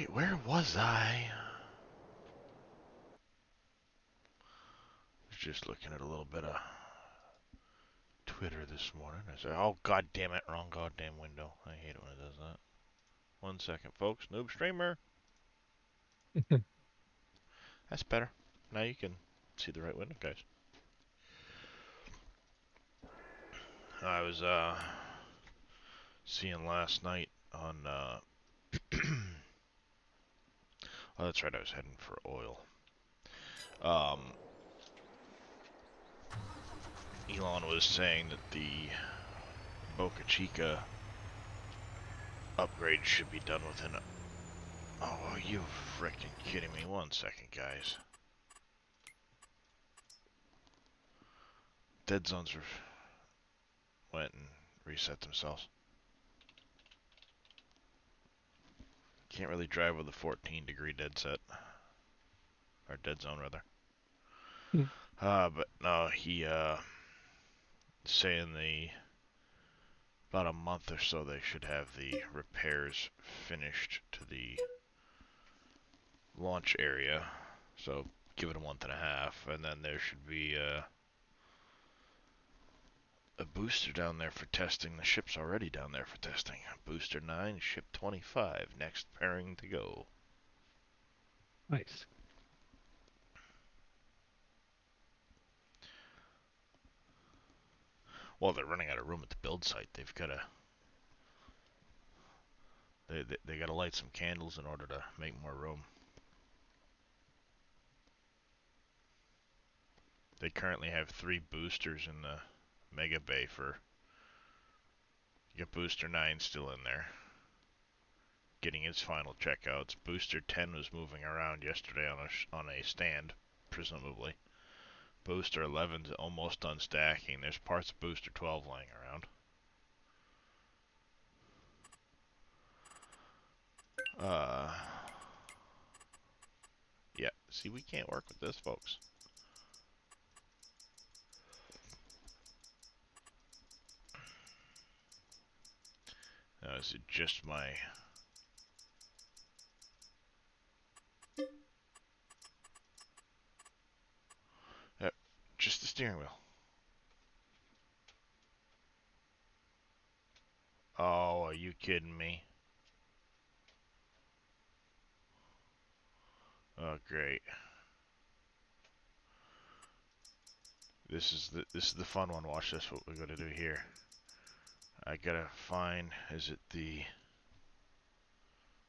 Alright, where was I? Was just looking at a little bit of Twitter this morning. I said, oh, god damn it, wrong goddamn window. I hate it when it does that. 1 second, folks. Noob streamer. That's better. Now you can see the right window, guys. I was, seeing last night on, oh, that's right, I was heading for oil. Elon was saying that the Boca Chica upgrade should be done within oh, are you freaking kidding me? 1 second, guys. Dead zones went and reset themselves. Can't really drive with a 14-degree dead set. Or dead zone, rather. But no, he, saying about a month or so they should have the repairs finished to the launch area. So give it a month and a half, and then there should be a booster down there for testing. The ship's already down there for testing. Booster 9, ship 25, next pairing to go. Nice. Well, they're running out of room at the build site. They've got to they got to light some candles in order to make more room. They currently have 3 boosters in the Mega Bay for. You got Booster 9 still in there, getting its final checkouts. Booster 10 was moving around yesterday on a stand, presumably. Booster 11's almost done stacking. There's parts of Booster 12 lying around. Yeah, see, we can't work with this, folks. Now, is it just my... just the steering wheel. Oh, are you kidding me? Oh, great. This is the fun one. Watch this. What we're gonna do here. I gotta find. Is it the?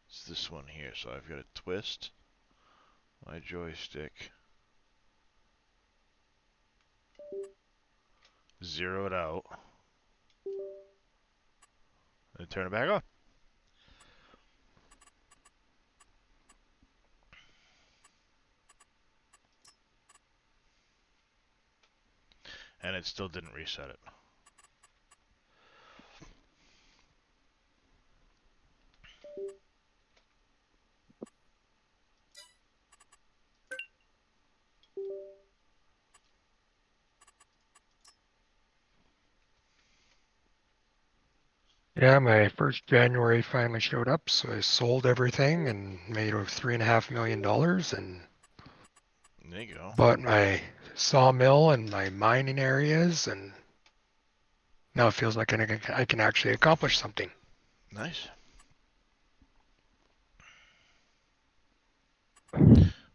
It's this one here. So I've got to twist my joystick, zero it out, and turn it back on. And it still didn't reset it. Yeah, my first January finally showed up, so I sold everything and made over $3.5 million and There you go. bought my sawmill and my mining areas, and now it feels like I can actually accomplish something. Nice.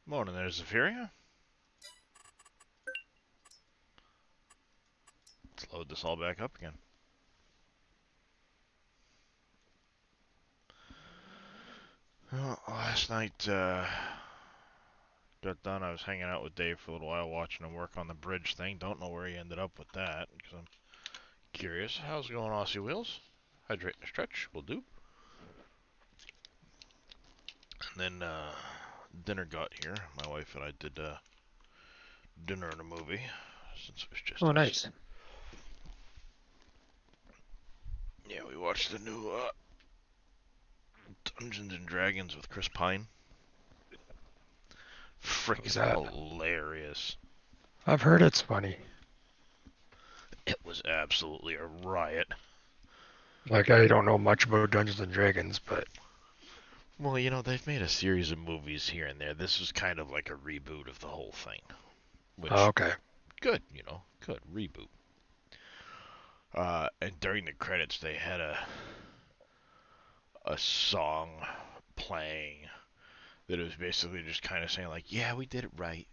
Morning there, Zephyria. Let's load this all back up again. Well, last night, got done. I was hanging out with Dave for a little while, watching him work on the bridge thing. Don't know where he ended up with that, because I'm curious. How's it going, Aussie Wheels? Hydrate and stretch will do. And then, dinner got here. My wife and I did, dinner and a movie, since it was just Oh, us. nice. Yeah, we watched the new, Dungeons and Dragons with Chris Pine. How's Freaking that? hilarious. I've heard it's funny. It was absolutely a riot. Like, I don't know much about Dungeons and Dragons, but Well, you know, they've made a series of movies here and there. This was kind of like a reboot of the whole thing, Oh, which okay. good, you know, good reboot. And during the credits, they had a song playing that was basically just kind of saying like, "Yeah, we did it right.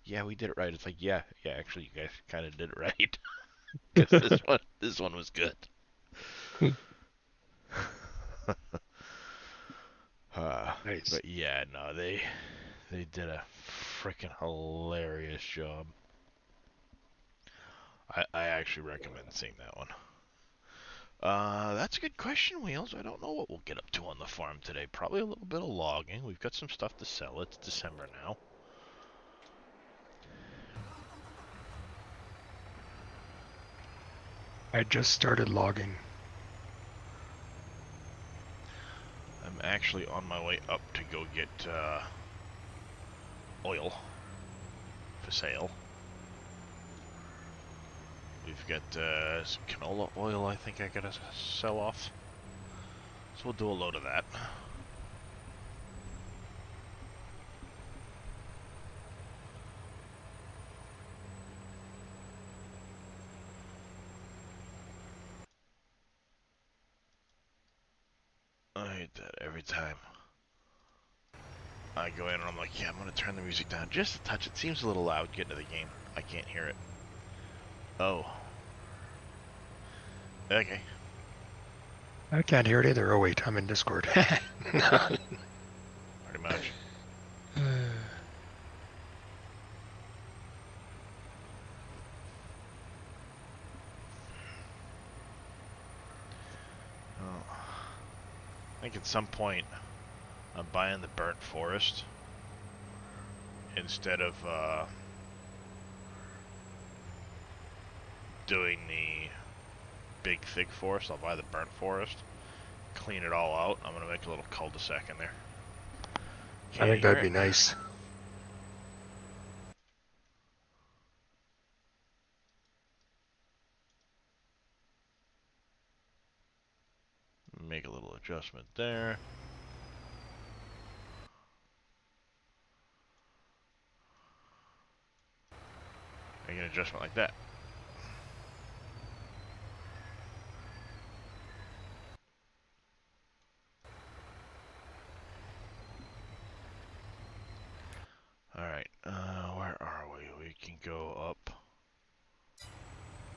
Yeah, we did it right." It's like, yeah, actually, you guys kind of did it right because this one was good. Uh, Nice. but yeah, no, they did a freaking hilarious job. I actually recommend seeing that one. That's a good question, Wheels. I don't know what we'll get up to on the farm today. Probably a little bit of logging. We've got some stuff to sell. It's December now. I just started logging. I'm actually on my way up to go get oil for sale. We've got some canola oil I think I gotta sell off. So we'll do a load of that. I hate that every time. I go in and I'm like, yeah, I'm gonna turn the music down just a touch. It seems a little loud getting to the game. I can't hear it. Oh. Okay. I can't hear it either. Oh wait, I'm in Discord. Pretty much. Oh. I think at some point I'm buying the burnt forest instead of doing the big thick forest. I'll buy the burnt forest, clean it all out. I'm gonna make a little cul-de-sac in there. I Can't think hear that'd it. be nice. Make a little adjustment there. Make an adjustment like that. Alright, where are we? We can go up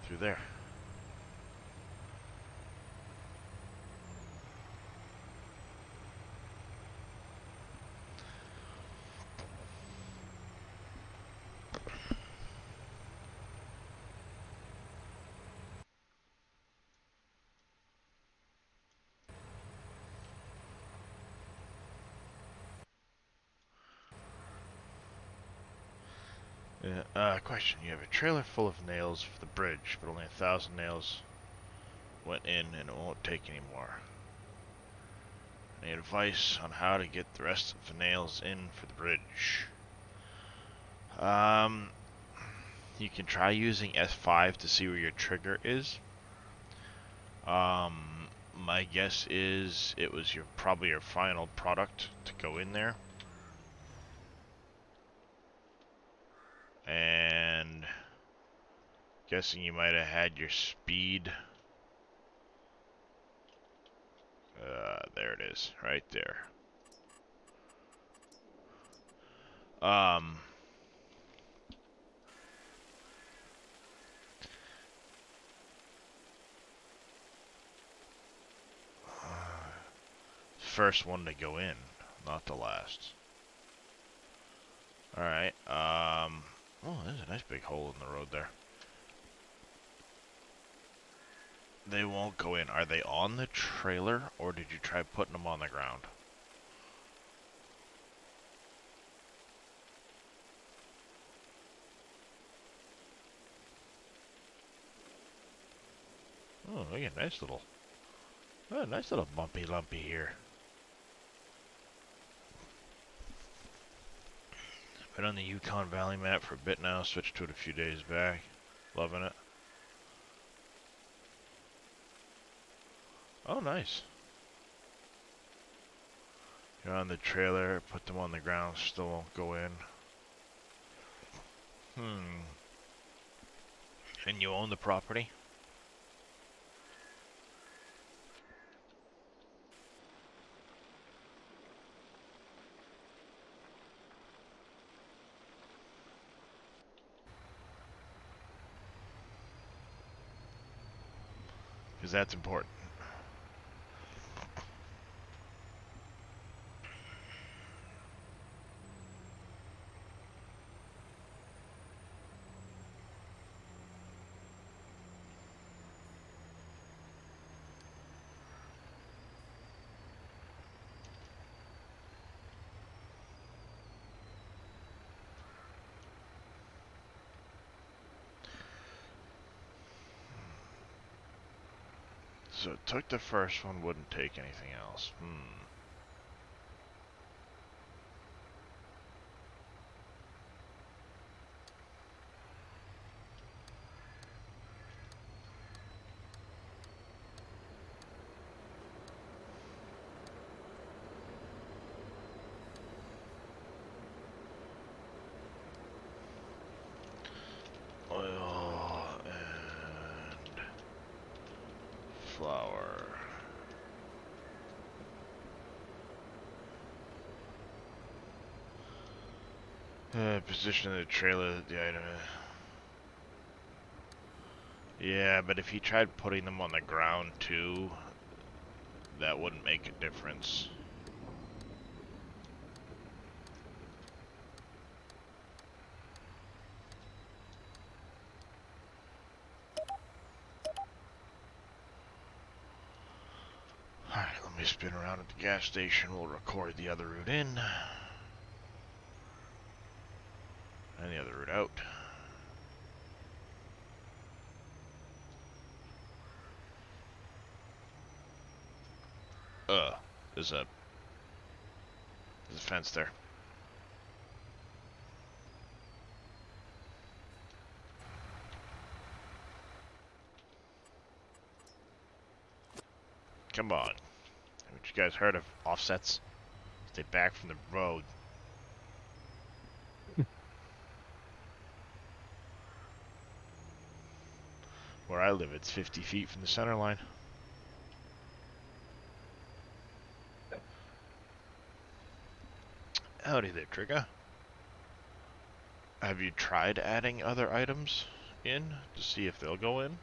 through there. Question. You have a trailer full of nails for the bridge, but only 1,000 nails went in and it won't take any more. Any advice on how to get the rest of the nails in for the bridge? You can try using S5 to see where your trigger is. My guess is it was probably your final product to go in there. And guessing you might have had your speed. There it is, right there. Um, First one to go in, not the last. Alright, oh, there's a nice big hole in the road there. They won't go in. Are they on the trailer, or did you try putting them on the ground? Oh, look at nice little bumpy lumpy here. Been on the Yukon Valley map for a bit now, switched to it a few days back. Loving it. Oh, nice. You're on the trailer, put them on the ground, still won't go in. And you own the property? Because that's important. So it took the first one, wouldn't take anything else. Oil and flour. Position of the trailer, the item. Yeah, but if he tried putting them on the ground too, that wouldn't make a difference. Alright, let me spin around at the gas station. We'll record the other route in. And the other route out. There's a fence there. Come on. Haven't you guys heard of offsets? Stay back from the road. Where I live, it's 50 feet from the center line. Howdy there, Trigger. Have you tried adding other items in to see if they'll go in?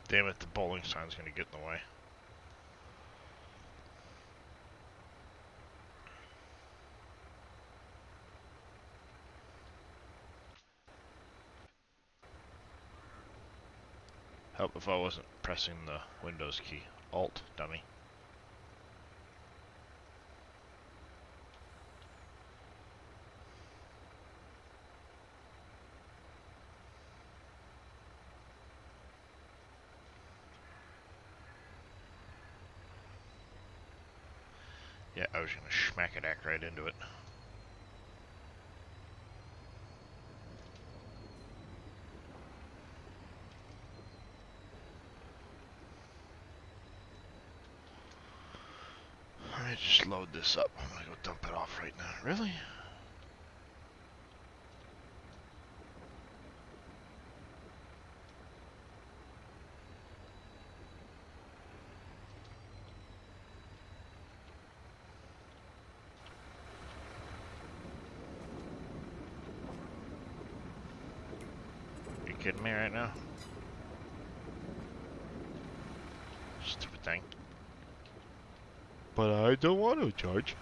Damn it, the bowling sign's gonna get in the way. Help if I wasn't pressing the Windows key. Alt, dummy. Yeah, I was gonna smack it act right into it. Let me just load this up. I'm gonna go dump it off right now. Really? You kidding me right now? Stupid thing. But I don't want to charge.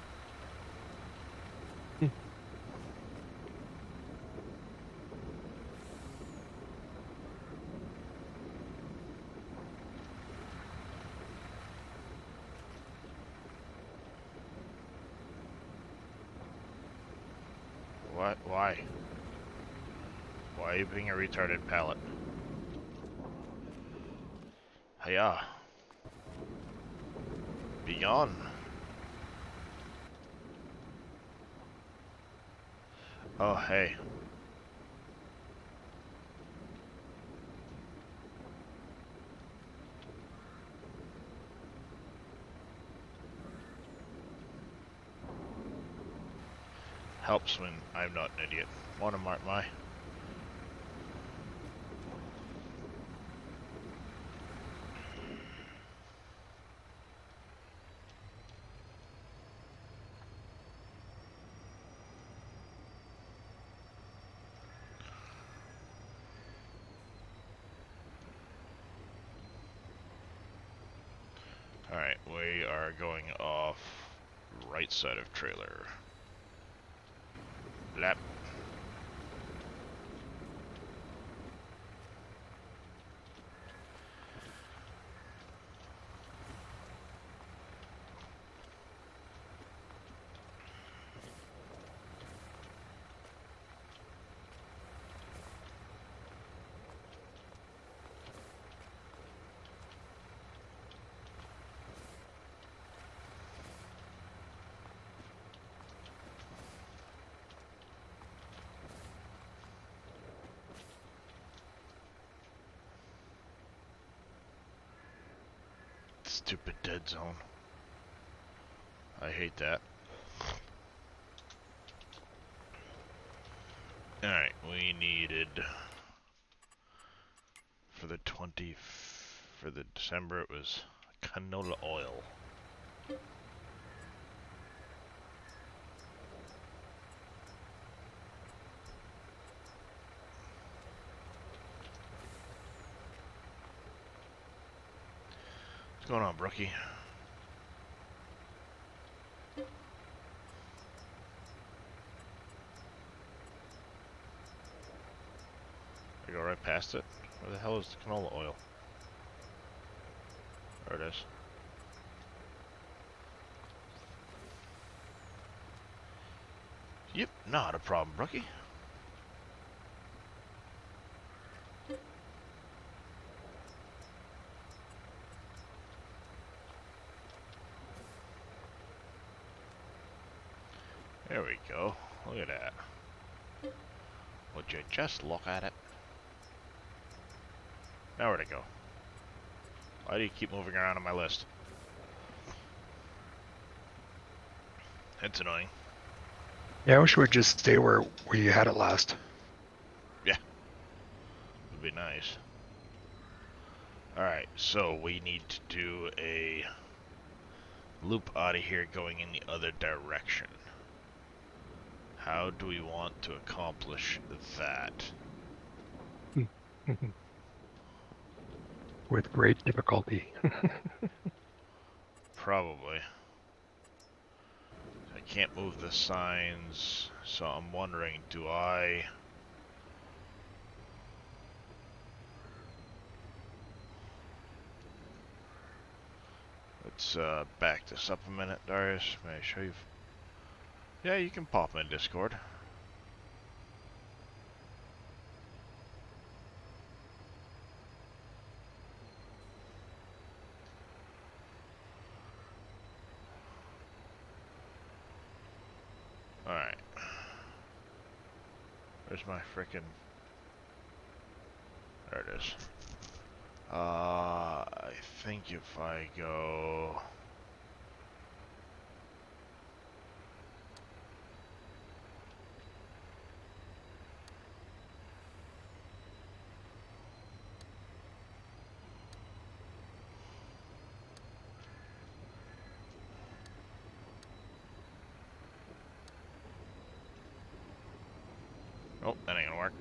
What? Why? Why are you being a retarded pallet? Hiya. Be gone. Oh, hey. Helps when I'm not an idiot. Wanna mark my? Alright, we are going off right side of trailer. Lap. Stupid dead zone. I hate that. Alright, we needed for the for the December it was canola oil. What's going on, Brookie? I go right past it. Where the hell is the canola oil? There it is. Yep, not a problem, Brookie. There we go. Look at that. Would you just look at it? Now where'd it go? Why do you keep moving around on my list? It's annoying. Yeah, I wish we'd just stay where we had it last. Yeah. Would be nice. Alright, so we need to do a loop out of here going in the other direction. How do we want to accomplish that? With great difficulty. Probably. I can't move the signs, so I'm wondering, do I... Let's back this up a minute, Darius. May I show you? Yeah, you can pop in Discord. Alright. Where's my frickin'... There it is. I think if I go... Oh, that ain't gonna work.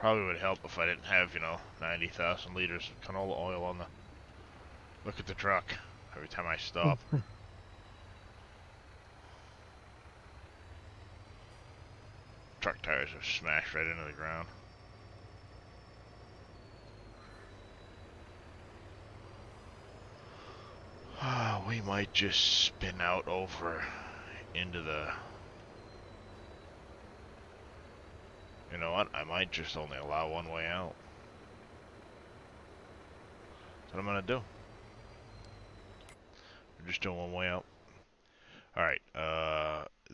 Probably would help if I didn't have, 90,000 liters of canola oil on the... Look at the truck every time I stop. Truck tires are smashed right into the ground. We might just spin out over into the... You know what? I might just only allow one way out. That's what I'm gonna do. We're just doing one way out. Alright,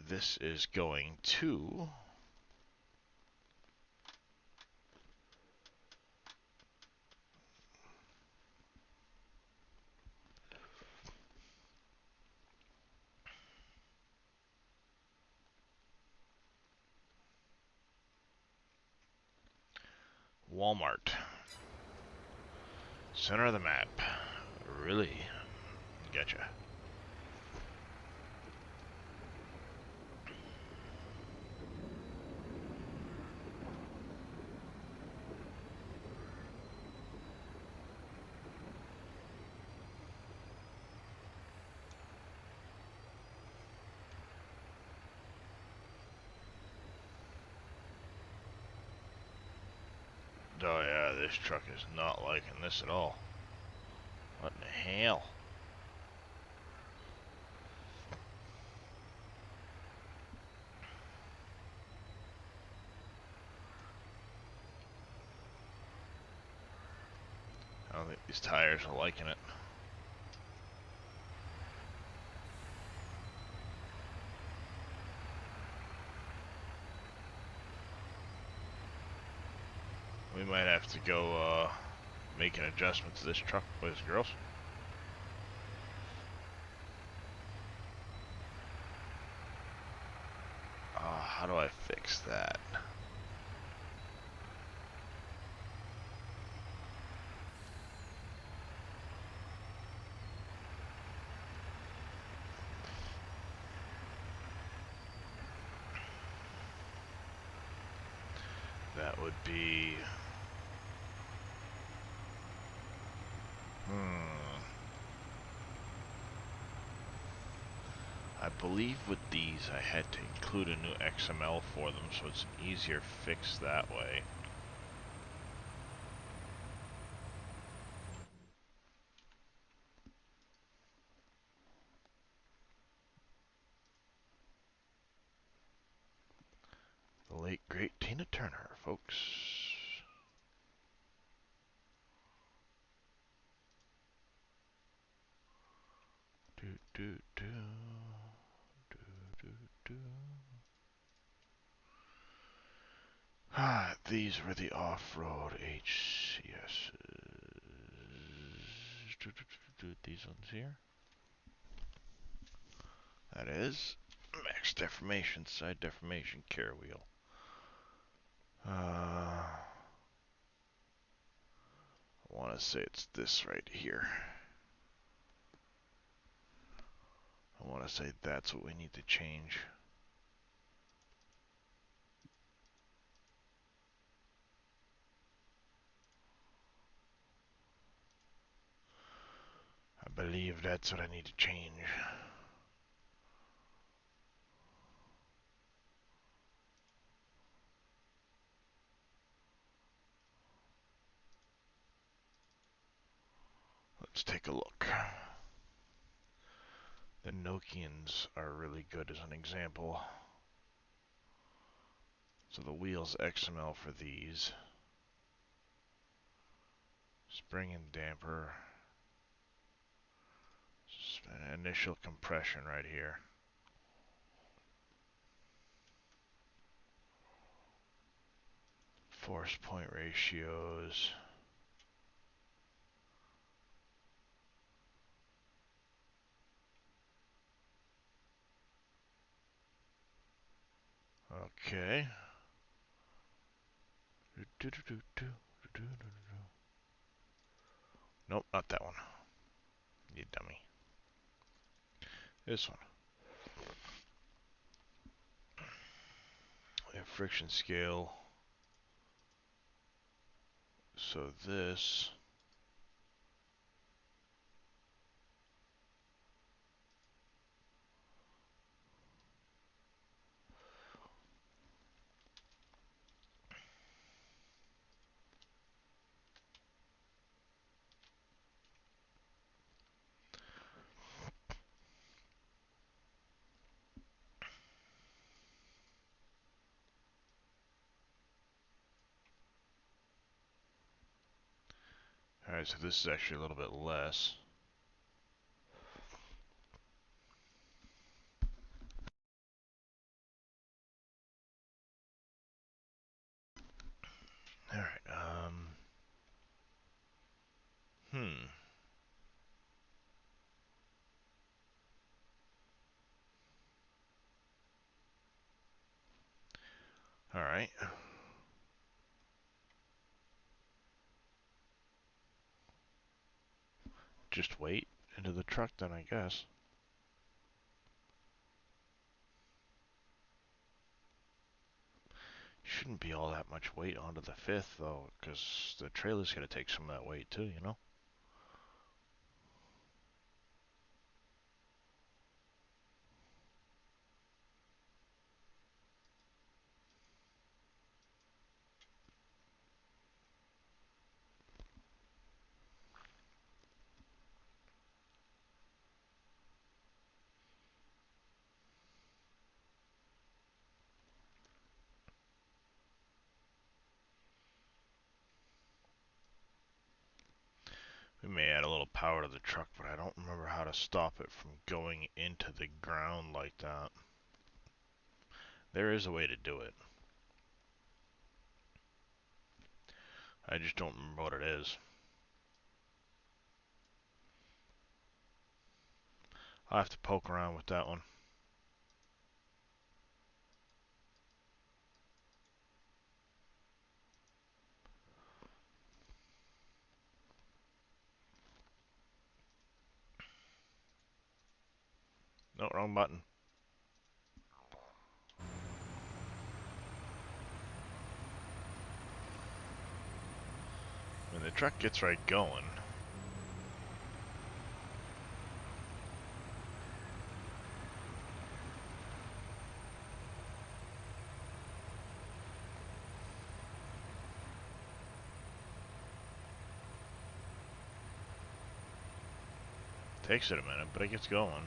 this is going to... Walmart. Center of the map. Really? Gotcha. Oh yeah, this truck is not liking this at all. What in the hell? I don't think these tires are liking it. We might have to go make an adjustment to this truck, boys and girls. How do I fix that? That would be... I believe with these I had to include a new XML for them, so it's an easier fix that way. The late great Tina Turner, folks. Do do do do do do. These were the off-road HCS. These ones here. That is max deformation, side deformation, care wheel. I want to say it's this right here. I want to say that's what we need to change. I believe that's what I need to change. Let's take a look. The Nokians are really good as an example. So the wheels XML for these. Spring and damper. Initial compression right here. Force point ratios. Okay. Nope, not that one. You dummy. This one. We have friction scale. So this... Alright, so this is actually a little bit less. Alright, Alright. Just wait into the truck then, I guess. Shouldn't be all that much weight onto the 5th, though, because the trailer's going to take some of that weight, too, you know? We may add a little power to the truck, but I don't remember how to stop it from going into the ground like that. There is a way to do it. I just don't remember what it is. I'll have to poke around with that one. No, wrong button. When the truck gets right going, takes it a minute, but it gets going.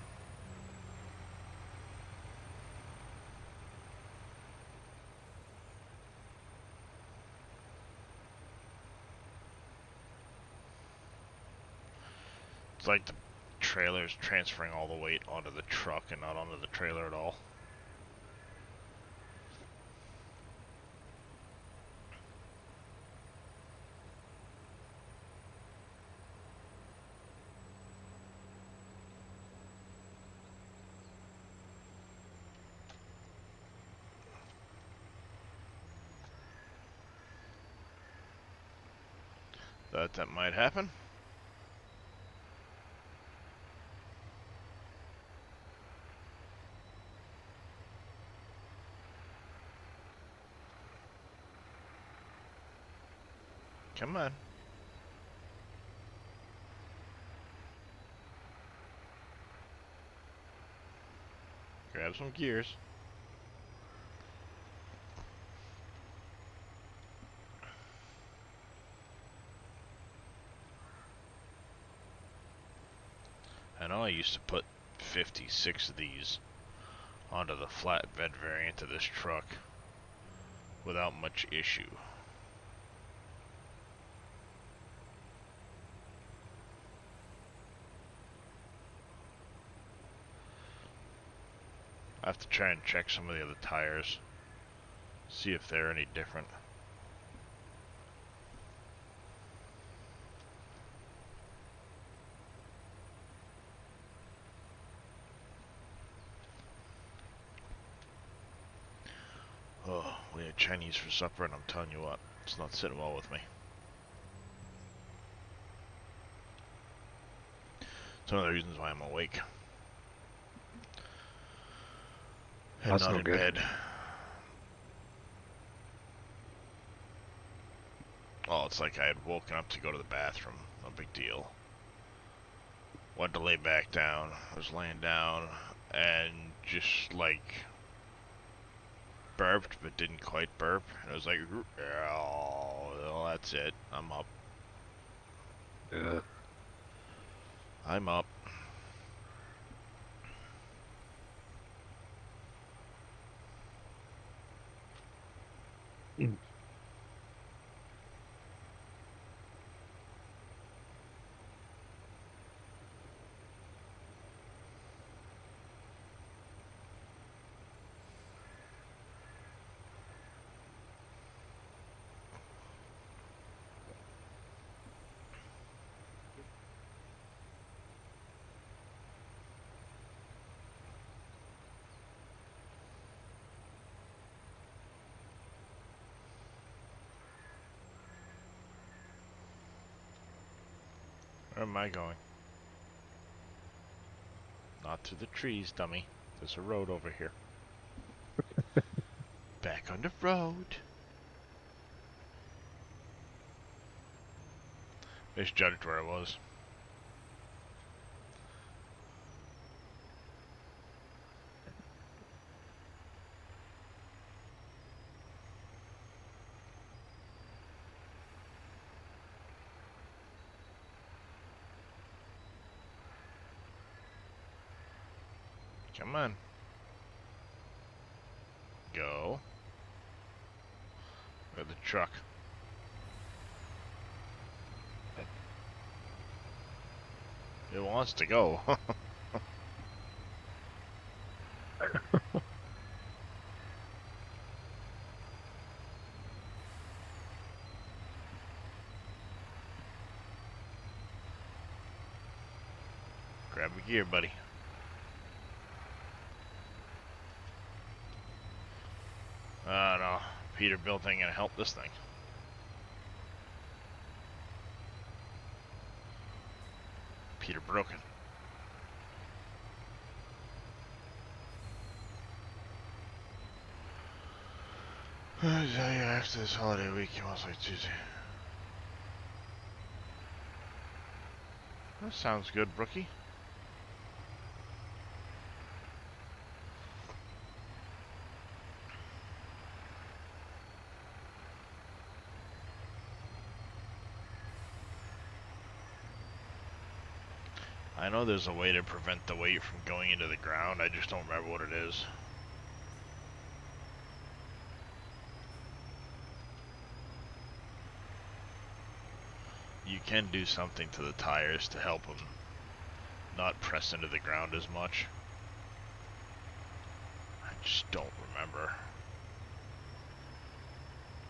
It's like the trailer's transferring all the weight onto the truck and not onto the trailer at all. Thought that might happen. Come on. Grab some gears. I know I used to put 56 of these onto the flatbed variant of this truck without much issue. I have to try and check some of the other tires, see if they're any different. Oh, we had Chinese for supper, and I'm telling you what, it's not sitting well with me. It's one of the reasons why I'm awake and That's not no in good. bed. Oh, well, it's like I had woken up to go to the bathroom. No big deal. Went to lay back down. I was laying down and just like burped, but didn't quite burp. And I was like, oh, well, that's it. I'm up. I'm up. Mm. Where am I going? Not to the trees, dummy. There's a road over here. Back on the road. Misjudged where I was. Come on. Go. Look at the truck. It wants to go. Grab a gear, buddy. No. Peterbilt ain't gonna help this thing. Peter broken. After this holiday week, most like Tuesday. That sounds good, Brookie. I know there's a way to prevent the weight from going into the ground, I just don't remember what it is. You can do something to the tires to help them not press into the ground as much. I just don't remember.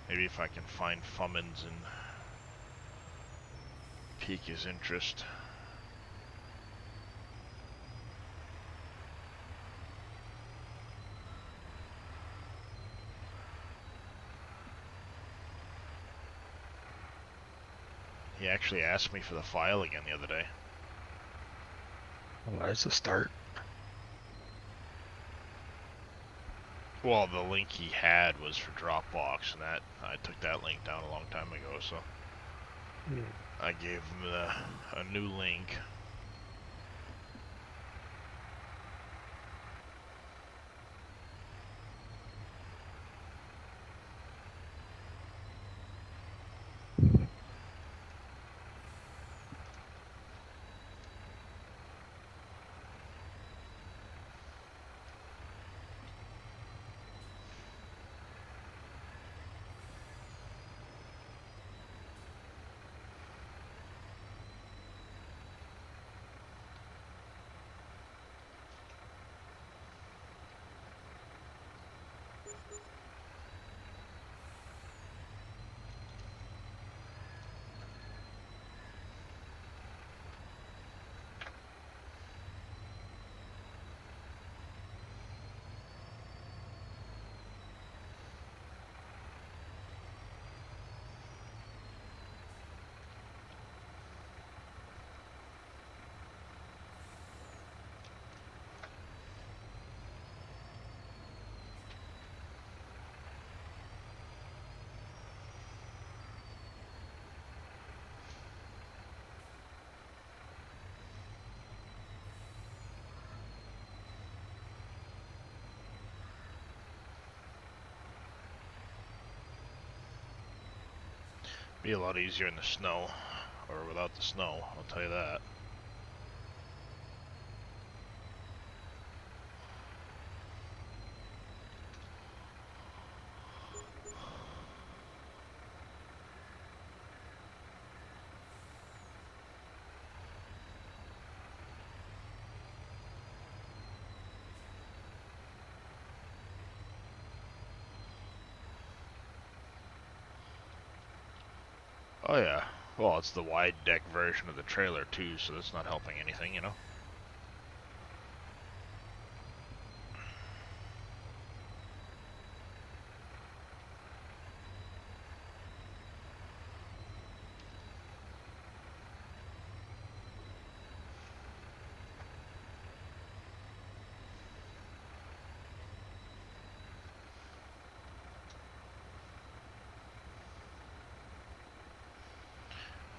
Maybe if I can find Fummins and pique his interest. He actually asked me for the file again the other day. Well, that's a start. Well, the link he had was for Dropbox, and that I took that link down a long time ago, so I gave him a new link. Be a lot easier in the snow, or without the snow, I'll tell you that. Oh yeah. Well, it's the wide deck version of the trailer too, so that's not helping anything, you know?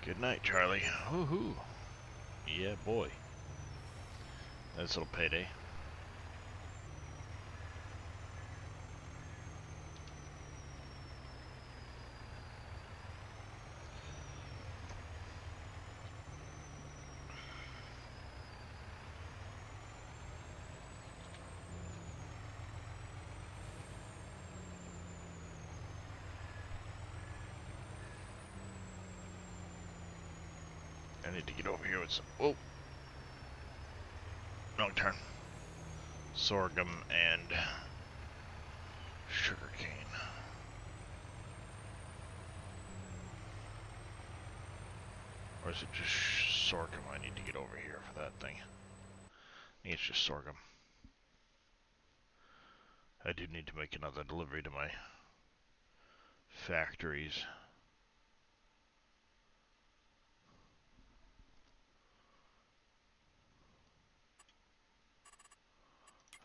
Good night, Charlie. Woohoo. Yeah, boy. Nice little payday. I need to get over here with some... Whoa. Wrong turn. Sorghum and sugarcane. Or is it just sorghum I need to get over here for that thing? I think it's just sorghum. I do need to make another delivery to my factories.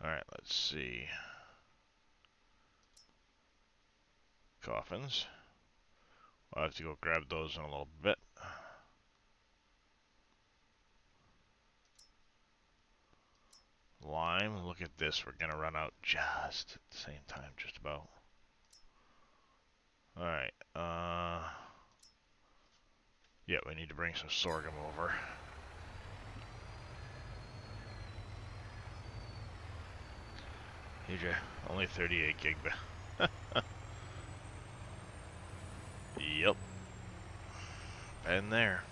Alright, let's see. Coffins. I'll have to go grab those in a little bit. Lime, look at this. We're gonna run out just at the same time, just about. Alright, yeah, we need to bring some sorghum over. Here, only 38 gig. Yep. Been there.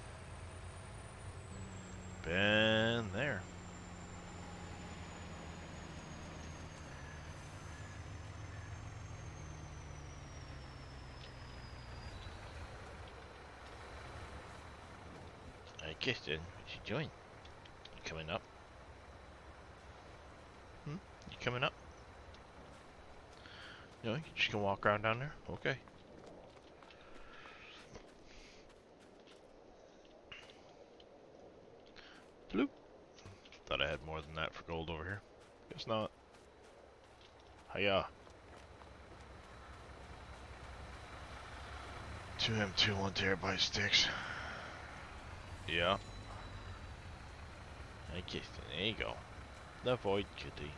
Been there. Hey, Kirsten, what you doing? You coming up? You coming up? No, you just gonna walk around down there? Okay. Bloop. Thought I had more than that for gold over here. Guess not. Hiya. 2 M2 1TB sticks. Yeah. Hey, Kirsten, there you go. The void kitty.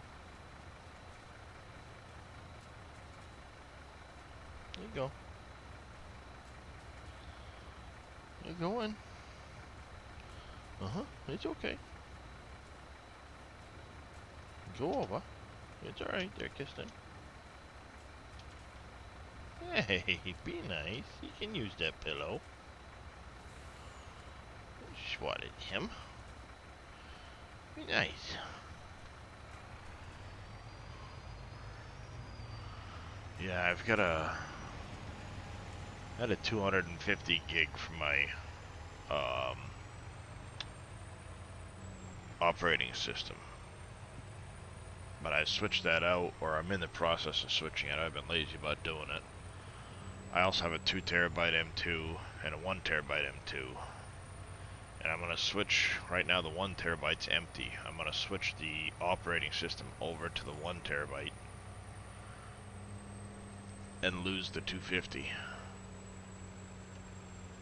There you go. You're going. It's okay. Go over. It's alright there, Kirsten. Hey, be nice. You can use that pillow. Swatted him. Be nice. Yeah, I've got a... I had a 250 gig for my operating system. But I switched that out, or I'm in the process of switching it. I've been lazy about doing it. I also have a 2 terabyte M2 and a 1 terabyte M2. And I'm going to switch, right now the 1 terabyte's empty. I'm going to switch the operating system over to the 1 terabyte. And lose the 250.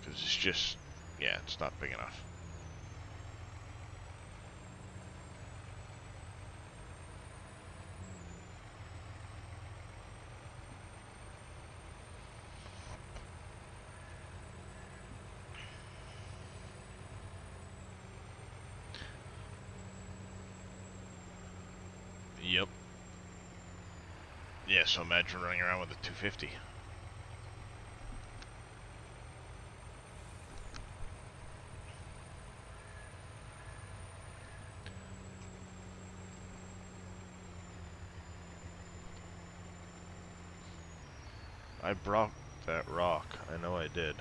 Because it's just, yeah, it's not big enough. Yep. Yeah, so imagine running around with a 250. I broke that rock. I know I did.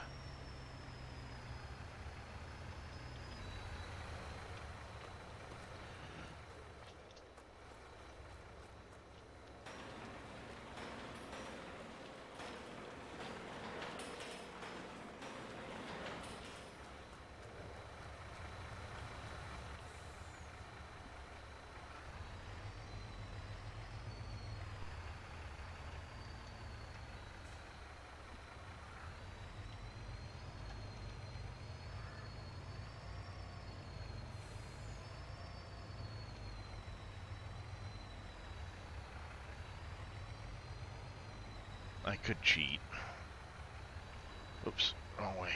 I could cheat. Oops, wrong way.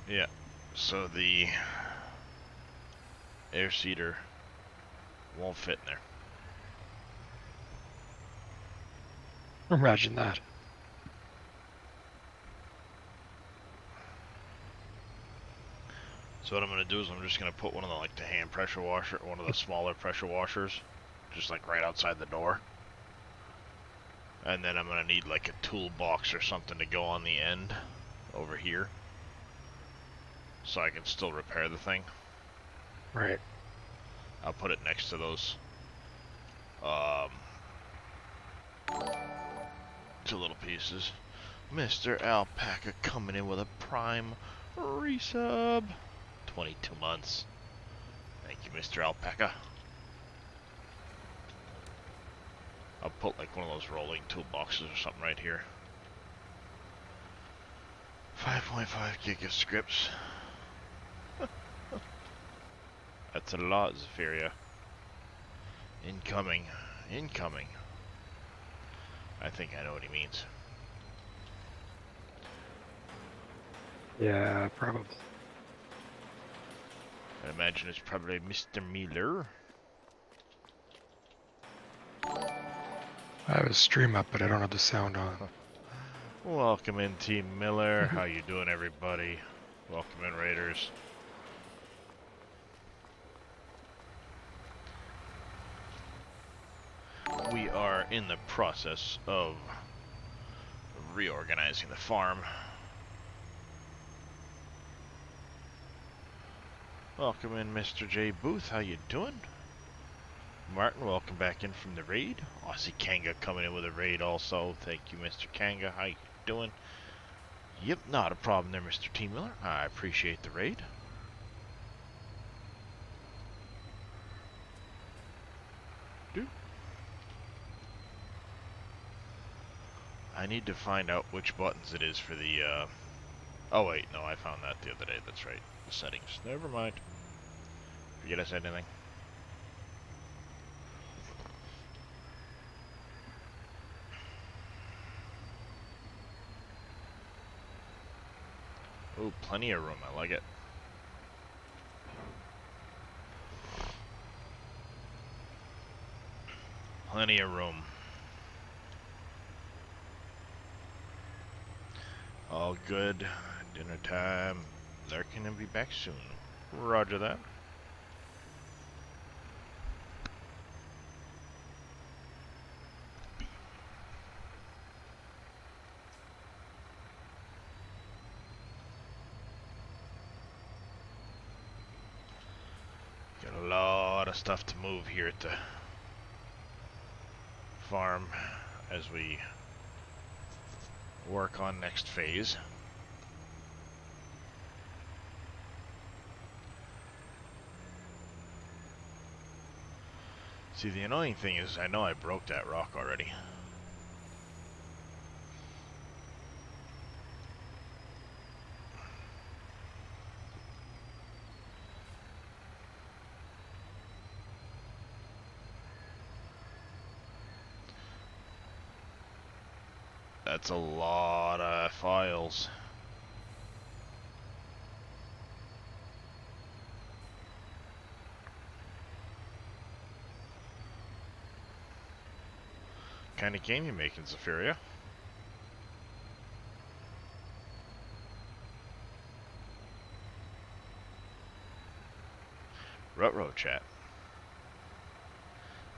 Yeah, so the air seeder won't fit in there. Imagine that. So what I'm gonna do is I'm just gonna put one of the like the hand pressure washer, one of the smaller pressure washers, just like right outside the door. And then I'm gonna need like a toolbox or something to go on the end over here, so I can still repair the thing. Right. I'll put it next to those two little pieces. Mr. Alpaca coming in with a prime resub. 22 months. Thank you, Mr. Alpaca. I'll put like one of those rolling toolboxes or something right here. 5.5 gig of scripts. That's a lot, Zephyria. Incoming. Incoming. I think I know what he means. Yeah, probably. I imagine it's probably Mr. Miller. I have a stream up, but I don't have the sound on. Welcome in, Team Miller. How you doing, everybody? Welcome in, Raiders. We are in the process of reorganizing the farm. Welcome in, Mr. J. Booth. How you doing? Martin, welcome back in from the raid. Aussie Kanga coming in with a raid also. Thank you, Mr. Kanga. How you doing? Yep, not a problem there, Mr. T. Miller. I appreciate the raid. I need to find out which buttons it is for the, Oh wait, no, I found that the other day. That's right. The settings. Never mind. Forget I said anything. Oh, plenty of room. I like it. Plenty of room. All good. Dinner time. Lurking and be back soon. Roger that. Got a lot of stuff to move here at the farm as we work on next phase. See, the annoying thing is I know I broke that rock already. That's a lot of files. Kind of game you making, Zephyria? Rutrow chat.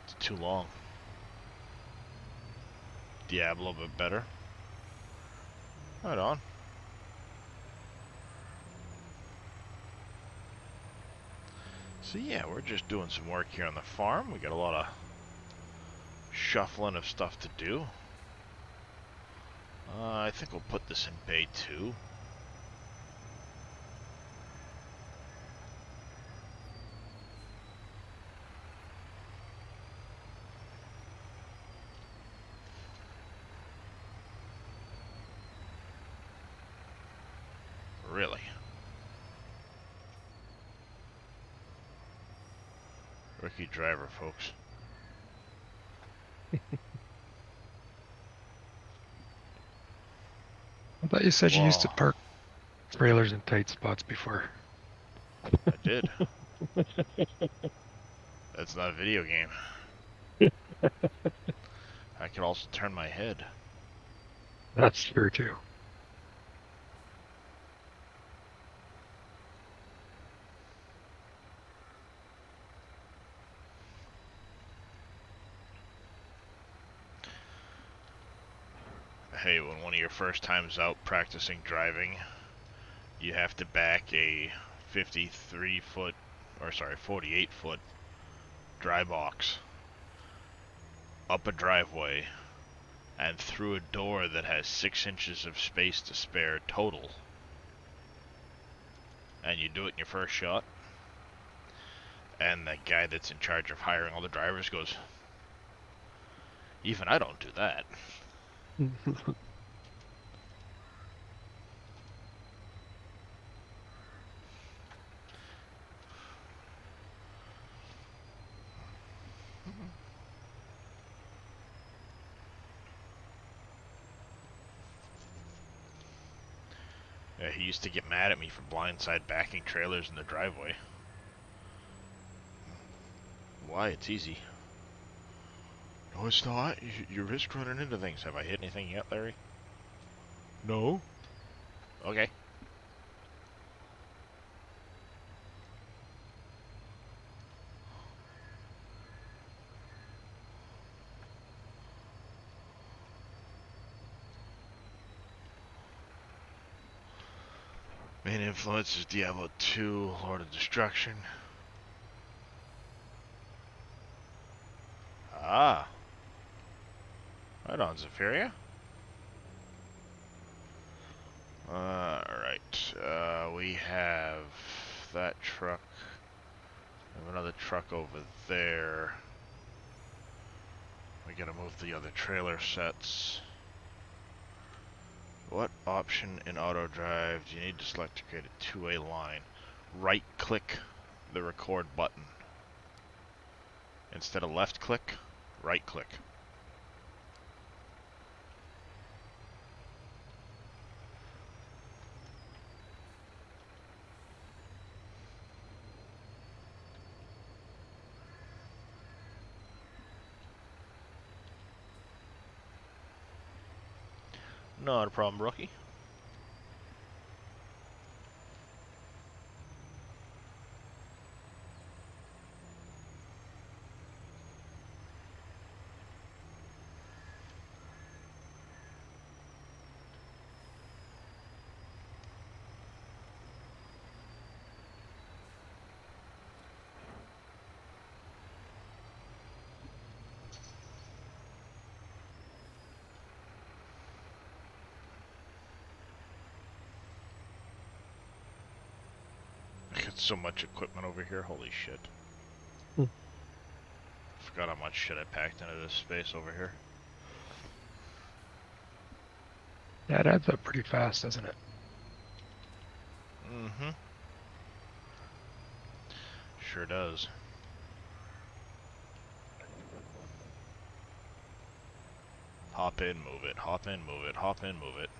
It's too long. Diablo a bit better. Right on. So yeah, we're just doing some work here on the farm. We got a lot of shuffling of stuff to do. I think we'll put this in Bay 2. Really? Rookie driver, folks. I thought you said you used to Whoa. park trailers in tight spots before. I did. That's not a video game. I can also turn my head. That's true too. Hey, when one of your first times out practicing driving, you have to back a 53-foot, or sorry, 48-foot dry box up a driveway and through a door that has 6 inches of space to spare total. And you do it in your first shot. And the guy that's in charge of hiring all the drivers goes, even I don't do that. Yeah, he used to get mad at me for blindside backing trailers in the driveway. Why? It's easy. No, it's not. You risk running into things. Have I hit anything yet, Larry? No. Okay. Main influence is Diablo 2, Lord of Destruction. Ah. Right on, Zephyria. Alright. We have that truck. We have another truck over there. We gotta move the other trailer sets. What option in auto drive do you need to select to create a two-way line? Right click the record button. Instead of left click, right click. Not a problem, rookie. I got so much equipment over here, holy shit. Forgot how much shit I packed into this space over here. Yeah, it adds up pretty fast, doesn't it? Mm-hmm. Sure does. hop in, move it, hop in, move it, hop in, move it.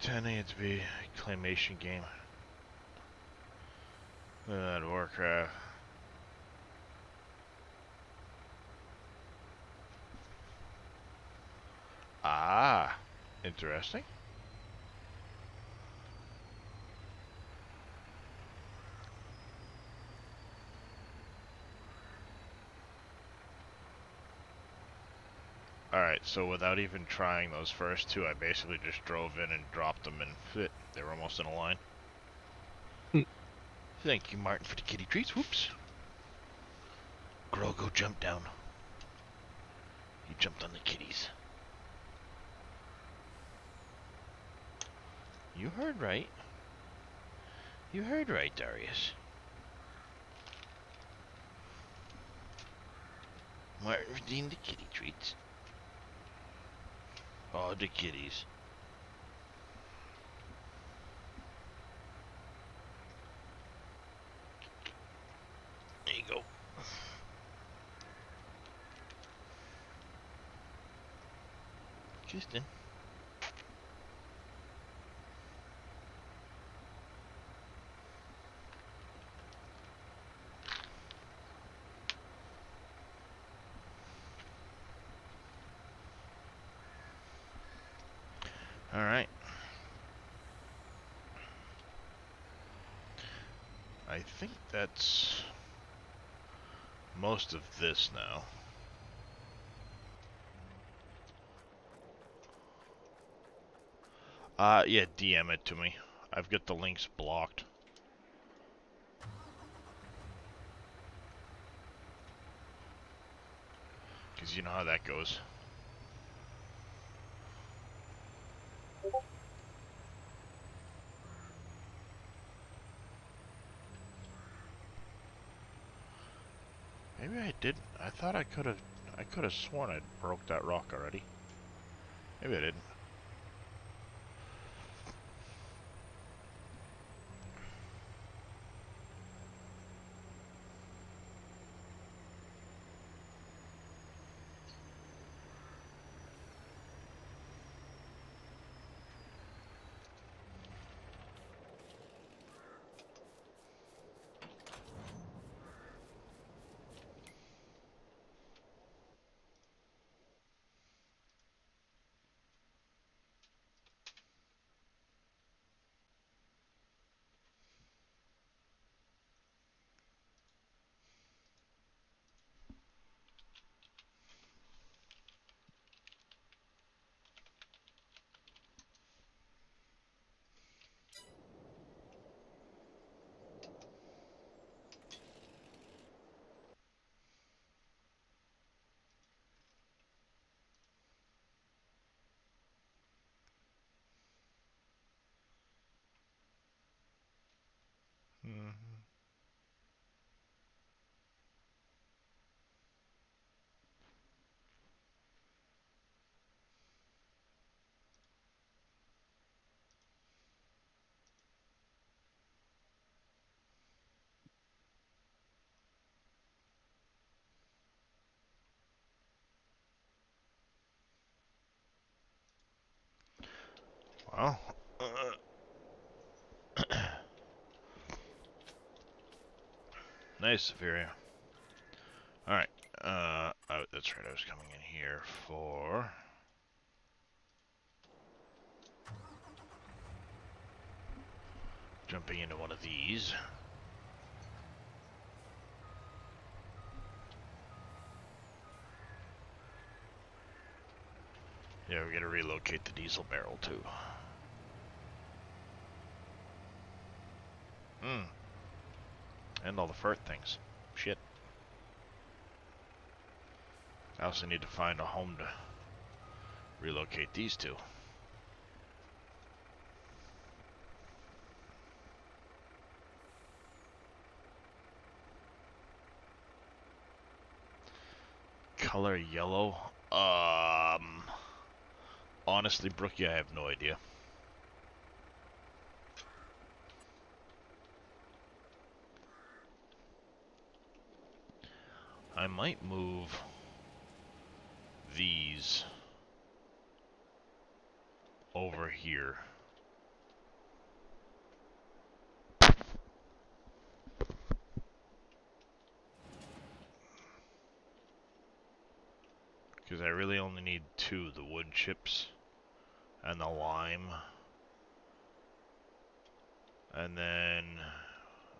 10 needs to be a claymation game. Warcraft. Ah, interesting. Alright, so without even trying those first two, I basically just drove in and dropped them and fit. They were almost in a line. Thank you, Martin, for the kitty treats. Whoops. Grogo jumped down. He jumped on the kitties. You heard right. You heard right, Darius. Martin redeemed the kitty treats. Oh, the kitties. There you go. Justin. Alright. I think that's most of this now. Yeah, DM it to me. I've got the links blocked. Because you know how that goes. Maybe I didn't. I thought I could have sworn I broke that rock already. Maybe I didn't. Mm-hmm. Well, nice, Saveria. Alright, oh, that's right, I was coming in here for... jumping into one of these. Yeah, we gotta relocate the diesel barrel, too. And all the fert things. Shit. I also need to find a home to relocate these two. Color yellow? Honestly, Brookie, I have no idea. I might move these over here. Because I really only need 2, the wood chips and the lime. And then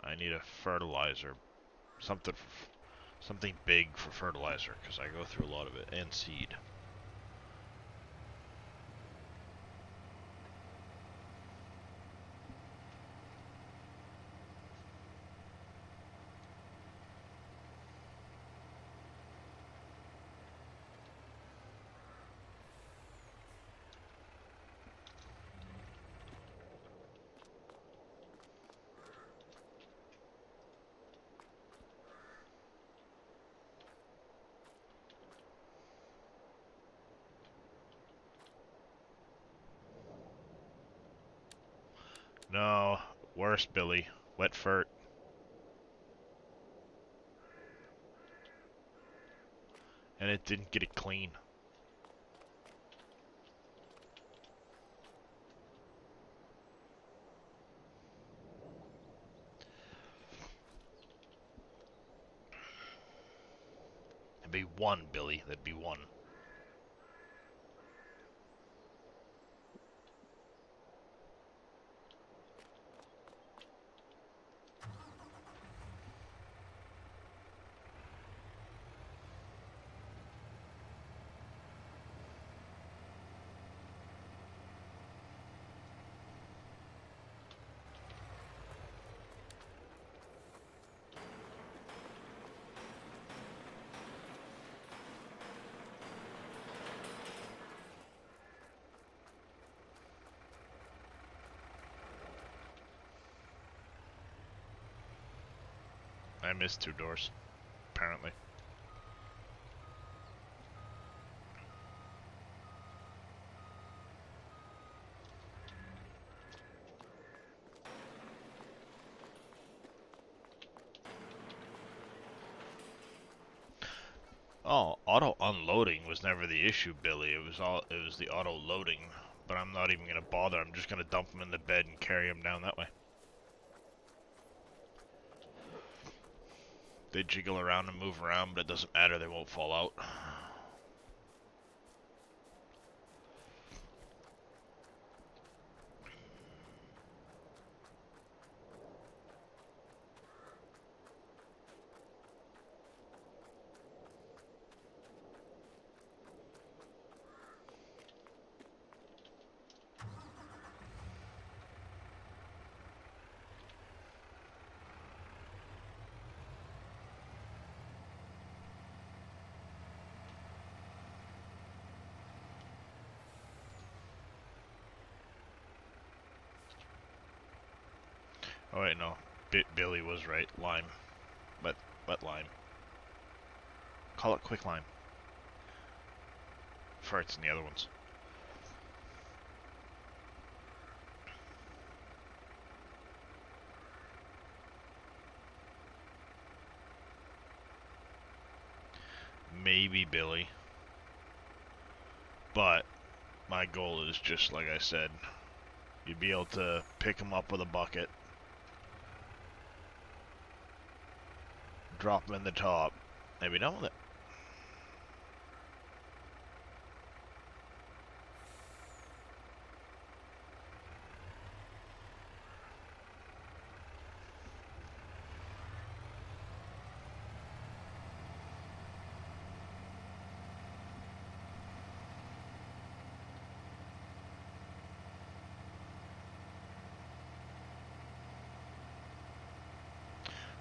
I need a fertilizer. Something big for fertilizer, because I go through a lot of it, and seed. No, worse, Billy. Wet fert. And it didn't get it clean. That'd be 1, Billy. That'd be 1. I missed 2 doors, apparently. Oh, auto unloading was never the issue, Billy. It was the auto loading. But I'm not even gonna bother. I'm just gonna dump them in the bed and carry them down that way. They jiggle around and move around, but it doesn't matter. They won't fall out. Oh wait, no. Billy was right. Lime. Wet lime. Call it quick lime. Farts in the other ones. Maybe Billy. But my goal is just like I said. You'd be able to pick them up with a bucket. Drop them in the top. And be done with it.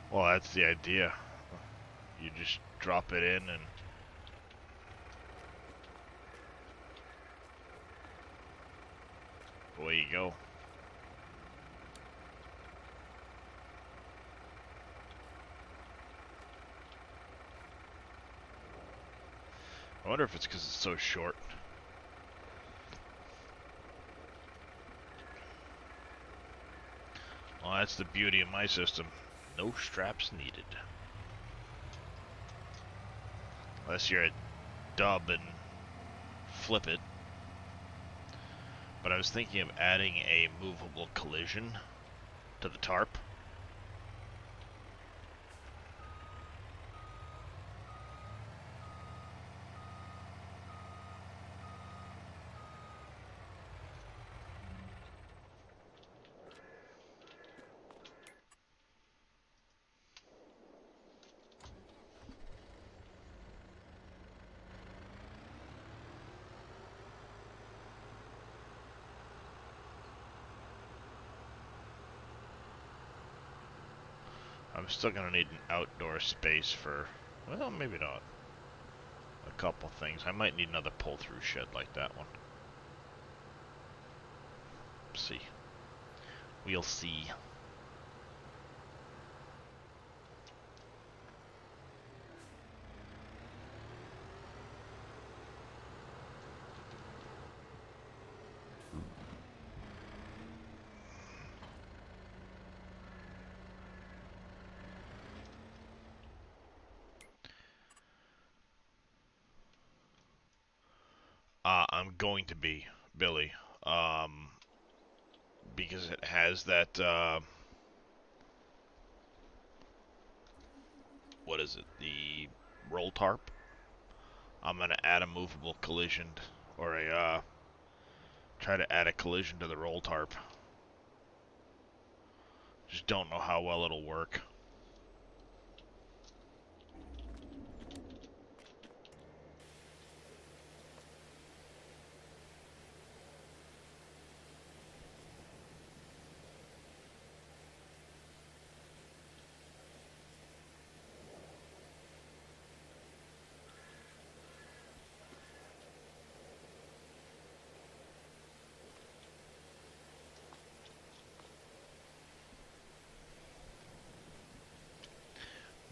Well, that's the idea. You just drop it in and away you go. I wonder if it's because it's so short. Well, that's the beauty of my system. No straps needed. Unless you're a dub and flip it. But I was thinking of adding a movable collision to the tarp. I'm still gonna need an outdoor space for, well, maybe not. A couple things. I might need another pull-through shed like that one. See. We'll see. I'm going to be, Billy. Because it has that, what is it? The roll tarp. I'm gonna add a movable collision, or try to add a collision to the roll tarp. Just don't know how well it'll work.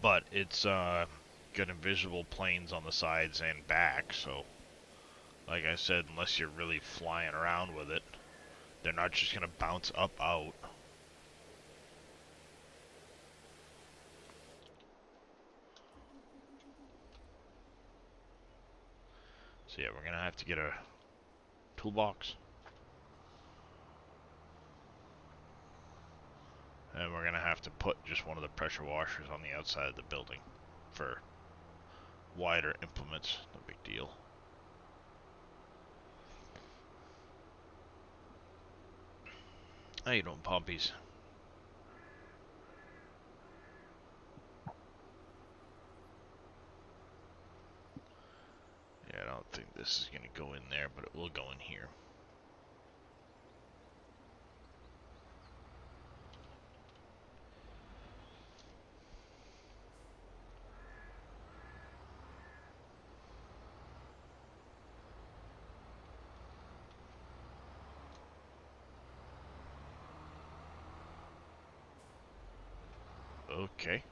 But it's got invisible planes on the sides and back, so like I said, unless you're really flying around with it, they're not just gonna bounce up out. So yeah, we're gonna have to get a toolbox. And we're gonna have to put just one of the pressure washers on the outside of the building for wider implements. No big deal. How you doing, Pompies? Yeah, I don't think this is gonna go in there, but it will go in here. Okay.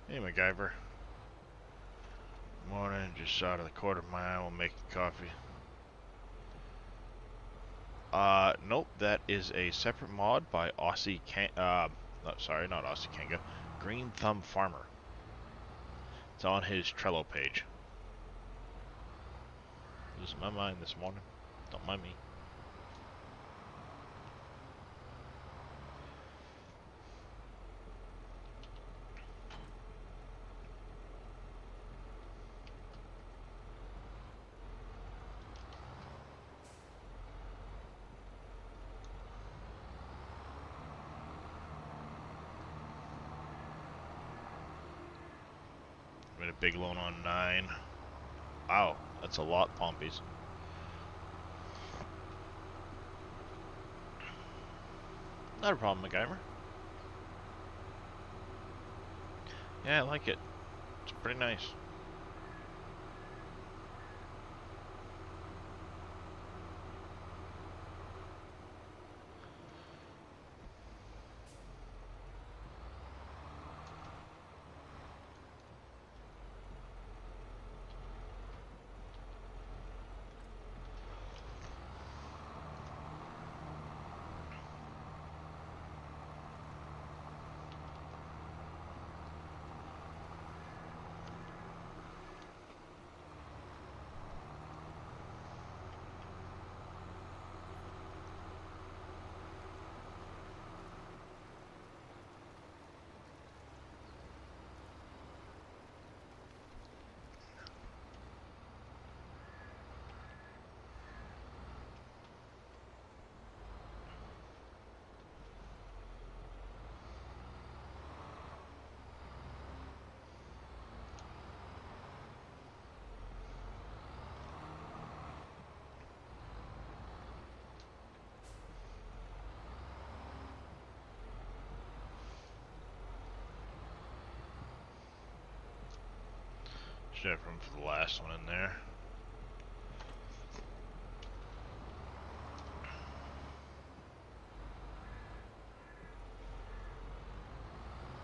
Hey, MacGyver. Morning, just shot of the quarter mile, making coffee. Nope, that is a separate mod by Aussie no, sorry, not Aussie Kanga. Green Thumb Farmer. It's on his Trello page. Losing my mind this morning. Don't mind me. Made a big loan on 9. Wow, that's a lot, Pompies. Not a problem, MacGyver. Yeah, I like it. It's pretty nice. Should have room for the last one in there.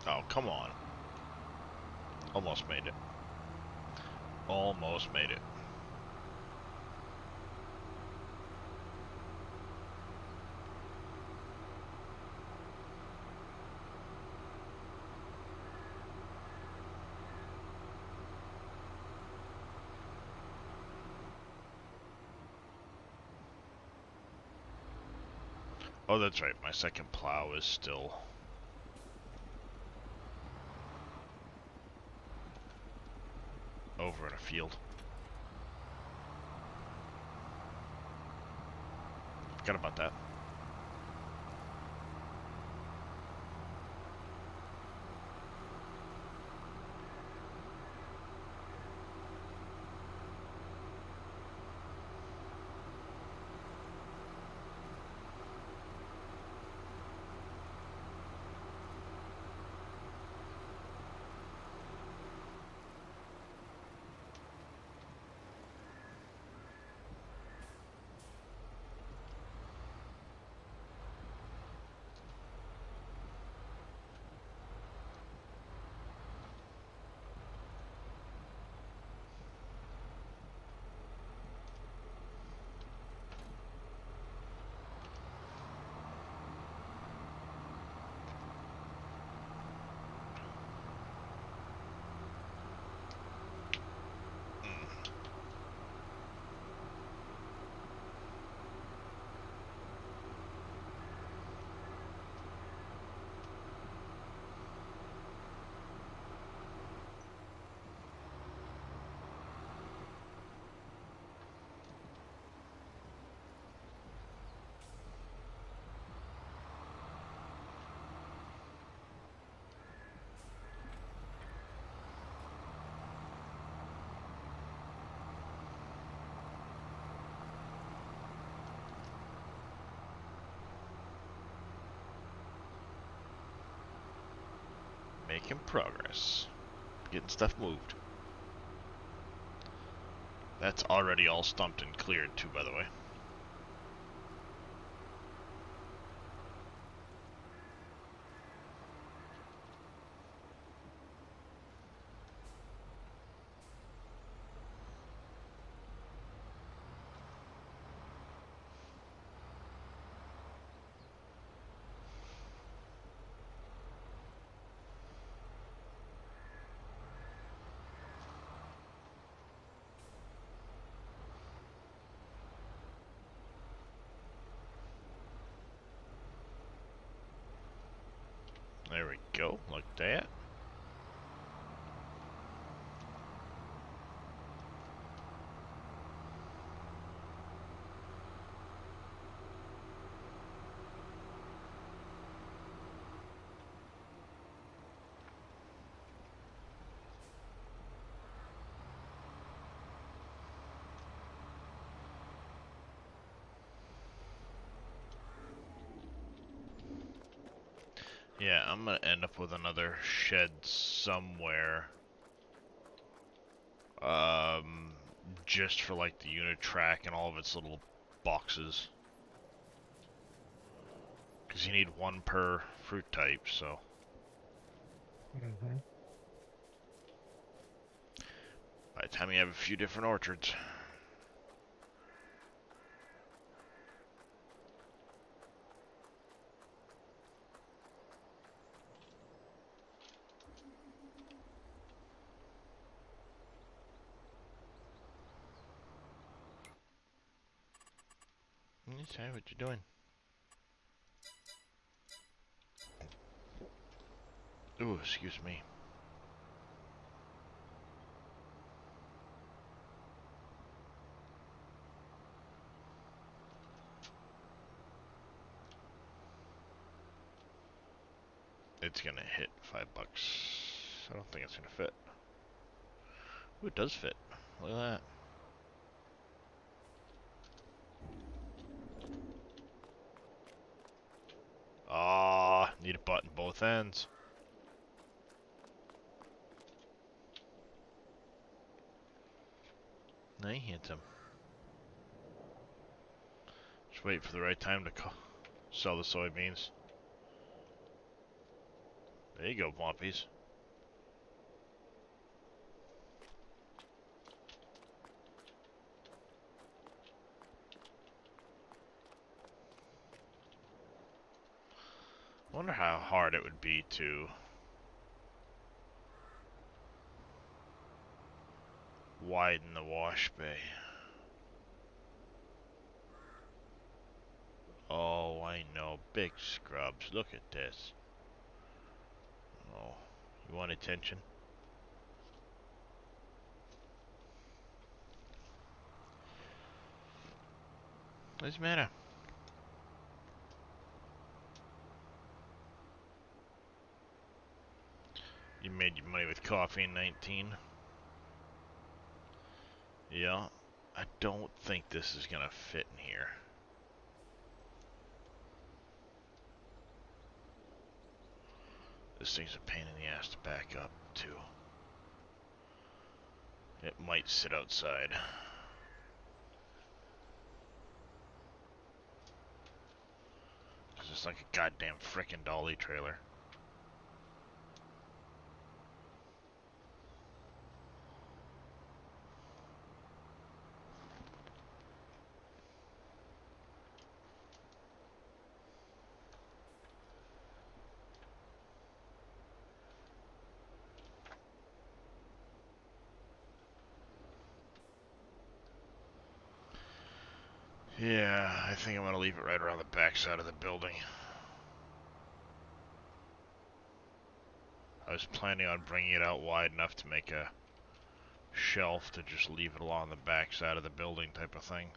Oh, come on. Almost made it. Almost made it. Oh, that's right. My second plow is still over in a field. Forgot about that. Making progress. Getting stuff moved. That's already all stumped and cleared too, by the way. There we go, like that. Yeah, I'm gonna end up with another shed somewhere. Just for like the unit track and all of its little boxes. Because you need one per fruit type, so. Mm-hmm. By the time you have a few different orchards. Hey, what you doing? Ooh, excuse me. It's gonna hit $5. I don't think it's gonna fit. Ooh, it does fit. Look at that. Ah, need a button both ends. I hit him. Just wait for the right time to sell the soybeans. There you go, Wompies. Wonder how hard it would be to widen the wash bay. Oh, I know. Big scrubs. Look at this. Oh, you want attention? What's the matter? You made your money with coffee in 19? Yeah. I don't think this is gonna fit in here. This thing's a pain in the ass to back up, too. It might sit outside. Because it's like a goddamn frickin' dolly trailer. Yeah, I think I'm gonna leave it right around the back side of the building. I was planning on bringing it out wide enough to make a shelf to just leave it along the back side of the building type of thing.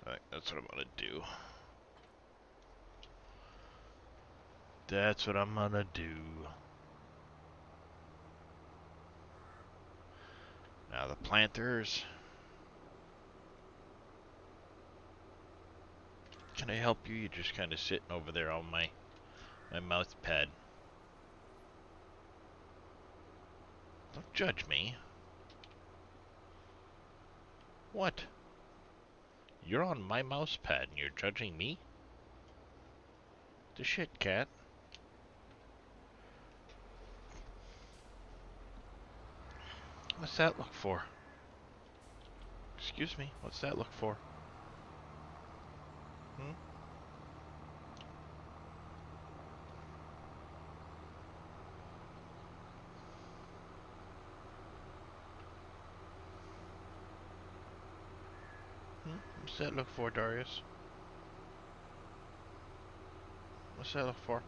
I think that's what I'm gonna do. That's what I'm gonna do. Now the planters. Can I help you? You're just kind of sitting over there on my mouse pad. Don't judge me. What? You're on my mouse pad and you're judging me? The shit, cat. What's that look for? Excuse me, what's that look for? Hmm? What's that look for, Darius? What's that look for?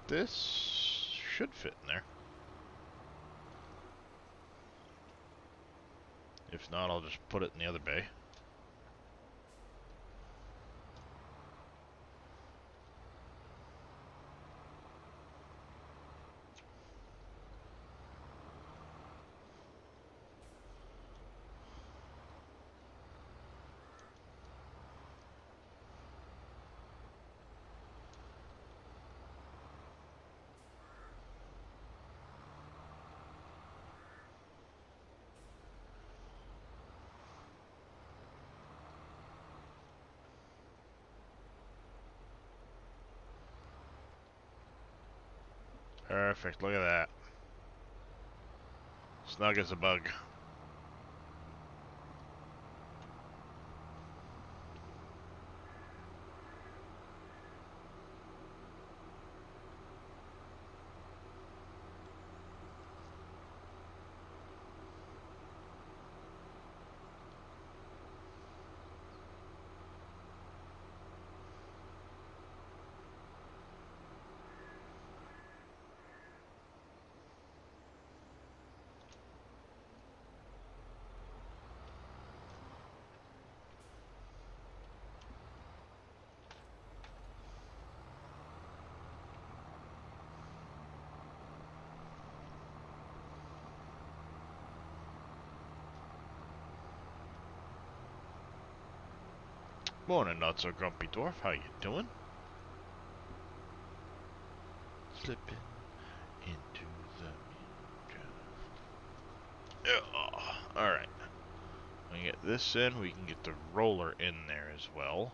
This should fit in there. If not, I'll just put it in the other bay. Perfect, look at that. Snug as a bug. Morning, not so grumpy dwarf. How you doing? slipping into the... Alright. We get this in, we can get the roller in there as well.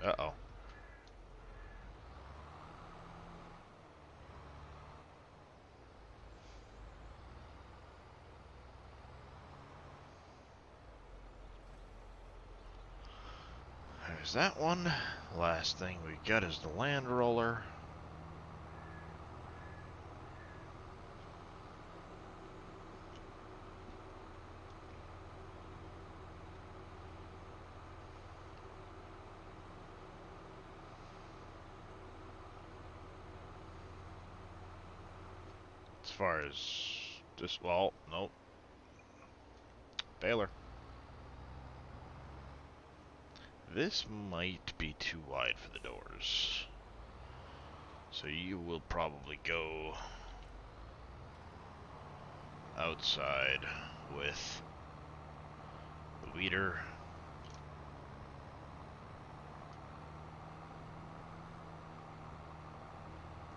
Uh-oh. There's that one. Last thing we got is the land roller. As far as this, well, nope. Baylor. This might be too wide for the doors. So you will probably go outside with the weeder.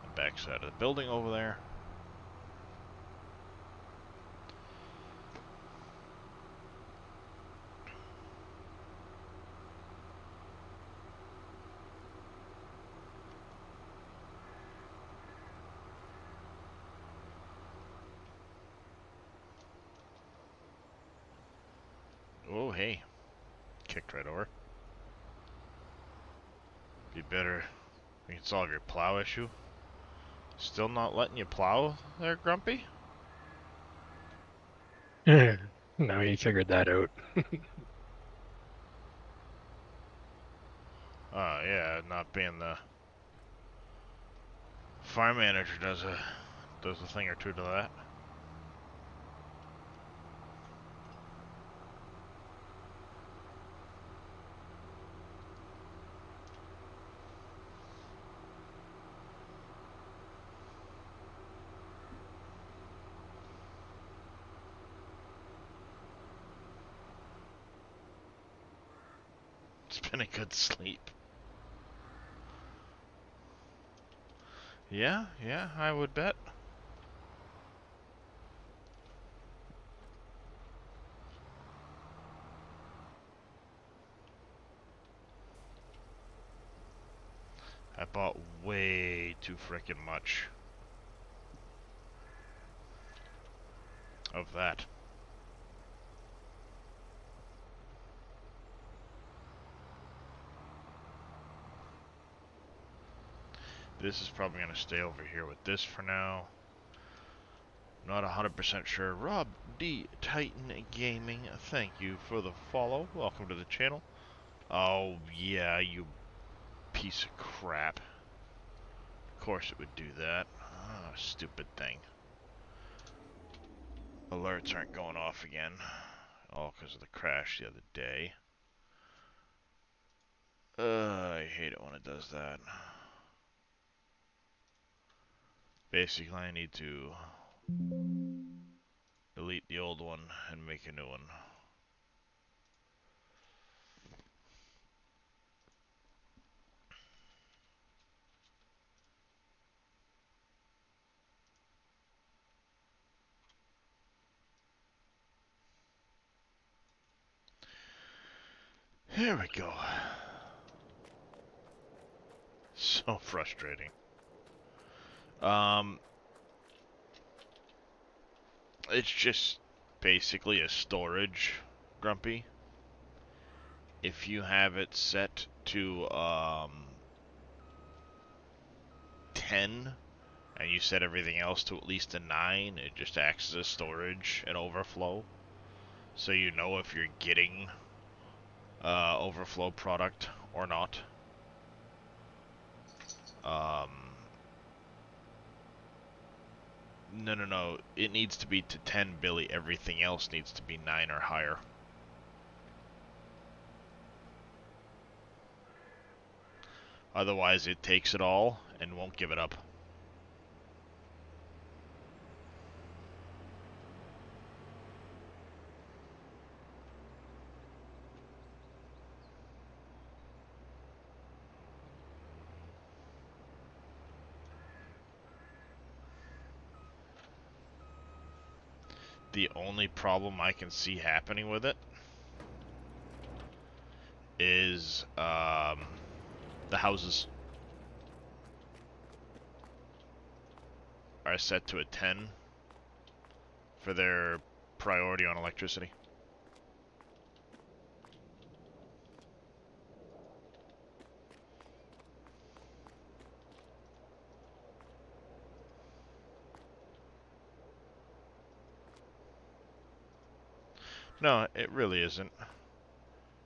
The back side of the building over there. Oh, hey. Kicked right over. Be better. We can solve your plow issue. Still not letting you plow there, Grumpy? No, he figured that out. Oh, yeah, not being the farm manager does a thing or two to that. It's been a good sleep. Yeah, I would bet. I bought way too frickin' much of that. This is probably going to stay over here with this for now. Not 100% sure. Rob D. Titan Gaming, thank you for the follow. Welcome to the channel. Oh, yeah, you piece of crap. Of course it would do that. Oh, stupid thing. Alerts aren't going off again. All because of the crash the other day. I hate it when it does that. Basically, I need to delete the old one and make a new one. Here we go. So frustrating. It's just basically a storage, Grumpy. If you have it set to 10 and you set everything else to at least a 9, it just acts as a storage and overflow. So you know if you're getting overflow product or not. No, no, no. It needs to be to 10, Billy. Everything else needs to be 9 or higher. Otherwise, it takes it all and won't give it up. The only problem I can see happening with it is the houses are set to a 10 for their priority on electricity. No, it really isn't.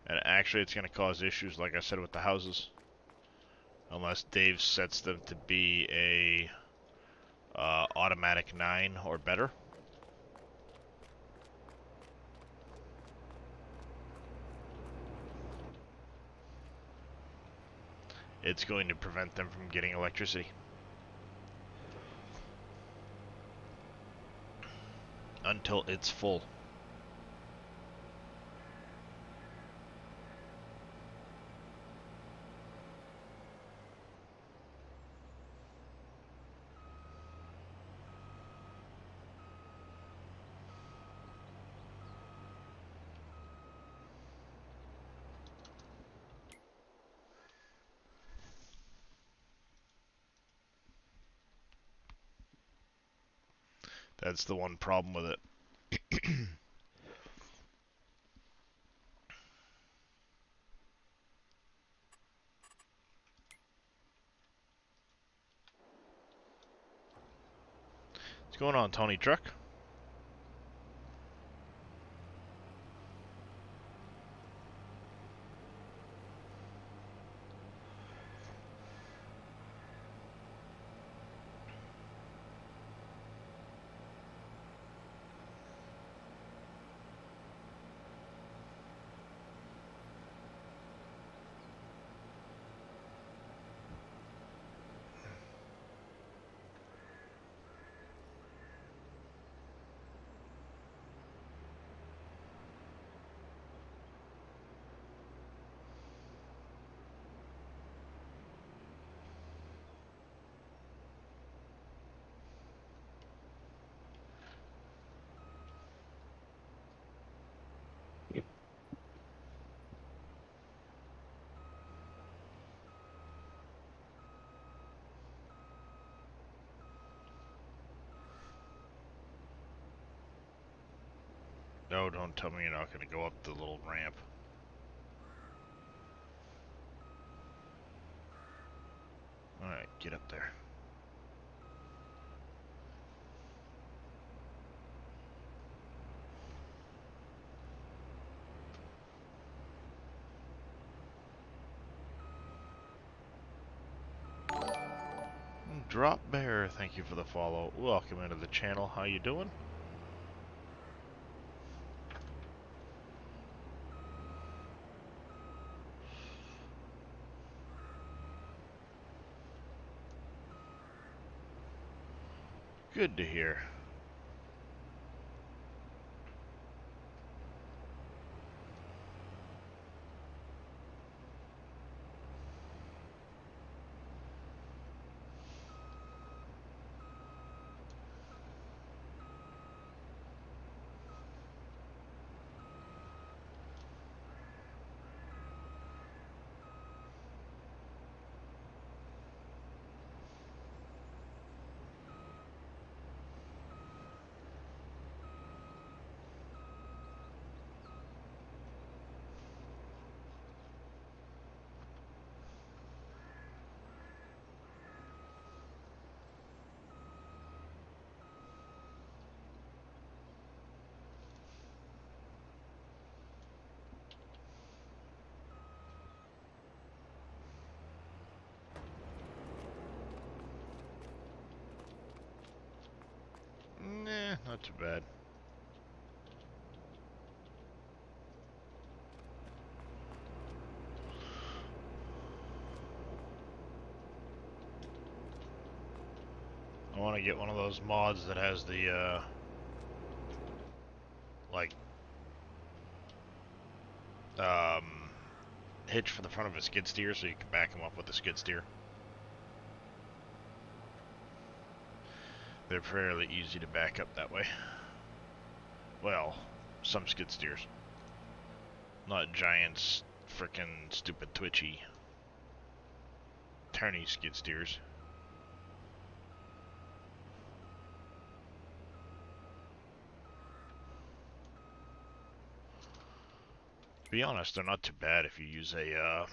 And actually, it's going to cause issues, like I said, with the houses. Unless Dave sets them to be a automatic 9 or better. It's going to prevent them from getting electricity. Until it's full. That's the one problem with it. What's going on, Tony Truck? No, don't tell me you're not going to go up the little ramp. Alright, get up there. Drop Bear, thank you for the follow. Welcome into the channel. How you doing? Good to hear. not too bad. I want to get one of those mods that has the, like, hitch for the front of a skid steer so you can back them up with a skid steer. They're fairly easy to back up that way. Well, some skid steers. Not giants, frickin' stupid twitchy, turny skid steers. To be honest, they're not too bad if you use a,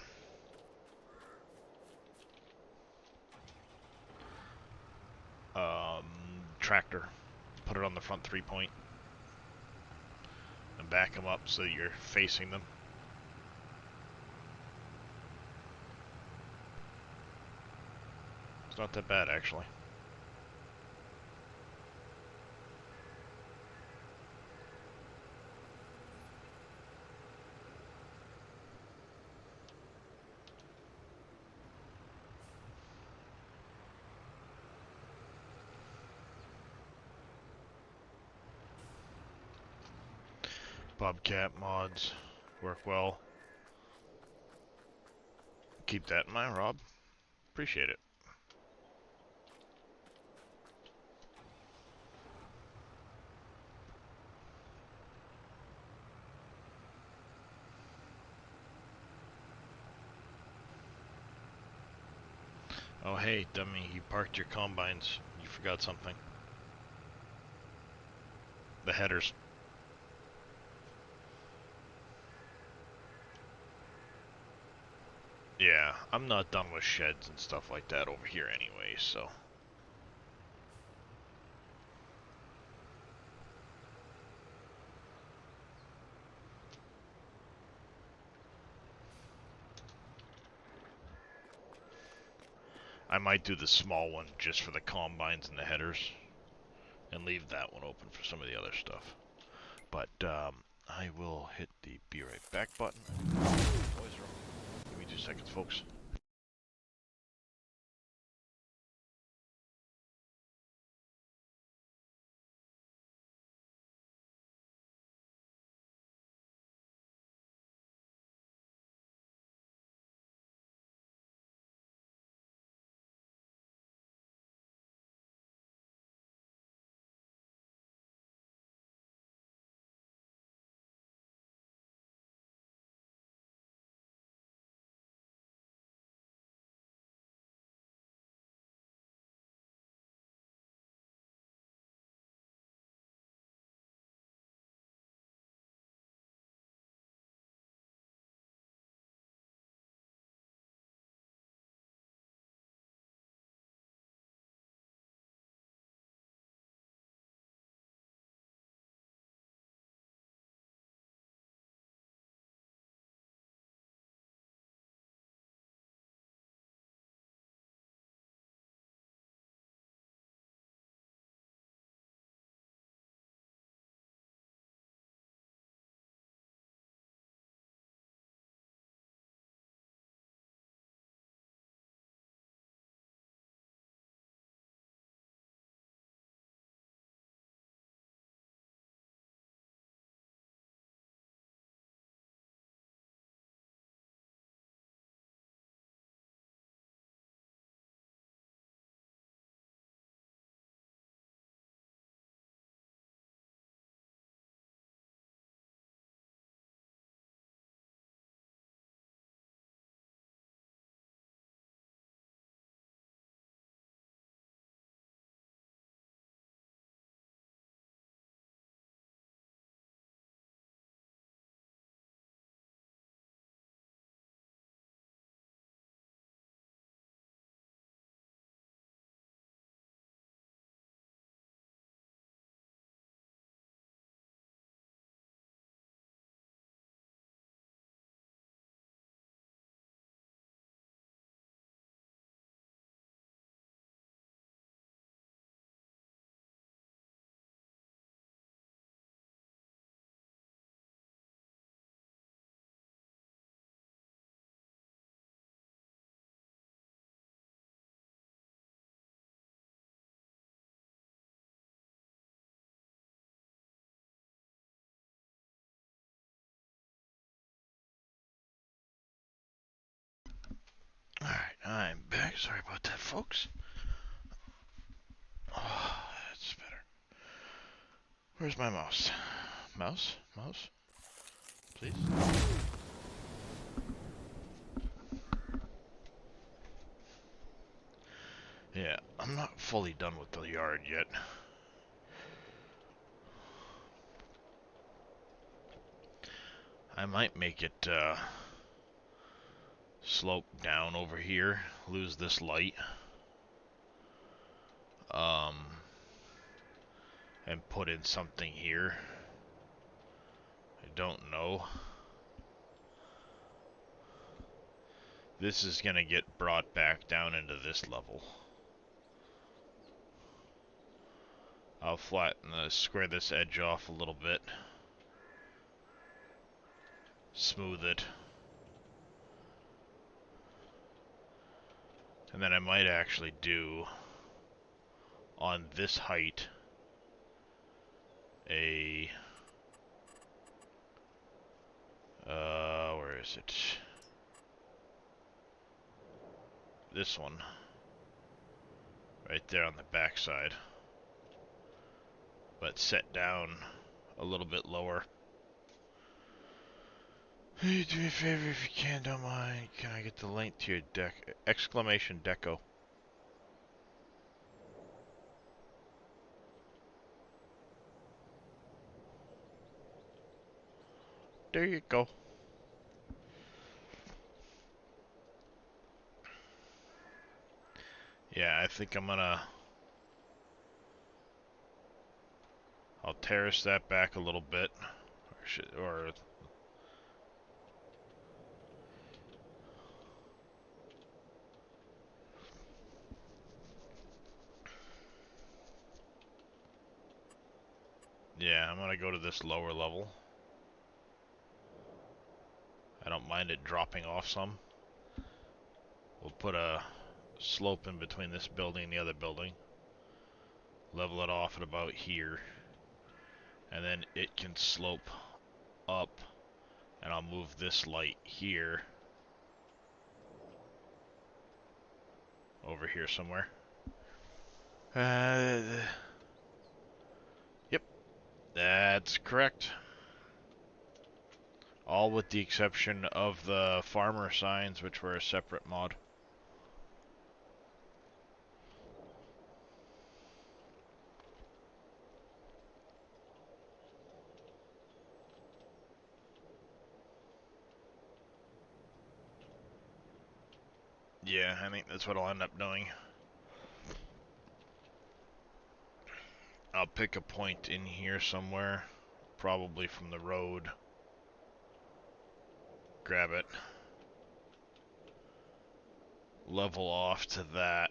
tractor. Put it on the front 3-point and back them up so that you're facing them. It's not that bad, actually. Bobcat mods work well. Keep that in mind, Rob. Appreciate it. Oh hey, dummy, you parked your combines. You forgot something. The headers. Yeah, I'm not done with sheds and stuff like that over here anyway, so... I might do the small one just for the combines and the headers, and leave that one open for some of the other stuff. But, I will hit the be right back button. Give me 2 seconds, folks. I'm back. Sorry about that, folks. Oh, that's better. Where's my mouse? Mouse? Mouse? Please? Yeah, I'm not fully done with the yard yet. I might make it slope down over here, lose this light, and put in something here. I don't know. This is gonna get brought back down into this level. I'll flatten square this edge off a little bit. Smooth it. And then I might actually do, on this height, a... where is it? This one. Right there on the back side. But set down a little bit lower. Hey, do me a favor if you can, don't mind. Can I get the link to your deck? Exclamation deco. There you go. Yeah, I think I'm gonna... I'll terrace that back a little bit. Or yeah, I'm gonna go to this lower level. I don't mind it dropping off some. We'll put a slope in between this building and the other building. Level it off at about here. And then it can slope up. And I'll move this light here. Over here somewhere. Yep. That's correct. All with the exception of the farmer signs, which were a separate mod. Yeah, I think that's what I'll end up doing. I'll pick a point in here somewhere, probably from the road. Grab it. Level off to that.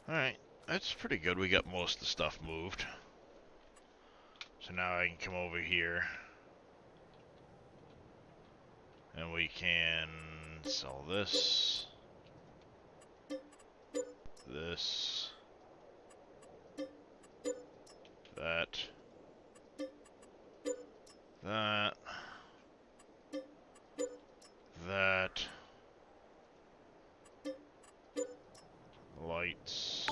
Alright, that's pretty good. We got most of the stuff moved. So now I can come over here. And we can sell this. This. That. That. That. Lights.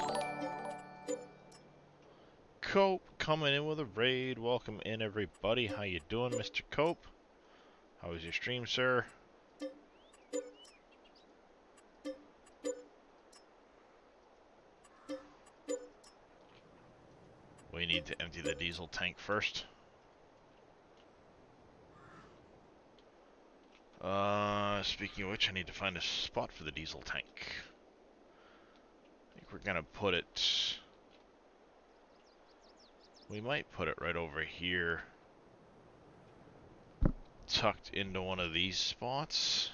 Cope coming in with a raid. Welcome in, everybody. How you doing, Mr. Cope? How was your stream, sir? We need to empty the diesel tank first. Speaking of which, I need to find a spot for the diesel tank. I think we're gonna put it... We might put it right over here. Tucked into one of these spots.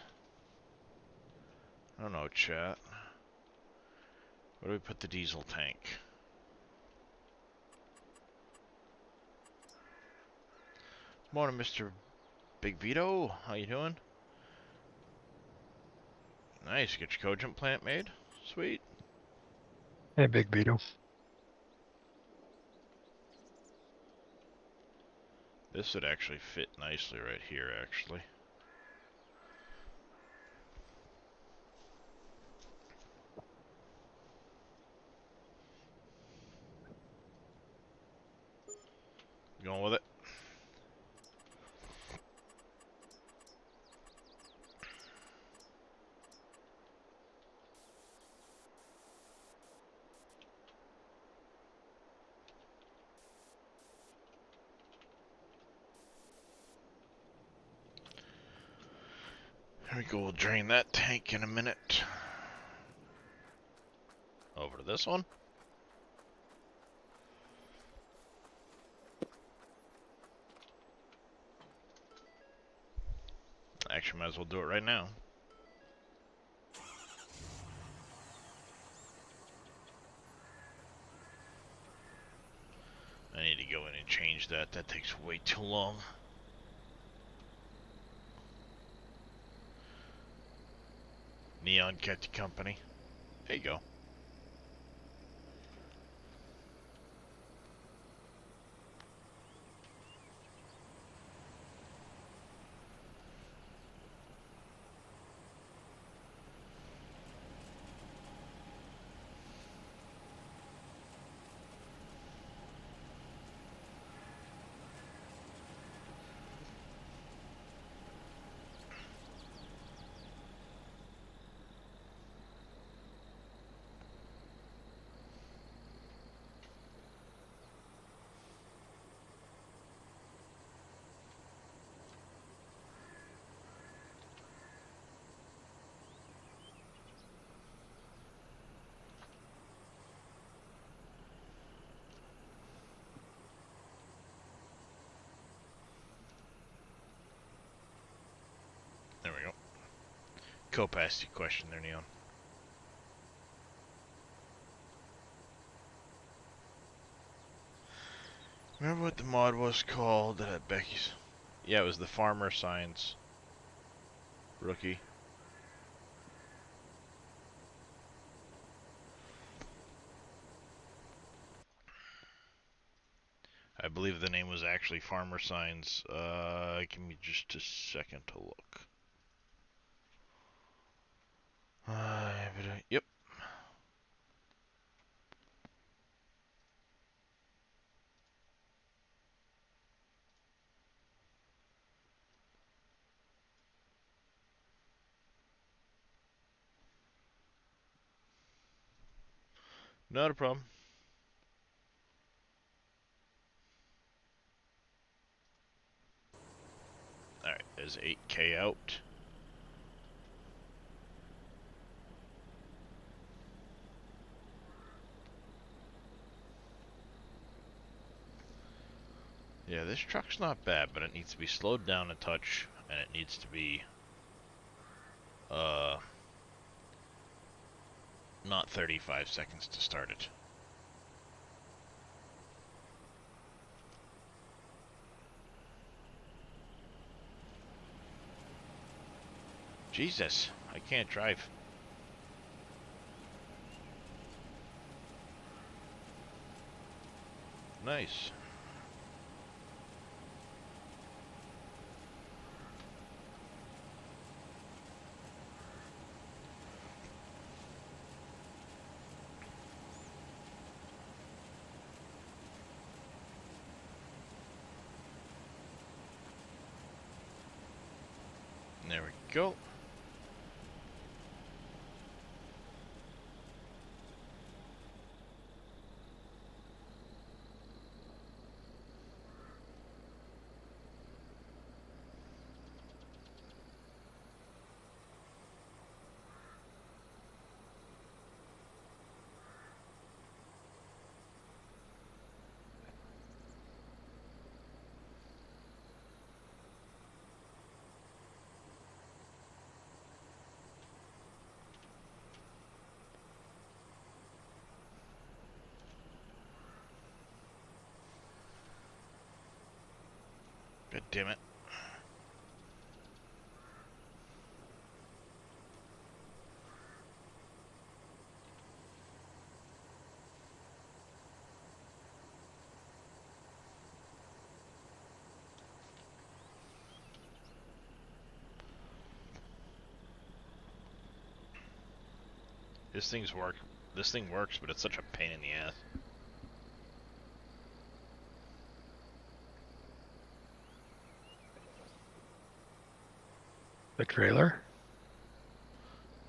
I don't know, chat. Where do we put the diesel tank? Morning, Mr. Big Vito. How you doing? Nice. Get your cogent plant made. Sweet. Hey, Big Beetle. This would actually fit nicely right here, actually. Going with it? Here we go, we'll drain that tank in a minute. Over to this one. Actually, might as well do it right now. I need to go in and change that. That takes way too long. Neon Cat Company. There you go. There we go. Cope asked you a question there, Neon. Remember what the mod was called at Becky's? Yeah, it was the Farmer Science Rookie. I believe the name was actually Farmer Signs. Give me just a second to look. Yep. Not a problem. Alright, there's 8K out. Yeah, this truck's not bad, but it needs to be slowed down a touch, and it needs to be, not 35 seconds to start it. Jesus, I can't drive. Nice. There we go. God damn it. This thing works, but it's such a pain in the ass. The trailer?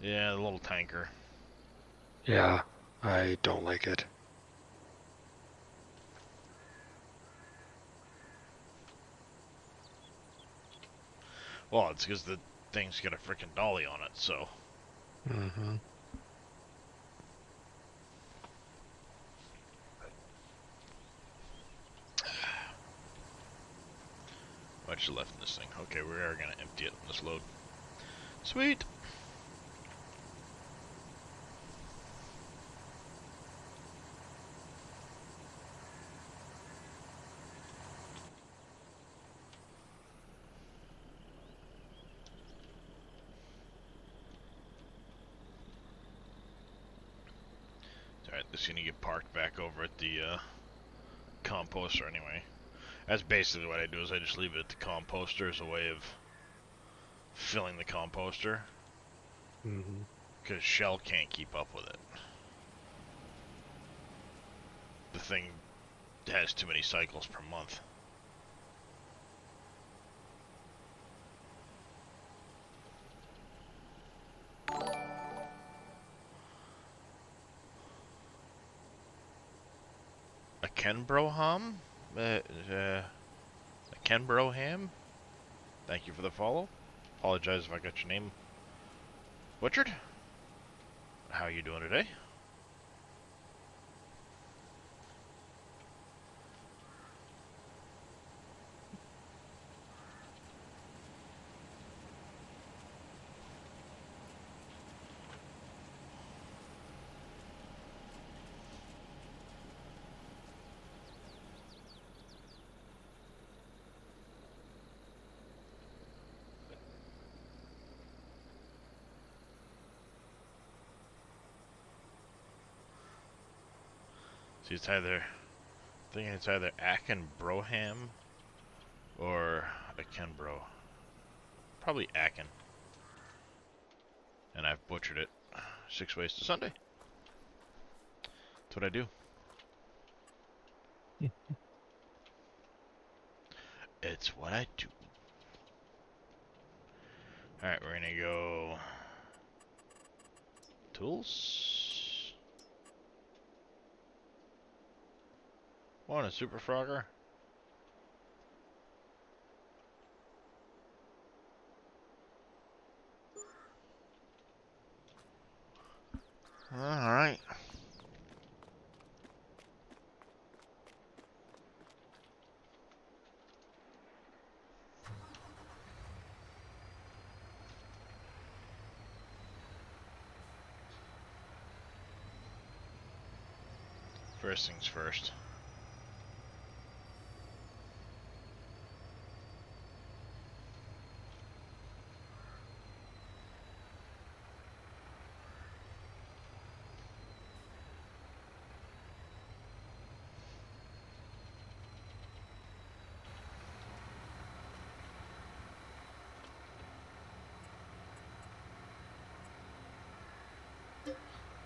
Yeah, the little tanker. Yeah, I don't like it. Well, it's because the thing's got a freaking dolly on it, so. Mm-hmm. Much left in this thing. Okay, we are gonna empty it on this load. Sweet. Alright, this is gonna get parked back over at the composter anyway. That's basically what I do, is I just leave it at the composter as a way of filling the composter. Mm-hmm. Because Shell can't keep up with it. The thing has too many cycles per month. A Kenbroham? A Kenbroham? Thank you for the follow. Apologize if I got your name butchered. How you doing today? See, it's either, I think it's either Aken Broham or a Kenbro. Probably Aken. And I've butchered it 6 ways to Sunday. That's what I do. It's what I do. Alright, we're gonna go tools. Want a Super Frogger? Alright. First things first.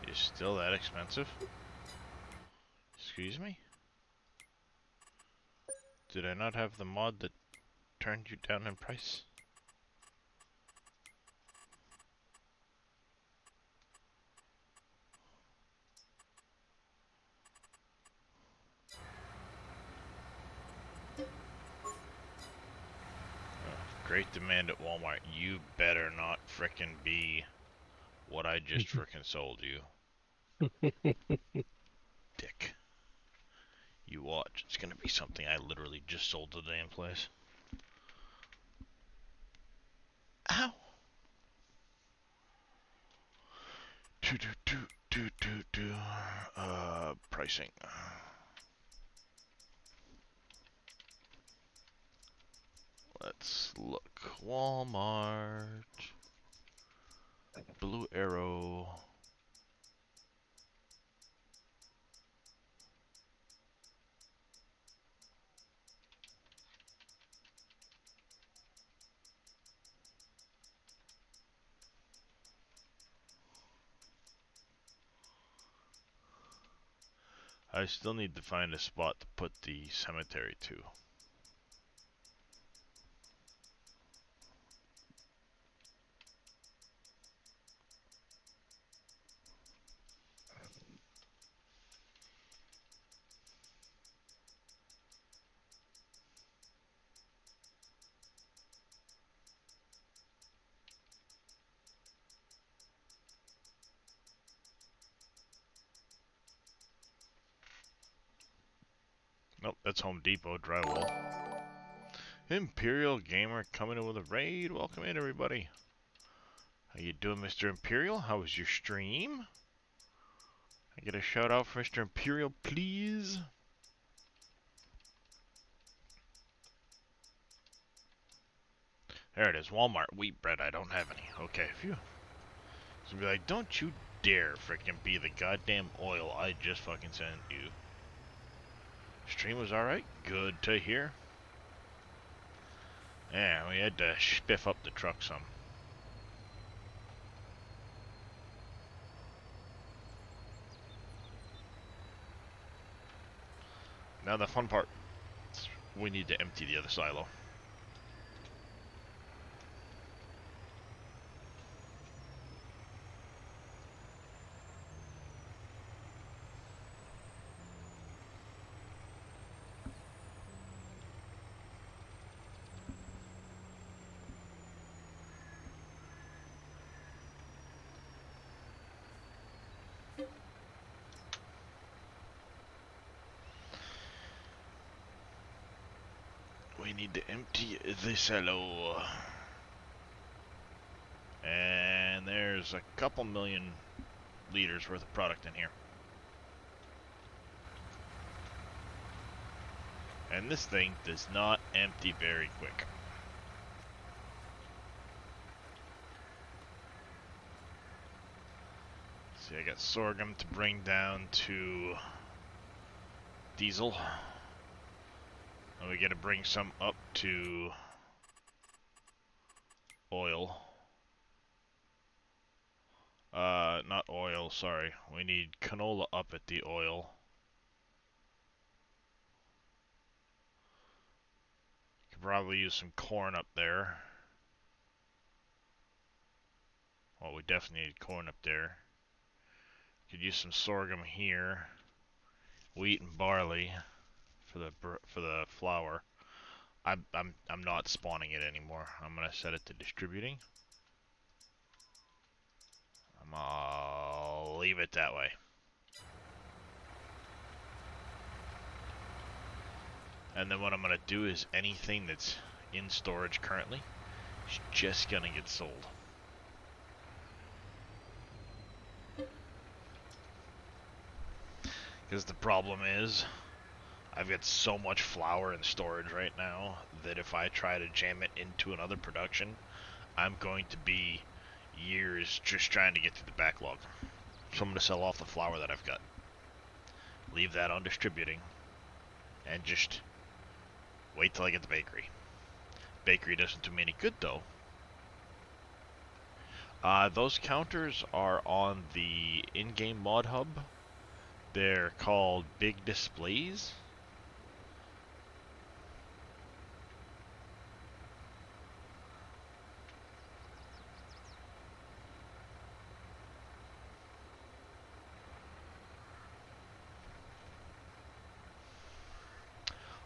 Is still that expensive? Excuse me? Did I not have the mod that turned you down in price? Great demand at Walmart. You better not frickin' be what I just frickin' sold you. Dick. You watch. It's gonna be something I literally just sold to the damn place. Ow! Pricing. Let's look. Walmart. Blue Arrow. I still need to find a spot to put the cemetery to. Nope, that's Home Depot drywall. Imperial Gamer coming in with a raid. Welcome in, everybody. How you doing, Mr. Imperial? How was your stream? I get a shout out for Mr. Imperial, please. There it is, Walmart wheat bread. I don't have any. Okay, phew. So be like, don't you dare frickin' be the goddamn oil I just fucking sent you. Stream was alright. Good to hear. Yeah, we had to spiff up the truck some. Now the fun part. We need to empty the other silo. We need to empty the silo. And there's a couple million liters worth of product in here. And this thing does not empty very quick. See, I got sorghum to bring down to diesel. And we gotta bring some up to oil. Not oil, sorry. We need canola up at the oil. Could probably use some corn up there. Well, we definitely need corn up there. Could use some sorghum here. Wheat and barley for the flour. I'm not spawning it anymore. I'm gonna set it to distributing. I'll leave it that way. And then what I'm gonna do is anything that's in storage currently is just gonna get sold. Because the problem is, I've got so much flour in storage right now that if I try to jam it into another production, I'm going to be years just trying to get through the backlog. So I'm going to sell off the flour that I've got. Leave that on distributing. And just wait till I get the bakery. Bakery doesn't do me any good though. Those counters are on the in-game mod hub. They're called big displays.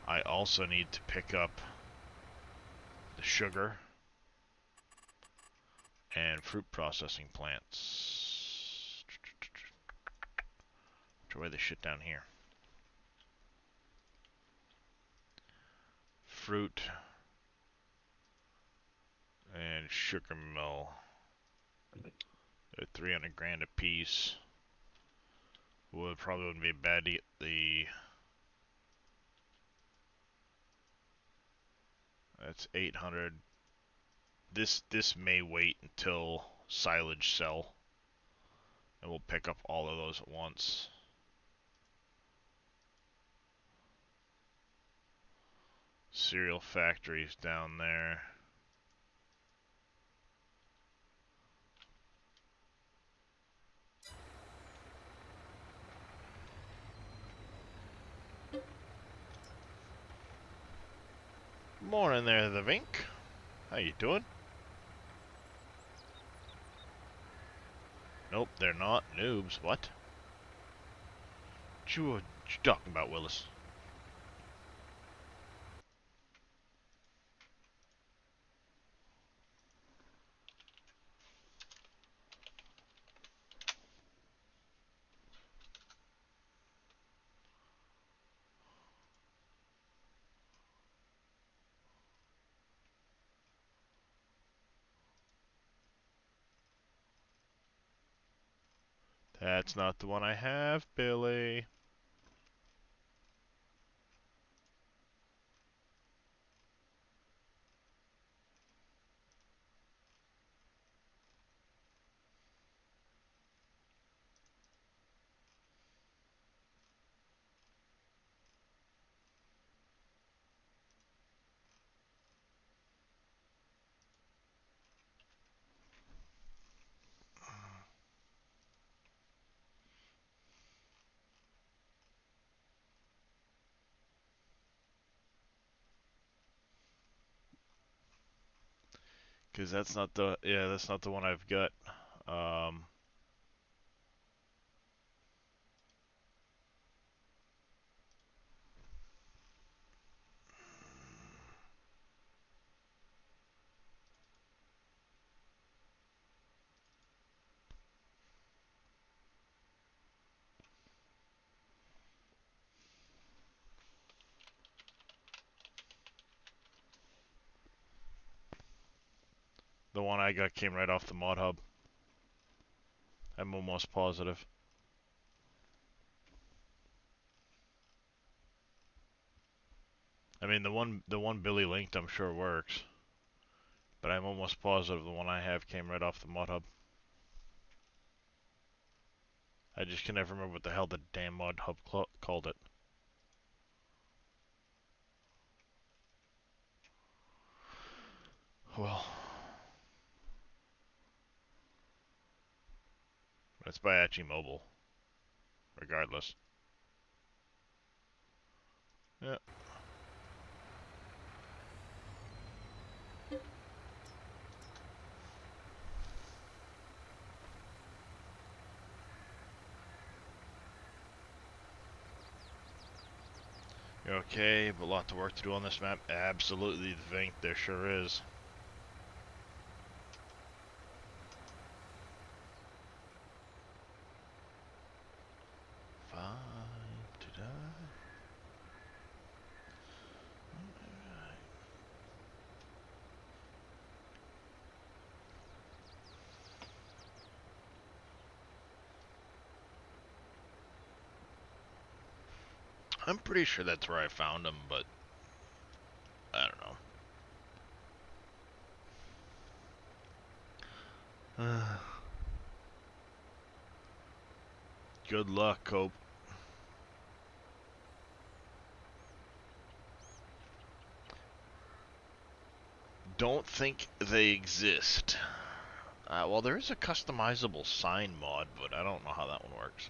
I also need to pick up the sugar and fruit processing plants. Try this shit down here. Fruit and sugar mill. They're 300 grand a piece. Would probably wouldn't be bad to get the. That's 800. This may wait until silage sell, and we'll pick up all of those at once. Cereal factories down there. Morning there, the Vink. How you doing? Nope, they're not noobs. What? What you talking about, Willis? That's not the one I have, Billy. Cause that's not the that's not the one I've got. Um, the one I got came right off the mod hub. I'm almost positive. I mean, the one Billy linked, I'm sure works, but I'm almost positive the one I have came right off the mod hub. I just can never remember what the hell the damn mod hub called it. Well, it's by Achi Mobile, regardless. Yeah. Okay, but a lot of work to do on this map. Absolutely, the Vink, there sure is. Fine to die. I'm pretty sure that's where I found him, but I don't know. Good luck, Cope. Don't think they exist. Well, there is a customizable sign mod, but I don't know how that one works.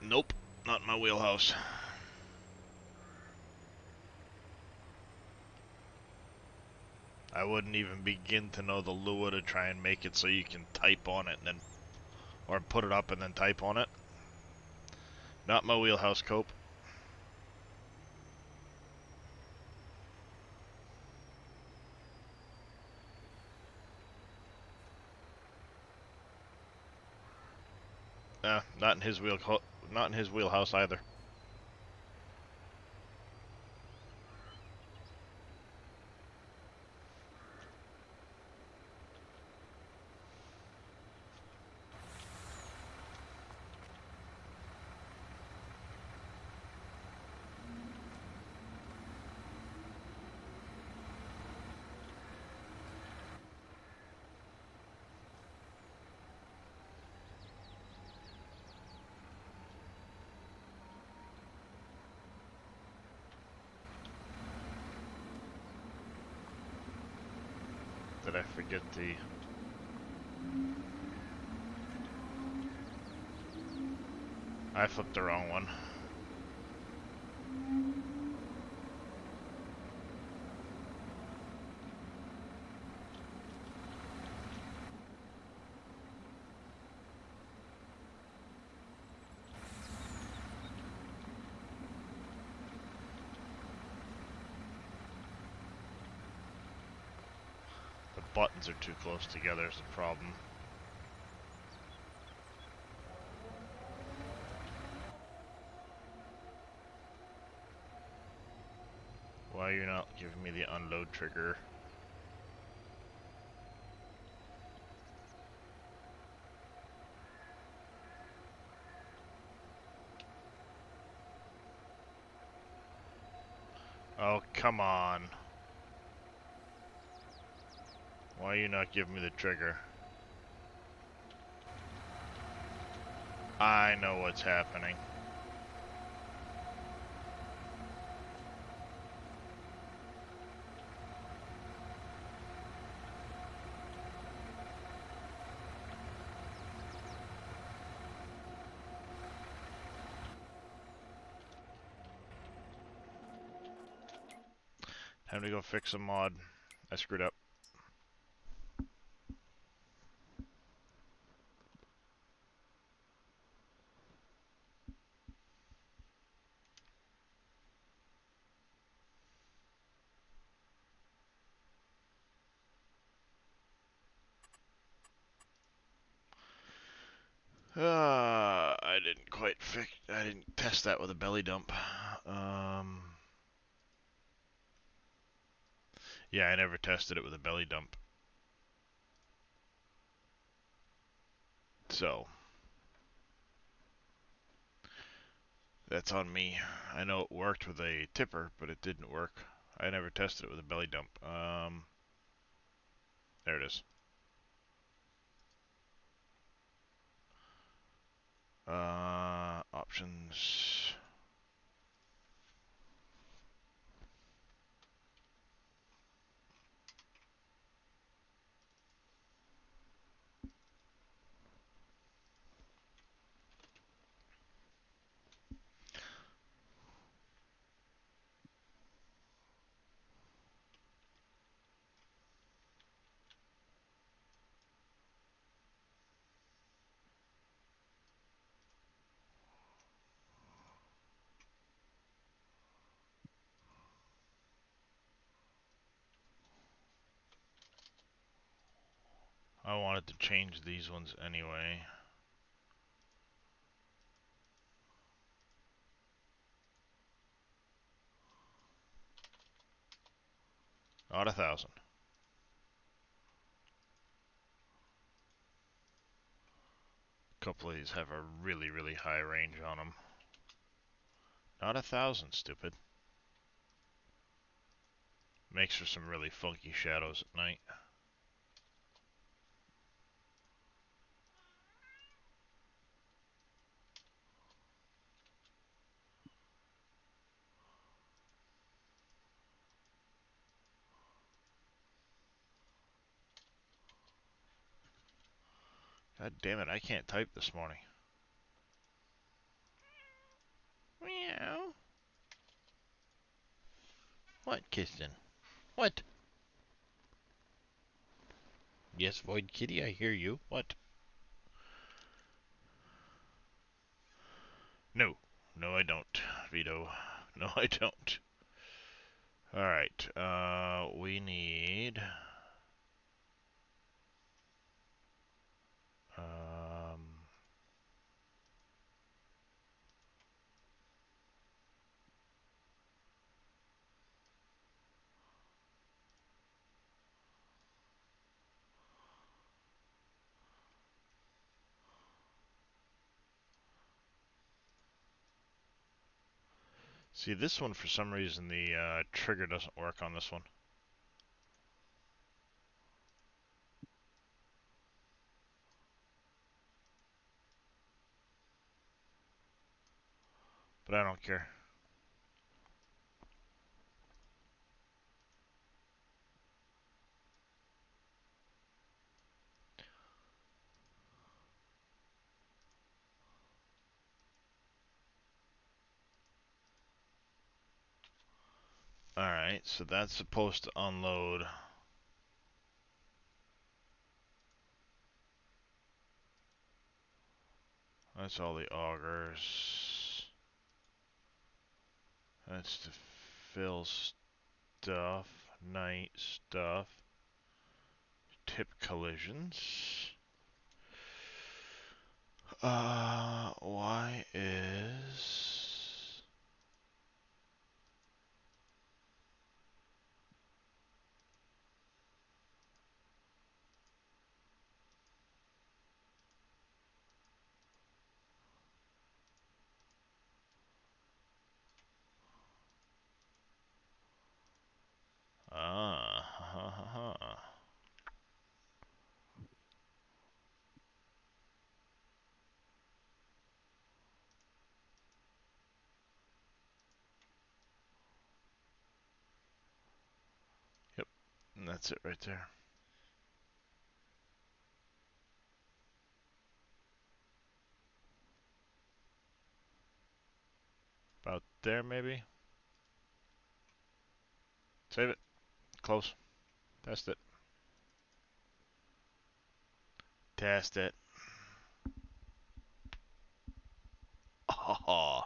Nope, not in my wheelhouse. I wouldn't even begin to know the Lua to try and make it so you can type on it and then, or put it up and then type on it. Not my wheelhouse, Cope. Not in his wheelhouse either. I forget the... I flipped the wrong one. The buttons are too close together is the problem. Why are you not giving me the unload trigger? Oh, come on. Why are you not giving me the trigger? I know what's happening. Time to go fix a mod. I screwed up. I didn't test that with a belly dump. Yeah, I never tested it with a belly dump. So, that's on me. I know it worked with a tipper, but it didn't work. I never tested it with a belly dump. There it is. Options. I wanted to change these ones anyway. Not 1,000. A couple of these have a really, really high range on them. Not 1,000, stupid. Makes for some really funky shadows at night. God damn it, I can't type this morning. Meow. What, Kirsten? What? Yes, Void Kitty, I hear you. What? No. No, I don't, Vito. No, I don't. Alright, we need... Um... See, this one, for some reason, the trigger doesn't work on this one. But I don't care. Alright, so that's supposed to unload. That's all the augers. That's the fill stuff, night stuff, tip collisions. Why is... ha ha ha. Yep, and that's it right there. About there, maybe? Save it. Close. Test it. Test it. Oh.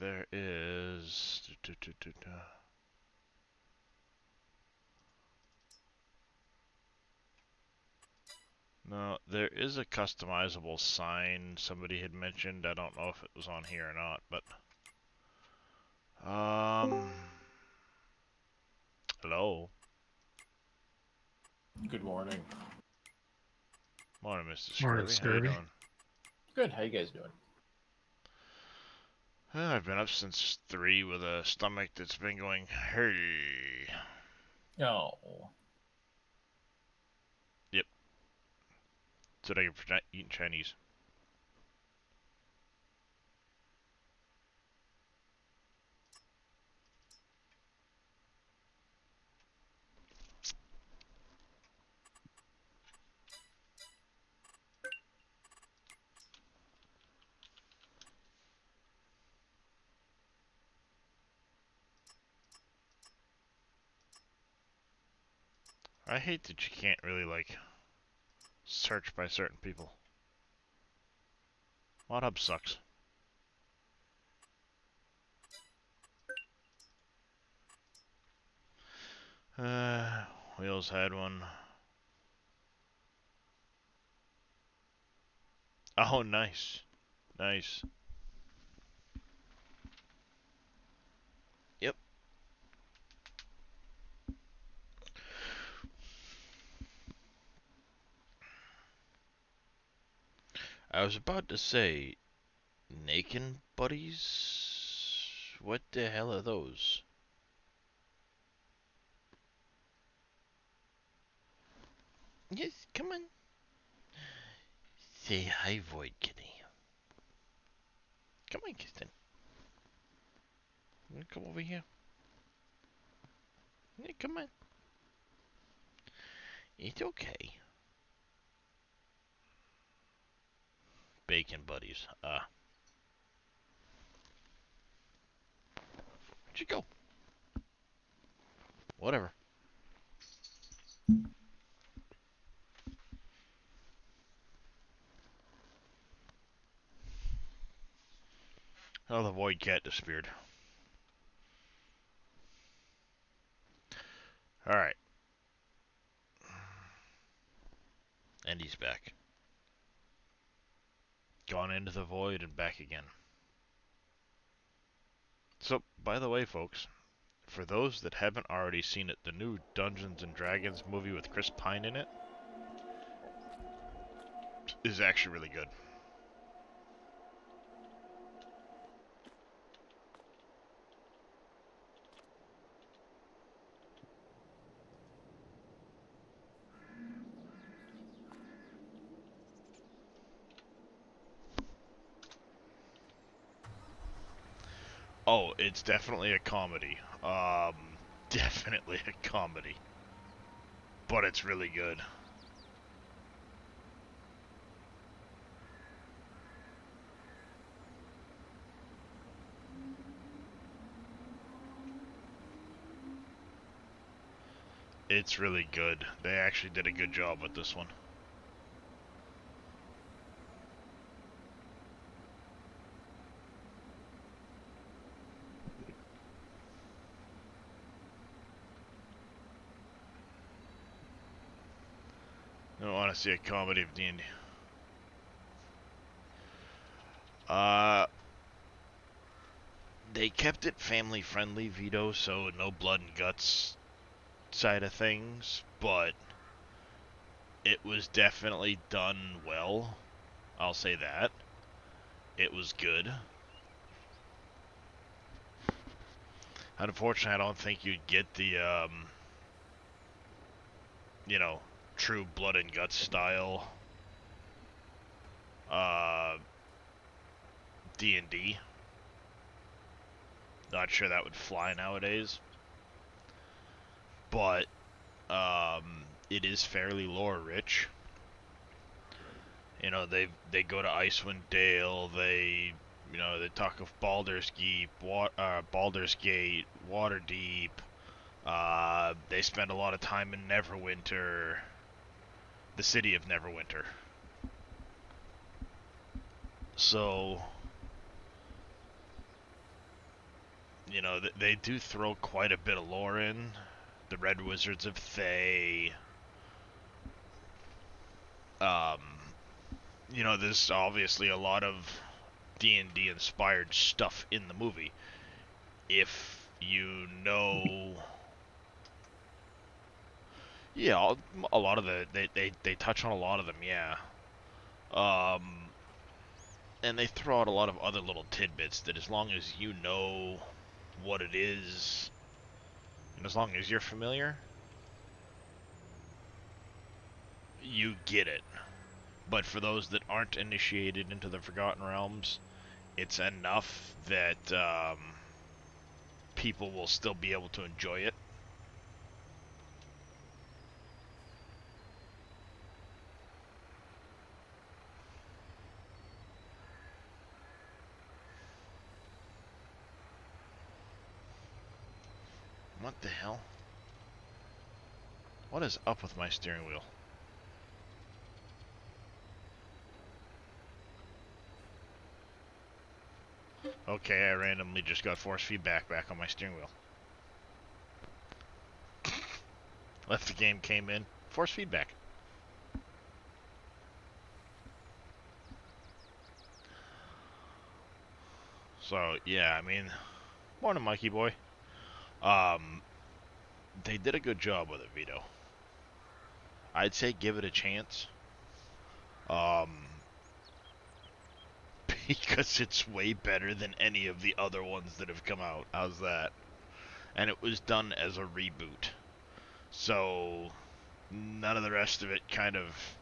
There is... No, there is a customizable sign somebody had mentioned. I don't know if it was on here or not, but... Hello? Good morning. Morning, Mr. Morning, Scurvy. How you Scurvy. doing? Good. How you guys doing? I've been up since 3 with a stomach that's been going, hey. Oh. Yep. So I for not eating Chinese. I hate that you can't really, like, search by certain people. ModHub sucks. Wheels had one. Oh, nice. Nice. Yep. I was about to say, Naked Buddies? What the hell are those? Yes, come on. Say hi, Void Kitty. Come on, Kristen. Come over here. Yeah, come on. It's okay. Bacon Buddies. Where'd you go? Whatever. Oh, the Void Cat disappeared. Alright. And he's back. Gone into the void and back again. So, by the way, folks, for those that haven't already seen it, the new Dungeons and Dragons movie with Chris Pine in it is actually really good. Oh, it's definitely a comedy. Definitely a comedy. but it's really good. It's really good. They actually did a good job with this one. I don't want to see a comedy of D&D. They kept it family friendly, Vito, so no blood and guts side of things, but it was definitely done well. I'll say that. It was good. Unfortunately, I don't think you'd get the, you know, true blood and guts style, D&D. Not sure that would fly nowadays. But, it is fairly lore-rich. You know, they go to Icewind Dale, they talk of Baldur's Gate, Waterdeep. They spend a lot of time in Neverwinter, the city of Neverwinter. So, you know, they do throw quite a bit of lore in. The Red Wizards of Thay. You know, there's obviously a lot of D&D inspired stuff in the movie. If you know, yeah, a lot of they touch on a lot of them, yeah. And they throw out a lot of other little tidbits that, as long as you know what it is, and as long as you're familiar, you get it. But for those that aren't initiated into the Forgotten Realms, it's enough that people will still be able to enjoy it. What the hell? What is up with my steering wheel? Okay, I randomly just got force feedback back on my steering wheel. Left the game, came in, force feedback. So, yeah, I mean, morning, Mikey boy. They did a good job with it, Vito. I'd say give it a chance. Because it's way better than any of the other ones that have come out. How's that? And it was done as a reboot. So, none of the rest of it kind of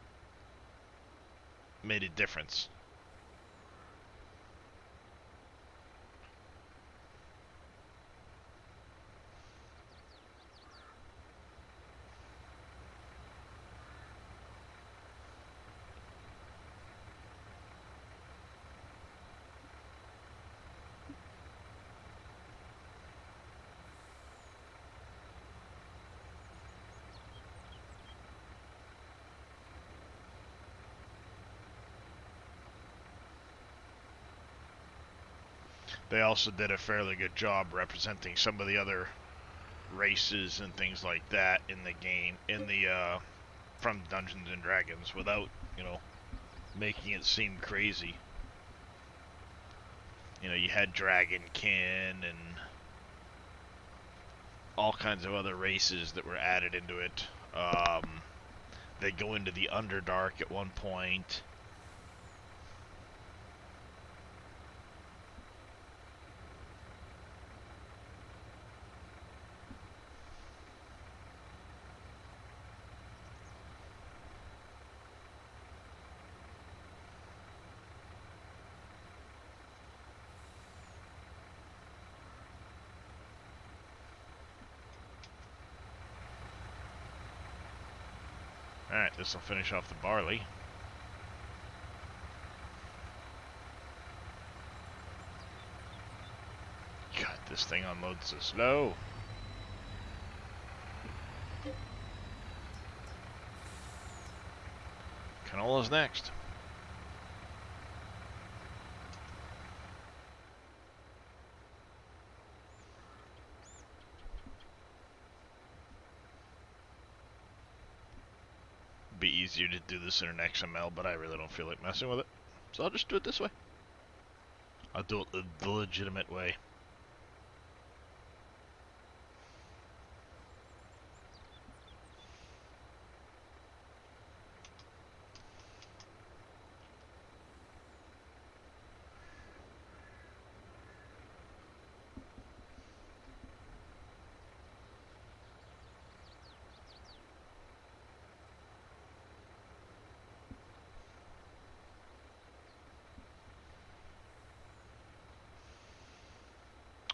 made a difference. They also did a fairly good job representing some of the other races and things like that in the game, from Dungeons and Dragons, without, you know, making it seem crazy. You know, you had Dragonkin and all kinds of other races that were added into it. They go into the Underdark at one point. Alright, this will finish off the barley. God, this thing unloads so slow. Canola's next. Be easier to do this in an XML, but I really don't feel like messing with it. So I'll just do it this way. I'll do it the legitimate way.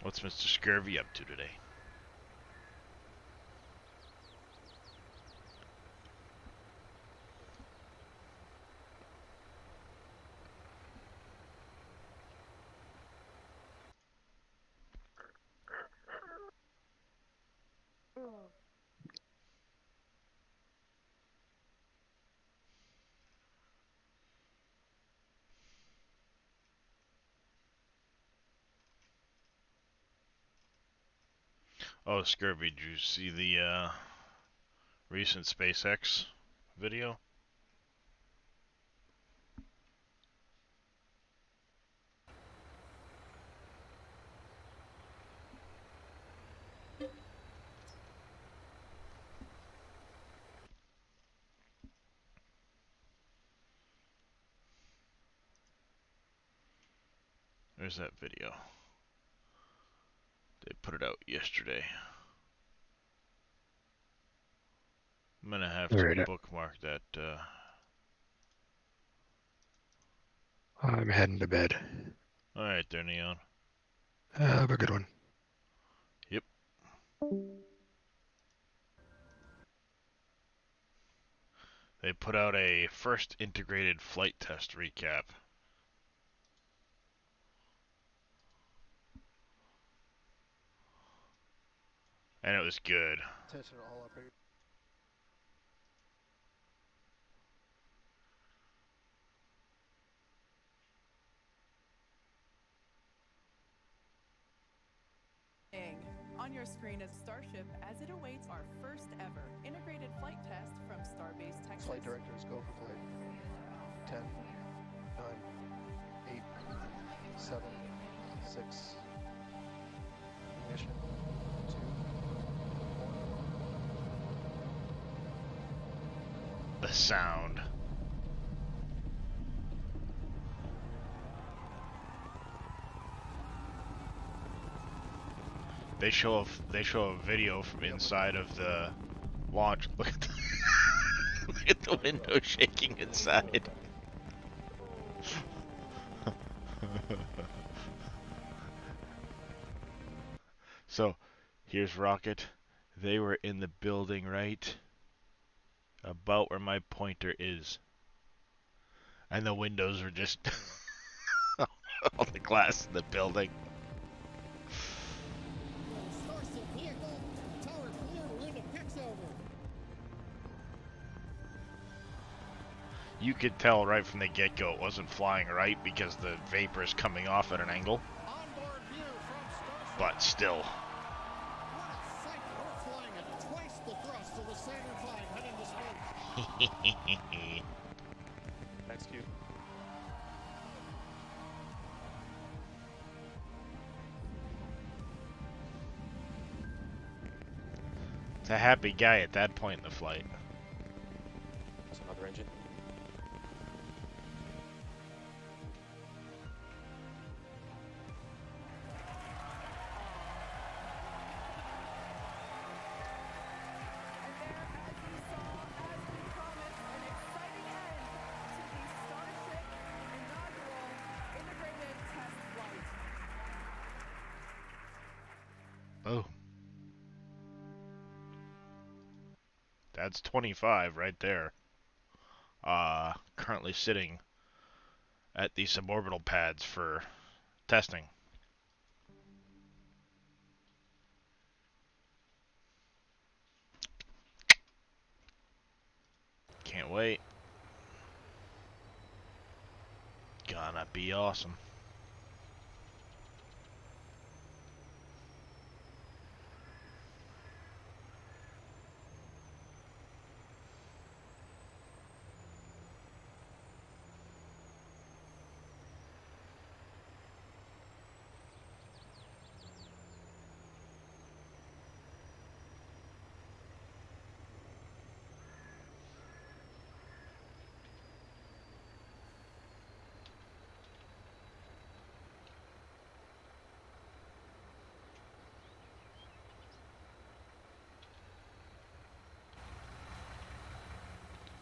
What's Mr. Scurvy up to today? Oh, Scurvy, did you see the recent SpaceX video? There's that video. They put it out yesterday. I'm gonna have to Alright, bookmark that. I'm heading to bed. Alright there, Neon. Have a good one. Yep. They put out a first integrated flight test recap. And it was good. On your screen is Starship as it awaits our first ever integrated flight test from Starbase Texas. Flight directors, go for flight. 10, 9, 8, 7, 6, ignition, 2, 1. The sound. They show a video from inside of the launch. Look at the look at the window shaking inside. So, here's Rocket. They were in the building right about where my pointer is. And the windows were just all the glass in the building. You could tell right from the get-go it wasn't flying right because the vapor is coming off at an angle. But still. Execute. It's a happy guy at that point in the flight. That's another engine. Oh. That's 25 right there. currently sitting at the suborbital pads for testing. Can't wait. Gonna be awesome.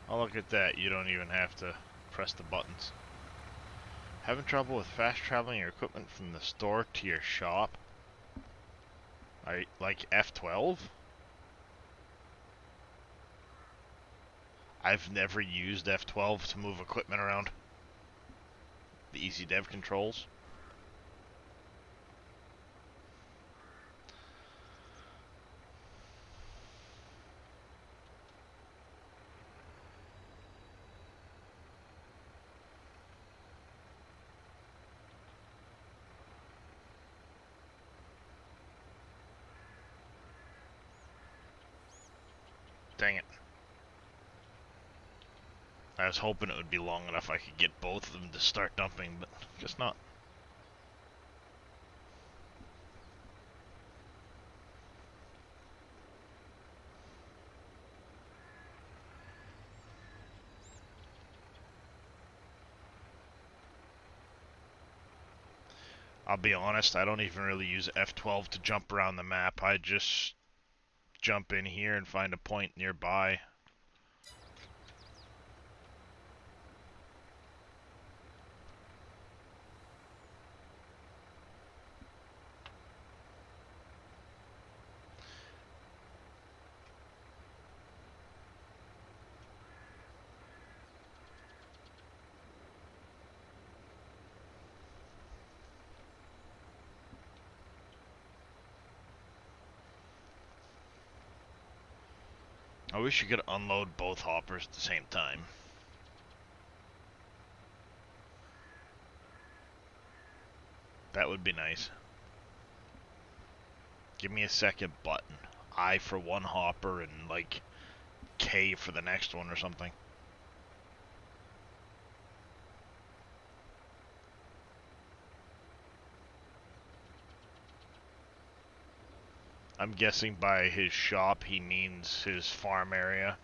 Oh, look at that. You don't even have to press the buttons. Having trouble with fast traveling your equipment from the store to your shop? Like F12? I've never used F12 to move equipment around. The Easy Dev controls. Dang it. I was hoping it would be long enough I could get both of them to start dumping, but guess not. I'll be honest, I don't even really use F12 to jump around the map. I just jump in here and find a point nearby. I wish you could unload both hoppers at the same time. That would be nice. Give me a second button. I for one hopper and like K for the next one or something. I'm guessing by his shop he means his farm area.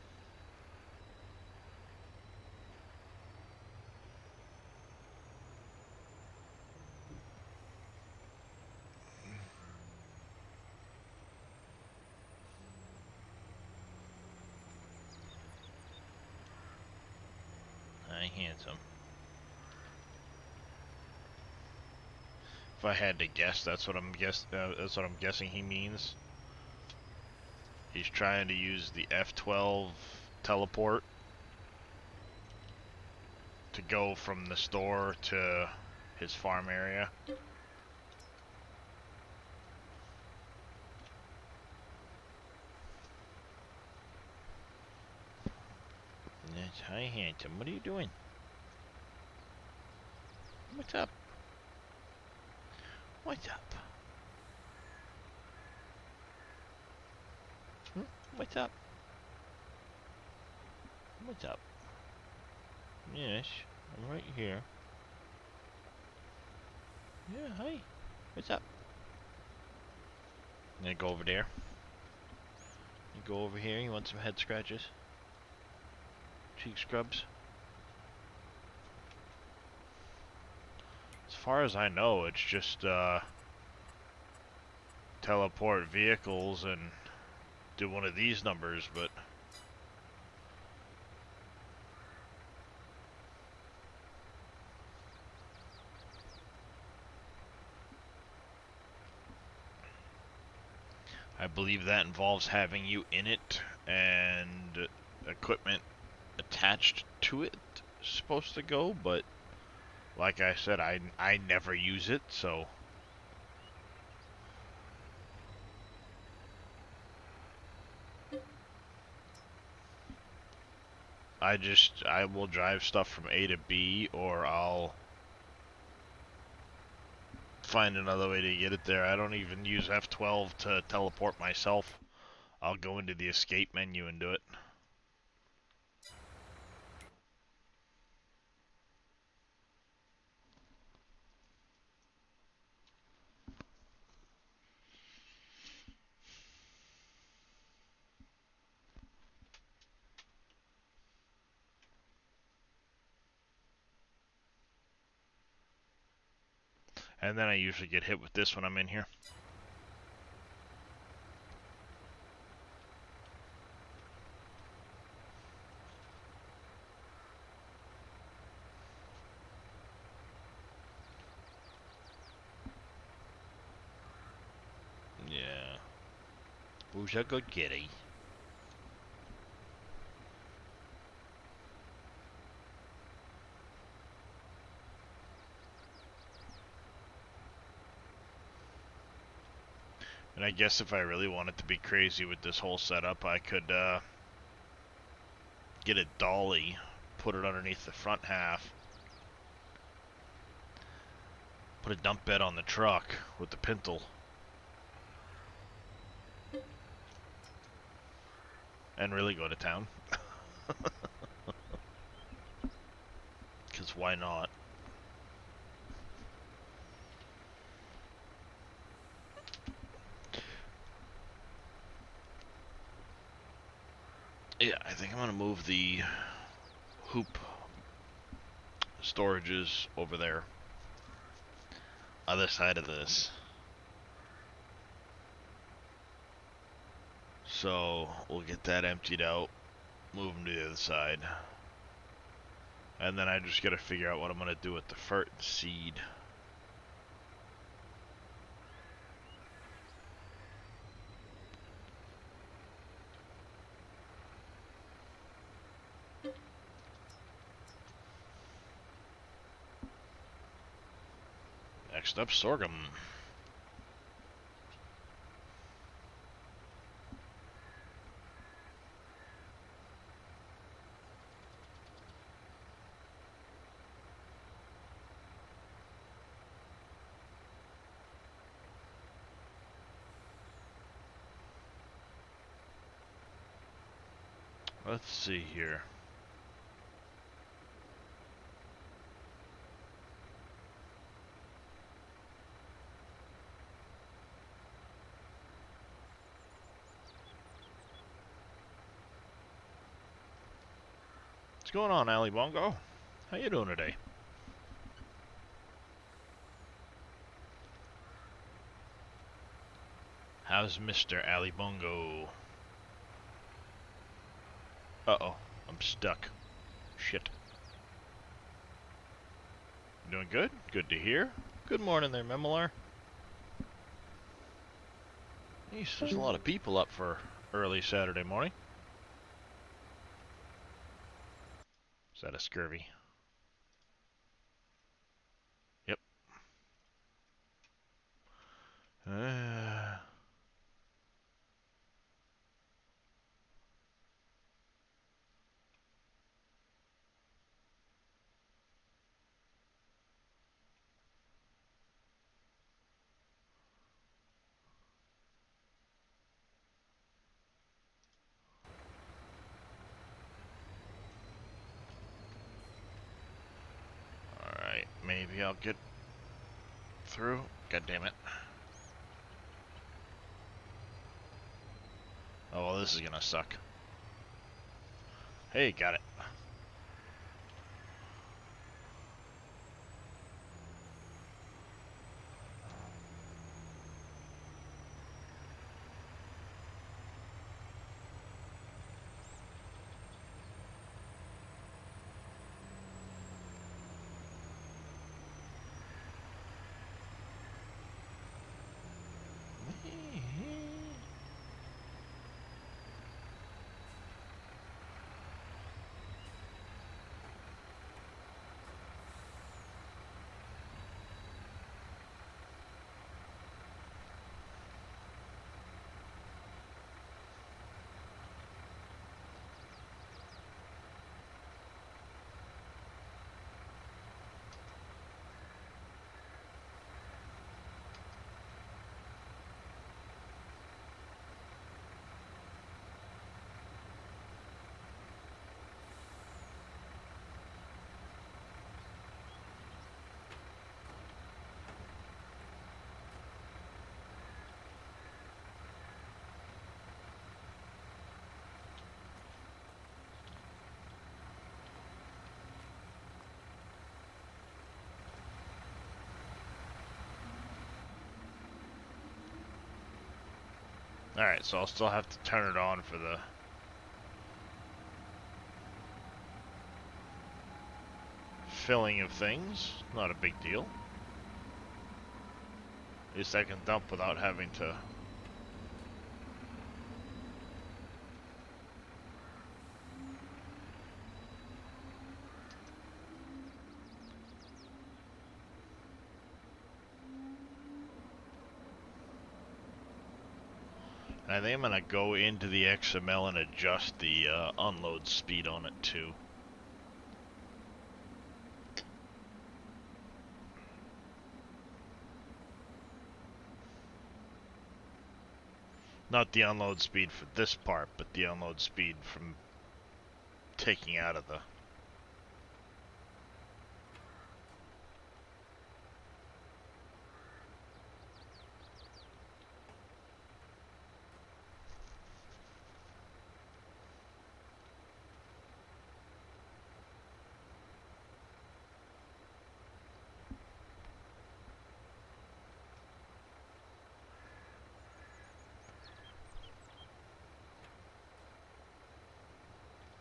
Hi, handsome. If I had to guess, that's what I'm guessing he means. He's trying to use the F12 teleport to go from the store to his farm area. Yes, hi, handsome. What are you doing? What's up? What's up? What's up? What's up? Yes, I'm right here. Yeah, hi. What's up? I'm gonna go over there. You go over here. You want some head scratches? Cheek scrubs? As far as I know, it's just teleport vehicles and do one of these numbers, but I believe that involves having you in it and equipment attached to it supposed to go, but like I said, I never use it, so I will drive stuff from A to B, or I'll find another way to get it there. I don't even use F12 to teleport myself. I'll go into the escape menu and do it. And then I usually get hit with this when I'm in here. Yeah. Who's a good kitty? And I guess if I really wanted to be crazy with this whole setup, I could get a dolly, put it underneath the front half, put a dump bed on the truck with the pintle, and really go to town. Because why not? Yeah, I think I'm going to move the hoop storages over there. Other side of this. So we'll get that emptied out, move them to the other side. And then I just got to figure out what I'm going to do with the fert and seed. Next up, sorghum. Let's see here. What's going on, Ali Bongo? How you doing today? How's Mr. Ali Bongo? Uh-oh, I'm stuck. Shit. Doing good? Good to hear. Good morning there, Memolar. Yeesh, there's a lot of people up for early Saturday morning. Is that a scurvy? Yep. Alright, maybe I'll get through. God damn it. Oh, well, this is gonna suck. Hey, got it. Alright, so I'll still have to turn it on for the filling of things. Not a big deal. At least I can dump without having to. And I think I'm gonna go into the XML and adjust the unload speed on it too. Not the unload speed for this part, but the unload speed from taking out of the...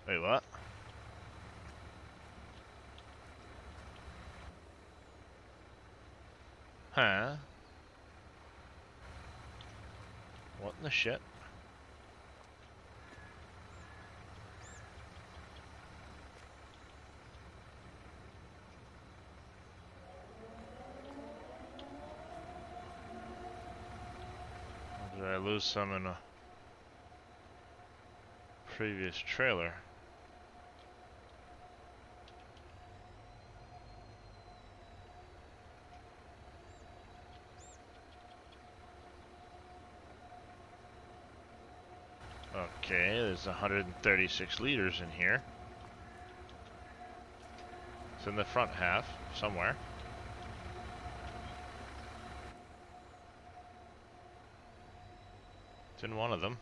Wait, what? Huh? What in the shit? Did I lose some in a previous trailer? Okay, there's 136 liters in here. It's in the front half, somewhere. It's in one of them.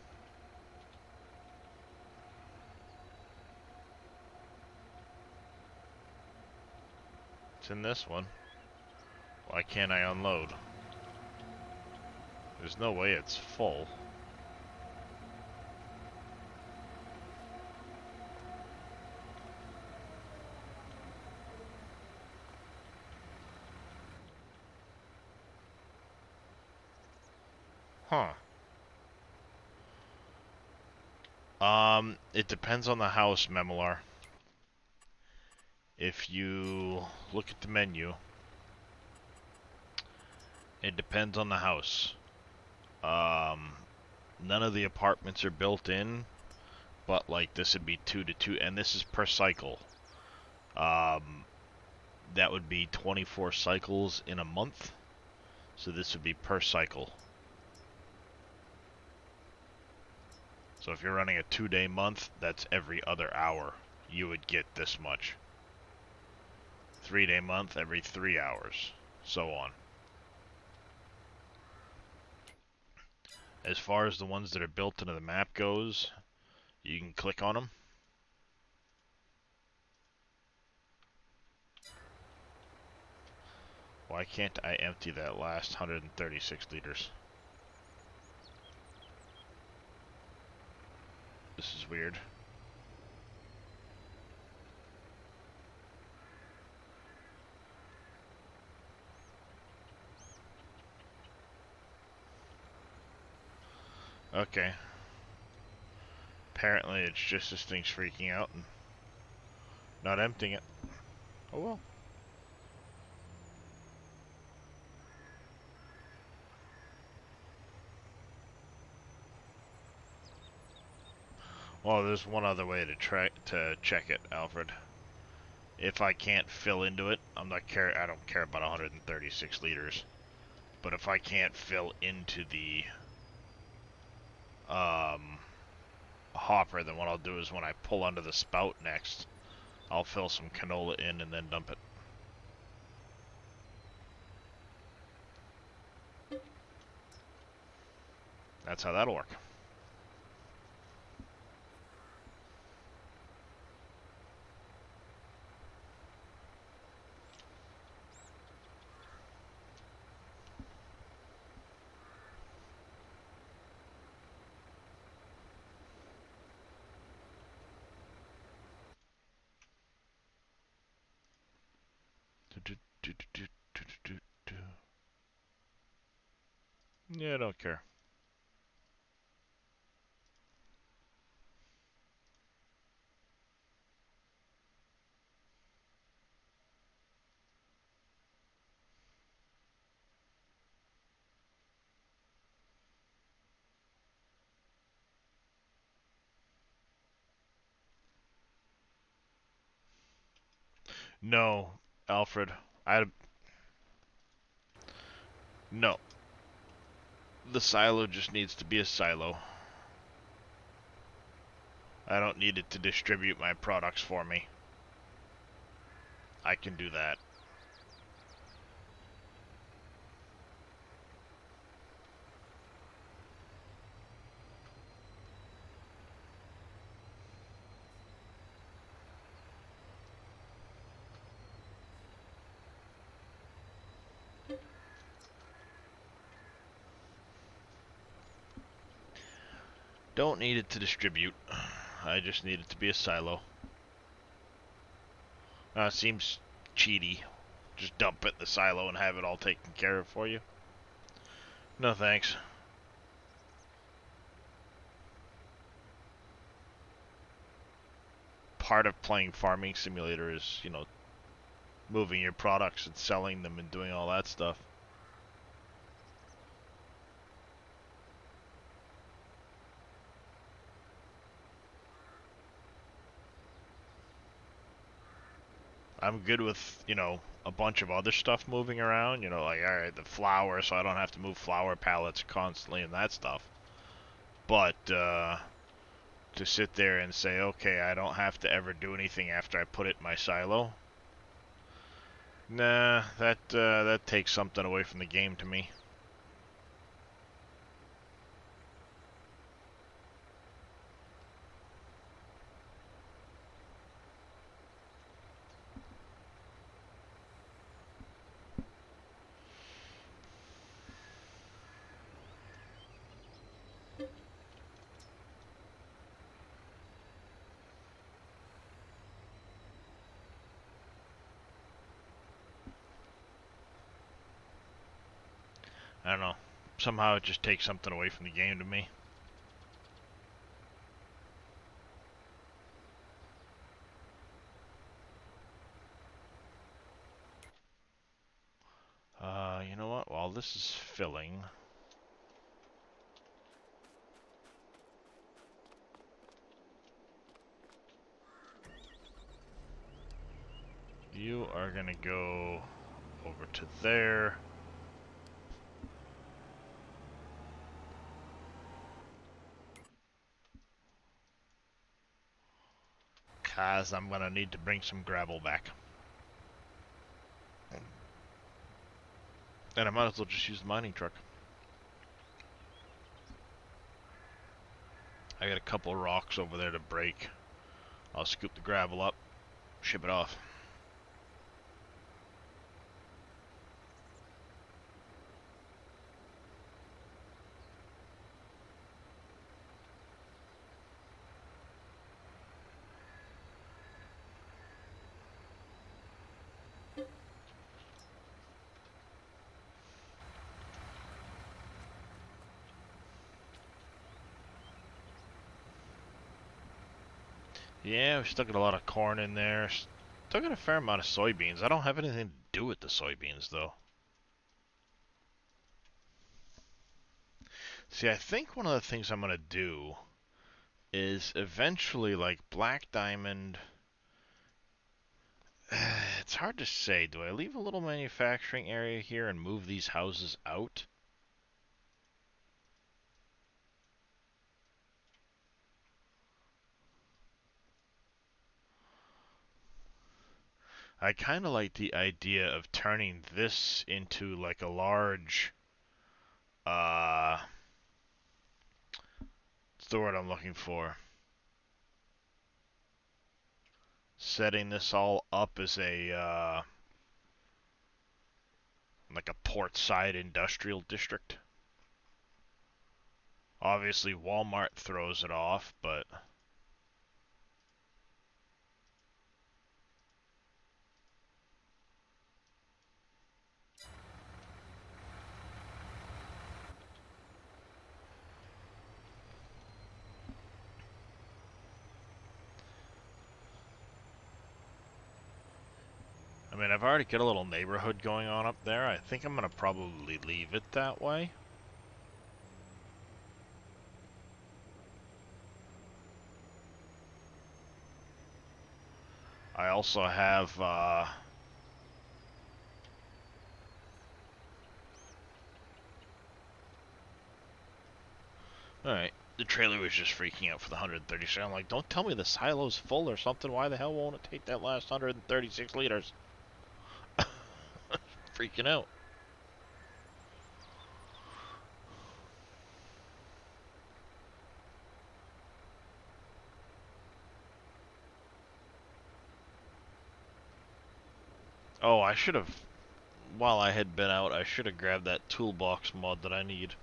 It's in this one. Why can't I unload? There's no way it's full. Huh. It depends on the house, Memolar. If you look at the menu, it depends on the house. None of the apartments are built in, but like this would be 2 to 2, and this is per cycle. That would be 24 cycles in a month, so this would be per cycle. So if you're running a 2-day month, that's every other hour. You would get this much. 3-day month, every 3 hours. So on. As far as the ones that are built into the map goes, you can click on them. Why can't I empty that last 136 liters? This is weird. Okay. Apparently it's just this thing's freaking out and not emptying it. Oh well. Well, there's one other way to check it, Alfred. If I can't fill into it, I don't care about 136 liters. But if I can't fill into the hopper, then what I'll do is when I pull under the spout next, I'll fill some canola in and then dump it. That's how that'll work. Yeah, I don't care. No, Alfred. I no. The silo just needs to be a silo. I don't need it to distribute my products for me. I can do that. Don't need it to distribute. I just need it to be a silo. Seems cheaty. Just dump it in the silo and have it all taken care of for you. No thanks. Part of playing Farming Simulator is, you know, moving your products and selling them and doing all that stuff. I'm good with, you know, a bunch of other stuff moving around, you know, like, alright, the flour, so I don't have to move flour pallets constantly and that stuff. But, to sit there and say, okay, I don't have to ever do anything after I put it in my silo. Nah, that takes something away from the game to me. I don't know. Somehow it just takes something away from the game to me. You know what? While this is filling... You are gonna go over to there. Cause I'm gonna need to bring some gravel back. And I might as well just use the mining truck. I got a couple of rocks over there to break. I'll scoop the gravel up, ship it off. Yeah, we still got a lot of corn in there. Still got a fair amount of soybeans. I don't have anything to do with the soybeans, though. See, I think one of the things I'm gonna do is eventually, like, Black Diamond... It's hard to say. Do I leave a little manufacturing area here and move these houses out? I kind of like the idea of turning this into like a large, what's the word I'm looking for? Setting this all up as a, like a port-side industrial district. Obviously, Walmart throws it off, but... I mean, I've already got a little neighborhood going on up there. I think I'm gonna probably leave it that way. I also have, alright, the trailer was just freaking out for the 136. I'm like, don't tell me the silo's full or something. Why the hell won't it take that last 136 liters? Freaking out. Oh, I should have, while I had been out, I should have grabbed that toolbox mod that I need.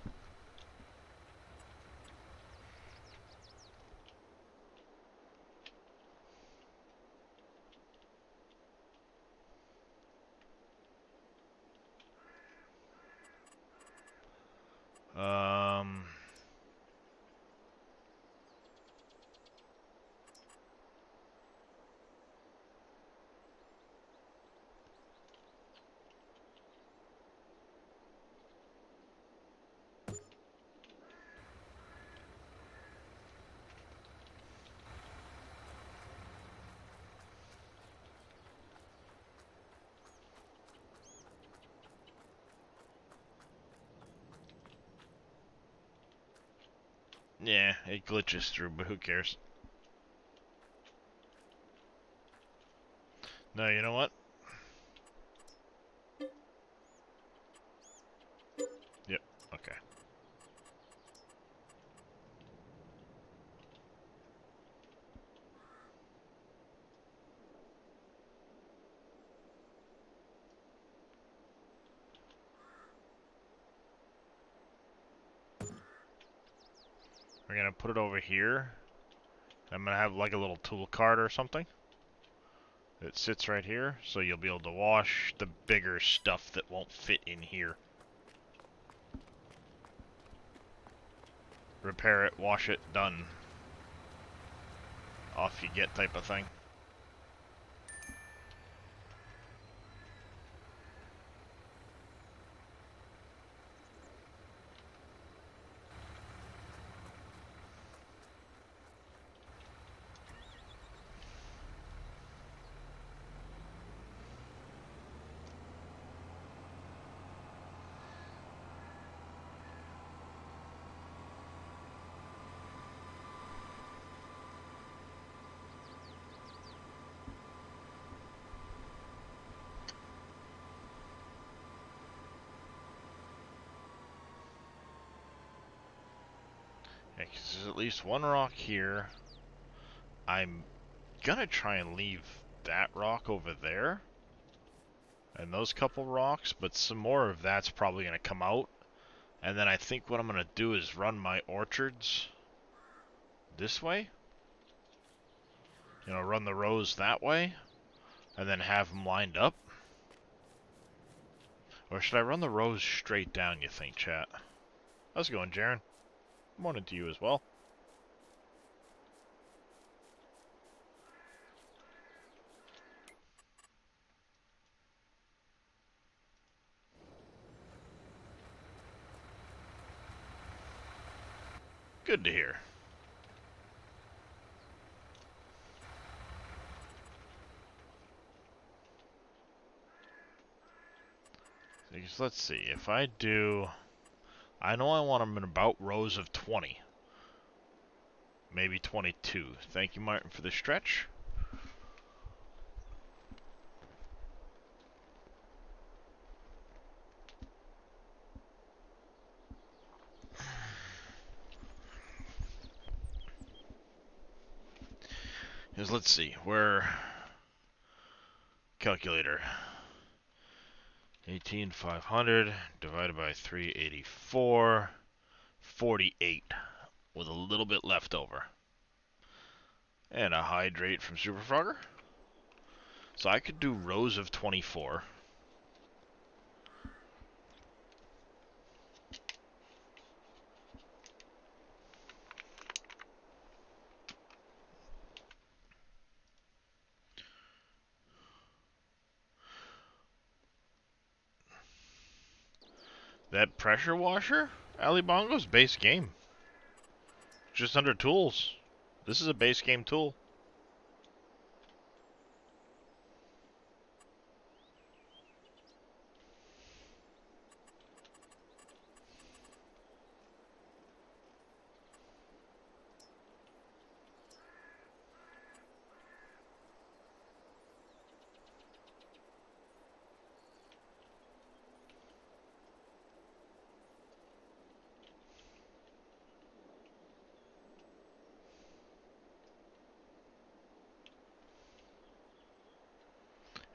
Um, yeah, it glitches through, but who cares? No, you know what? Yep, okay. We're gonna put it over here. I'm gonna have like a little tool cart or something. It sits right here, so you'll be able to wash the bigger stuff that won't fit in here. Repair it, wash it, done. Off you get type of thing. Yeah, 'cause there's at least one rock here. I'm gonna try and leave that rock over there. And those couple rocks, but some more of that's probably gonna come out. And then I think what I'm gonna do is run my orchards this way. You know, run the rows that way. And then have them lined up. Or should I run the rows straight down, you think, chat? How's it going, Jaren? Morning to you as well. Good to hear. Because let's see, if I do... I know I want them in about rows of 20. Maybe 22. Thank you, Martin, for the stretch. Because let's see, we're... Calculator. 18,500 divided by 384. 48. With a little bit left over. And a hydrate from Super Frogger. So I could do rows of 24. That pressure washer, Ali Bongo's base game. Just under tools. This is a base game tool.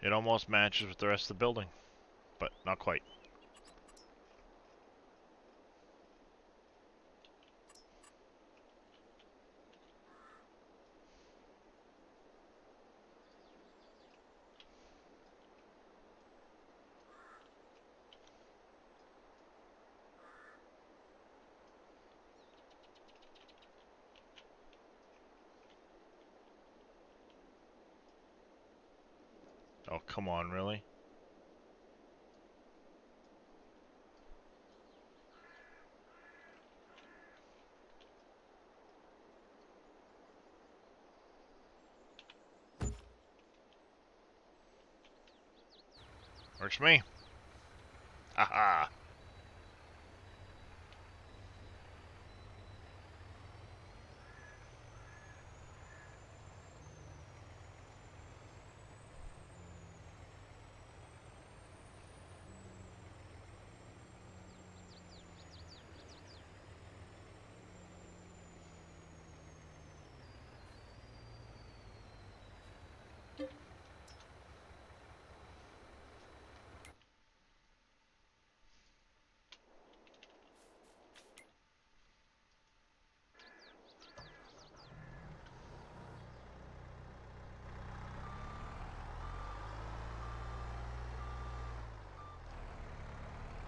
It almost matches with the rest of the building, but not quite. Oh, come on, really? Works for me. Haha.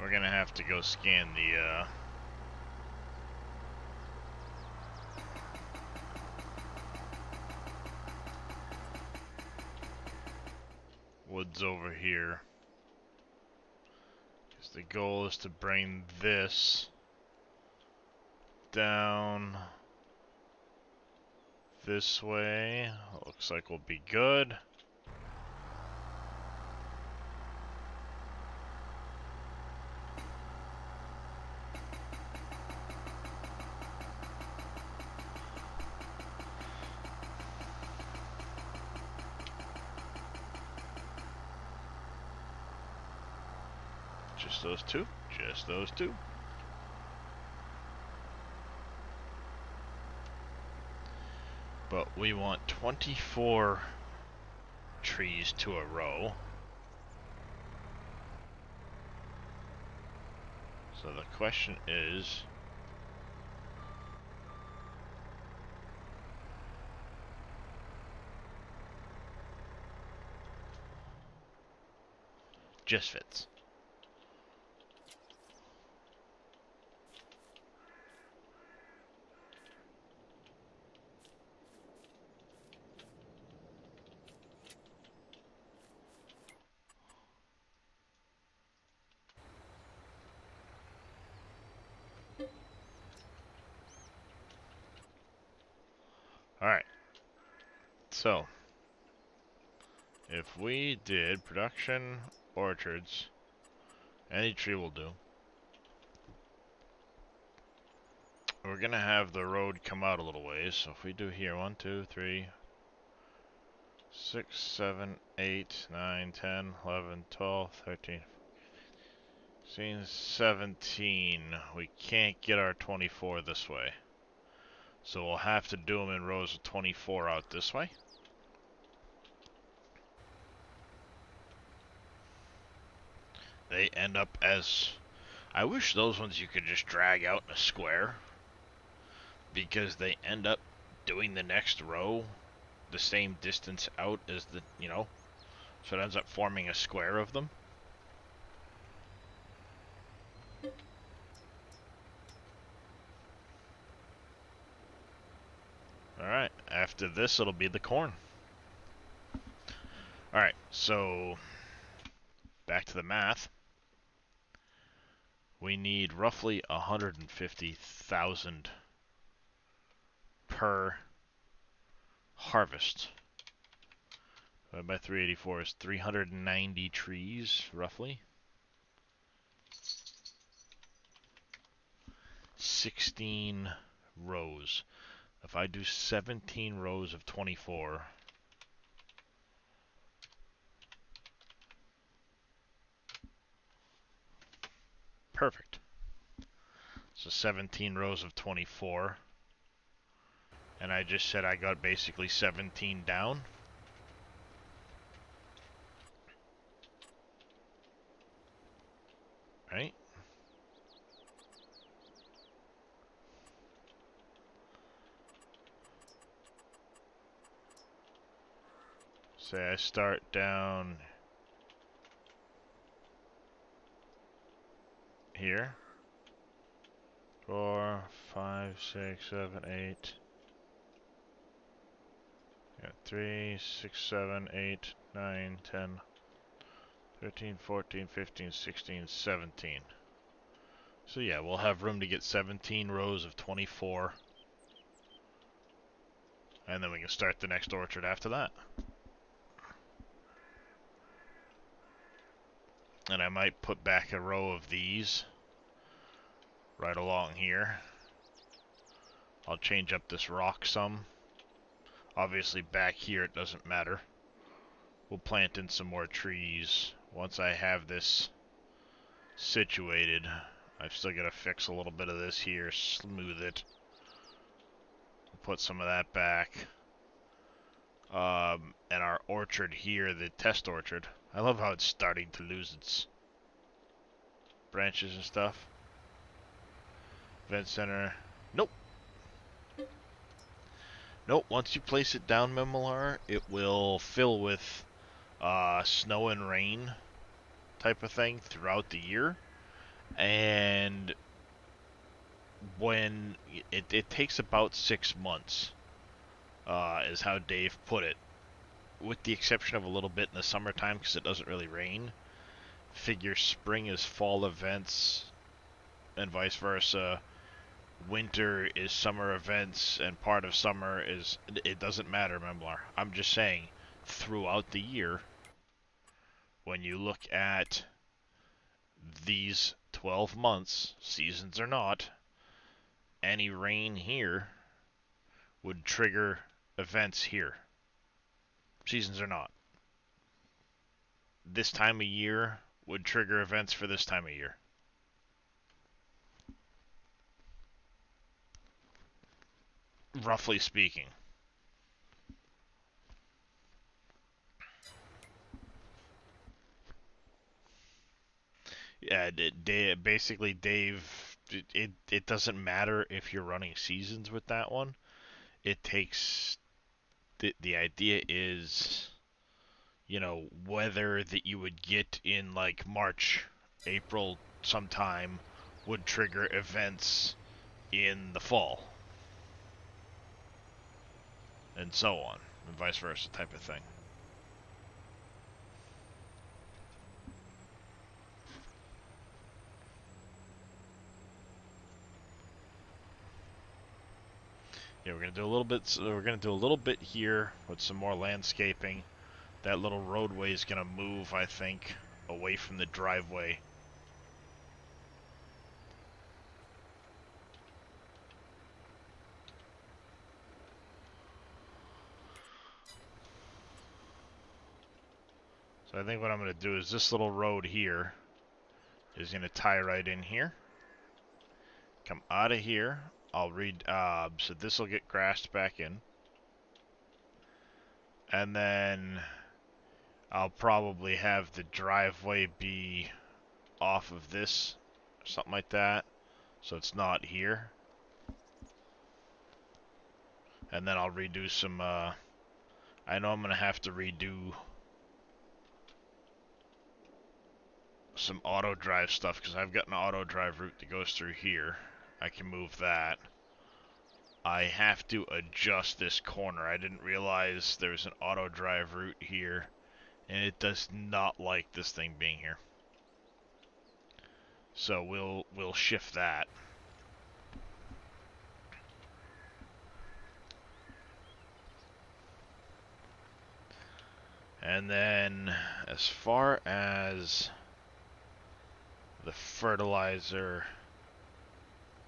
We're gonna have to go scan the, woods over here. Because the goal is to bring this down this way. Looks like we'll be good. Just those two. Just those two. But we want 24 trees to a row. So the question is, just fits. Alright, so if we did production orchards, any tree will do. We're gonna have the road come out a little ways, so if we do here 1, 2, 3, 6, 7, 8, 9, 10, 11, 12, 13, 16, 17. We can't get our 24 this way. So we'll have to do them in rows of 24 out this way. They end up as... I wish those ones you could just drag out in a square, because they end up doing the next row the same distance out as the, you know, so it ends up forming a square of them. Alright, after this it'll be the corn. Alright, so back to the math. we need roughly 150,000 per harvest. Divided by 384 is 390 trees, roughly. 16 rows. If I do 17 rows of 24, perfect. So 17 rows of 24. And I just said I got basically 17 down. Right? Say I start down here. 4, 5, 6, 7, 8. Yeah, 3, 6, 7, 8, 9, 10, 13, 14, 15, 16, 17. So yeah, we'll have room to get 17 rows of 24. And then we can start the next orchard after that. And I might put back a row of these right along here. I'll change up this rock some. Obviously back here it doesn't matter. We'll plant in some more trees once I have this situated. I've still got to fix a little bit of this here, smooth it. Put some of that back. And our orchard here, the test orchard. I love how it's starting to lose its branches and stuff. Event center. Nope. Nope, once you place it down, Mimilar, it will fill with snow and rain type of thing throughout the year. And when it takes about 6 months, is how Dave put it. With the exception of a little bit in the summertime because it doesn't really rain. Figure spring is fall events and vice versa. Winter is summer events and part of summer is... It doesn't matter, Memlar. I'm just saying, throughout the year, when you look at these 12 months, seasons or not, any rain here would trigger events here. Seasons or not. This time of year would trigger events for this time of year. Roughly speaking. Yeah, basically, Dave, it doesn't matter if you're running seasons with that one. It takes... The idea is, you know, weather that you would get in like March, April sometime would trigger events in the fall. And so on, and vice versa type of thing. Yeah, we're gonna do a little bit. So we're gonna do a little bit here with some more landscaping. That little roadway is gonna move, I think, away from the driveway. So I think what I'm gonna do is this little road here is gonna tie right in here. Come out of here. I'll read. So this will get grassed back in. And then I'll probably have the driveway be off of this, or something like that, so it's not here. And then I'll redo some, I know I'm gonna have to redo some auto drive stuff, because I've got an auto drive route that goes through here. I can move that. I have to adjust this corner. I didn't realize there's an auto drive route here, and it does not like this thing being here. So we'll shift that. And then as far as the fertilizer,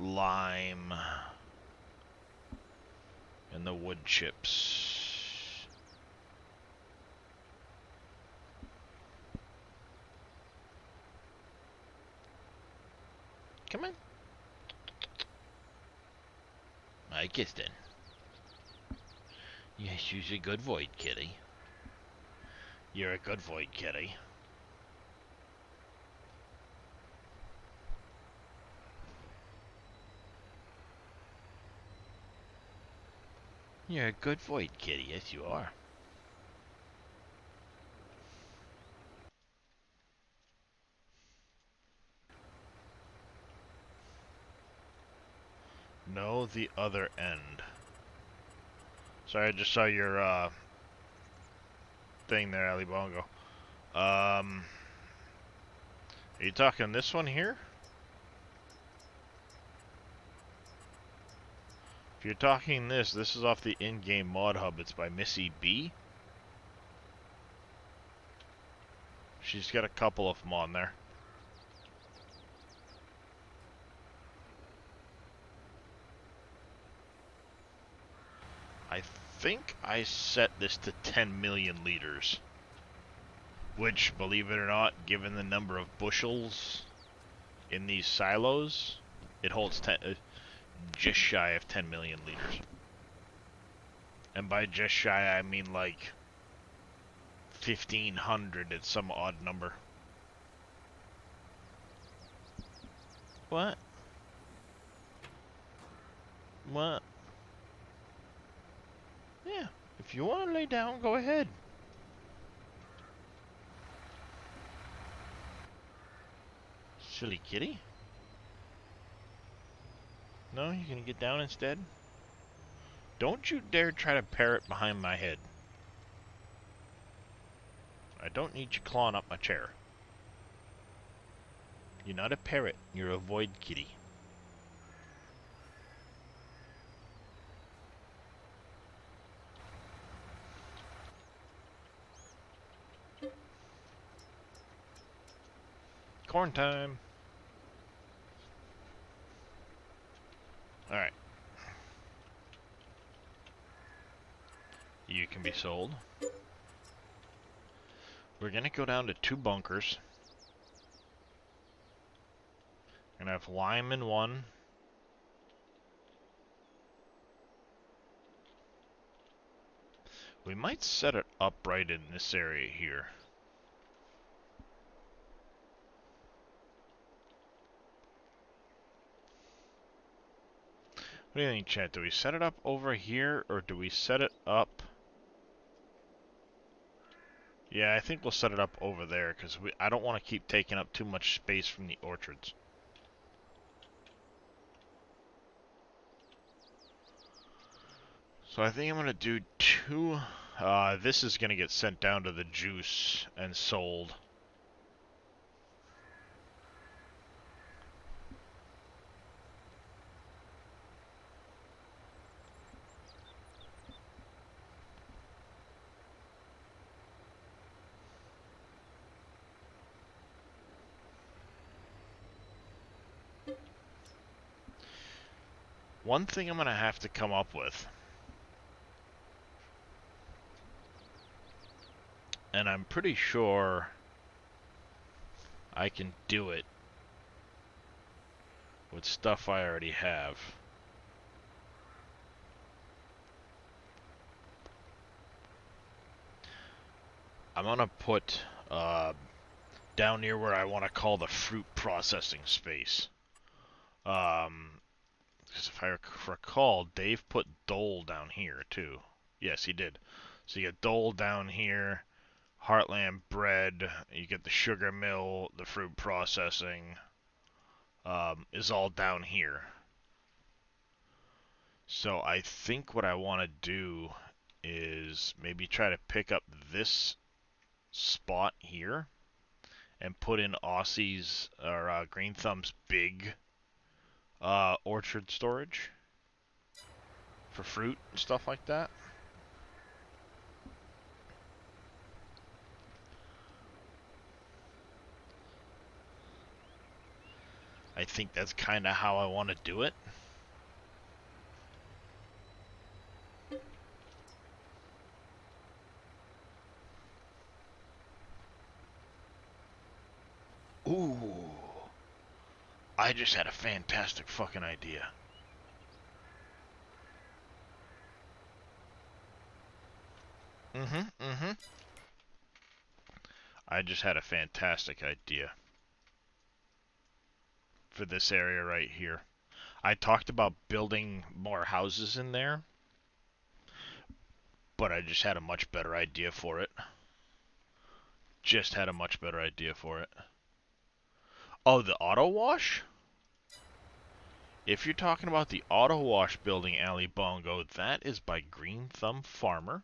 lime, and the wood chips. Come on. I kissed it. Yes, you're a good void kitty. You're a good void kitty. You're a good void kitty, yes you are. No, the other end. Sorry, I just saw your thing there, Ali Bongo. Are you talking this one here? If you're talking this is off the in-game mod hub. It's by Missy B. She's got a couple of them on there. I think I set this to 10 million liters. Which, believe it or not, given the number of bushels in these silos, it holds just shy of 10 million liters. And by just shy, I mean like 1,500 at some odd number. What? What? Yeah, if you want to lay down, go ahead. Silly kitty. No, you gonna get down instead? Don't you dare try to parrot behind my head. I don't need you clawing up my chair. You're not a parrot, you're a void kitty. Corn time. Alright. You can be sold. We're gonna go down to 2 bunkers. Gonna have lime in one. We might set it up right in this area here. What do you think, chat? Do we set it up over here, or do we set it up... Yeah, I think we'll set it up over there, because I don't want to keep taking up too much space from the orchards. So I think I'm going to do 2... this is going to get sent down to the juice and sold. One thing I'm going to have to come up with, and I'm pretty sure I can do it with stuff I already have. I'm going to put down near where I want to call the fruit processing space. Because if I recall, Dave put Dole down here too. Yes, he did. So you get Dole down here, Heartland Bread, you get the sugar mill, the fruit processing, is all down here. So I think what I want to do is maybe try to pick up this spot here and put in Aussie's or Green Thumb's big orchard storage for fruit and stuff like that. I think that's kind of how I want to do it. Ooh. I just had a fantastic fucking idea. I just had a fantastic idea for this area right here. I talked about building more houses in there, but I just had a much better idea for it. Just had a much better idea for it. Oh, the auto wash? If you're talking about the auto wash building, Ali Bongo, that is by Green Thumb Farmer.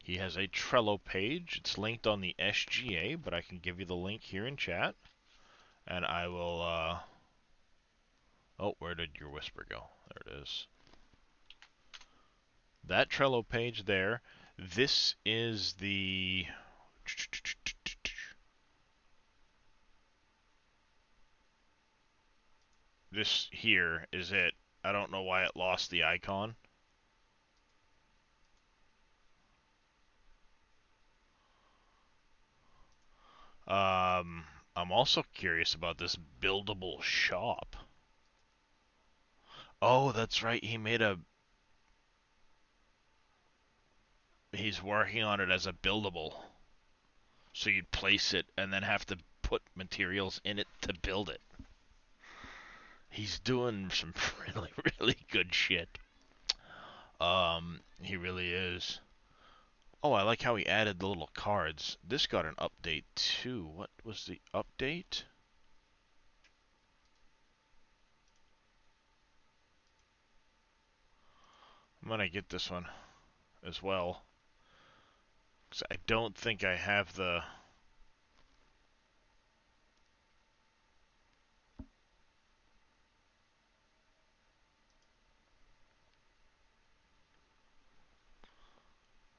He has a Trello page. It's linked on the SGA, but I can give you the link here in chat. And I will, Oh, where did your whisper go? There it is. That Trello page there. This is the... This here is it. I don't know why it lost the icon. I'm also curious about this buildable shop. Oh, that's right. He's working on it as a buildable. So you'd place it and then have to put materials in it to build it. He's doing some really, really good shit. He really is. Oh, I like how he added the little cards. This got an update too. What was the update? I'm gonna get this one as well. 'Cause I don't think I have the...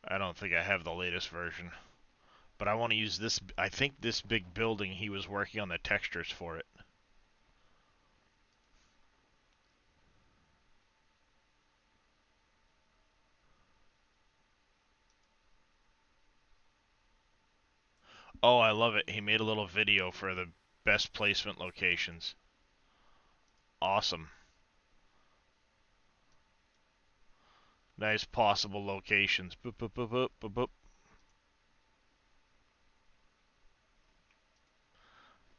I don't think I have the latest version. But I want to use this... I think this big building, he was working on the textures for it. Oh, I love it. He made a little video for the best placement locations. Awesome. Nice possible locations. Boop, boop, boop, boop, boop, boop.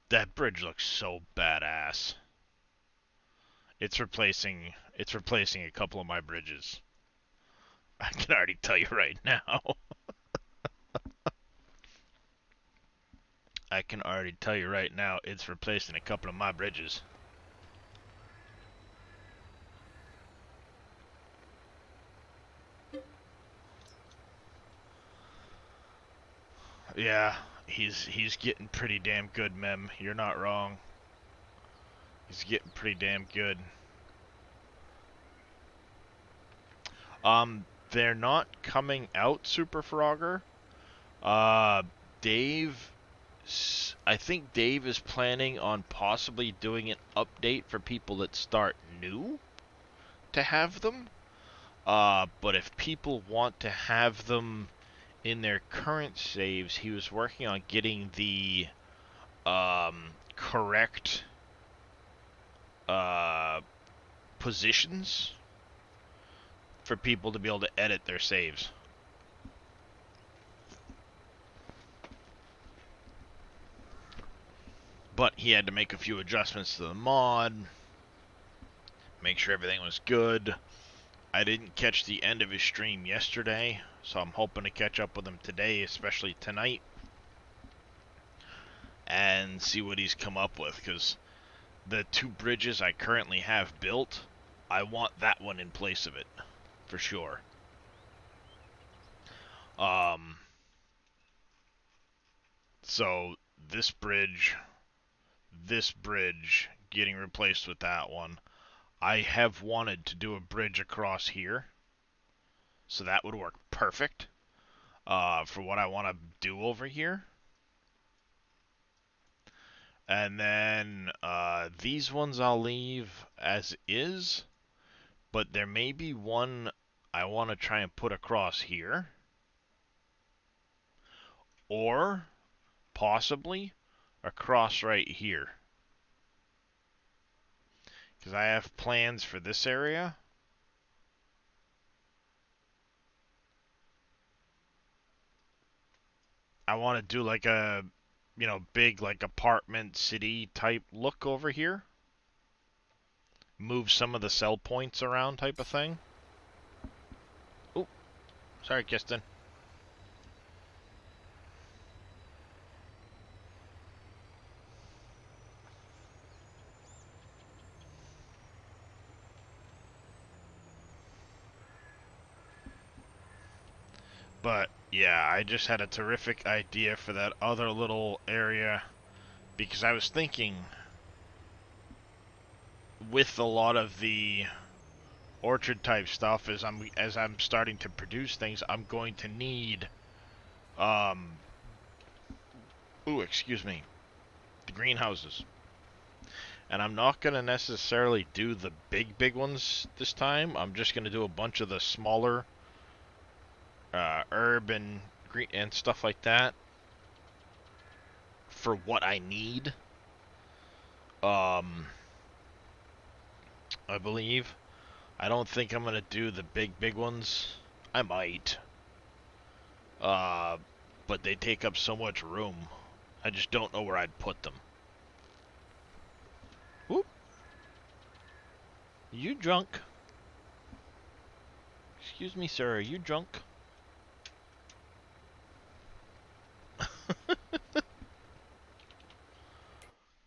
That bridge looks so badass. It's replacing a couple of my bridges. I can already tell you right now. I can already tell you right now, it's replacing a couple of my bridges. Yeah, he's getting pretty damn good, Mem. You're not wrong. He's getting pretty damn good. They're not coming out, Super Frogger. Dave... I think Dave is planning on possibly doing an update for people that start new to have them. But if people want to have them in their current saves, he was working on getting the correct positions for people to be able to edit their saves. But he had to make a few adjustments to the mod, make sure everything was good. I didn't catch the end of his stream yesterday, so I'm hoping to catch up with him today, especially tonight, and see what he's come up with, because the two bridges I currently have built, I want that one in place of it, for sure. So this bridge, getting replaced with that one. I have wanted to do a bridge across here, so that would work perfect for what I want to do over here. And then these ones I'll leave as is, but there may be one I want to try and put across here, or possibly across right here, because I have plans for this area. I want to do like a, big like apartment city type look over here. Move some of the sell points around type of thing. Oh, sorry, Kirsten. But yeah, I just had a terrific idea for that other little area, because I was thinking with a lot of the orchard type stuff, as I'm starting to produce things, I'm going to need excuse me, the greenhouses. And I'm not going to necessarily do the big ones this time. I'm just going to do a bunch of the smaller herb and green and stuff like that for what I need. I believe. I don't think I'm going to do the big ones. I might. But they take up so much room. I just don't know where I'd put them. Whoop. You drunk? Excuse me, sir, are you drunk?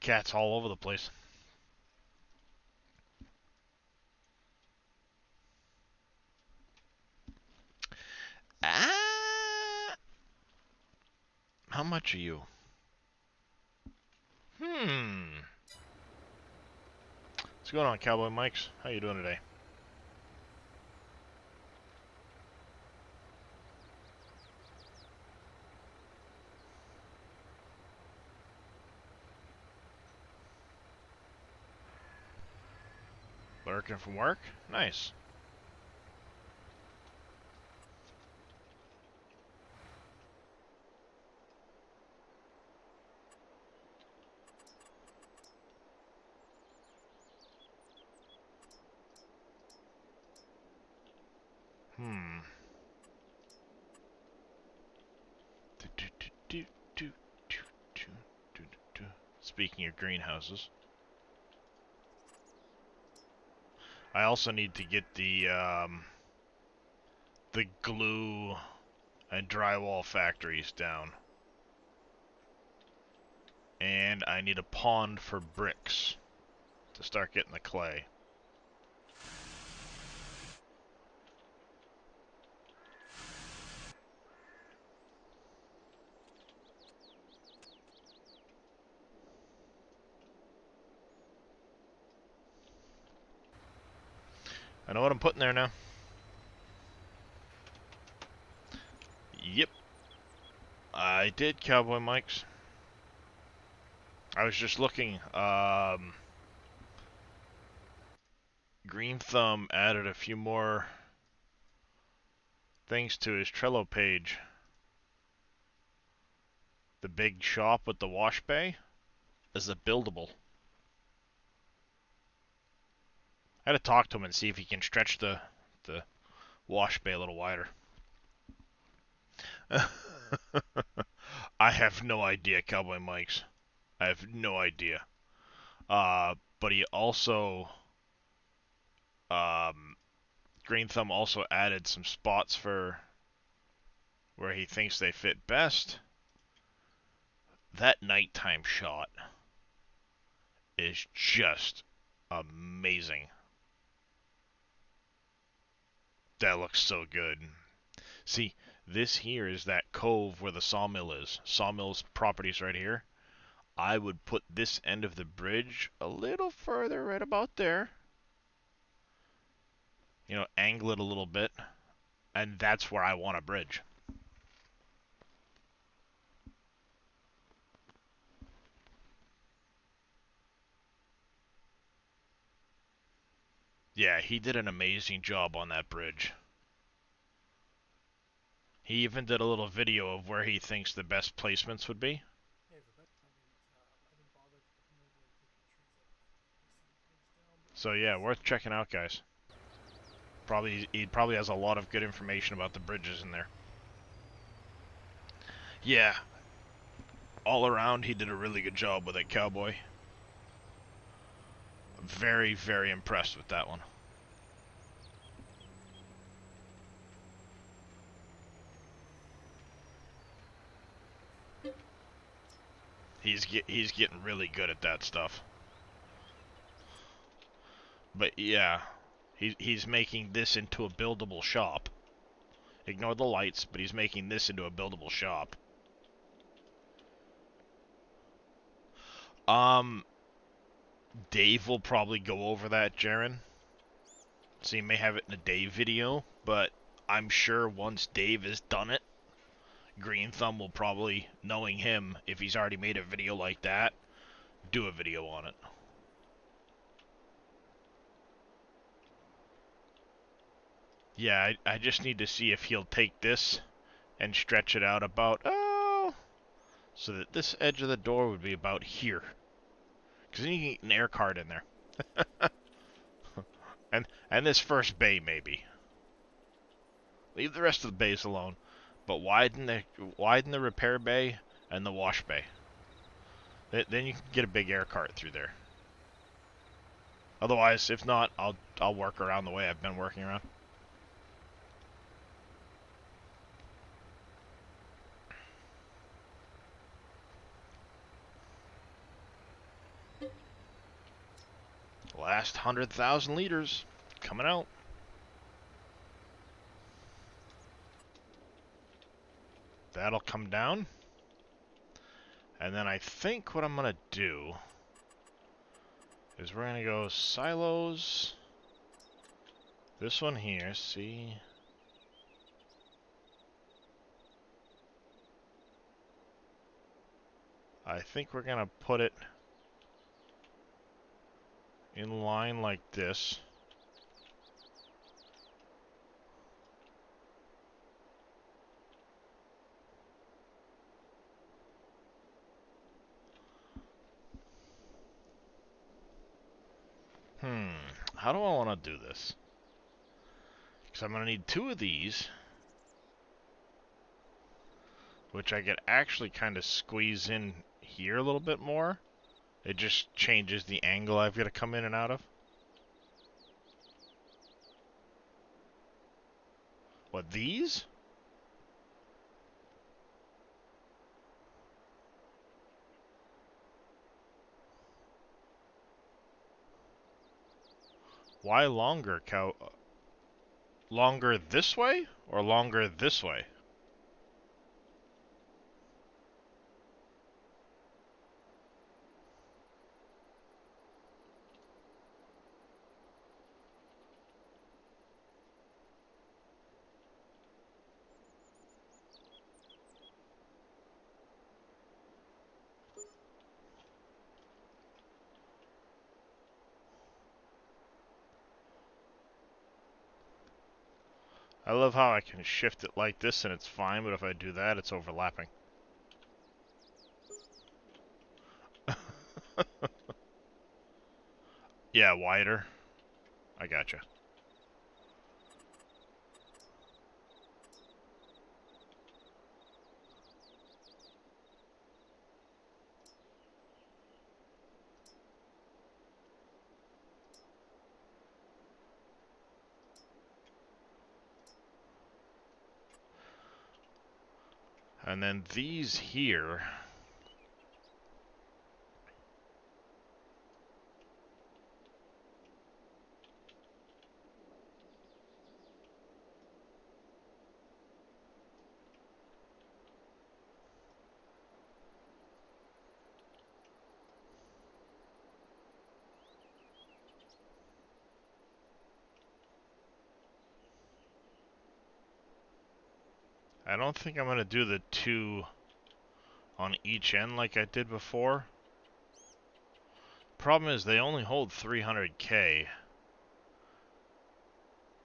Cats all over the place. How much are you? What's going on, Cowboy Mikes? How you doing today? Lurking from work? Nice. Speaking of greenhouses, I also need to get the glue and drywall factories down. And I need a pond for bricks to start getting the clay. I know what I'm putting there now. Yep. I did, Cowboy Mikes. I was just looking. Green Thumb added a few more things to his Trello page. The big shop with the wash bay is a buildable. I had to talk to him and see if he can stretch the wash bay a little wider. I have no idea, Cowboy Mikes. I have no idea. But he also, Green Thumb also added some spots for where he thinks they fit best. That nighttime shot is just amazing. That looks so good. See, this here is that cove where the sawmill is. Sawmill's property's right here. I would put this end of the bridge a little further, right about there. You know, angle it a little bit, and that's where I want a bridge. Yeah, he did an amazing job on that bridge. He even did a little video of where he thinks the best placements would be. So yeah, worth checking out, guys. He probably has a lot of good information about the bridges in there. Yeah, all around he did a really good job with it, Cowboy. Very, very impressed with that one. He's getting really good at that stuff. But yeah, he's making this into a buildable shop. Ignore the lights, but he's making this into a buildable shop. Dave will probably go over that, Jaren. So you may have it in a Dave video, but I'm sure once Dave has done it, Green Thumb will probably, knowing him, if he's already made a video like that, do a video on it. Yeah, I just need to see if he'll take this and stretch it out about, oh, so that this edge of the door would be about here. Because then you can get an air card in there. and this first bay, maybe. Leave the rest of the bays alone. But widen the repair bay and the wash bay. Then you can get a big air cart through there. Otherwise, if not, I'll work around the way I've been working around. Last 100,000 liters coming out. That'll come down. And then I think what I'm going to do is we're going to go silos. This one here, see? I think we're going to put it in line like this. How do I want to do this? Because I'm going to need 2 of these, which I could actually kind of squeeze in here a little bit more. It just changes the angle I've got to come in and out of. What, these? Why longer, cow? Longer this way or longer this way? I love how I can shift it like this and it's fine, but if I do that, it's overlapping. Yeah, wider. I gotcha. And then these here, I don't think I'm gonna do the 2 on each end like I did before. Problem is they only hold 300k,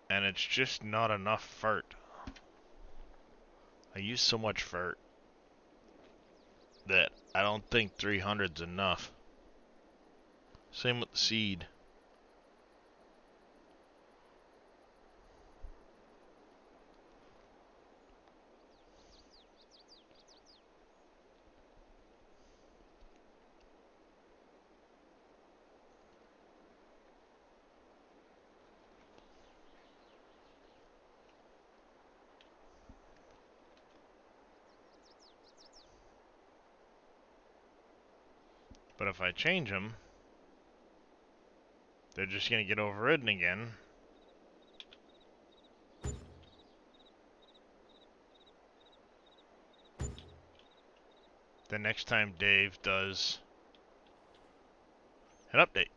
and it's just not enough fert. I use so much fert that I don't think 300's enough. Same with the seed. But if I change them, they're just gonna get overridden again. The next time Dave does an update.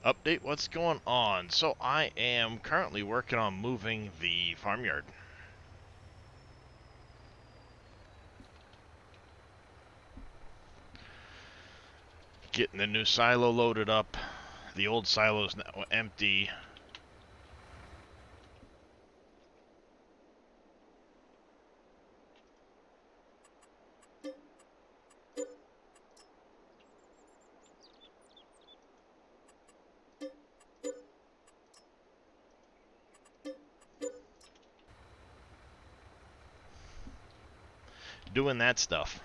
Update what's going on. So I am currently working on moving the farmyard. Getting the new silo loaded up. The old silo is now empty. Doing that stuff.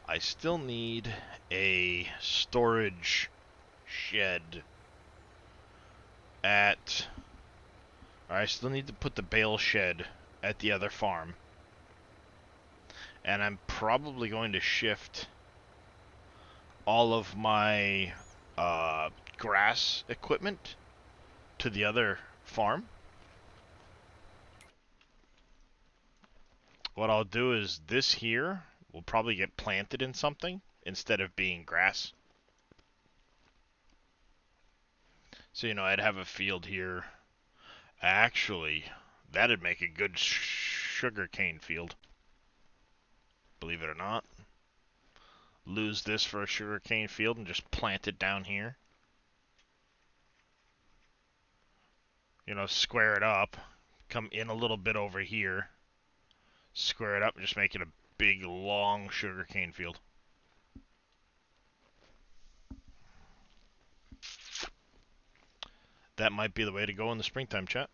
I still need a storage shed at... I still need to put the bale shed at the other farm. And I'm probably going to shift all of my grass equipment to the other farm. What I'll do is this here will probably get planted in something instead of being grass. So, you know, I'd have a field here. Actually, that'd make a good sugarcane field. Believe it or not. Lose this for a sugarcane field and just plant it down here. You know, square it up. Come in a little bit over here. Square it up and just make it a big, long sugarcane field. That might be the way to go in the springtime, chat.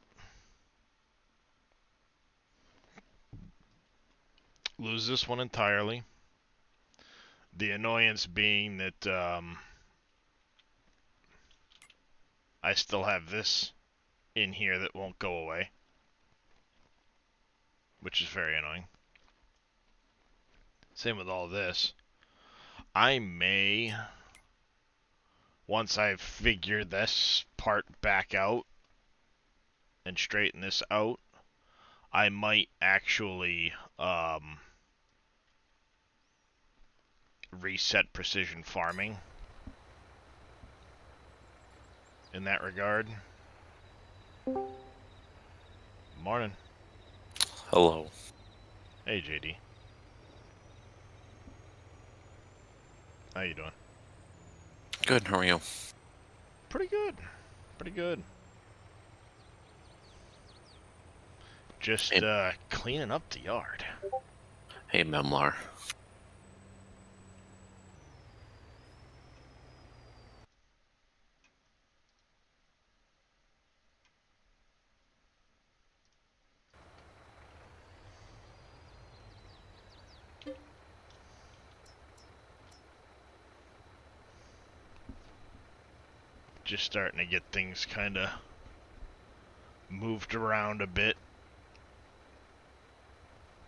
Lose this one entirely. The annoyance being that I still have this in here that won't go away, which is very annoying. Same with all this. I may, once I've figured this part back out and straighten this out, I might actually reset precision farming in that regard. Morning. Hello. Hey, JD. How you doing? Good, how are you? Pretty good. Pretty good. Just cleaning up the yard. Hey, Memlar. just starting to get things kind of moved around a bit.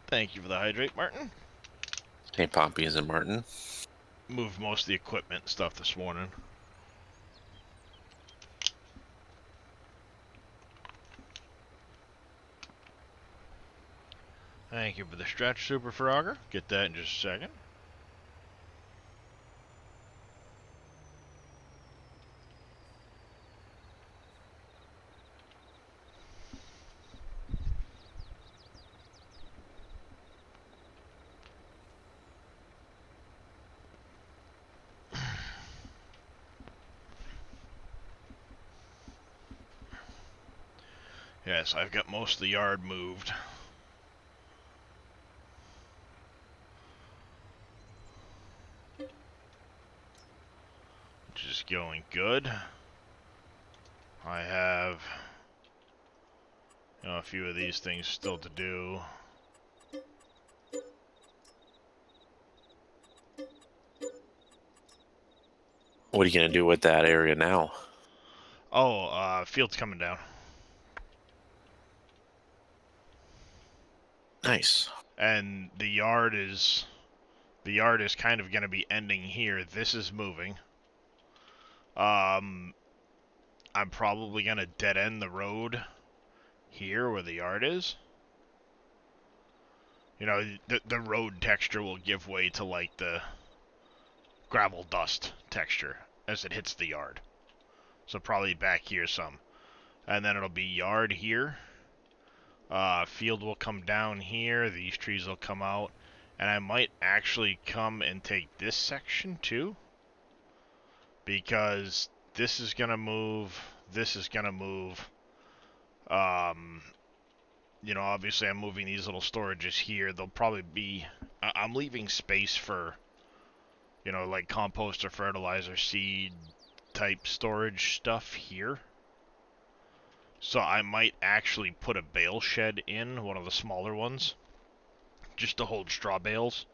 Thank you for the hydrate, Martin. Hey, Poppies and Martin. Moved most of the equipment and stuff this morning. Thank you for the stretch, Super Frogger. Get that in just a second. Yes, I've got most of the yard moved. Which is going good. I have, a few of these things still to do. What are you going to do with that area now? Oh, field's coming down. Nice. And the yard is kind of going to be ending here. This is moving. I'm probably going to dead end the road here where the yard is. You know, the road texture will give way to like the gravel dust texture as it hits the yard. So probably back here some. And then it'll be yard here. Field will come down here. These trees will come out. And I might actually come and take this section too. Because this is going to move. This is going to move. You know, obviously I'm moving these little storages here. They'll probably be... I'm leaving space for, you know, like compost or fertilizer, seed type storage stuff here. So I might actually put a bale shed in, one of the smaller ones, just to hold straw bales,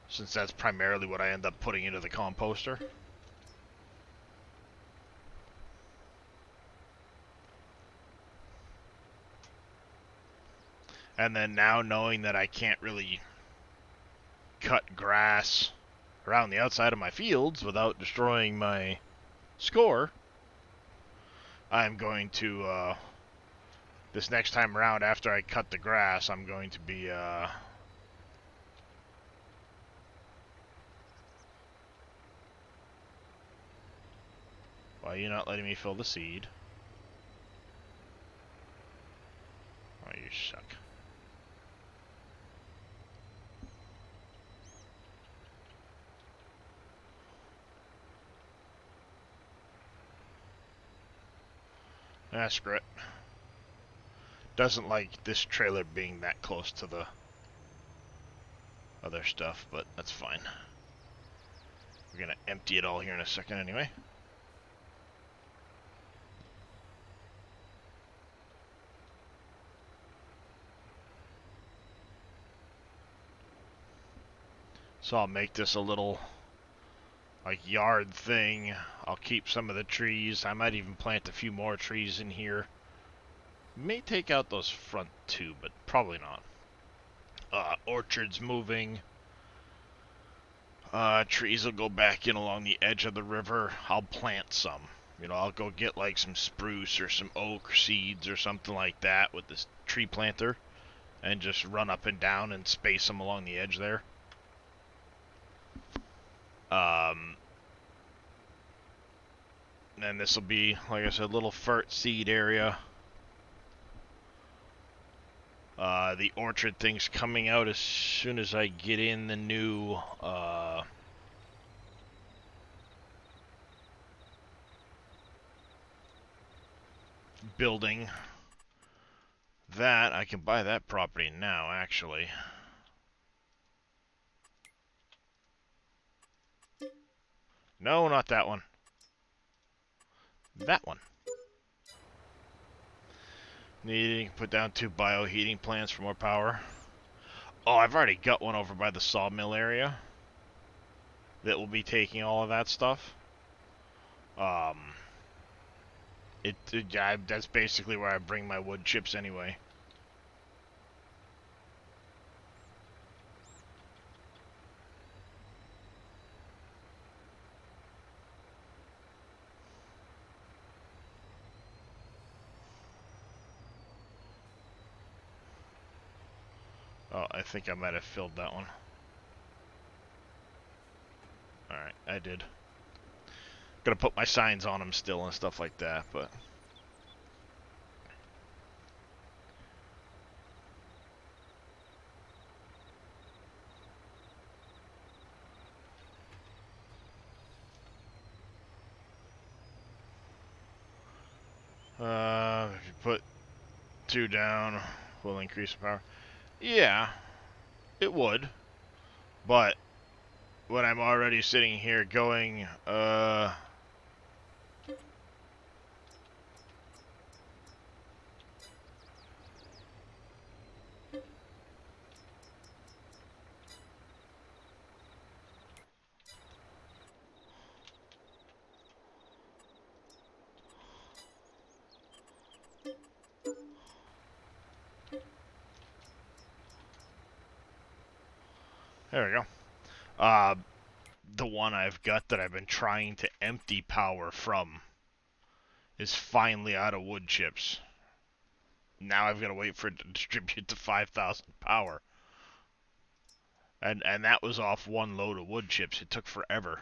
since that's primarily what I end up putting into the composter. And then now knowing that I can't really cut grass around the outside of my fields without destroying my score, I'm going to, this next time around after I cut the grass, I'm going to be, why are you not letting me fill the seed? Oh, you suck. Ah, screw it. Doesn't like this trailer being that close to the other stuff, but that's fine. We're gonna empty it all here in a second anyway. So I'll make this a little like yard thing. I'll keep some of the trees. I might even plant a few more trees in here. May take out those front two, but probably not. Orchards moving. Trees will go back in along the edge of the river. I'll plant some. You know, I'll go get like some spruce or some oak seeds or something like that with this tree planter and just run up and down and space them along the edge there. And this will be, like I said, little fert seed area. The orchard thing's coming out as soon as I get in the new, building. That, I can buy that property now, actually. No, not that one. That one. Needing to put down 2 bioheating plants for more power. Oh, I've already got one over by the sawmill area that will be taking all of that stuff. That's basically where I bring my wood chips anyway. Oh, I think I might have filled that one. Alright, I did. Gotta put my signs on them still and stuff like that, but... if you put 2 down, will increase the power. Yeah, it would. But when I'm already sitting here going, there we go. The one I've got that I've been trying to empty power from is finally out of wood chips. Now I've got to wait for it to distribute to 5,000 power. And that was off one load of wood chips. It took forever.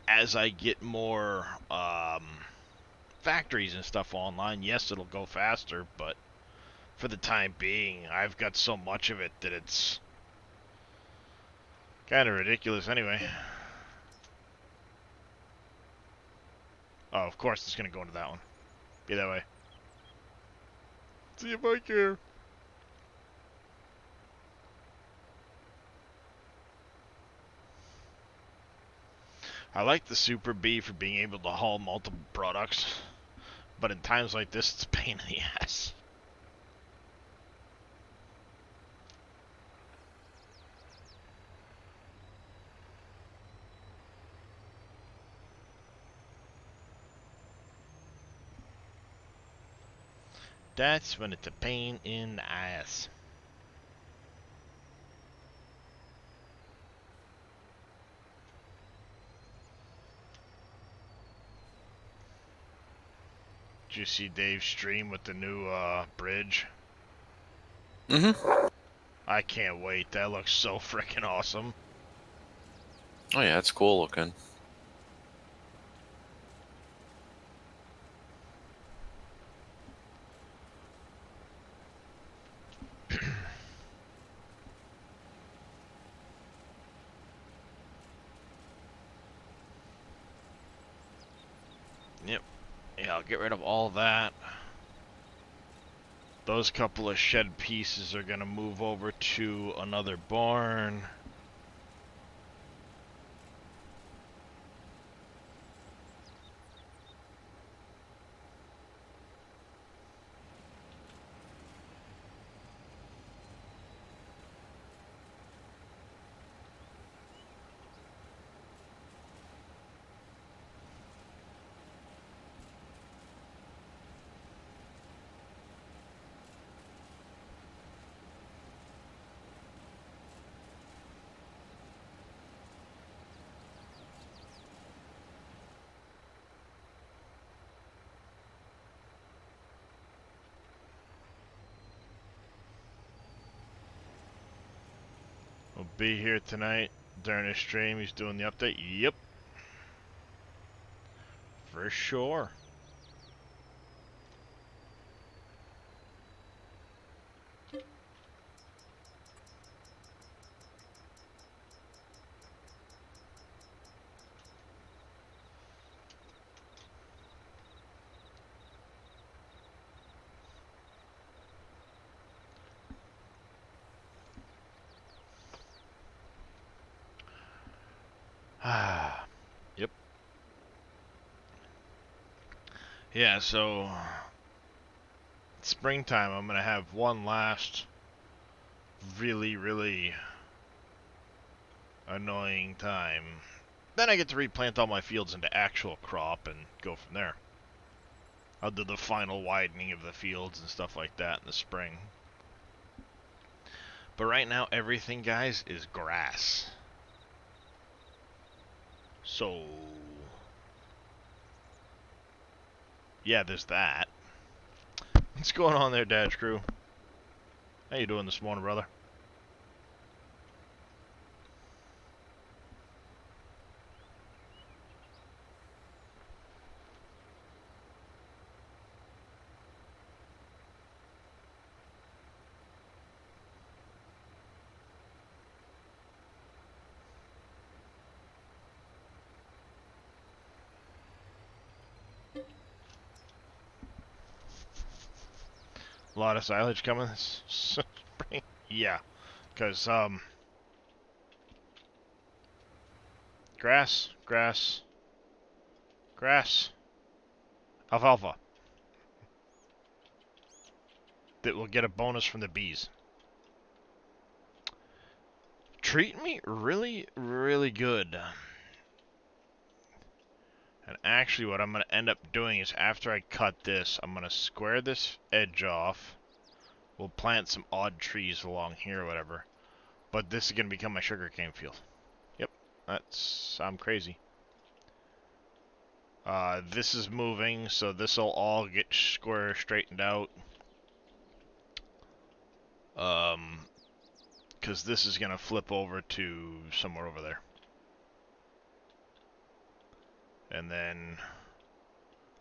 As I get more factories and stuff online, yes, it'll go faster, but for the time being, I've got so much of it that it's kind of ridiculous anyway. Oh, of course it's going to go into that one. Be that way. See if I care. I like the Super B for being able to haul multiple products, but in times like this, it's a pain in the ass. That's when it's a pain in the ass. Did you see Dave's stream with the new bridge? Mm-hmm. I can't wait. That looks so freaking awesome. Oh yeah, it's cool looking. Yep. Yeah, I'll get rid of all that. Those couple of shed pieces are gonna move over to another barn. Will be here tonight during his stream. He's doing the update. Yep. For sure. Yep. Yeah, so springtime I'm gonna have one last really, really annoying time. Then I get to replant all my fields into actual crop and go from there. I'll do the final widening of the fields and stuff like that in the spring. But right now, everything, guys, is grass. So, yeah, there's that. What's going on there, Dash Crew? How you doing this morning, brother? A lot of silage coming this spring. Yeah, because grass, alfalfa. That will get a bonus from the bees. Treat me really, really good. And actually what I'm going to end up doing is after I cut this, I'm going to square this edge off. We'll plant some odd trees along here or whatever. But this is going to become my sugarcane field. Yep, I'm crazy. This is moving, so this will all get square straightened out. Because this is going to flip over to somewhere over there. And then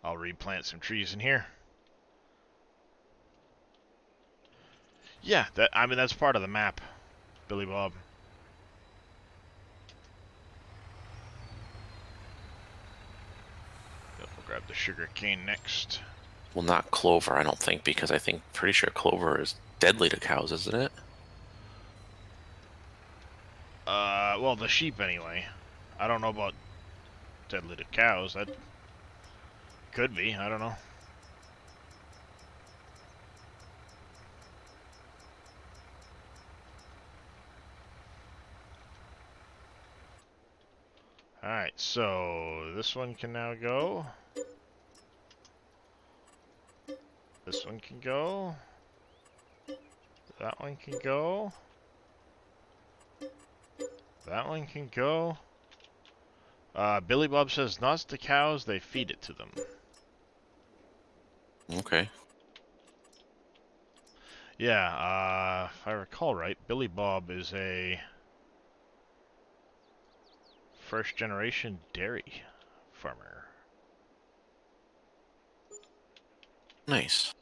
I'll replant some trees in here. Yeah, I mean that's part of the map, Billy Bob. Yep, we'll grab the sugar cane next. Well, not clover, I don't think, because I think pretty sure clover is deadly to cows, isn't it? Well, the sheep anyway. I don't know about deadly to cows. That could be. I don't know. Alright, so this one can now go. This one can go. That one can go. That one can go. Billy Bob says, nuts to cows, they feed it to them. Okay. Yeah, if I recall right, Billy Bob is a first-generation dairy farmer. Nice.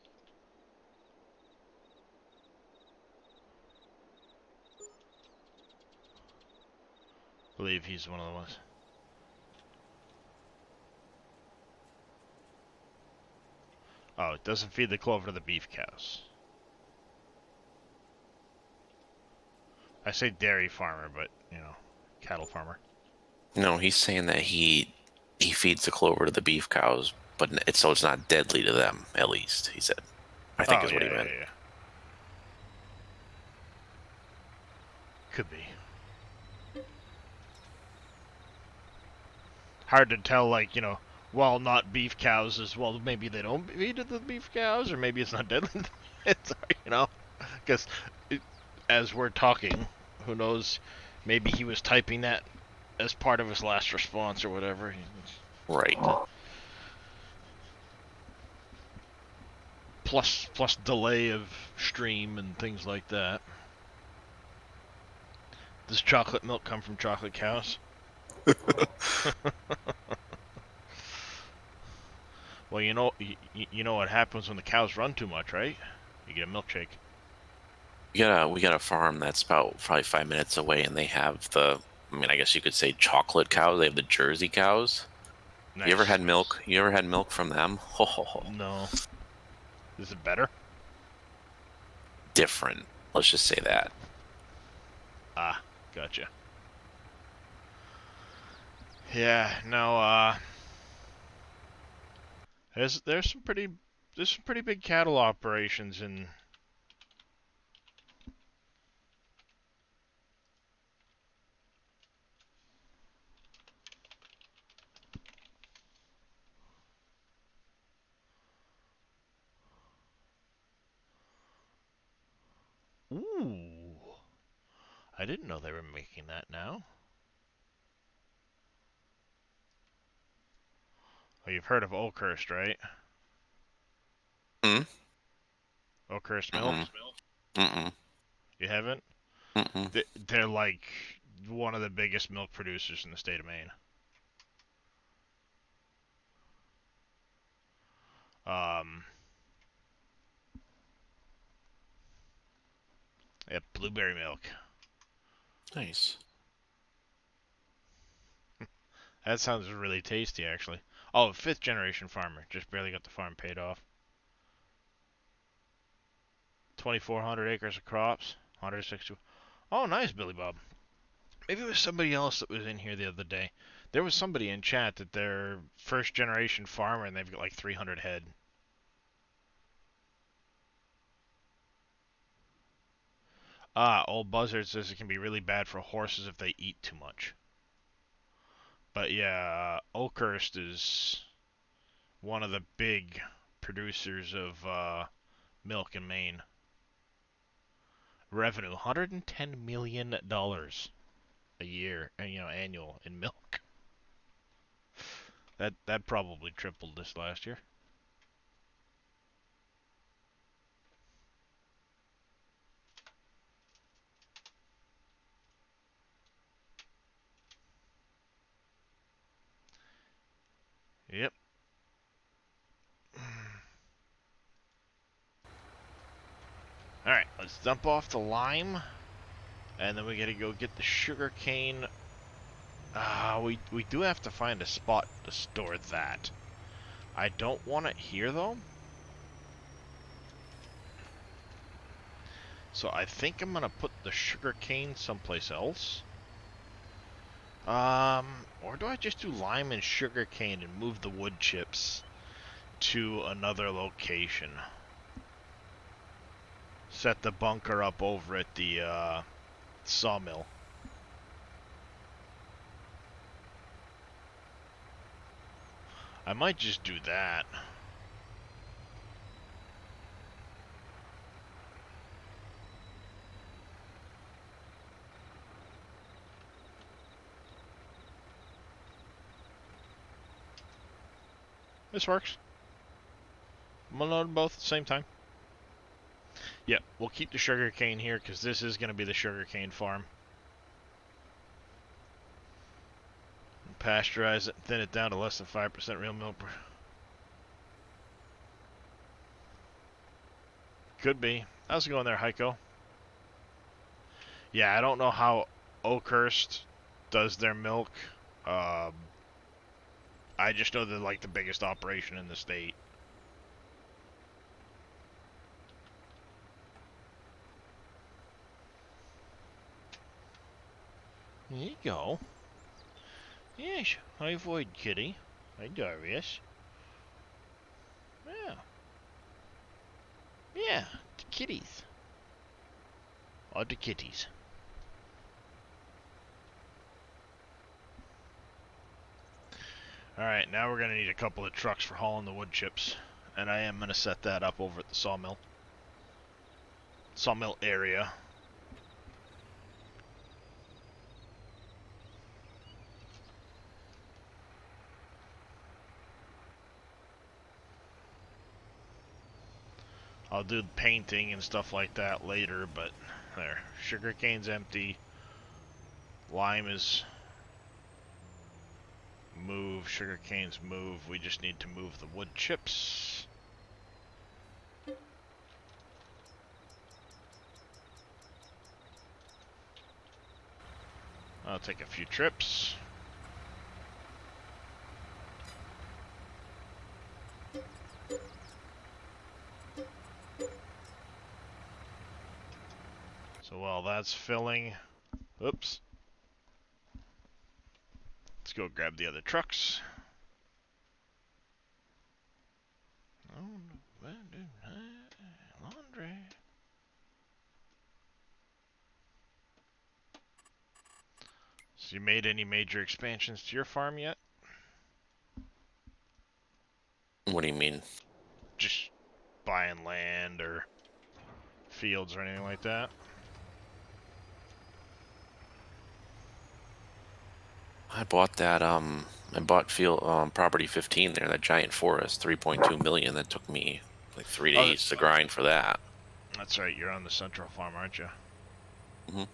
I believe he's one of the ones. Oh, it doesn't feed the clover to the beef cows. I say dairy farmer, but, you know, cattle farmer. No, he's saying that he feeds the clover to the beef cows, but it's so it's not deadly to them, at least, he said. I think is what he meant. Yeah. Could be. Hard to tell, like, you know, well, not beef cows as well. Maybe they don't feed it to the beef cows, or maybe it's not deadly. It's, you know, because as we're talking, who knows? Maybe he was typing that as part of his last response or whatever. Right. Plus delay of stream and things like that. Does chocolate milk come from chocolate cows? Well, you know what happens when the cows run too much, right? You get a milkshake. We got a farm that's about probably 5 minutes away, and they have I guess you could say chocolate cows. They have the Jersey cows. Nice. You ever had milk? You ever had milk from them? Ho, ho, ho. No. Is it better? Different. Let's just say that. Ah, gotcha. Yeah, no, there's some pretty big cattle operations in Ooh. I didn't know they were making that now. Well, you've heard of Oakhurst, right? Hmm? Oakhurst Milk? Mm-mm. You haven't? Mm-mm. They're like one of the biggest milk producers in the state of Maine. Um, yeah, blueberry milk. Nice. That sounds really tasty, actually. Oh, fifth generation farmer. Just barely got the farm paid off. 2,400 acres of crops. 160. Oh, nice, Billy Bob. Maybe it was somebody else that was in here the other day. There was somebody in chat that they're first generation farmer and they've got like 300 head. Old Buzzard says it can be really bad for horses if they eat too much. But yeah, Oakhurst is one of the big producers of milk in Maine. Revenue, $110 million a year, annual in milk. That probably tripled this last year. Yep. Alright, let's dump off the lime. And then we gotta go get the sugar cane. We do have to find a spot to store that. I don't want it here, though. So I think I'm gonna put the sugar cane someplace else. Or do I just do lime and sugar cane and move the wood chips to another location? Set the bunker up over at the sawmill. I might just do that. This works. I'm gonna load them both at the same time. Yep, we'll keep the sugar cane here because this is going to be the sugar cane farm. Pasteurize it, thin it down to less than 5% real milk. Could be. How's it going there, Heiko? Yeah, I don't know how Oakhurst does their milk. I just know they're like the biggest operation in the state. There you go. Yes, I avoid kitty. Hi, Darius. Yeah. Yeah, the kitties. Or the kitties. Alright, now we're going to need a couple of trucks for hauling the wood chips. And I am going to set that up over at the sawmill. Sawmill area. I'll do the painting and stuff like that later, but there. Sugarcane's empty. Lime is moved. Sugarcane's moved. We just need to move the wood chips. I'll take a few trips. So while that's filling, oops. Let's go grab the other trucks. Laundry. So you made any major expansions to your farm yet? What do you mean? Just buying land or fields or anything like that? I bought that. I bought field property 15 there, that giant forest, 3.2 million. That took me like 3 days to grind for that. That's right. You're on the Central Farm, aren't you? Mhm.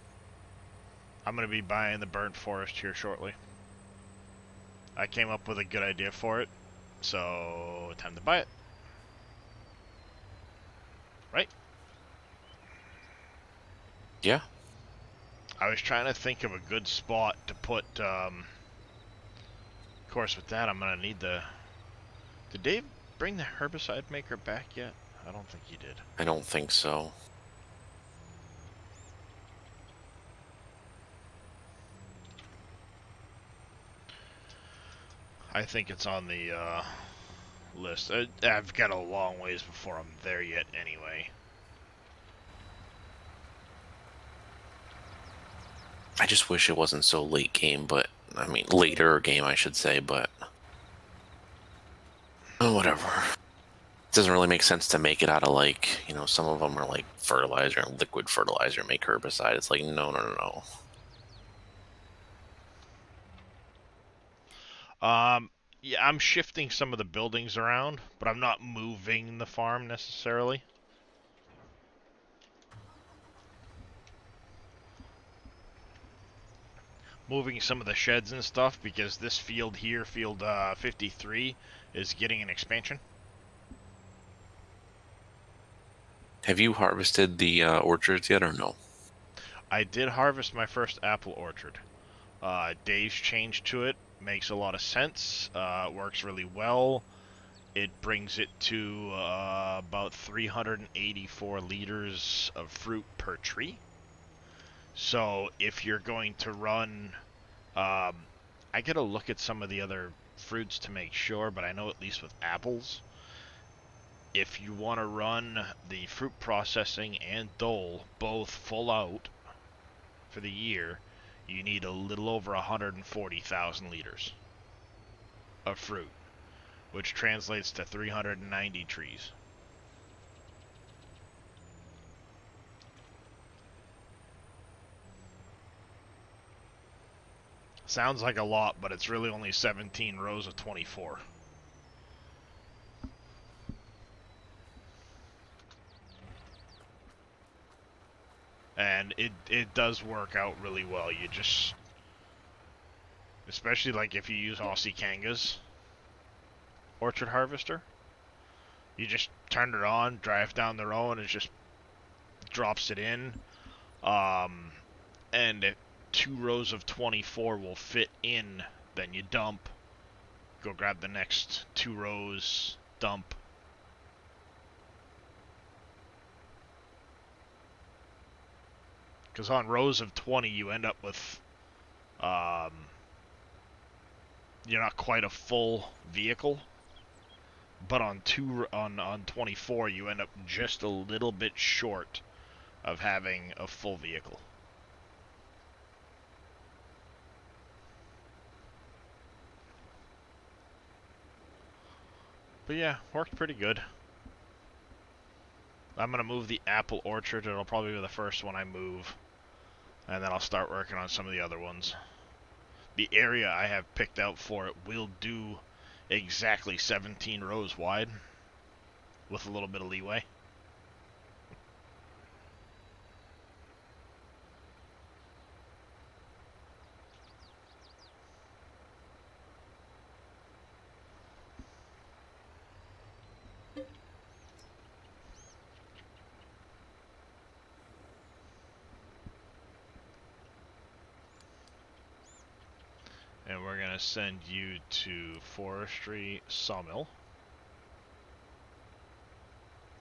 I'm gonna be buying the burnt forest here shortly. I came up with a good idea for it, so time to buy it. Right? Yeah. I was trying to think of a good spot to put, of course with that I'm gonna need the... Did Dave bring the herbicide maker back yet? I don't think he did. I don't think so. I think it's on the, list. I've got a long ways before I'm there yet anyway. I just wish it wasn't so late game, but I mean later game, I should say. But oh, whatever. It doesn't really make sense to make it out of like, you know, some of them are like fertilizer and liquid fertilizer make herbicide. It's like no, no, no, no. Yeah, I'm shifting some of the buildings around, but I'm not moving the farm necessarily. Moving some of the sheds and stuff because this field here, field 53, is getting an expansion. Have you harvested the orchards yet, or no? I did harvest my first apple orchard. Dave's change to it makes a lot of sense. Works really well. It brings it to about 384 liters of fruit per tree. So if you're going to run, I gotta look at some of the other fruits to make sure, but I know at least with apples, if you want to run the fruit processing and dole both full out for the year, you need a little over 140,000 liters of fruit, which translates to 390 trees. Sounds like a lot, but it's really only 17 rows of 24. And it does work out really well. You just, especially like if you use Aussie Kanga's orchard harvester, you just turn it on, drive down the row, and it just drops it in. And if 2 rows of 24 will fit in, then you dump, go grab the next 2 rows, dump. Because on rows of 20, you end up with, you're not quite a full vehicle. But on 24, you end up just a little bit short of having a full vehicle. But yeah, worked pretty good. I'm going to move the apple orchard. It'll probably be the first one I move. And then I'll start working on some of the other ones. The area I have picked out for it will do exactly 17 rows wide with a little bit of leeway. And we're going to send you to Forestry Sawmill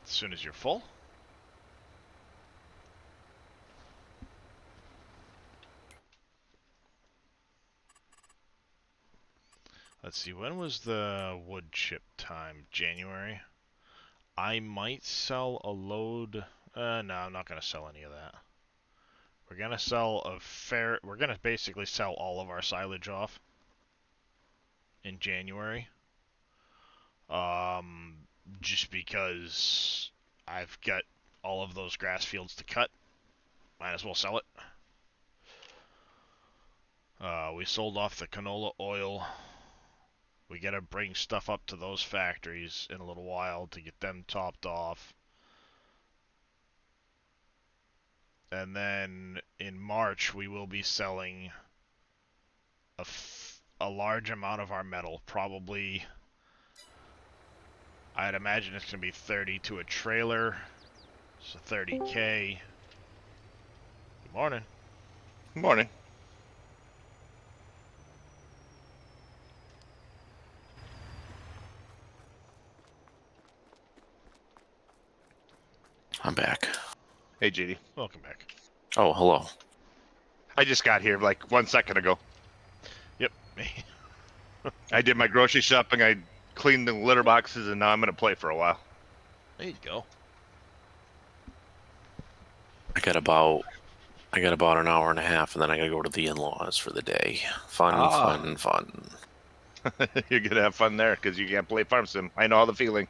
as soon as you're full. Let's see, when was the wood chip time? January? I might sell a load. No, I'm not going to sell any of that. We're going to sell we're going to basically sell all of our silage off in January. Just because I've got all of those grass fields to cut. Might as well sell it. We sold off the canola oil. We gotta bring stuff up to those factories in a little while to get them topped off. And then in March we will be selling a large amount of our metal. Probably, I'd imagine it's gonna be 30 to a trailer. So 30K. Good morning. Morning. I'm back. Hey, JD. Welcome back. Oh, hello. I just got here like 1 second ago. Yep. I did my grocery shopping. I cleaned the litter boxes, and now I'm gonna play for a while. There you go. I got about an hour and a half, and then I gotta go to the in-laws for the day. Fun. You're gonna have fun there because you can't play Farm Sim. I know the feeling.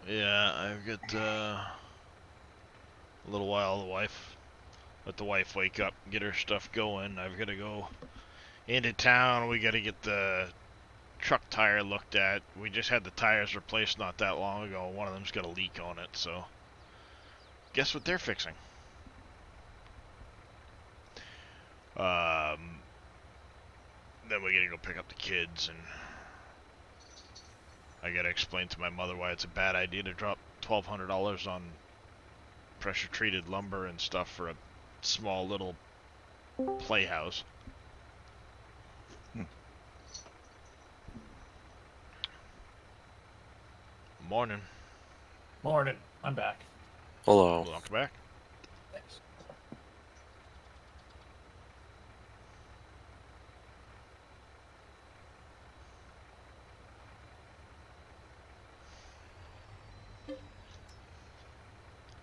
Yeah, I've got a little while. Let the wife wake up, get her stuff going. I've got to go into town. We got to get the truck tire looked at. We just had the tires replaced not that long ago. One of them's got a leak on it, so guess what they're fixing? Then we gotta go pick up the kids, and I gotta explain to my mother why it's a bad idea to drop $1,200 on pressure-treated lumber and stuff for a small little playhouse. Morning. Morning. I'm back. Hello. Welcome back. Thanks.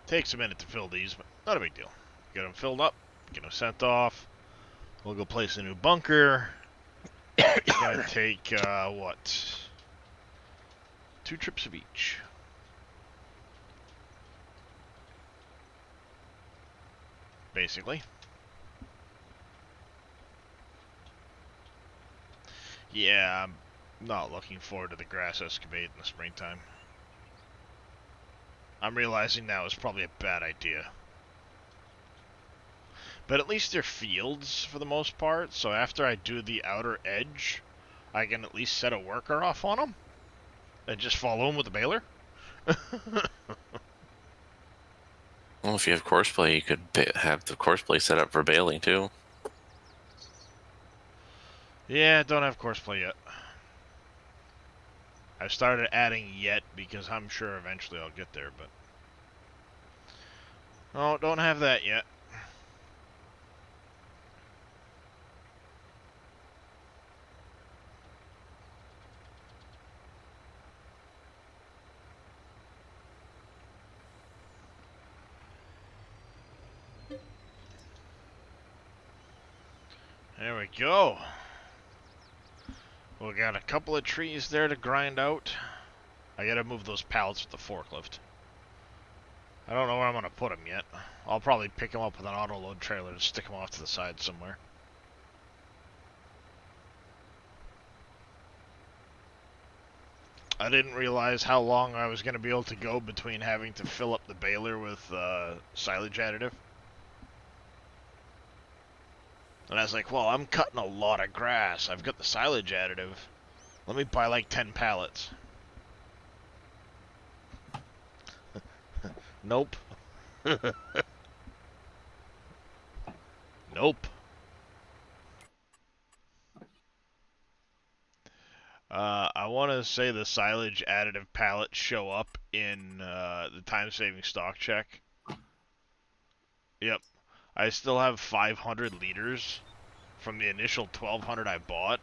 Takes a minute to fill these, but not a big deal. Get them filled up, get them sent off. We'll go place a new bunker. It's gonna take, what? 2 trips of each. Basically. Yeah, I'm not looking forward to the grass escapade in the springtime. I'm realizing now it's probably a bad idea. But at least they're fields for the most part, so after I do the outer edge, I can at least set a worker off on them and just follow them with the baler. Well, if you have courseplay, you could have the courseplay set up for baling too. Yeah, don't have courseplay yet. I started adding yet because I'm sure eventually I'll get there, but no, don't have that yet. There we go. We got a couple of trees there to grind out. I gotta move those pallets with the forklift. I don't know where I'm gonna put them yet. I'll probably pick them up with an auto load trailer and stick them off to the side somewhere. I didn't realize how long I was gonna be able to go between having to fill up the baler with silage additive. And I was like, well, I'm cutting a lot of grass. I've got the silage additive. Let me buy like 10 pallets. Nope. Nope. I want to say the silage additive pallets show up in the time-saving stock check. Yep. I still have 500 liters from the initial 1,200 I bought,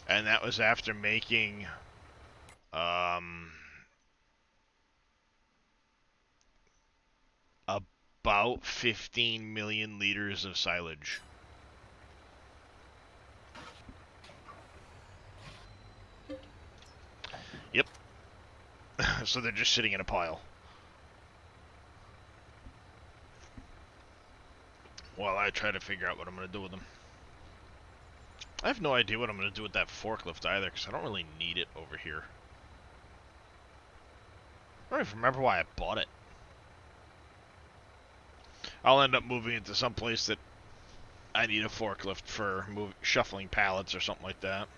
and that was after making about 15 million liters of silage. Yep. So they're just sitting in a pile. while I try to figure out what I'm going to do with them. I have no idea what I'm going to do with that forklift either, because I don't really need it over here. I don't even remember why I bought it. I'll end up moving it to some place that I need a forklift for shuffling pallets or something like that.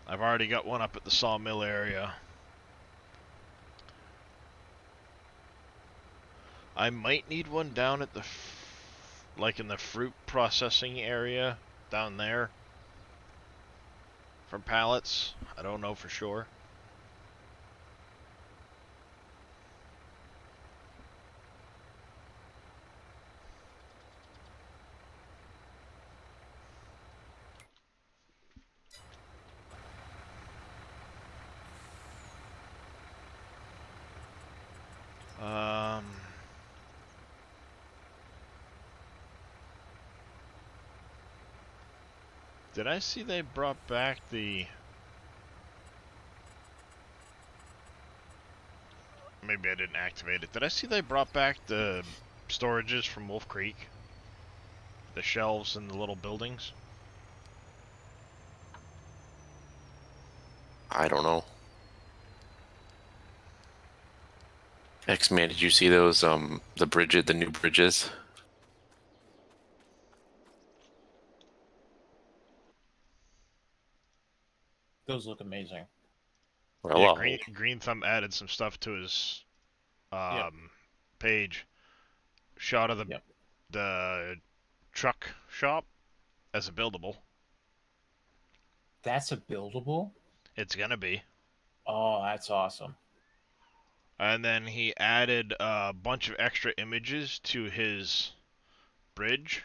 I've already got one up at the sawmill area. I might need one down at the, like in the fruit processing area down there for pallets. I don't know for sure. Did I see they brought back the... Maybe I didn't activate it. Did I see they brought back the storages from Wolf Creek? The shelves and the little buildings? I don't know. X-Man, did you see those, the new bridges? Those look amazing. Well, Yeah, Green Thumb added some stuff to his page. Shot of the truck shop as a buildable. That's a buildable? It's gonna be. Oh, that's awesome. And then he added a bunch of extra images to his bridge,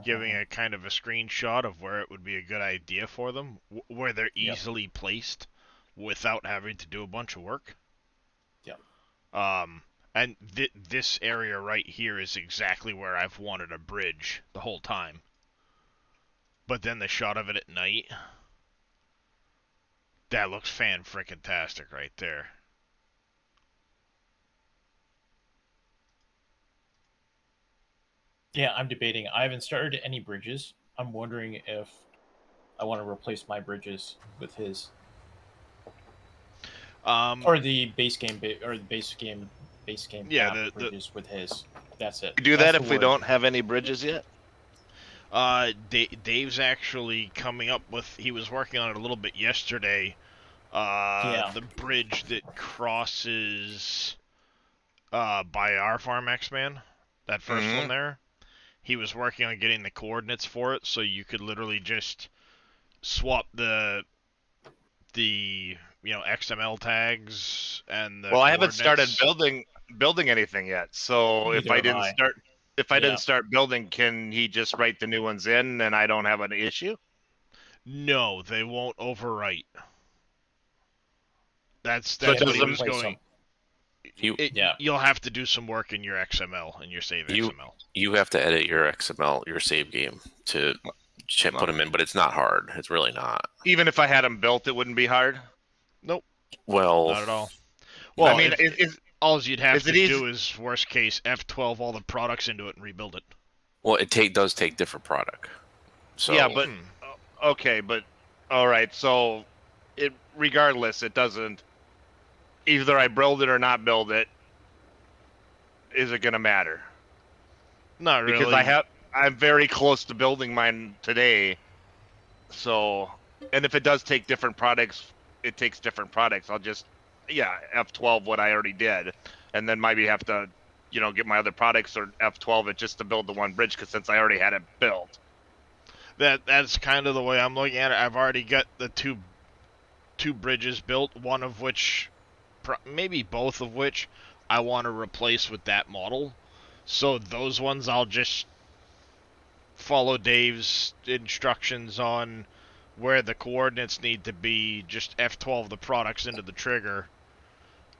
giving a kind of a screenshot of where it would be a good idea for them, where they're easily placed without having to do a bunch of work. Yep. And this area right here is exactly where I've wanted a bridge the whole time. But then the shot of it at night, that looks fan-frickin-tastic right there. Yeah, I'm debating. I haven't started any bridges. I'm wondering if I want to replace my bridges with his. Or the base game, Yeah, the bridges with his. That's it. We do That's that the if we word. don't have any bridges yet. Dave's actually coming up with. He was working on it a little bit yesterday. The bridge that crosses by our farm, X-Man, that first one there. He was working on getting the coordinates for it, so you could literally just swap the XML tags and the. Well, I haven't started coordinates. building anything yet. So if I didn't start building, can he just write the new ones in and I don't have an issue? No, they won't overwrite. That's So what he was going. You You'll have to do some work in your XML, in your save XML. You have to edit your XML, your save game, to put them in, but it's not hard. It's really not. Even if I had them built, it wouldn't be hard? Well, not at all. Well, I mean, all you'd have to do is, worst case, F12 all the products into it and rebuild it. Well, it does take different product. So yeah, but okay, but all right. So regardless, it doesn't. Either I build it or not build it. Is it going to matter? Not really. Because I'm very close to building mine today. So, and if it does take different products, it takes different products. I'll just, F12 what I already did, and then maybe have to, get my other products or F12 it just to build the one bridge. Because since I already had it built. That's kind of the way I'm looking at it. I've already got the two bridges built, one of which, maybe both of which, I want to replace with that model. So those ones I'll just follow Dave's instructions on where the coordinates need to be, just F12 the products into the trigger,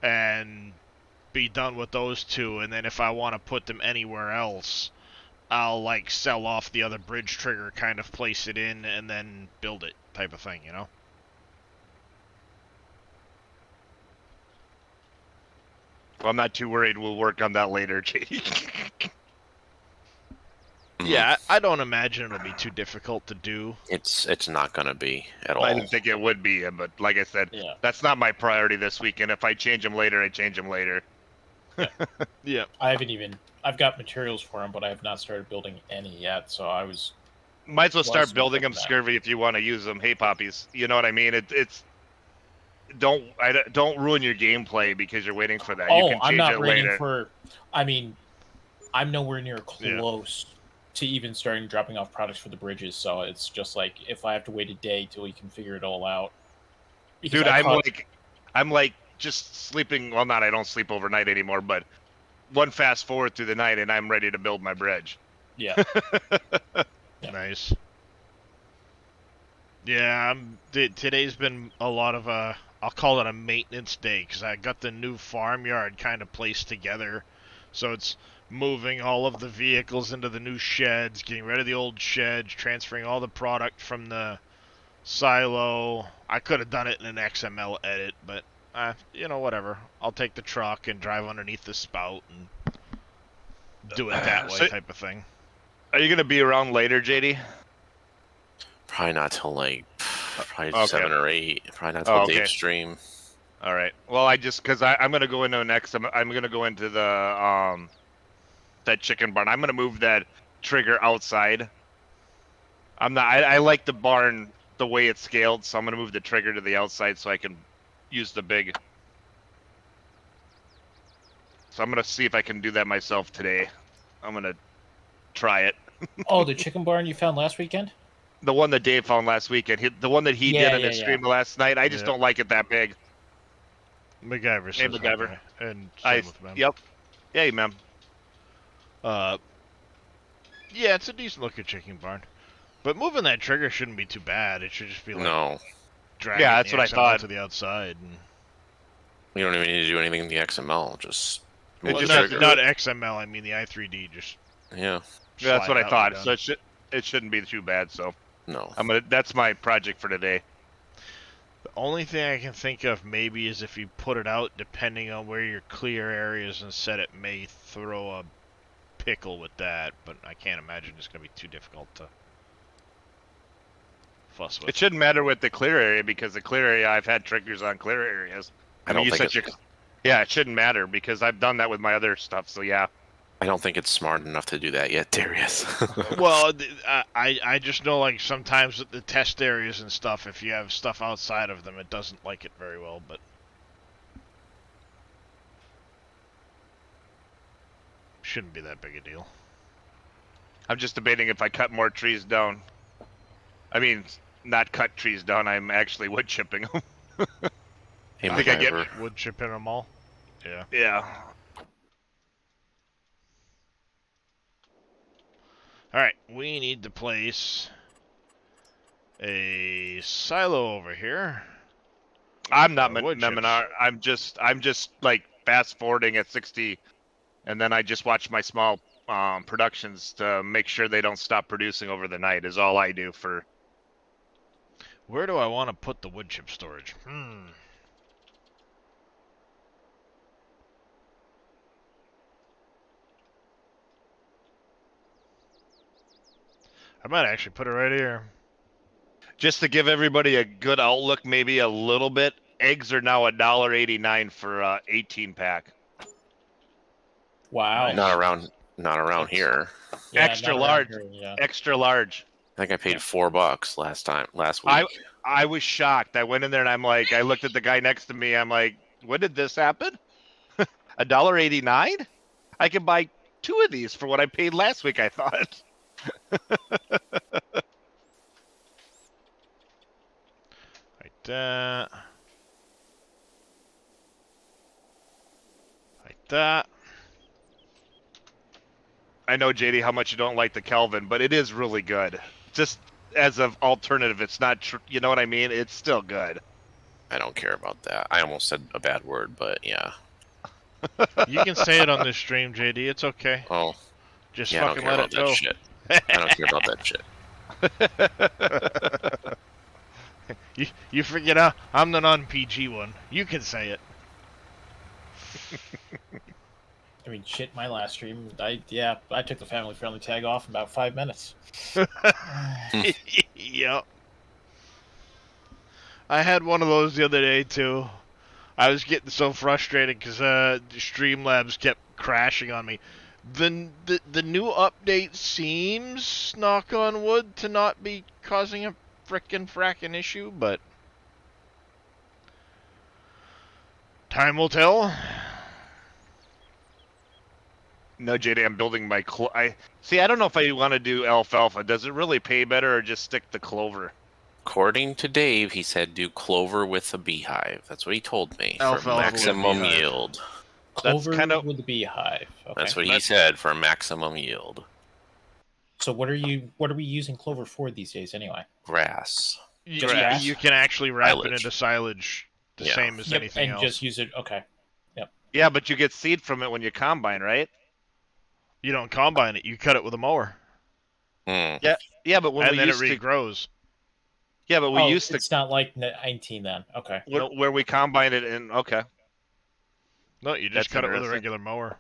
and be done with those two. And then if I want to put them anywhere else, I'll sell off the other bridge trigger, kind of place it in, and then build it, type of thing, Well, I'm not too worried. We'll work on that later, JD. Yeah, I don't imagine it'll be too difficult to do. It's not gonna be at all. I didn't think it would be, but like I said, Yeah. that's not my priority this weekend. If I change them later, I change them later. Yeah. I've got materials for them, but I have not started building any yet. So I was. Might as well start Well, building them, that. Scurvy, if you want to use them. Hey, poppies, you know what I mean? Don't ruin your gameplay because you're waiting for that. You Oh, can I'm change not it waiting later. for. I mean, I'm nowhere near Yeah. close to even starting dropping off products for the bridges. So it's just like if I have to wait a day till we can figure it all out. Because Dude, I I'm caught- like just sleeping. Well, not I don't sleep overnight anymore, but one fast forward through the night and I'm ready to build my bridge. Yeah. Yeah. Nice. Yeah, today's been a lot of I'll call it a maintenance day because I got the new farmyard kind of placed together, so it's moving all of the vehicles into the new sheds, getting rid of the old sheds, transferring all the product from the silo. I could have done it in an XML edit, but whatever. I'll take the truck and drive underneath the spout and do it that way, So- type of thing. Are you gonna be around later, JD? Probably not till like probably Okay. 7 or 8. Probably not till Oh, okay. Dave's stream. All right. Well, because I'm gonna go into I'm gonna go into the that chicken barn. I'm gonna move that trigger outside. I like the barn the way it's scaled, so I'm gonna move the trigger to the outside so I can use the big. So I'm gonna see if I can do that myself today. I'm gonna try it. Oh, the chicken barn you found last weekend? The one that Dave found last weekend, the one that he Yeah, did on yeah, his yeah. stream last night. I just Yeah. don't like it that big. MacGyver Hey, says MacGyver. okay, and same with Mem. Yep. Hey, man. Yeah, it's a decent looking chicken barn. But moving that trigger shouldn't be too bad. It should just be like No, dragging Yeah, that's the what I XML thought. to the outside. And, you don't even need to do anything in the XML. Just It move well, the just- trigger. not XML. I mean the i3D. Just Yeah, Yeah, that's slide what it I out thought. and So done. it shouldn't be too bad. So no. that's my project for today. The only thing I can think of maybe is if you put it out, depending on where your clear areas and set, it may throw a pickle with that. But I can't imagine it's going to be too difficult to fuss with. It shouldn't matter with the clear area because the clear area I've had triggers on clear areas. I don't you think set yeah, it shouldn't matter because I've done that with my other stuff. So yeah, I don't think it's smart enough to do that yet, Darius. Well, I just know like sometimes with the test areas and stuff, if you have stuff outside of them, it doesn't like it very well. But shouldn't be that big a deal. I'm just debating if I cut more trees down. I mean, not cut trees down. I'm actually wood chipping them. Hey, I think I get- MacGyver. Wood chip in them all. Yeah. Yeah. All right, we need to place a silo over here. I'm not Wood Meminar. chips. I'm just like fast forwarding at 60, and then I just watch my small productions to make sure they don't stop producing over the night. Is all I do for. Where do I want to put the wood chip storage? I might actually put it right here. Just to give everybody a good outlook, maybe a little bit. Eggs are now $1.89 for 18 pack. Wow. Not around here. Yeah, Extra not around large. here, yeah. Extra large. I think I paid $4 last week. I was shocked. I went in there and I'm like, I looked at the guy next to me. I'm like, when did this happen? $1.89? I can buy 2 of these for what I paid last week, I thought. Like that. Like that. I know, JD, how much you don't like the Kelvin, but it is really good. Just as an alternative, it's not, you know what I mean? It's still good. I don't care about that. I almost said a bad word, but yeah. You can say it on this stream, JD. It's okay. Oh, Just yeah, I don't fucking care let about it that go. shit. I don't care about that shit. You forget out. I'm the non-PG one. You can say it. I mean, shit. My last stream, I took the family friendly tag off in about 5 minutes. Yep. I had one of those the other day too. I was getting so frustrated because Streamlabs kept crashing on me. The new update seems, knock on wood, to not be causing a frackin' issue, but time will tell. No, JD, I'm building my I don't know if I want to do alfalfa. Does it really pay better or just stick to clover? According to Dave, he said do clover with a beehive. That's what he told me for Alfalfa with a maximum beehive. yield. Clover kinda- with the beehive. Okay. That's what he said for maximum yield. So what are we using clover for these days anyway? Grass. Just grass? You can actually wrap Silage. it into silage, the Yeah. same as Yep, anything and else. just use it. Okay. Yeah, but you get seed from it when you combine, right? You don't combine it; you cut it with a mower, Mm. Yeah, but when and we then it used to, regrows. yeah, but we used to It's not like 19 then. Okay. where we combine it in. Okay. No, you just That's cut it with a interesting. regular mower.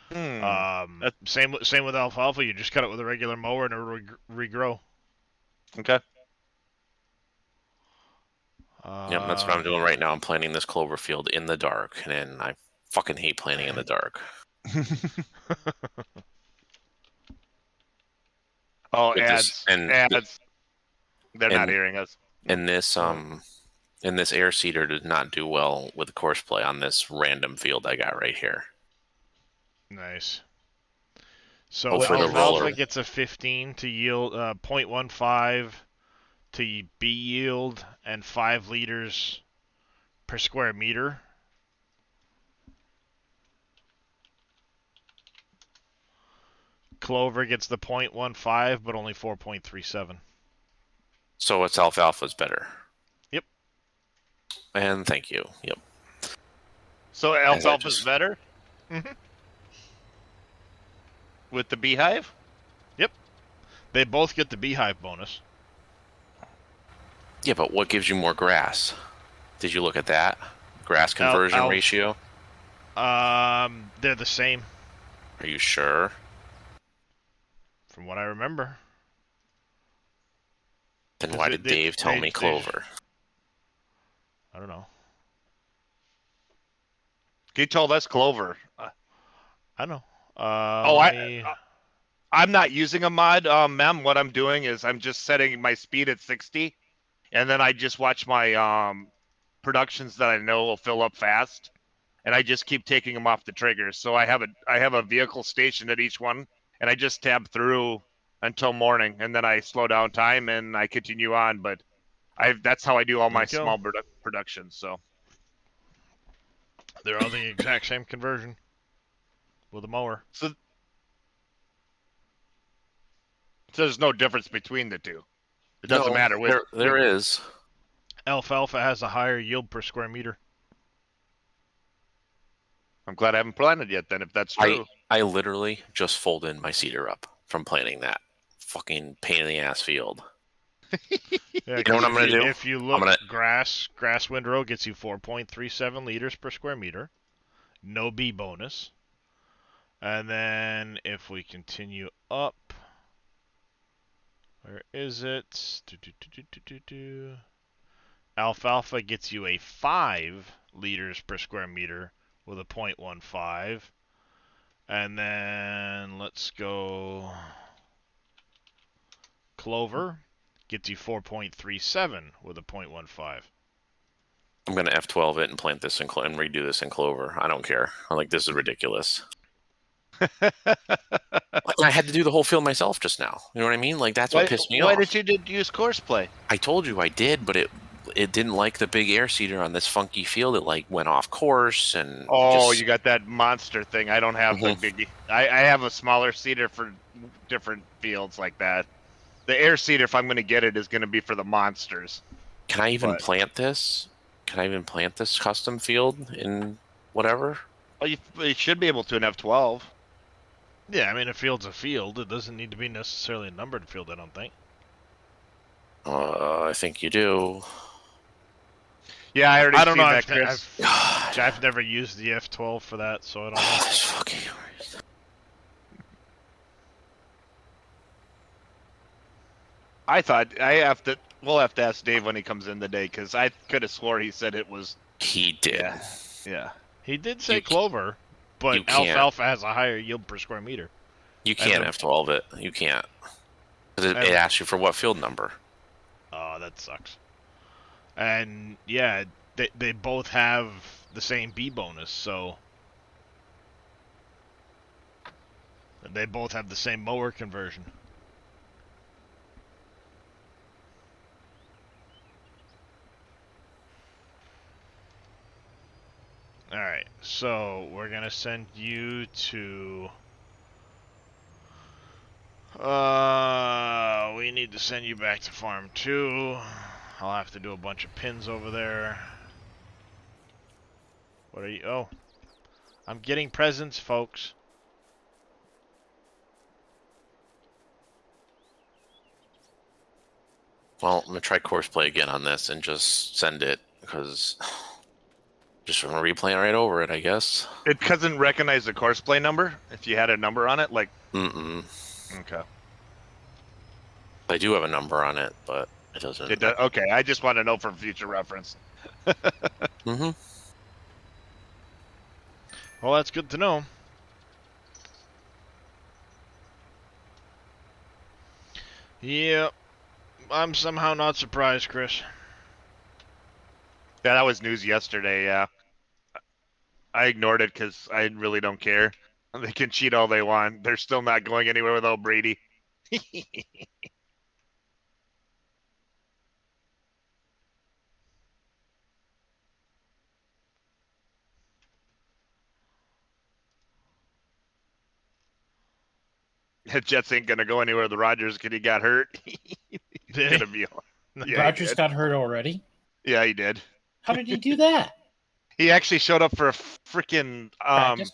That- Same with alfalfa. You just cut it with a regular mower and it'll regrow. Okay. Yep, that's what I'm doing right now. I'm planting this clover field in the dark, and I fucking hate planting in the dark. Oh, With ads. this- and- Ads. They're not and- hearing us. And this air seeder did not do well with course play on this random field I got right here. Nice. So Oh, for the alfalfa roller. gets a 15 to yield, 0.15 to bee yield, and 5 liters per square meter. Clover gets the 0.15, but only 4.37. So it's alfalfa's better. Yep. And thank you. Yep. So As I alfalfa's just- better Mhm. with the beehive. They both get the beehive bonus. Yeah, but what gives you more grass? Did you look at that? Grass conversion al- ratio? They're the same, Are you sure? from what I remember. Then 'Cause why they- did Dave tell they- me they- clover? I don't know. He told us clover. I know. I'm not using a mod, Mem. What I'm doing is I'm just setting my speed at 60, and then I just watch my productions that I know will fill up fast, and I just keep taking them off the triggers. So I have a vehicle stationed at each one, and I just tab through until morning, and then I slow down time and I continue on. But that's how I do all my There you go. small productions. So They're all the exact same conversion with a mower. so there's no difference between the two. It doesn't No, matter. There is. Alfalfa has a higher yield per square meter. I'm glad I haven't planted yet. Then, if that's true. I literally just folded my cedar up from planting that fucking pain in the ass field. Yeah, know what I'm gonna do? If you look, gonna- grass windrow gets you 4.37 liters per square meter, no bee bonus. And then if we continue up, where is it? Alfalfa gets you a 5 liters per square meter with a 0.15. And then let's go clover gets you 4.37 with a 0.15. I'm gonna F12 it and plant this and redo this in clover. I don't care. I'm like, this is ridiculous. I had to do the whole field myself just now. You know what I mean? Like that's what pissed me off. Why did you use course play? I told you I did, but it didn't like the big air seeder on this funky field. It like went off course and Oh, just- you got that monster thing. I don't have Mhm. the biggie. I have a smaller seeder for different fields like that. The air seeder, if I'm going to get it, is going to be for the monsters. Can I even But- plant this? Can I even plant this custom field in whatever? Well, you should be able to in F12. Yeah, I mean, a field's a field. It doesn't need to be necessarily a numbered field, I don't think. I think you do. Yeah, I already I don't seen know. that, Chris. God. I've never used the F12 for that, so I don't know. Oh, this fucking. I thought we'll have to ask Dave when he comes in today, because I could have swore he said it was. He did. Yeah. Yeah. He did say You ca- clover, but you can't. alfalfa has a higher yield per square meter. You can't the- F12 it. You can't. Because it And- asks you for what field number. Oh, that sucks. And yeah, they both have the same B bonus, so they both have the same mower conversion. Alright, so we're gonna send you to we need to send you back to farm 2. I'll have to do a bunch of pins over there. What are you? Oh, I'm getting presents, folks. Well, I'm gonna try course play again on this and just send it because just gonna replay right over it, I guess. It doesn't recognize the course play number if you had a number on it, like. Mm-mm. Okay. I do have a number on it, but it doesn't. It does, okay, I just want to know for future reference. Mm-hmm. Well, that's good to know. Yep. I'm somehow not surprised, Chris. Yeah, that was news yesterday. Yeah, I ignored it because I really don't care. They can cheat all they want. They're still not going anywhere without Brady. The Jets ain't gonna go anywhere with the Rodgers because he got hurt. He's gonna be. Yeah, he Rodgers did. got hurt already. Yeah, he did. How did he do that? He actually showed up for a freaking Practice?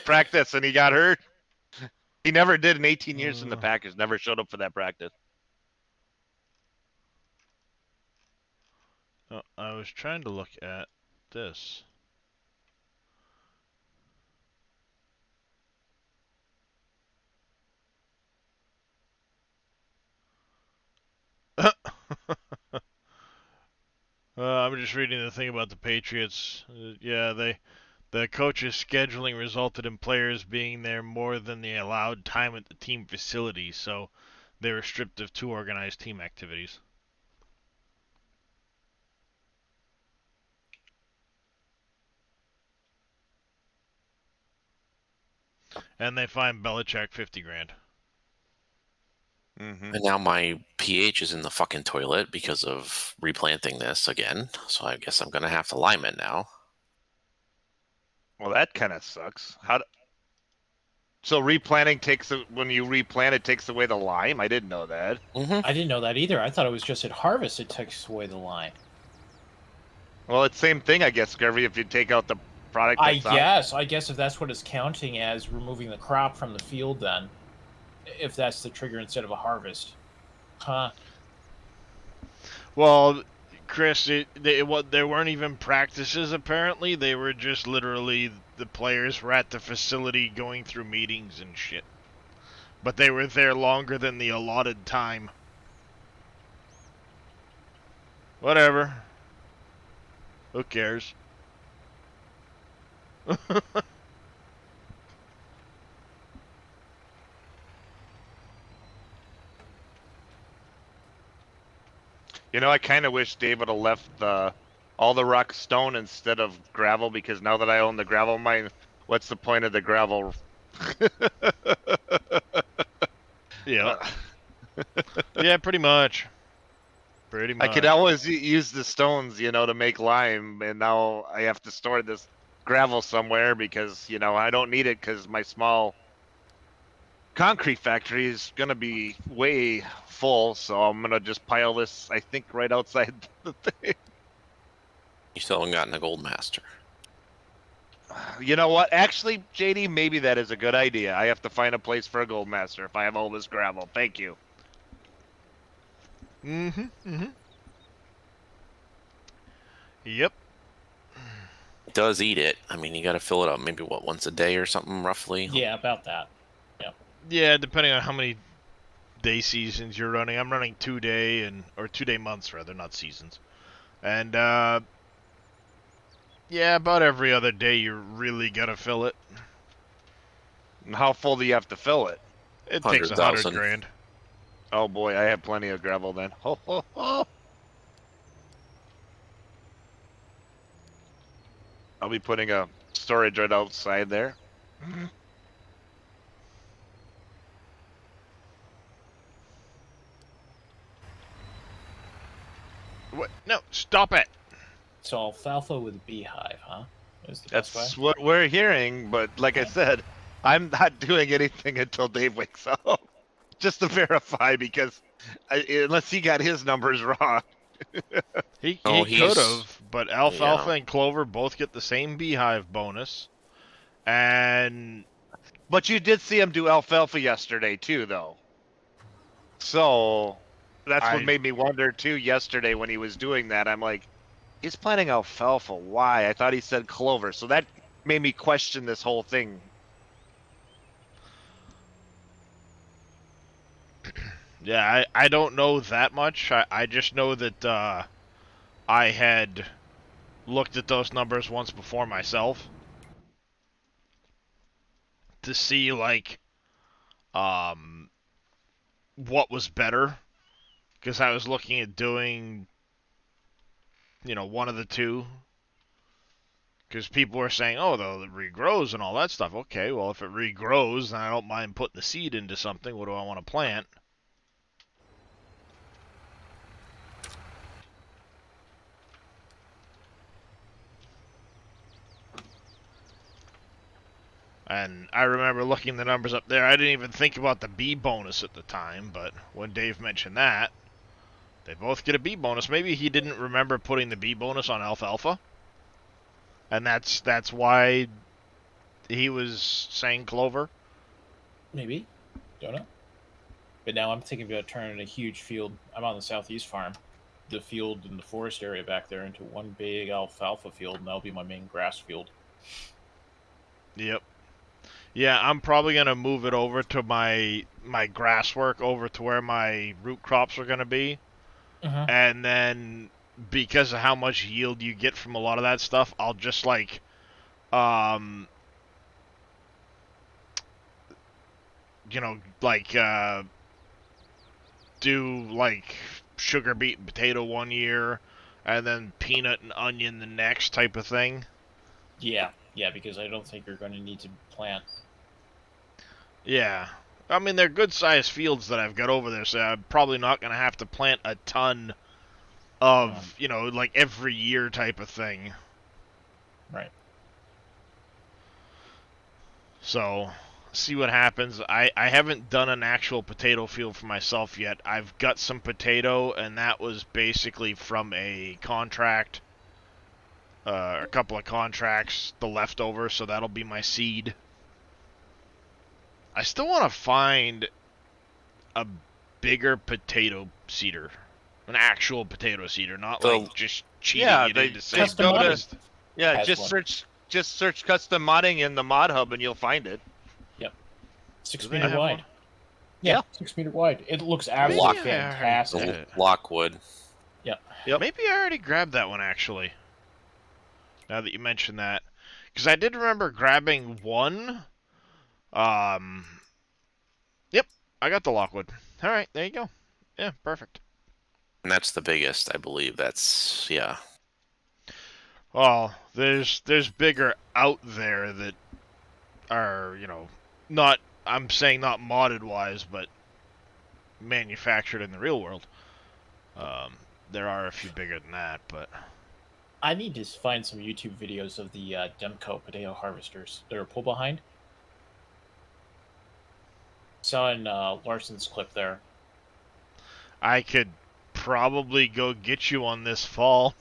practice and he got hurt. He never did in 18 years in the Packers. Never showed up for that practice. Oh, I was trying to look at this. I'm just reading the thing about the Patriots. Yeah, the coach's scheduling resulted in players being there more than the allowed time at the team facility, so they were stripped of 2 organized team activities. And they fined Belichick $50,000. Mm-hmm. And now my pH is in the fucking toilet because of replanting this again. So I guess I'm gonna have to lime it now. Well, that kind of sucks. So replanting when you replant it takes away the lime? I didn't know that. Mm-hmm. I didn't know that either. I thought it was just at harvest it takes away the lime. Well, it's same thing, I guess, Gervy, if you take out the product I that's out. guess if that's what it's counting as removing the crop from the field, then if that's the trigger instead of a harvest, huh? Well, Chris, there weren't even practices apparently. They were just literally the players were at the facility going through meetings and shit. But they were there longer than the allotted time. Whatever. Who cares? You know, I kind of wish Dave would have left all the rock stone instead of gravel, because now that I own the gravel mine, what's the point of the gravel? Yeah. Yeah, pretty much. Pretty I much. could always use the stones, to make lime, and now I have to store this gravel somewhere because, I don't need it because my small concrete factory is going to be way full, so I'm going to just pile this, I think, right outside the thing. You still haven't gotten a gold master. You know what? Actually, JD, maybe that is a good idea. I have to find a place for a gold master if I have all this gravel. Thank you. Mm-hmm. Mm-hmm. Yep. does eat it. I mean, you got to fill it up maybe what, once a day or something roughly. Yeah, about that. Yeah, depending on how many day seasons you're running. I'm running 2-day or 2-day months rather, not seasons. And yeah, about every other day you really gotta fill it. And how full do you have to fill it? It takes 100 100,000. grand. Oh boy, I have plenty of gravel then. Ho ho ho! I'll be putting a storage right outside there. What? No, stop it. So alfalfa with beehive, huh? Is the best way? That's what we're hearing, but like I said, I'm not doing anything until Dave wakes up. Just to verify, because unless he got his numbers wrong. He Oh, could he's- have, but alfalfa Yeah. and clover both get the same beehive bonus. And But you did see him do alfalfa yesterday too, though. So that's I- what made me wonder too. Yesterday when he was doing that, I'm like, he's planting alfalfa. Why? I thought he said clover, so that made me question this whole thing. yeah, I don't know that much. I just know that I had looked at those numbers once before myself to see like what was better, because I was looking at doing one of the two, because people were saying, oh, though it regrows and all that stuff. Okay, well, if it regrows, then I don't mind putting the seed into something. What do I want to plant? And I remember looking the numbers up there. I didn't even think about the bee bonus at the time, but when Dave mentioned that, they both get a bee bonus. Maybe he didn't remember putting the bee bonus on alfalfa, and that's why he was saying clover. Maybe. Don't know. But now I'm thinking about turning a huge field. I'm on the southeast farm. The field in the forest area back there into one big alfalfa field, and that'll be my main grass field. Yep. Yeah, I'm probably gonna move it over to my grass work over to where my root crops are gonna be, and then because of how much yield you get from a lot of that stuff, I'll just like do like sugar beet and potato one year, and then peanut and onion the next type of thing. Yeah, because I don't think you're going to need to plant. Yeah. I mean, they're good-sized fields that I've got over there, so I'm probably not going to have to plant a ton of, like every year type of thing. Right. So, see what happens. I haven't done an actual potato field for myself yet. I've got some potato, and that was basically from a contract, a couple of contracts, the leftover, so that'll be my seed. I still want to find a bigger potato seeder. An actual potato seeder, not So- like just cheating Yeah, it they into saying just go to- customized. Yeah, Has just one. search custom modding in the mod hub and you'll find it. 6 Do they meter have wide. one? Yeah, 6 meter wide. It looks Maybe absolutely I already fantastic. did. Lockwood. Yep. Maybe I already grabbed that one, actually. Now that you mention that. Because I did remember grabbing one. Yep, I got the Lockwood. Alright, there you go. Yeah, perfect. And that's the biggest, I believe. That's, yeah. Well, there's bigger out there that are, not, I'm saying not modded wise, but manufactured in the real world. There are a few bigger than that, but I need to find some YouTube videos of the Demco potato harvesters that are pull behind. Saw in Larson's clip there. I could probably go get you one this fall.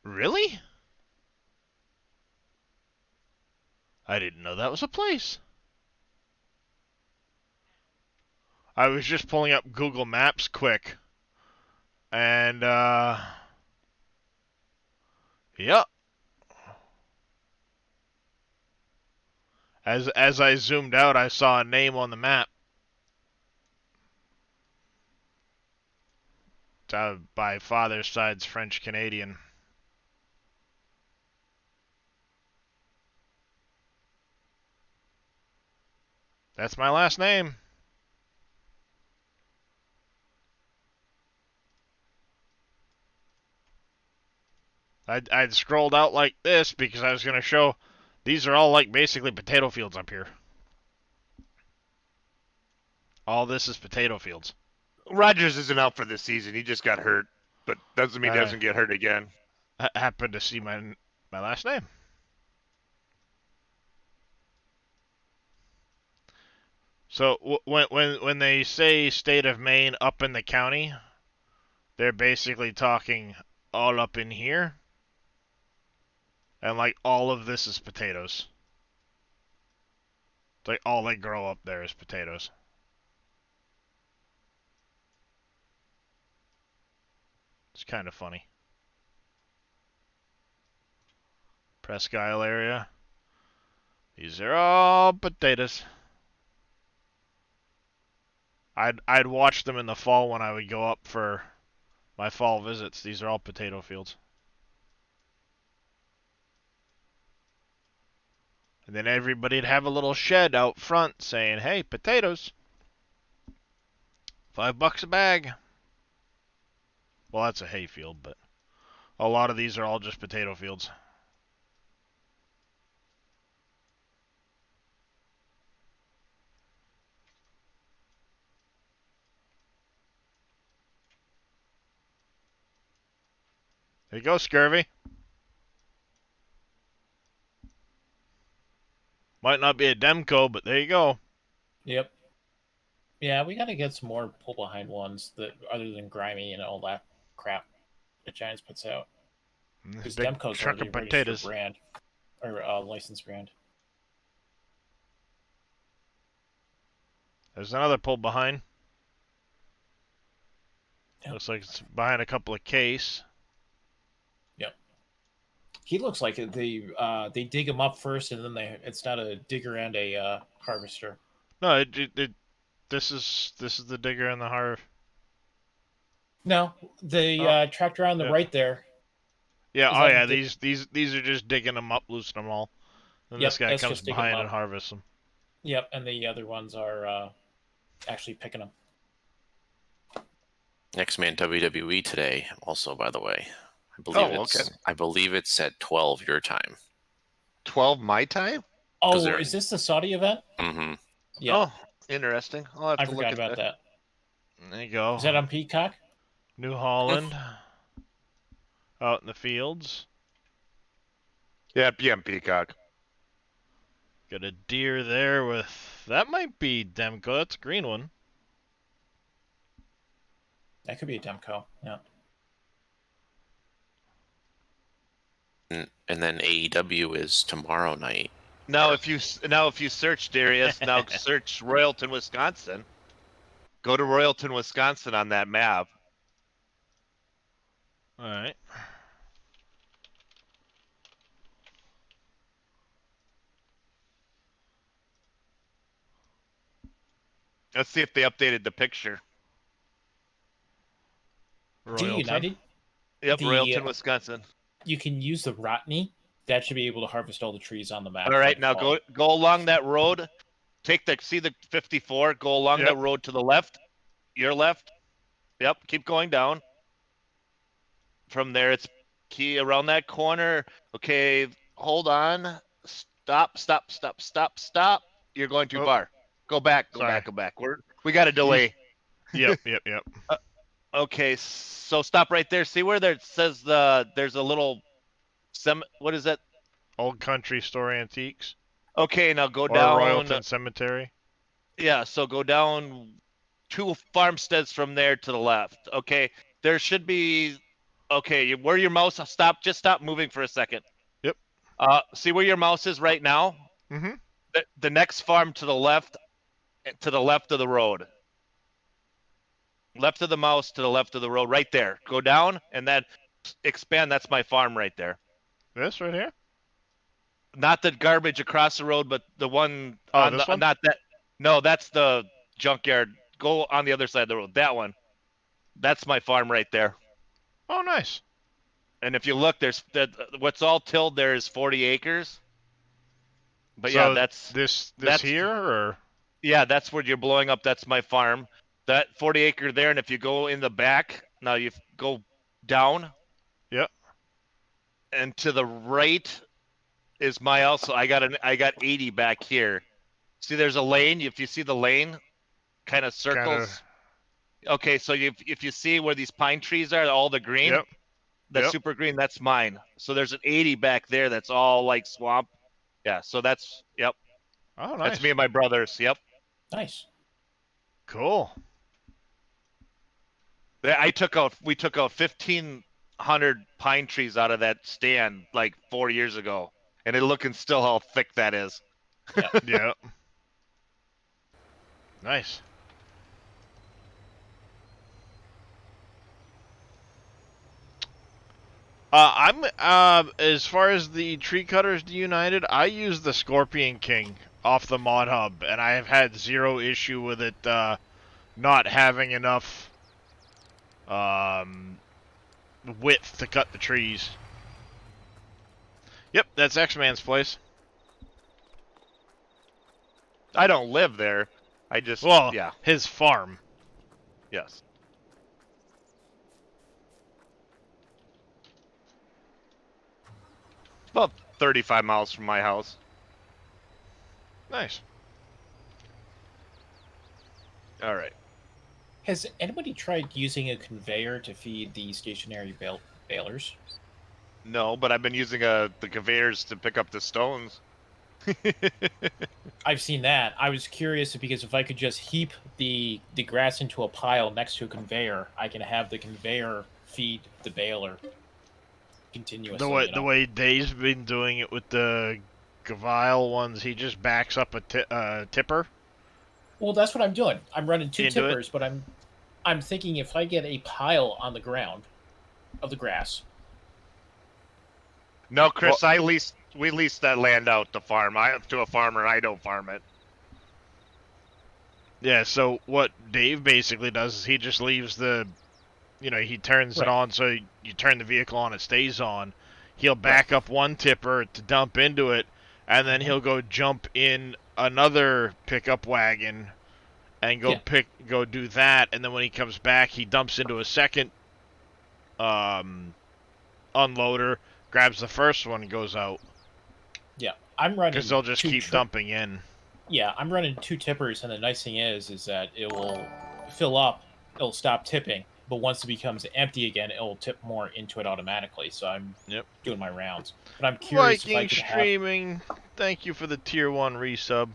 Really? I didn't know that was a place. I was just pulling up Google Maps quick. And, yep. As I zoomed out, I saw a name on the map. It's by father's side's French Canadian. That's my last name. I'd scrolled out like this because I was going to show these are all like basically potato fields up here. All this is potato fields. Rogers isn't out for this season. He just got hurt, but doesn't mean he doesn't get hurt again. I happened to see my last name. So when they say state of Maine up in the county, they're basically talking all up in here. And like all of this is potatoes. It's like all they grow up there is potatoes. It's kind of funny. Presque Isle area. These are all potatoes. I'd watch them in the fall when I would go up for my fall visits. These are all potato fields. And then everybody'd have a little shed out front saying, hey, potatoes. $5 a bag. Well, that's a hay field, but a lot of these are all just potato fields. There you go, Scurvy. Might not be a Demco, but there you go. Yep. Yeah, we got to get some more pull behind ones that other than grimy and all that crap that Giants puts out. Because Big Demco's chunk already of registered potatoes. brand or licensed brand. There's another pull behind. Yep. Looks like it's behind a couple of case. Yep. He looks like they dig him up first, and then it's not a digger and a harvester. No, this is the digger and the harv. No, the tractor on the right there. Yeah, Is oh that yeah, the- these are just digging them up, loosening them all. And Yep, this guy that's comes just digging behind them and up. harvests them. Yep, and the other ones are actually picking them. X-Man WWE today, also, by the way. Okay. I believe it's at 12 your time. 12 my time? Oh, they're- is this the Saudi event? Mm-hmm. Yeah, Oh, interesting. I'll have I to look forgot at about that. There you go. Is that on Peacock? New Holland. Out in the fields. Yeah, PM Peacock. Got a deer there with... That might be Demco. That's a green one. That could be a Demco. Yeah. And then AEW is tomorrow night. Now, if you search Darius, now search Royalton, Wisconsin. Go to Royalton, Wisconsin on that map. All right. Let's see if they updated the picture. D Royalton. United, Yep, The, Royalton, Wisconsin. you can use the Rotney. That should be able to harvest all the trees on the map. All right, by now default. go along that road. See the 54. Go along Yep. that road to the left. Your left. Yep. Keep going down. From there, it's key around that corner. Okay, hold on. Stop. You're going too Oh. far. Go back. Go Sorry. back. We got a delay. Yep. Okay, so stop right there. See where there it says there's a little what is that? Old Country Store Antiques. Okay, now go Or down. Royalton Cemetery. Yeah, so go down 2 farmsteads from there to the left. Okay, there should be Okay, where your mouse? Stop. Just stop moving for a second. Yep. See where your mouse is right now? Mm-hmm. The next farm to the left of the road. Left of the mouse to the left of the road, right there. Go down and then expand. That's my farm right there. This right here? Not the garbage across the road, but the one Oh, on this the one? not that. No, that's the junkyard. Go on the other side of the road. That one. That's my farm right there. Oh, nice. And if you look, there's that. What's all tilled there is 40 acres. But So yeah, that's this here, or yeah, that's where you're blowing up. That's my farm. That 40 acre there, and if you go in the back, now you go down. Yep. And to the right is my also. I got 80 back here. See, there's a lane. If you see the lane, kind of circles. Okay, so if you see where these pine trees are, all the green, Yep. that Yep. super green, that's mine. So there's an 80 back there that's all like swamp. Yeah, so that's yep. Oh, nice. That's me and my brothers. Yep. Nice. Cool. We took out 1,500 pine trees out of that stand like 4 years ago, and it looking still how thick that is. Yeah. Nice. I'm as far as the Tree Cutters United, I use the Scorpion King off the Mod Hub, and I have had zero issue with it not having enough width to cut the trees. Yep, that's X-Man's place. I don't live there. I just Well, yeah, his farm. yes. About 35 miles from my house. Nice. All right. Has anybody tried using a conveyor to feed the stationary balers? No, but I've been using the conveyors to pick up the stones. I've seen that. I was curious because if I could just heap the grass into a pile next to a conveyor, I can have the conveyor feed the baler continuously. The way Dave's been doing it with the Gavile ones, he just backs up a tipper. Well, that's what I'm doing. I'm running two Into it? tippers, but I'm thinking if I get a pile on the ground of the grass. No, Chris, we leased that land out to farm. To a farmer. I don't farm it. Yeah, so what Dave basically does is he just leaves he turns it Right. on so you turn the vehicle on, it stays on. He'll back up one tipper to dump into it, and then he'll go jump in another pickup wagon and go do that, and then when he comes back, he dumps into a second unloader, grabs the first one, and goes out. Yeah, I'm running Because they'll just two keep dumping in. Yeah, I'm running two tippers, and the nice thing is that it will fill up, it'll stop tipping, but once it becomes empty again, it'll tip more into it automatically. So I'm doing my rounds. But I'm curious if I Viking could have. Streaming, thank you for the tier 1 resub.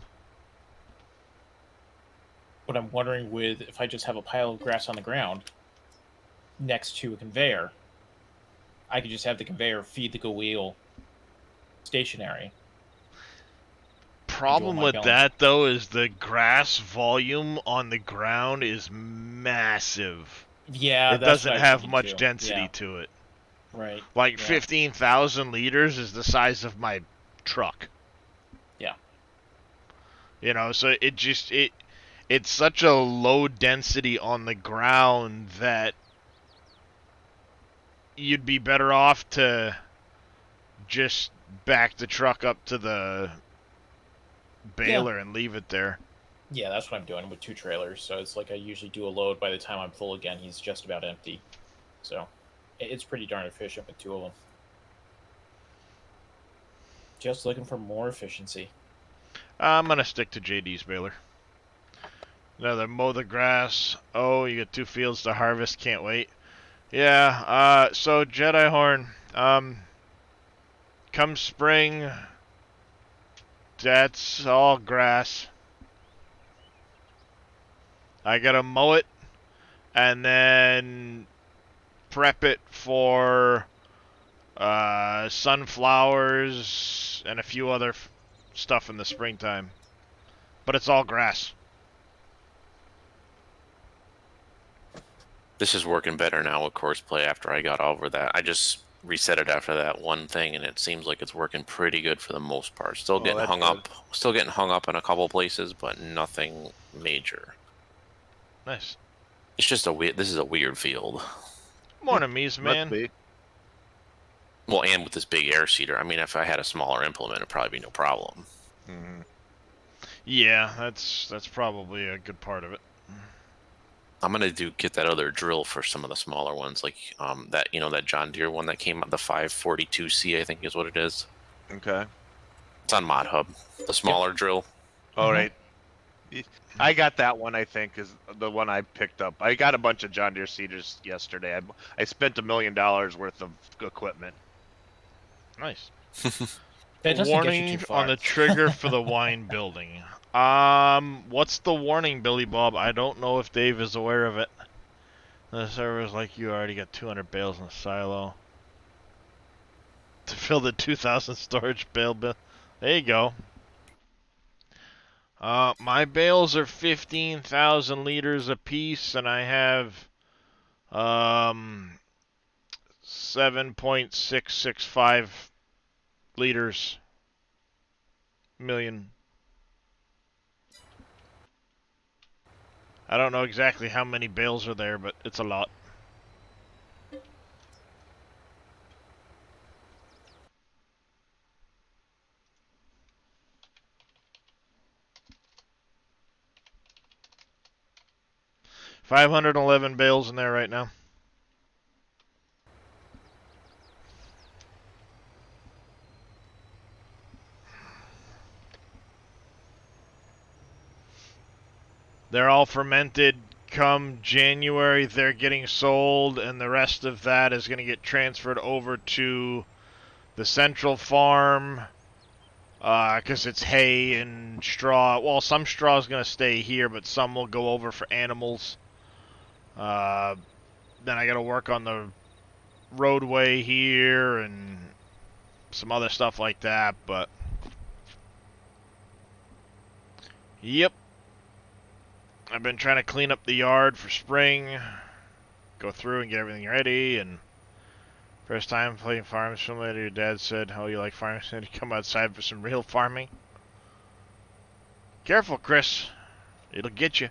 But I'm wondering if I just have a pile of grass on the ground next to a conveyor, I could just have the conveyor feed the wheel stationary. Problem my with belly. that though is the grass volume on the ground is massive. Yeah, It that's doesn't what I have think much too. density Yeah, to it. right. Like Yeah. 15,000 liters is the size of my truck. Yeah. You know, so it's such a low density on the ground that you'd be better off to just back the truck up to the baler and leave it there. Yeah, that's what I'm doing with two trailers. So it's like I usually do a load. By the time I'm full again, he's just about empty. So it's pretty darn efficient with two of them. Just looking for more efficiency. I'm gonna stick to JD's baler. Another mow the grass. Oh, you got 2 fields to harvest. Can't wait. Yeah. So Jedi Horn. Come spring, that's all grass. I gotta mow it, and then prep it for sunflowers and a few other stuff in the springtime. But it's all grass. This is working better now with Courseplay after I got over that. I just reset it after that one thing, and it seems like it's working pretty good for the most part. Still getting that's hung good. up. Still getting hung up in a couple places, but nothing major. Nice. It's just a weird. This is a weird field. Morning, Mies, Must man. be. Well, and with this big air seeder, I mean, if I had a smaller implement, it'd probably be no problem. Mhm. Yeah, that's probably a good part of it. I'm gonna get that other drill for some of the smaller ones, like that that John Deere one that came out, the 542C, I think is what it is. Okay. It's on Mod Hub. The smaller drill. All right. I got that one. I think is the one I picked up. I got a bunch of John Deere seeders yesterday. I spent $1 million worth of equipment. Nice. That doesn't Warning get you too far. on the trigger for the wine building. What's the warning, Billy Bob? I don't know if Dave is aware of it. The server's like, you already got 200 bales in the silo. To fill the 2,000 storage bale bill. There you go. My bales are 15,000 liters a piece, and I have 7.665 liters million. I don't know exactly how many bales are there, but it's a lot. $511 bales in there right now. They're all fermented. Come January, they're getting sold, and the rest of that is going to get transferred over to the central farm because it's hay and straw. Well, some straw is going to stay here, but some will go over for animals. Then I got to work on the roadway here and some other stuff like that, but yep. I've been trying to clean up the yard for spring, go through and get everything ready, and first time playing Farm Simulator, your dad said, oh, you like Farm Simulator? Come outside for some real farming. Careful, Chris. It'll get you.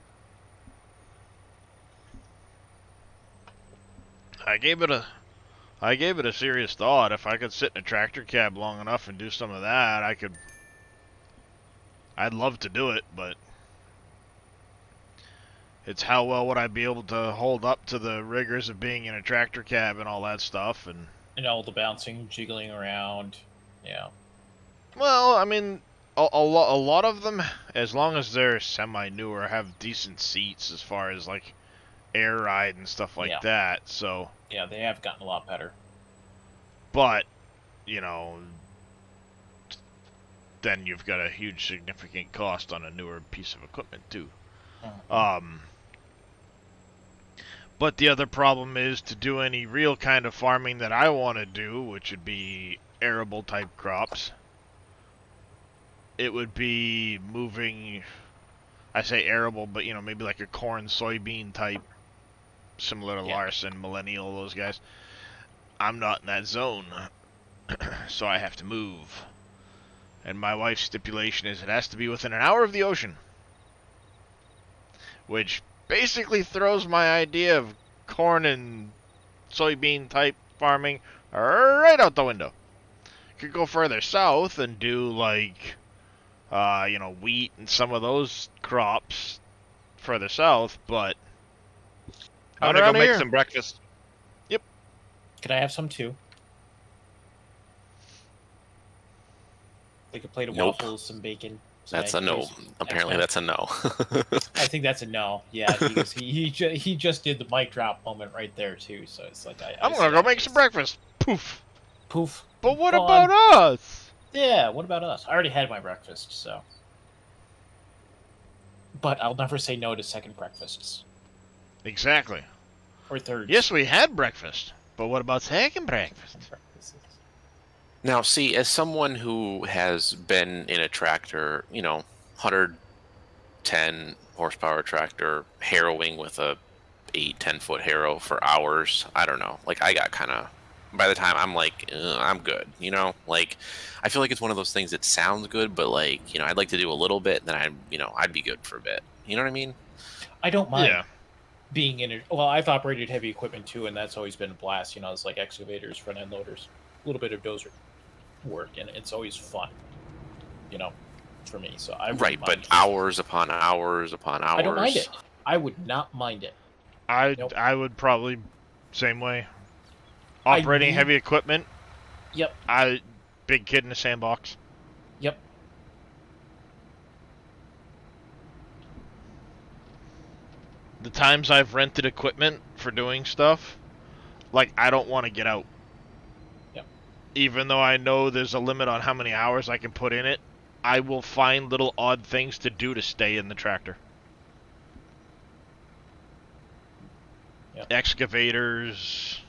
I gave it a serious thought. If I could sit in a tractor cab long enough and do some of that, I'd love to do it, but it's how well would I be able to hold up to the rigors of being in a tractor cab and all that stuff, And all the bouncing, jiggling around. Yeah. well, I mean, a lot of them, as long as they're semi-newer, have decent seats as far as like air ride and stuff like Yeah. that. So, Yeah, they have gotten a lot better. but then you've got a huge significant cost on a newer piece of equipment too. But the other problem is to do any real kind of farming that I want to do, which would be arable type crops. It would be moving, I say arable, but maybe like a corn, soybean type, similar to Yeah. Larson, Millennial, those guys. I'm not in that zone, so I have to move. And my wife's stipulation is it has to be within an hour of the ocean. Which basically throws my idea of corn and soybean type farming right out the window. Could go further south and do like, wheat and some of those crops further south, but I'm out gonna go around make here. some breakfast. Could I have some too? Like a plate of Nope. waffles, some bacon. Some That's a egg, no. please. Apparently, Excellent. that's a no. I think that's a no. Yeah, because he just did the mic drop moment right there too. So it's like I'm see gonna go that make case. some breakfast. Poof. Poof. But what Go about us? Yeah. What about us? I already had my breakfast, so. But I'll never say no to second breakfasts. Exactly. Or thirds. Yes, we had breakfast, but what about second breakfast? Now, see, as someone who has been in a tractor, 110 horsepower tractor, harrowing with a 8-10 foot harrow for hours, I don't know. Like, I got kind of, by the time I'm like, I'm good, Like, I feel like it's one of those things that sounds good, but like, I'd like to do a little bit, then I'd be good for a bit. You know what I mean? I don't mind Yeah. being in it. Well, I've operated heavy equipment too, and that's always been a blast. It's like excavators, front end loaders, a little bit of dozer work, and it's always fun. For me. So I Right, wouldn't but mind. hours upon hours upon hours. I don't mind it. I would not mind it. Nope. I would probably same way. Operating need- heavy equipment. Yep. Big kid in the sandbox. Yep. The times I've rented equipment for doing stuff, like, I don't want to get out. Yep. Even though I know there's a limit on how many hours I can put in it, I will find little odd things to do to stay in the tractor. Yep. Excavators,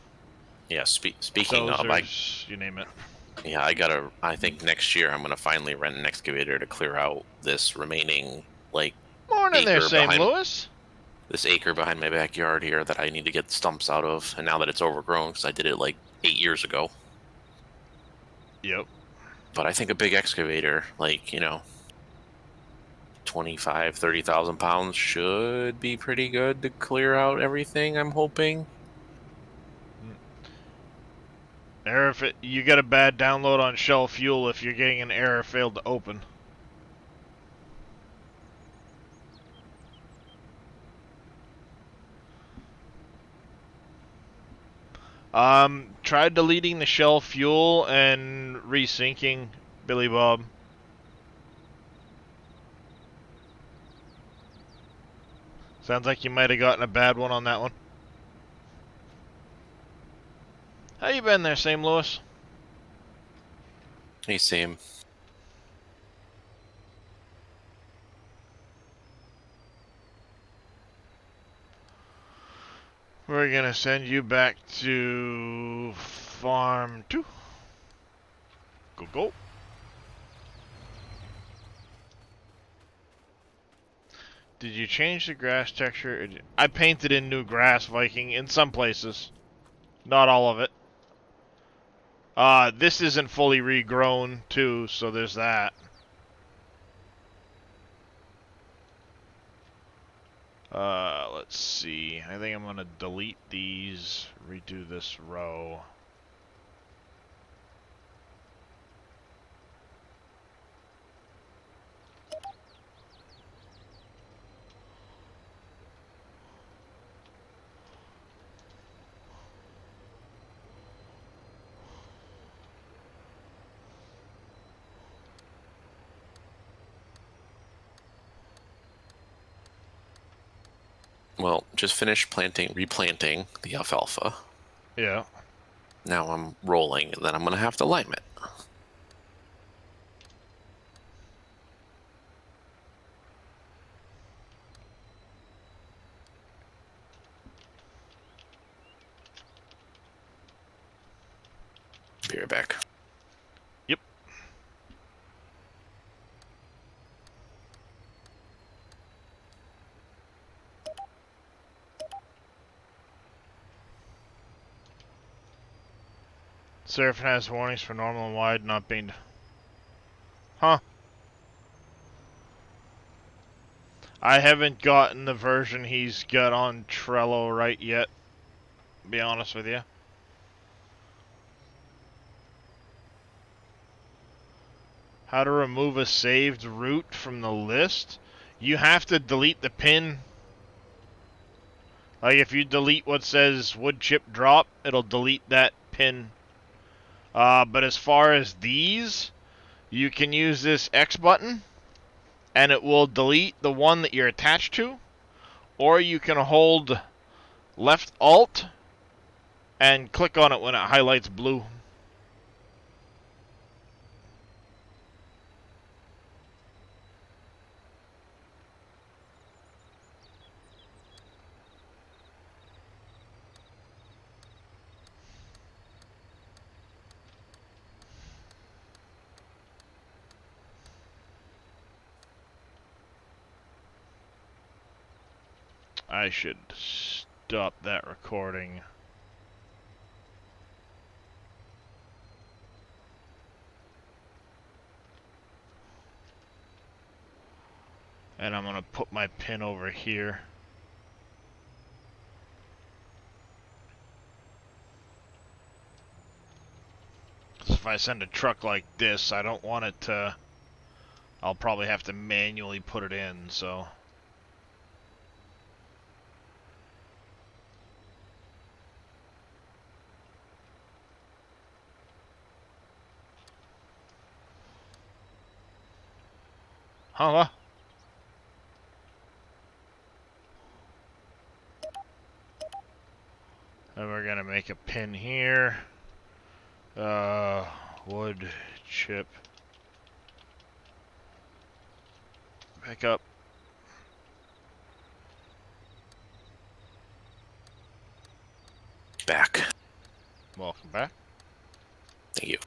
Yeah, speaking of, dozers, you name it. Yeah, I think next year I'm gonna finally rent an excavator to clear out this remaining, like, Morning there, acre St. behind- Louis. this acre behind my backyard here that I need to get stumps out of. And now that it's overgrown, because I did it like 8 years ago. Yep. But I think a big excavator, like, 25, 30,000 pounds should be pretty good to clear out everything, I'm hoping. You get a bad download on Shell Fuel if you're getting an error failed to open. Tried deleting the Shell Fuel and resyncing, Billy Bob. Sounds like you might have gotten a bad one on that one. How you been there, St. Louis? Hey, Sam. We're gonna send you back to Farm 2. Go, go. Did you change the grass texture? I painted in new grass, Viking, in some places. Not all of it. This isn't fully regrown, too, so there's that. Let's see. I think I'm gonna delete these, redo this row. Well, just finished replanting the alfalfa. Yeah. Now I'm rolling, and then I'm gonna have to lime it. Be right back. Yep. Seraphin has warnings for normal and wide not being... Huh. I haven't gotten the version he's got on Trello right yet, to be honest with you. How to remove a saved route from the list? You have to delete the pin. Like, if you delete what says wood chip drop, it'll delete that pin. But as far as these, you can use this X button, and it will delete the one that you're attached to, or you can hold left Alt and click on it when it highlights blue. I should stop that recording. And I'm gonna put my pin over here. So if I send a truck like this, I don't want it to... I'll probably have to manually put it in, so... Huh? And we're gonna make a pin here. Wood chip. Pick up. Back. Welcome back. Thank you.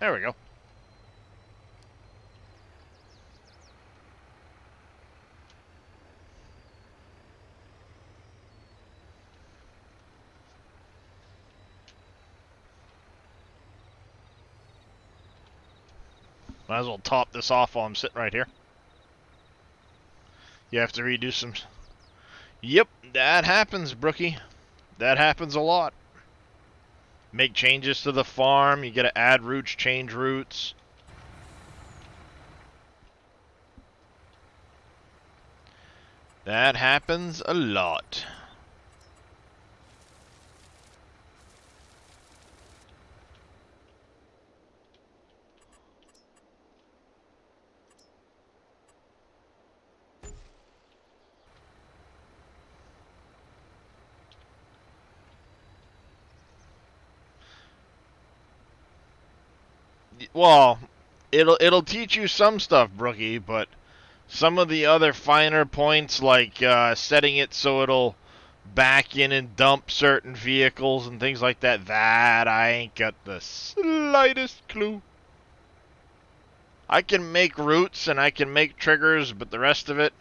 There we go. Might as well top this off while I'm sitting right here. You have to redo some... Yep, that happens, Brookie. That happens a lot. Make changes to the farm, you gotta add routes, change routes. That happens a lot. Well, it'll teach you some stuff, Brookie, but some of the other finer points, like setting it so it'll back in and dump certain vehicles and things like that, that I ain't got the slightest clue. I can make routes and I can make triggers, but the rest of it,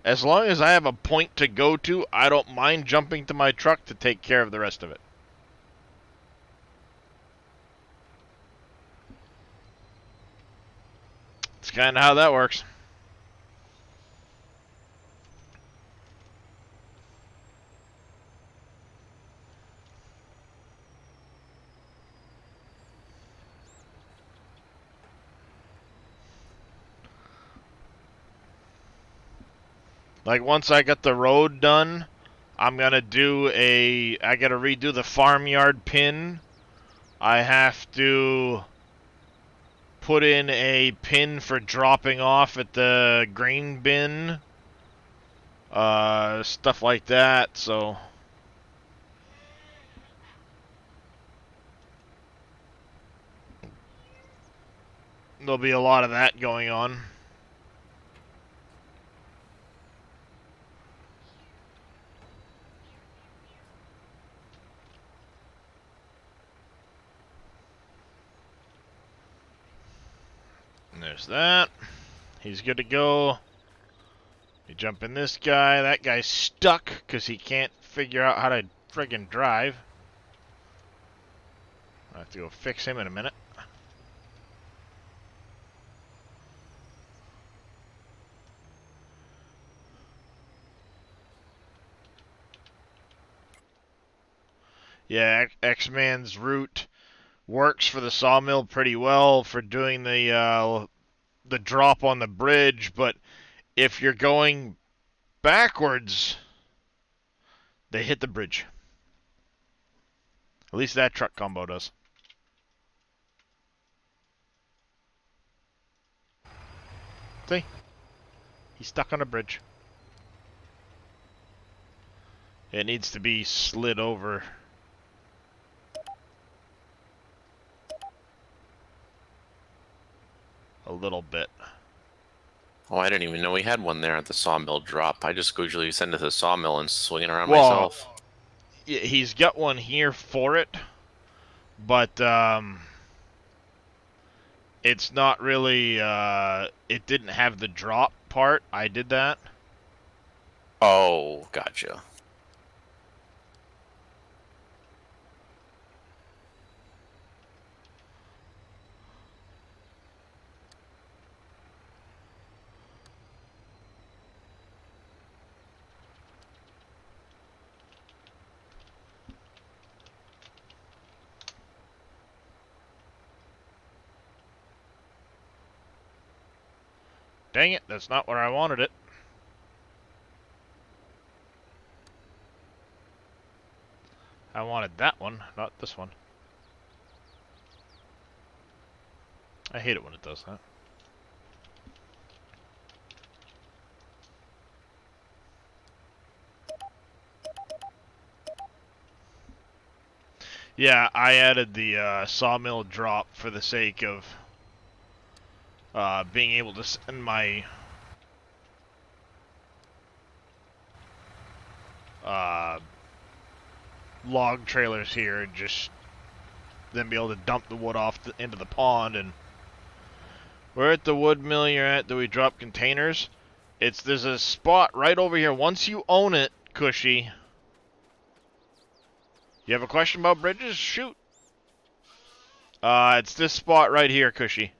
as long as I have a point to go to, I don't mind jumping to my truck to take care of the rest of it. It's kind of how that works. Like, once I got the road done, I'm gonna do I gotta redo the farmyard pin. I have to put in a pin for dropping off at the grain bin. Stuff like that, so... There'll be a lot of that going on. And there's that. He's good to go. You jump in this guy. That guy's stuck because he can't figure out how to friggin' drive. I'll have to go fix him in a minute. Yeah, X-Man's route works for the sawmill pretty well for doing the drop on the bridge, but if you're going backwards, they hit the bridge. At least that truck combo does. See? He's stuck on a bridge. It needs to be slid over. A little bit. Oh, I didn't even know we had one there at the sawmill drop. I just usually send it to the sawmill and swing it around myself. He's got one here for it, but it's not really. It didn't have the drop part. I did that. Oh, gotcha. Dang it! That's not where I wanted it. I wanted that one, not this one. I hate it when it does that. Yeah, I added the sawmill drop for the sake of being able to send my log trailers here and just then be able to dump the wood off into the pond. And where at the wood mill you're at, do we drop containers? There's a spot right over here. Once you own it, Cushy. You have a question about bridges? Shoot. It's this spot right here, Cushy.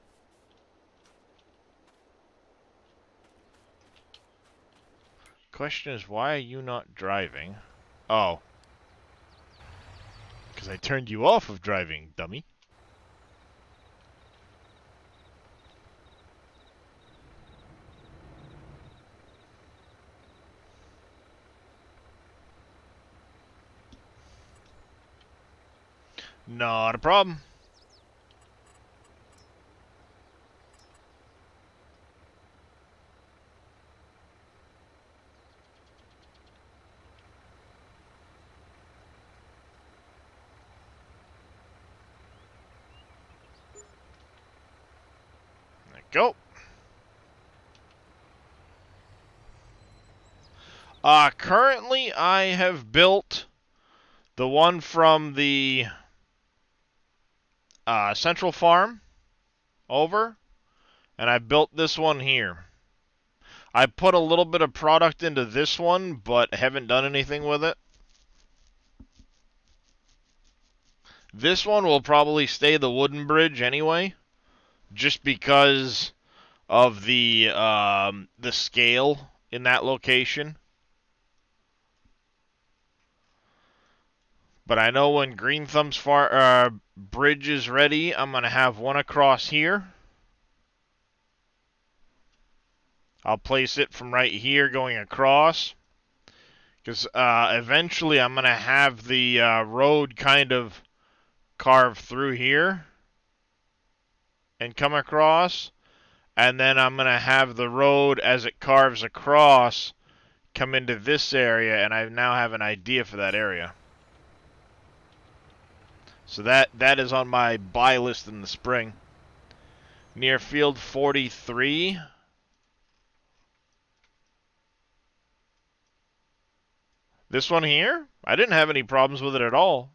Question is, why are you not driving? Oh. Because I turned you off of driving, dummy. Not a problem. There we go. Currently, I have built the one from the Central Farm over, and I built this one here. I put a little bit of product into this one, but haven't done anything with it. This one will probably stay the wooden bridge anyway, just because of the scale in that location. But I know when Green Thumb's bridge is ready, I'm going to have one across here. I'll place it from right here going across. Because eventually I'm going to have the road kind of carve through here and come across. And then I'm going to have the road as it carves across come into this area. And I now have an idea for that area. So that is on my buy list in the spring. Near field 43. This one here, I didn't have any problems with it at all.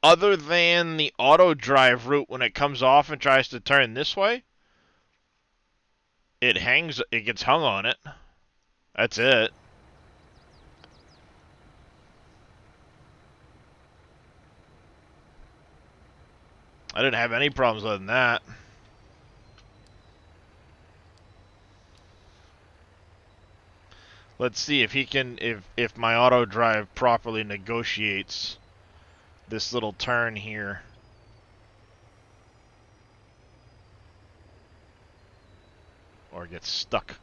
Other than the auto drive route when it comes off and tries to turn this way. It gets hung on it. That's it. I didn't have any problems other than that. Let's see if he can, if my auto drive properly negotiates this little turn here. Or gets stuck.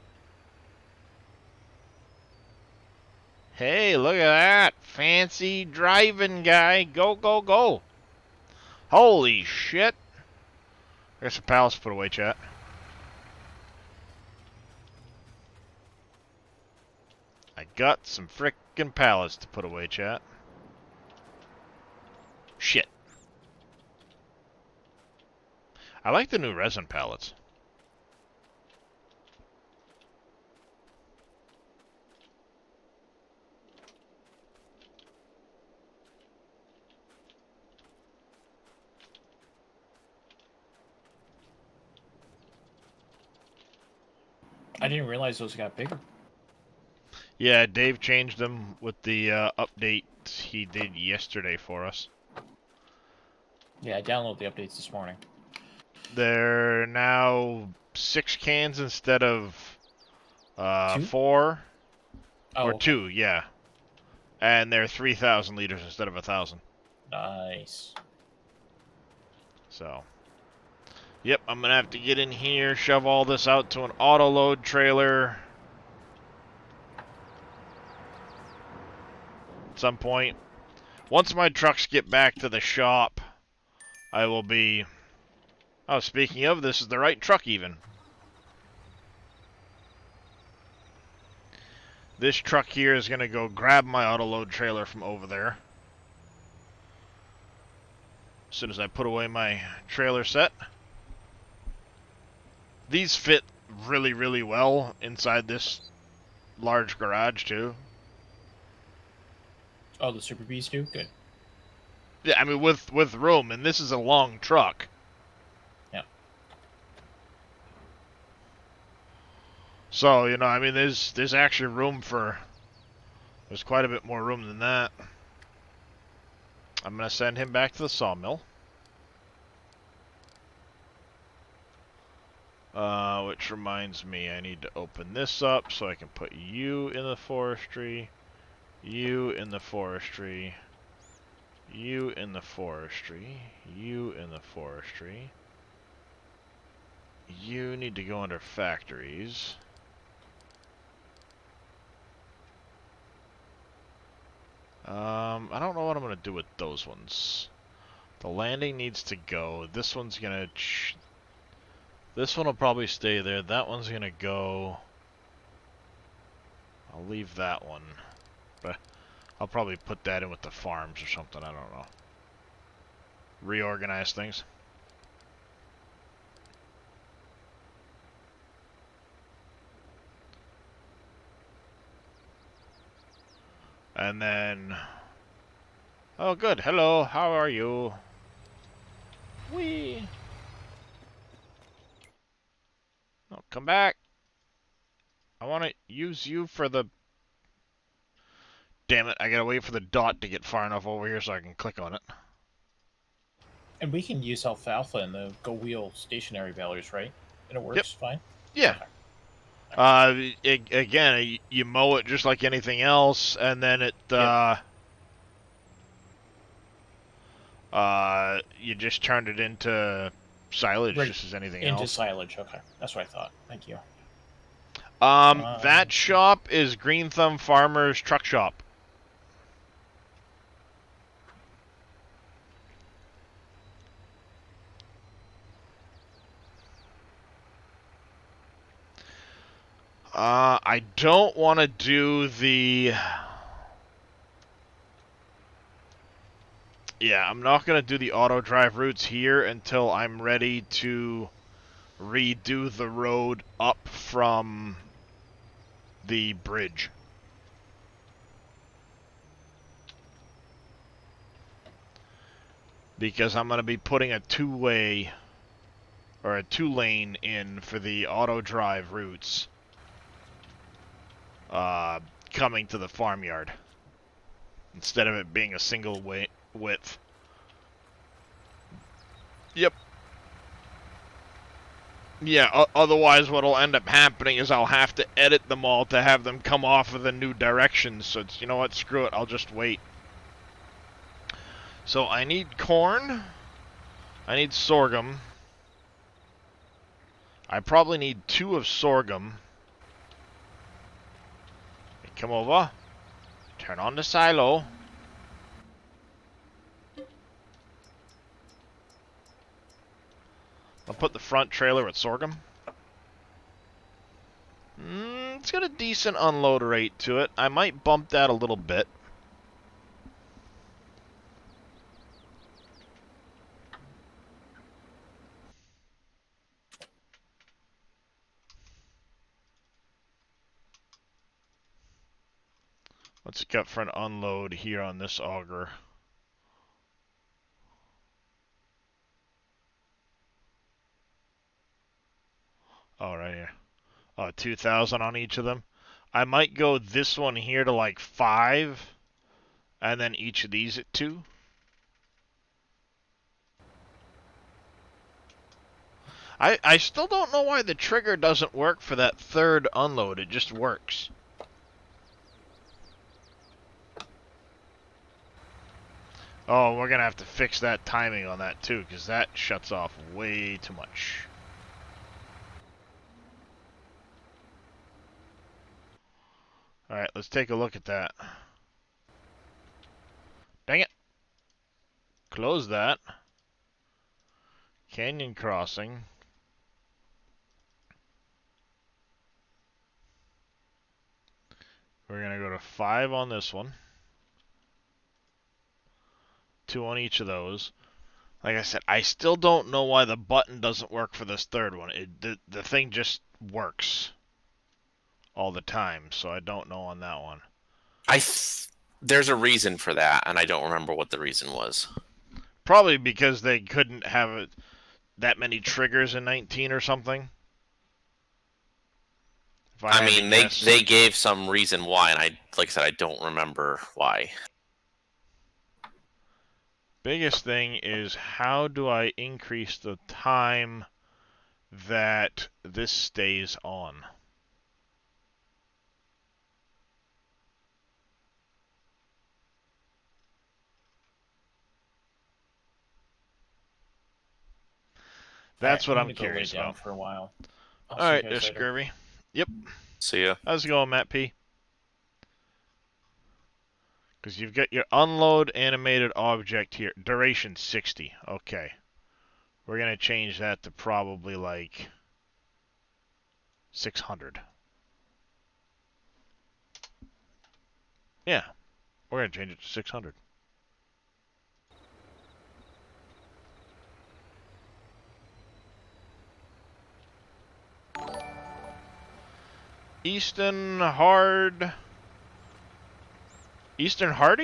Hey, look at that. Fancy driving guy. Go, go, go. Holy shit. There's some pallets to put away, chat. I got some frickin' pallets to put away, chat. Shit. I like the new resin pallets. I didn't realize those got bigger. Yeah, Dave changed them with the update he did yesterday for us. Yeah, I downloaded the updates this morning. They're now 6 cans instead of 2? 4 Oh, or okay. 2, yeah. And they're 3,000 liters instead of 1,000. Nice. So, yep, I'm gonna have to get in here, shove all this out to an auto load trailer at some point. Once my trucks get back to the shop, I will be... Oh, speaking of, this is the right truck even. This truck here is gonna go grab my auto load trailer from over there. As soon as I put away my trailer set. These fit really, really well inside this large garage too. Oh, the Super Bees do? Good. Yeah, I mean with room, and this is a long truck. Yeah. So, you know, I mean there's actually room for... There's quite a bit more room than that. I'm gonna send him back to the sawmill. Which reminds me, I need to open this up so I can put you in the forestry, you in the forestry, you in the forestry, you in the forestry. You need to go under factories. I don't know what I'm gonna do with those ones. The landing needs to go. This one's gonna... This one will probably stay there. That one's gonna go... I'll leave that one. But I'll probably put that in with the farms or something. I don't know. Reorganize things. And then... Oh, good. Hello. How are you? Whee! Oh, come back. I want to use you for the... Damn it, I gotta wait for the dot to get far enough over here so I can click on it. And we can use alfalfa in the go wheel stationary balers, right? And it works fine? Yeah. Again, you mow it just like anything else, and then it, you just turned it into silage Right. just as anything Into else. silage, okay. That's what I thought. Thank you. That shop is Green Thumb Farmers Truck Shop. I don't want to do the... Yeah, I'm not going to do the auto drive routes here until I'm ready to redo the road up from the bridge. Because I'm going to be putting a two-way or a two-lane in for the auto drive routes coming to the farmyard instead of it being a single width. Yep. Yeah, otherwise what'll end up happening is I'll have to edit them all to have them come off of the new directions. So it's, you know what, screw it, I'll just wait. So I need corn. I need sorghum. I probably need 2 of sorghum. Come over. Turn on the silo. I'll put the front trailer with sorghum. It's got a decent unload rate to it. I might bump that a little bit. What's it got for an unload here on this auger? Oh, right here. 2,000 on each of them. I might go this one here to like 5, and then each of these at 2. I still don't know why the trigger doesn't work for that third unload. It just works. Oh, we're going to have to fix that timing on that too, because that shuts off way too much. Alright, let's take a look at that. Dang it. Close that. Canyon crossing. We're going to go to 5 on this one. 2 on each of those. Like I said, I still don't know why the button doesn't work for this third one. The thing just works all the time, so I don't know on that one. There's a reason for that, and I don't remember what the reason was. Probably because they couldn't have that many triggers in 19 or something. I mean, they gave some reason why, and like I said, I don't remember why. Biggest thing is, how do I increase the time that this stays on? That's what I'm curious about. For a while. All right, there's Scurvy. Yep. See ya. How's it going, Matt P? Because you've got your unload animated object here. Duration 60. Okay. We're going to change that to probably like 600. Yeah. We're going to change it to 600. Eastern Hardy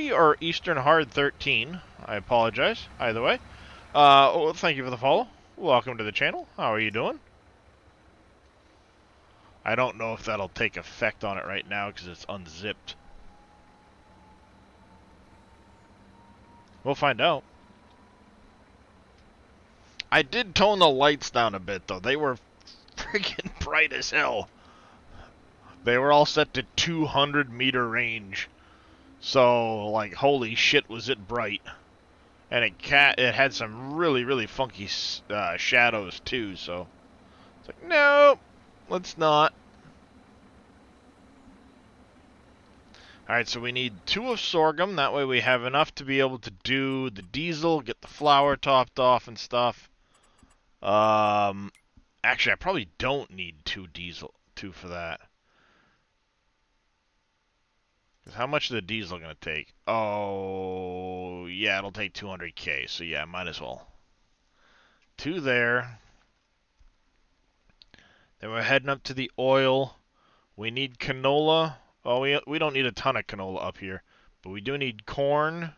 or Eastern Hard 13? I apologize. Either way. Well, thank you for the follow. Welcome to the channel. How are you doing? I don't know if that'll take effect on it right now because it's unzipped. We'll find out. I did tone the lights down a bit, though. They were freaking bright as hell. They were all set to 200 meter range. So, like, holy shit was it bright. And it had some really, really funky shadows, too, so... It's like, no, let's not. Alright, so we need 2 of sorghum. That way we have enough to be able to do the diesel, get the flour topped off and stuff. Actually, I probably don't need 2 for that. How much is the diesel going to take? Oh, yeah, it'll take 200k, so yeah, might as well. 2 there. Then we're heading up to the oil. We need canola. Oh, we don't need a ton of canola up here, but we do need corn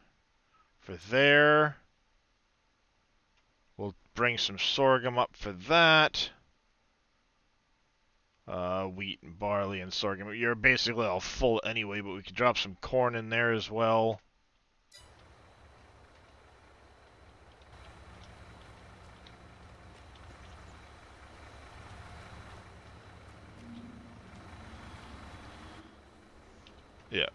for there. We'll bring some sorghum up for that. Wheat and barley and sorghum. You're basically all full anyway, but we could drop some corn in there as well. Yeah.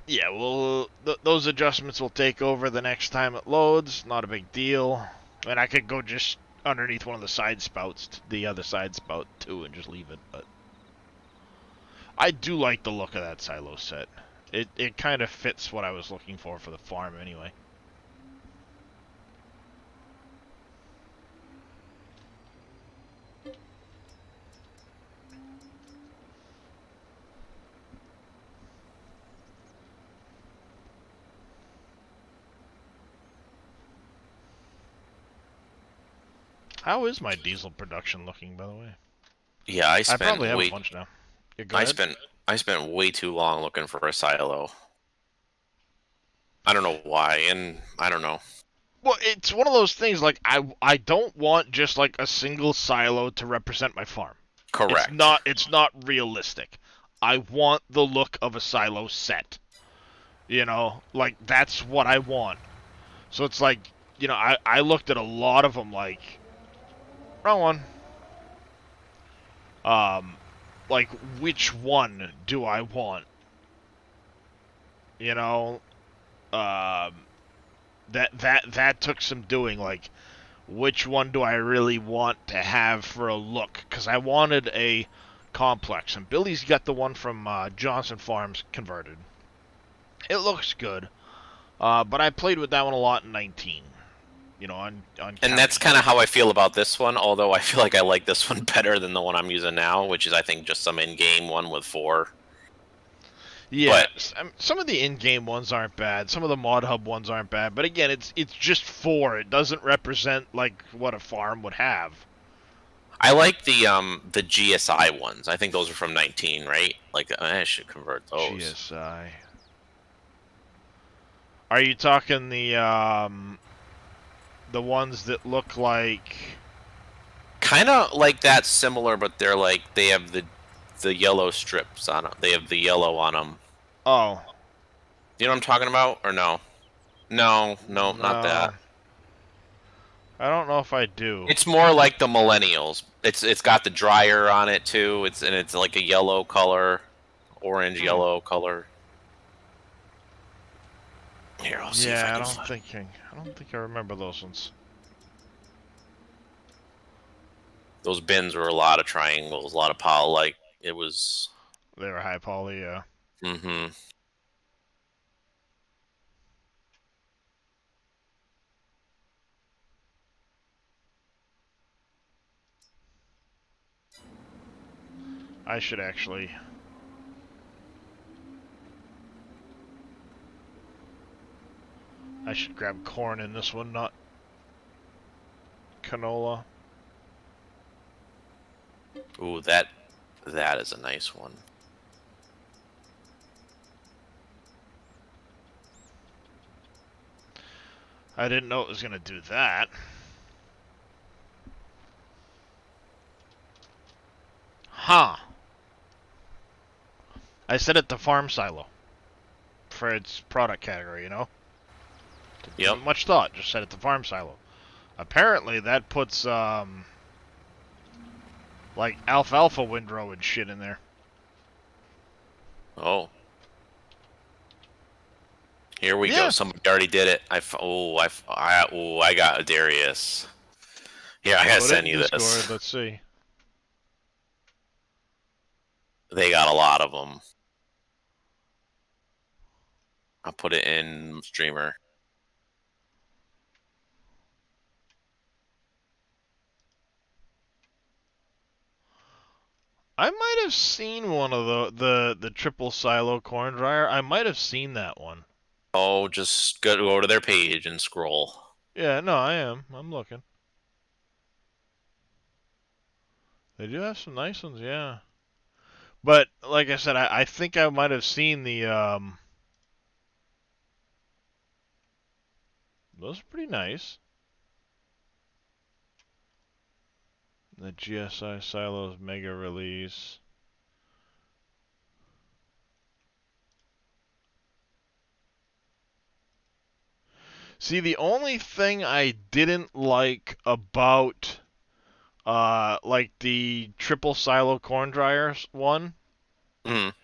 Yeah, well, those adjustments will take over the next time it loads. Not a big deal. And I could go just underneath one of the side spouts, the other side spout too, and just leave it, but I do like the look of that silo set. It kind of fits what I was looking for the farm anyway. How is my diesel production looking, by the way? Yeah, I probably have a bunch now. Yeah, I spent way too long looking for a silo. I don't know why, and I don't know. Well, it's one of those things, like, I don't want just, like, a single silo to represent my farm. Correct. It's not realistic. I want the look of a silo set. You know, like that's what I want. So it's like, you know, I looked at a lot of them like, wrong one. Like which one do I want? You know, that took some doing. Like, which one do I really want to have for a look? Because I wanted a complex, and Billy's got the one from Johnson Farms converted. It looks good, but I played with that one a lot in 19. You know, on And that's kind of how I feel about this one, although I feel like I like this one better than the one I'm using now, which is, I think, just some in-game one with 4. Yeah, some of the in-game ones aren't bad. Some of the Mod Hub ones aren't bad. But again, it's just 4. It doesn't represent like what a farm would have. I like the GSI ones. I think those are from 19, right? Like, I should convert those. GSI. Are you talking the ones that look like... Kind of like that, similar, but they're like, they have the yellow strips on them. They have the yellow on them. Oh. You know what I'm talking about, or no? No, not that. I don't know if I do. It's more like the Millennials. It's got the dryer on it too. It's like a yellow color, orange yellow color. Here, I'll see if I Yeah, can I don't think I remember those ones. Those bins were a lot of triangles, a lot of poly. Like it was. They were high poly, yeah. Mm-hmm. I should actually... I should grab corn in this one, not canola. Ooh, that is a nice one. I didn't know it was going to do that. Huh. I set it to farm silo for its product category, you know? Yep. Didn't much thought, just set it to farm silo. Apparently that puts like alfalfa windrow and shit in there. Oh. Here we go. Somebody already did it. I got a Darius. Here, I gotta send you this. Discord, let's see. They got a lot of them. I'll put it in streamer. I might have seen one of the triple silo corn dryer. I might have seen that one. Oh, just go to their page and scroll. Yeah, no, I am. I'm looking. They do have some nice ones, yeah. But like I said, I think I might have seen the those are pretty nice. The GSI Silos Mega Release. See, the only thing I didn't like about like the triple silo corn dryers one. Mm.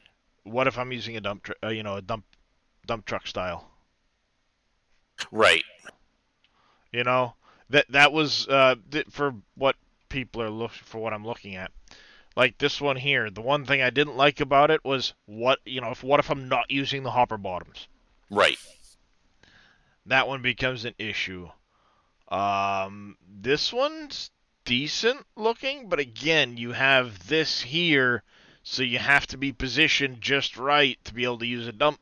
What if I'm using a dump truck style? Right. You know, that was for what people are looking for. What I'm looking at, like this one here. The one thing I didn't like about it was what if I'm not using the hopper bottoms? Right. That one becomes an issue. This one's decent looking, but again, you have this here, so you have to be positioned just right to be able to use a dump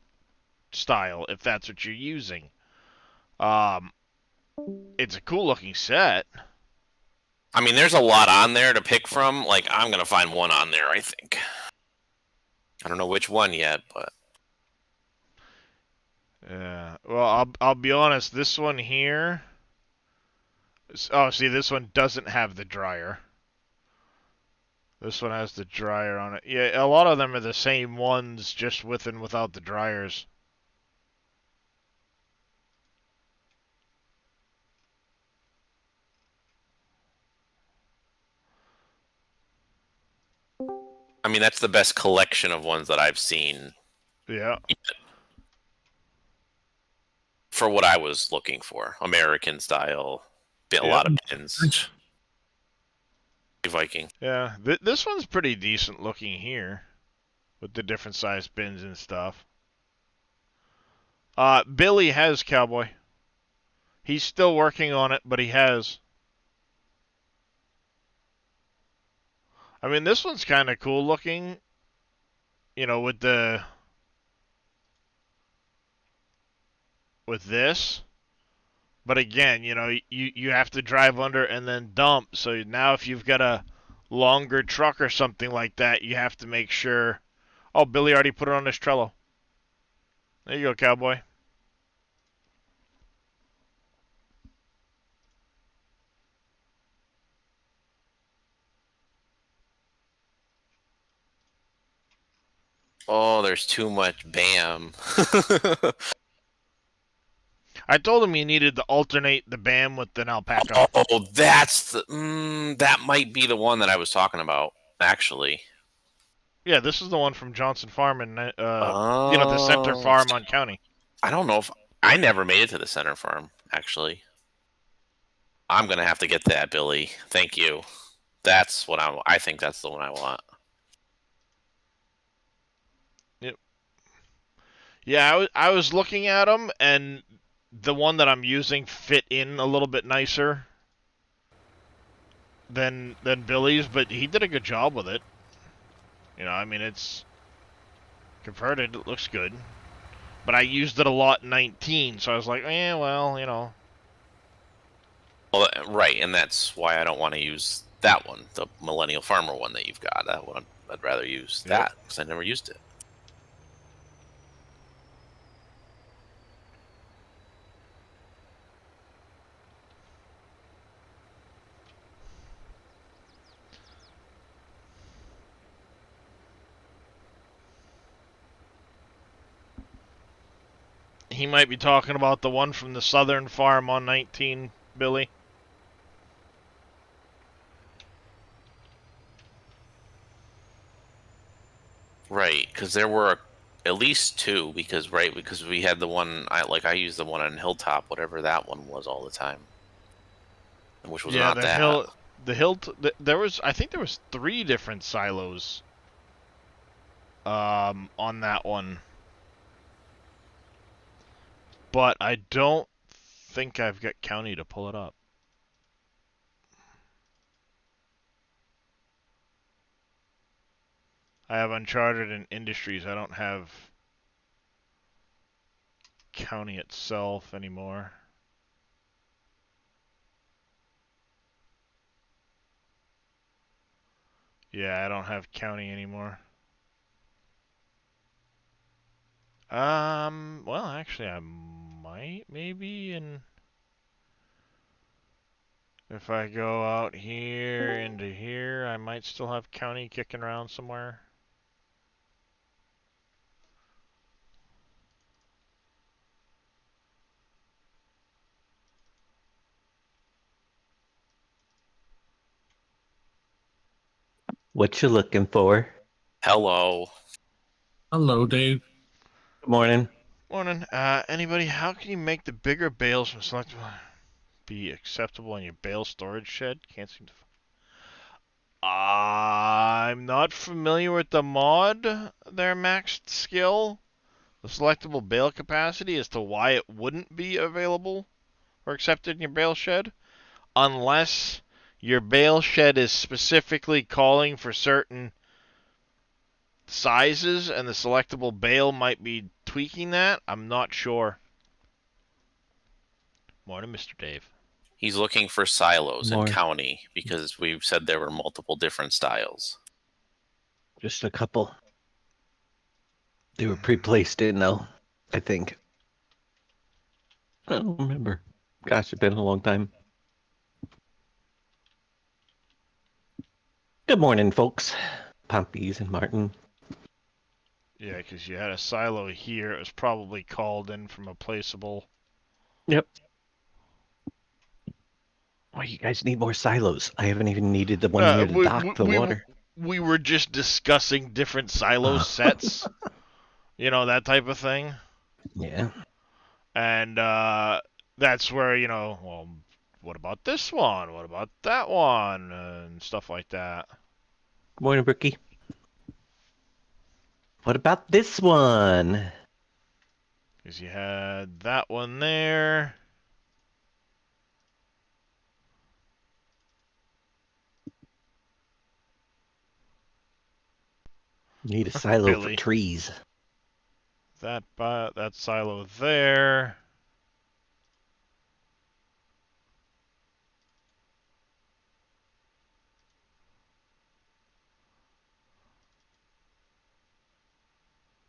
style if that's what you're using. It's a cool looking set. I mean, there's a lot on there to pick from. Like, I'm gonna find one on there, I think. I don't know which one yet, but yeah. Well, I'll be honest. This one here. Oh, see, this one doesn't have the dryer. This one has the dryer on it. Yeah, a lot of them are the same ones, just with and without the dryers. I mean, that's the best collection of ones that I've seen Yeah. for what I was looking for. American style, a lot of pins. Viking. Yeah, this one's pretty decent looking here, with the different size bins and stuff. Billy has Cowboy. He's still working on it, but he has. I mean, this one's kind of cool looking, you know, with this. But again, you know, you have to drive under and then dump. So now if you've got a longer truck or something like that, you have to make sure. Oh, Billy already put it on his Trello. There you go, Cowboy. Oh, there's too much BAM. I told him he needed to alternate the BAM with an alpaca. Oh, that's the that might be the one that I was talking about, actually. Yeah, this is the one from Johnson Farm and Oh, you know, the center farm on County. I don't know if I never made it to the center farm, actually. I'm gonna have to get that, Billy. Thank you. That's what I think that's the one I want. Yep. Yeah, I was looking at them, and the one that I'm using fit in a little bit nicer than Billy's, but he did a good job with it. You know, I mean, it's converted. It looks good. But I used it a lot in 19, so I was like, well, you know. Well, right, and that's why I don't want to use that one, the Millennial Farmer one that you've got. That one, I'd rather use that because I never used it. He might be talking about the one from the Southern Farm on 19, Billy. Right, because there were at least two. Because we had the one I used the one on Hilltop, whatever that one was, all the time, which was not that. There was, I think there was 3 different silos on that one. But I don't think I've got County to pull it up. I have Uncharted and Industries. I don't have County itself anymore. Yeah, I don't have County anymore. Well, actually, I might, maybe, and if I go out here into here, I might still have County kicking around somewhere. What you looking for? Hello. Hello, Dave. Good morning. Morning. Anybody, how can you make the bigger bales from selectable be acceptable in your bale storage shed? Can't seem to. I'm not familiar with the mod, their maxed skill, the selectable bale capacity, as to why it wouldn't be available or accepted in your bale shed, unless your bale shed is specifically calling for certain sizes and the selectable bale might be tweaking that. I'm not sure. Morning, Mr. Dave. He's looking for silos More. in County because we've said there were multiple different styles. Just a couple. They were pre-placed in though, I think. I don't remember. Gosh, it's been a long time. Good morning, folks. Pompies and Martin. Yeah, because you had a silo here. It was probably called in from a placeable. Yep. Why you guys need more silos? I haven't even needed the one near the dock, the water. We were just discussing different silo sets. You know, that type of thing. Yeah. And that's where, well, what about this one? What about that one? And stuff like that. Good morning, Brookie. What about this one? Because you had that one there. Need a silo Billy. for trees. That silo there.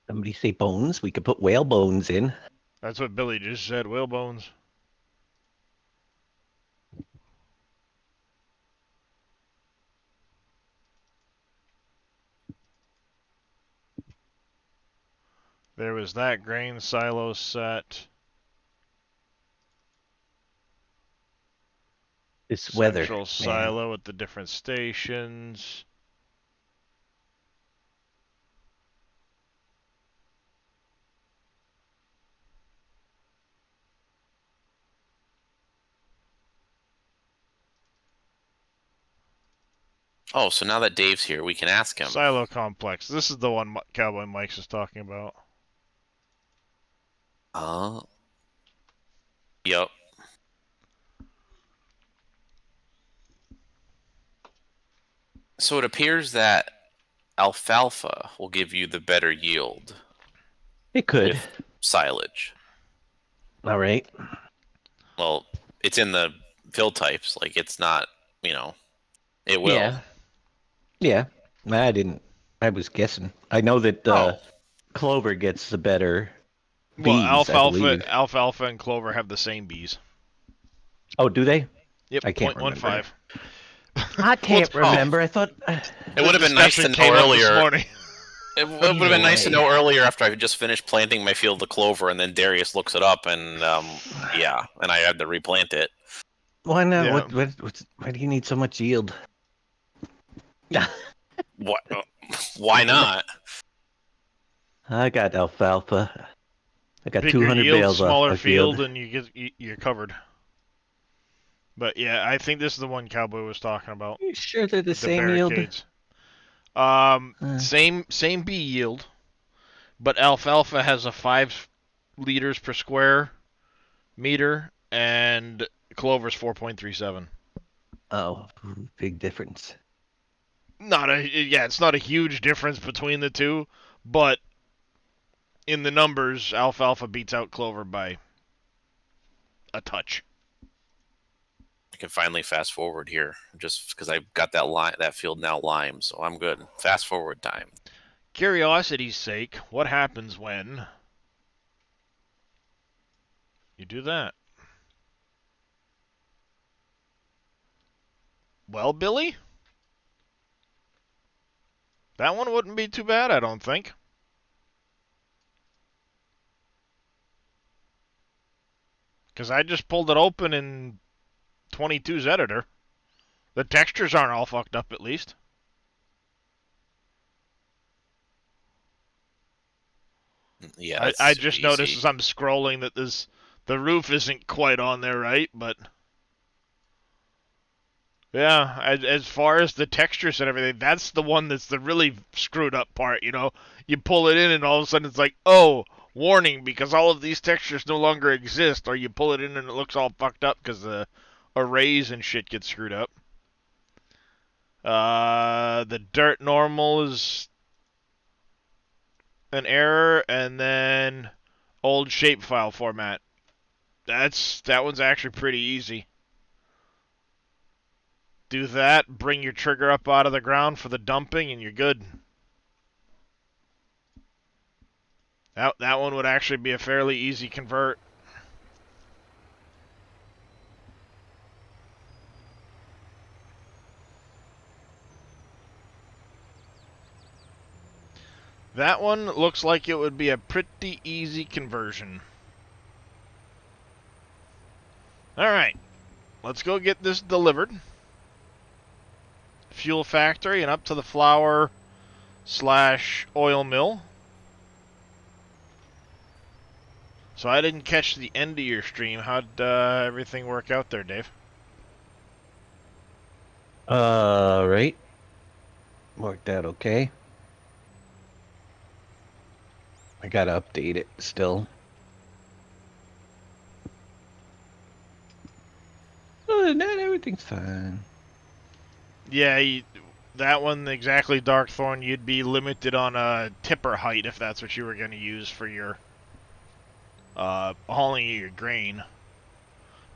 Somebody say bones. We could put whale bones in. That's what Billy just said, whalebones. There was that grain silo set. This weather. Central Man. silo with the different stations. Oh, so now that Dave's here, we can ask him. Silo complex. This is the one Cowboy Mike's is talking about. Yep. So it appears that alfalfa will give you the better yield. It could. With silage. All right. Well, it's in the fill types. Like, it's not, it will. Yeah. Yeah. I was guessing. I know that clover gets the better bees, well, alfalfa and clover have the same bees. Oh, do they? Yep, I can't remember. 0.15. I can't remember. I thought it would have been nice to know earlier. It would have been nice to know earlier after I just finished planting my field of clover, and then Darius looks it up, and and I had to replant it. Why not? Yeah. Why do you need so much yield? What? Why not? I got alfalfa. I got bigger 200 yield, bales smaller off field, and you're covered. But yeah, I think this is the one Cowboy was talking about. You sure they're the same yield? Same bee yield, but alfalfa has a 5 liters per square meter, and clover's 4.37. Oh, big difference. It's not a huge difference between the two, but in the numbers, alfalfa beats out clover by a touch. I can finally fast forward here, just because I've got that field now lime, so I'm good. Fast forward time. Curiosity's sake, what happens when you do that? Well, Billy? That one wouldn't be too bad, I don't think. Because I just pulled it open in 22's editor. The textures aren't all fucked up, at least. Yeah, I just noticed as I'm scrolling that the roof isn't quite on there, right? But yeah, as far as the textures and everything, that's the one that's the really screwed up part. You pull it in and all of a sudden it's like, oh, warning, because all of these textures no longer exist. Or you pull it in and it looks all fucked up because the arrays and shit get screwed up. The dirt normal is an error, and then old shapefile format. That one's actually pretty easy. Do that, bring your trigger up out of the ground for the dumping, and you're good. That one would actually be a fairly easy convert. That one looks like it would be a pretty easy conversion. Alright, let's go get this delivered. Fuel factory and up to the flour / oil mill. So I didn't catch the end of your stream. How'd everything work out there, Dave? Right. Worked out okay. I gotta update it still. Other than that, everything's fine. Yeah, that one exactly, Darkthorn. You'd be limited on tipper height if that's what you were going to use for your hauling your grain.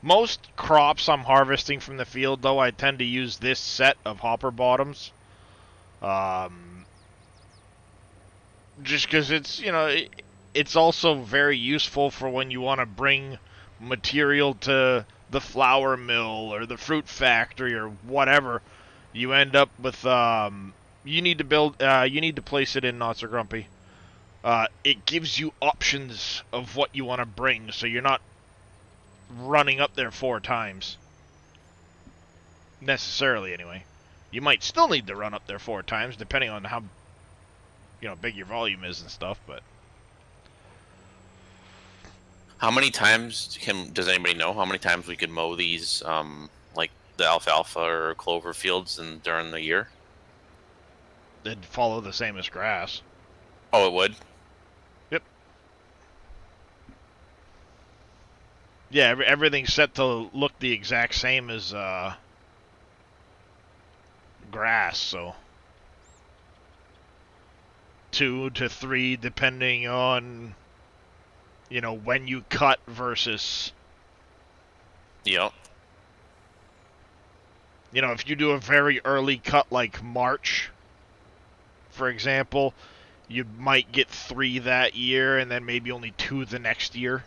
Most crops I'm harvesting from the field, though, I tend to use this set of hopper bottoms. Just because it's, you know, it's also very useful for when you want to bring material to the flour mill or the fruit factory or whatever. You end up with, you need to place it in Not So Grumpy. It gives you options of what you want to bring, so you're not running up there 4 times. Necessarily, anyway. You might still need to run up there 4 times, depending on how, you know, big your volume is and stuff, but... How many times does anybody know how many times we could mow these, like the alfalfa or clover fields during the year? It'd follow the same as grass. Oh, it would? Yep. Yeah, everything's set to look the exact same as grass, so 2 to 3 depending on, you know, when you cut versus... Yep. You know, if you do a very early cut like March, for example, you might get 3 that year and then maybe only 2 the next year.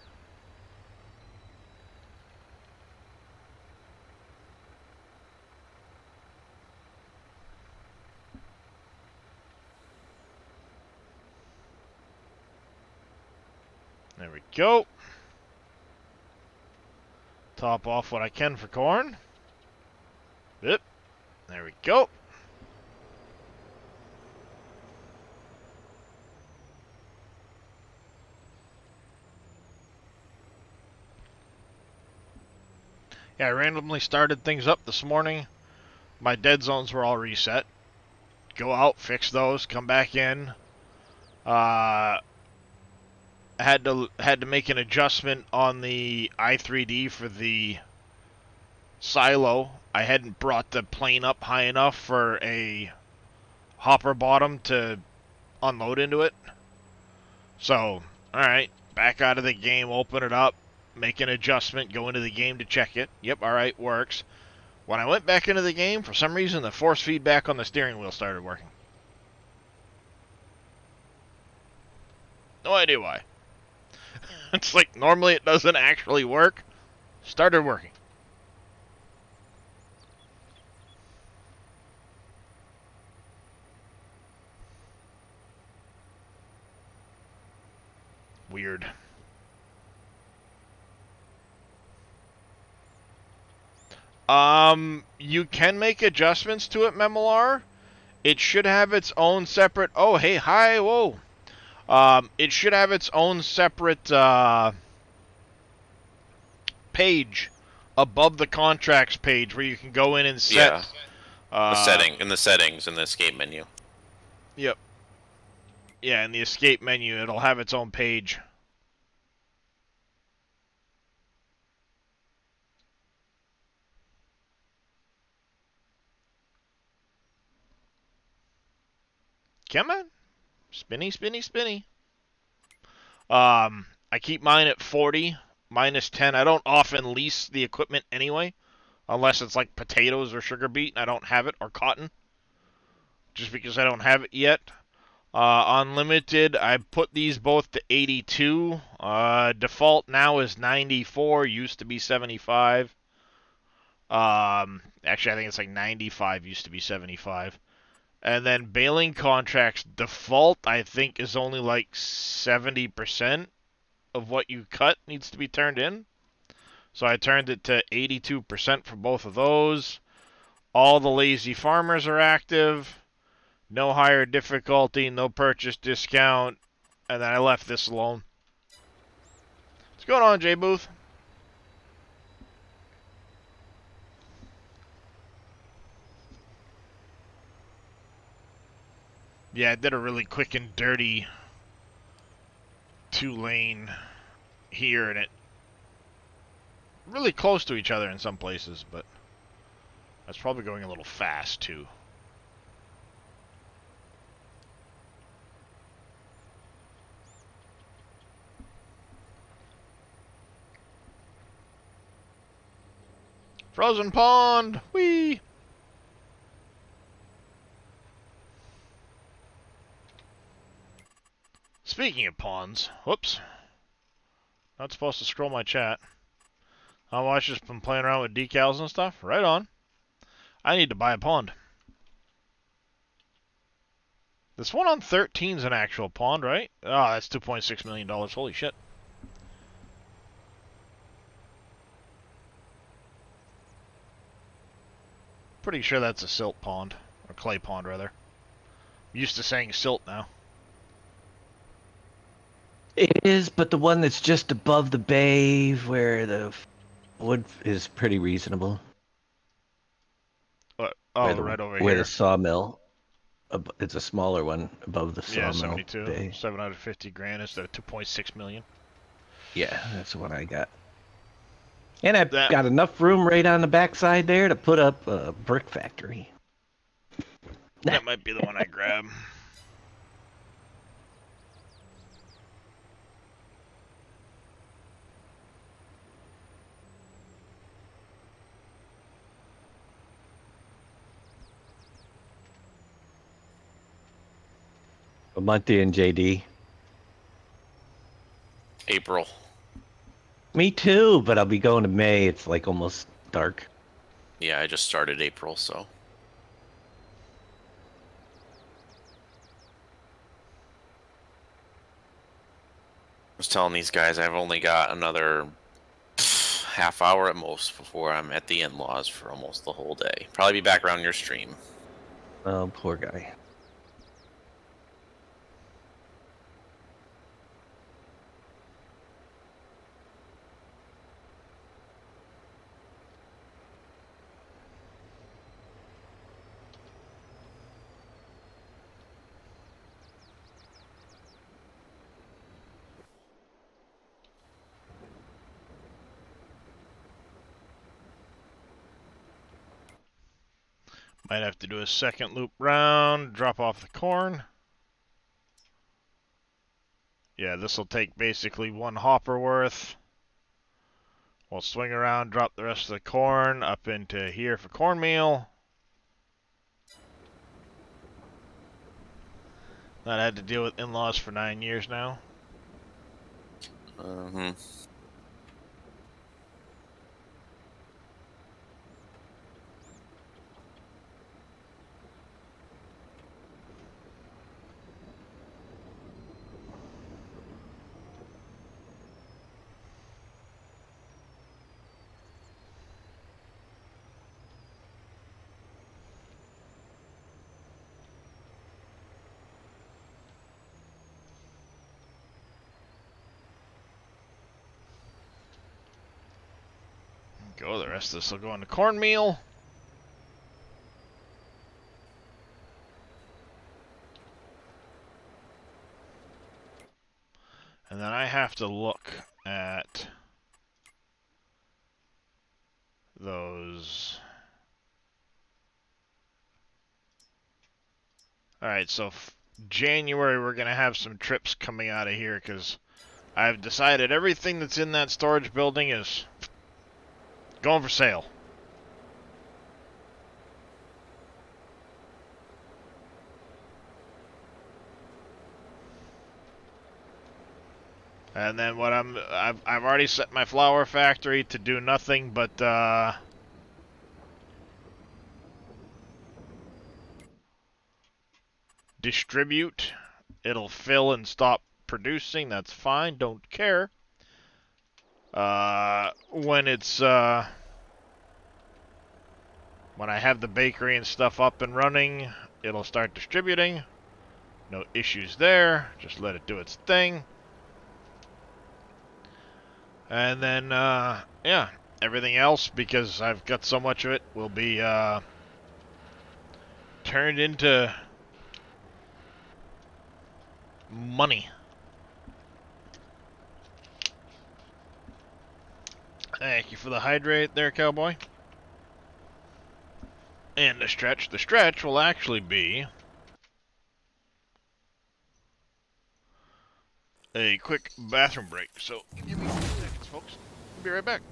There we go. Top off what I can for corn. Yep. There we go. Yeah, I randomly started things up this morning. My dead zones were all reset. Go out, fix those, come back in. Had to make an adjustment on the i3D for the silo. I hadn't brought the plane up high enough for a hopper bottom to unload into it. So, alright, back out of the game, open it up, make an adjustment, go into the game to check it. Yep, alright, works. When I went back into the game, for some reason the force feedback on the steering wheel started working. No idea why. It's like normally it doesn't actually work. Started working. Weird. You can make adjustments to it, Memolar. It should have its own separate... Oh, hey, hi, whoa. It should have its own separate page above the contracts page where you can go in and set... Yeah, the settings in the escape menu. Yep. Yeah, in the escape menu, it'll have its own page. Come on. Spinny, spinny, spinny. I keep mine at 40, minus 10. I don't often lease the equipment anyway, unless it's like potatoes or sugar beet, and I don't have it, or cotton, just because I don't have it yet. Unlimited, I put these both to 82. Default now is 94, used to be 75. Actually, I think it's like 95, used to be 75. And then baling contracts default, I think, is only like 70% of what you cut needs to be turned in. So I turned it to 82% for both of those. All the lazy farmers are active. No higher difficulty, no purchase discount. And then I left this alone. What's going on, Jay Booth? Yeah, I did a really quick and dirty 2-lane here, and it really close to each other in some places, but that's probably going a little fast too. Frozen pond! Whee! Speaking of ponds, whoops. Not supposed to scroll my chat. I just been playing around with decals and stuff. Right on. I need to buy a pond. This one on 13 is an actual pond, right? Oh, that's $2.6 million. Holy shit. Pretty sure that's a silt pond. Or clay pond, rather. I'm used to saying silt now. It is, but the one that's just above the bay where the wood is pretty reasonable. Oh, right over where here. the sawmill. It's a smaller one above the Yeah, sawmill 72. bay. 750 grand instead of 2.6 million. Yeah, that's what I got. And I've That- got enough room right on the backside there to put up a brick factory. That might be the one I grab. A month in, JD. April. Me too, but I'll be going to May. It's like almost dark. Yeah, I just started April, so. I was telling these guys I've only got another half hour at most before I'm at the in-laws for almost the whole day. Probably be back around your stream. Oh, poor guy. Might have to do a second loop round, drop off the corn. Yeah, this will take basically one hopper worth. We'll swing around, drop the rest of the corn up into here for cornmeal. Not had to deal with in-laws for 9 years now. Mm-hmm. Go, the rest of this will go into cornmeal. And then I have to look at those. Alright, so January we're going to have some trips coming out of here because I've decided everything that's in that storage building is going for sale. And then what I've already set my flour factory to do nothing but distribute. It'll fill and stop producing. That's fine. Don't care. When I have the bakery and stuff up and running, it'll start distributing. No issues there. Just let it do its thing. And then, yeah, everything else, because I've got so much of it, will be turned into money. Thank you for the hydrate there, cowboy. And the stretch. The stretch will actually be a quick bathroom break. So give me 2 seconds, folks. I'll be right back.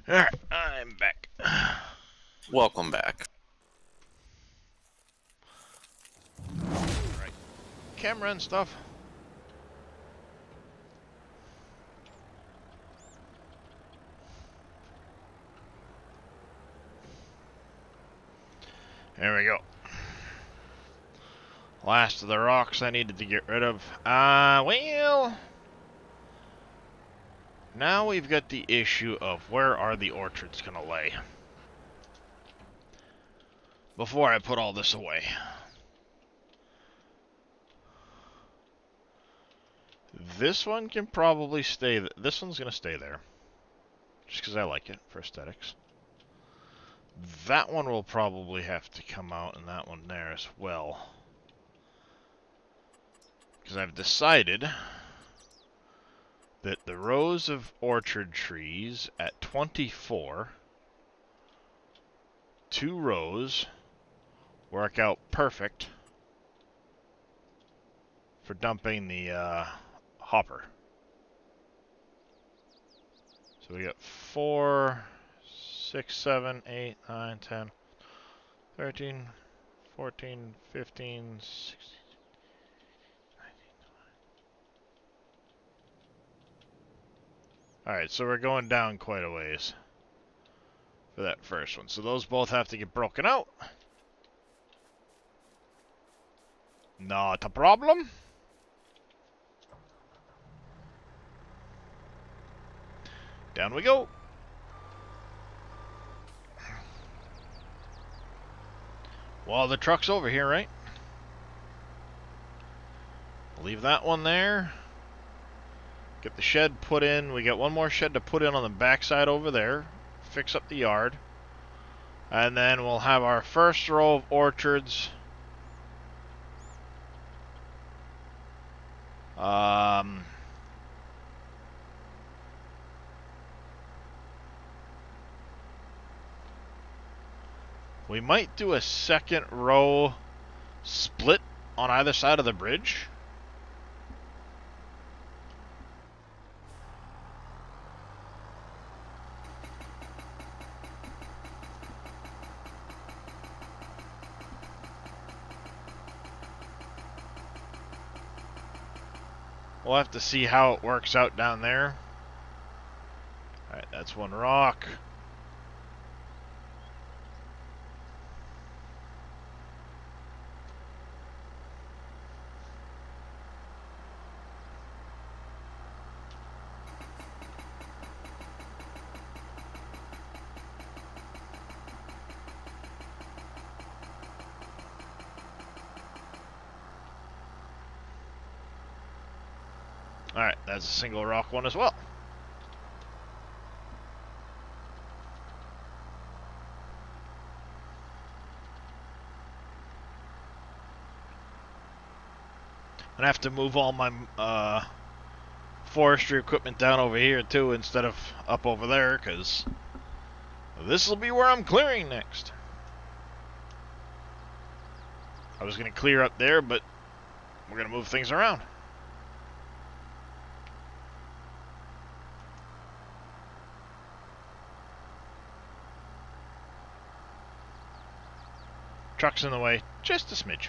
Alright, I'm back. Welcome back. Right. Camera and stuff. There we go. Last of the rocks I needed to get rid of. Well... Now we've got the issue of where are the orchards gonna lay. Before I put all this away. This one can probably stay... This one's gonna stay there. Just because I like it for aesthetics. That one will probably have to come out, and that one there as well. Because I've decided that the rows of orchard trees at 24, 2 rows, work out perfect for dumping the hopper. So we got 4, 6, 7, 8, 9, 10, 13, 14, 15, 16, 19, 20. Alright, so we're going down quite a ways for that first one. So those both have to get broken out. Not a problem. Down we go. Well, the truck's over here, right? Leave that one there. Get the shed put in. We got one more shed to put in on the backside over there. Fix up the yard. And then we'll have our first row of orchards. We might do a second row split on either side of the bridge. We'll have to see how it works out down there. Alright, that's one rock. Alright, that's a single rock one as well. I'm gonna have to move all my forestry equipment down over here too instead of up over there, because this will be where I'm clearing next. I was gonna clear up there, but we're gonna move things around. Truck's in the way, just a smidge.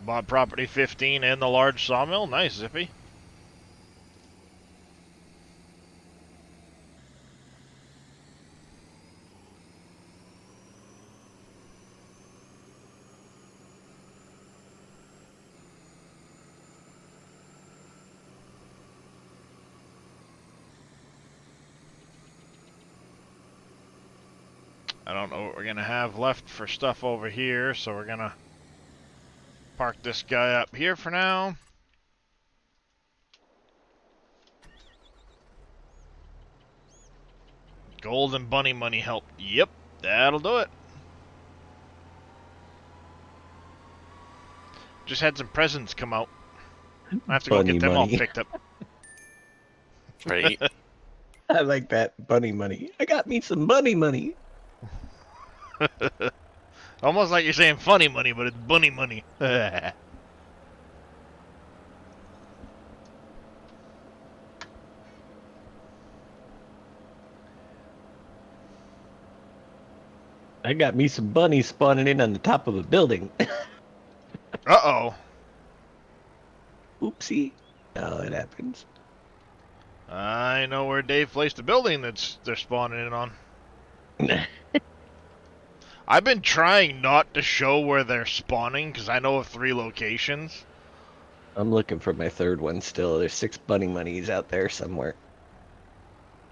Bought property 15 and the large sawmill. Nice, Zippy. I don't know what we're gonna have left for stuff over here, so we're gonna park this guy up here for now. Gold and bunny money help. Yep, that'll do it. Just had some presents come out. I have to go Bunny get them all money. picked up. Right? I like that bunny money. I got me some bunny money. Almost like you're saying funny money, but it's bunny money. I got me some bunnies spawning in on the top of a building. Uh-oh. Oopsie. Oh, it happens. I know where Dave placed a building they're spawning in on. I've been trying not to show where they're spawning because I know of 3 locations. I'm looking for my third one still. There's 6 bunny monies out there somewhere.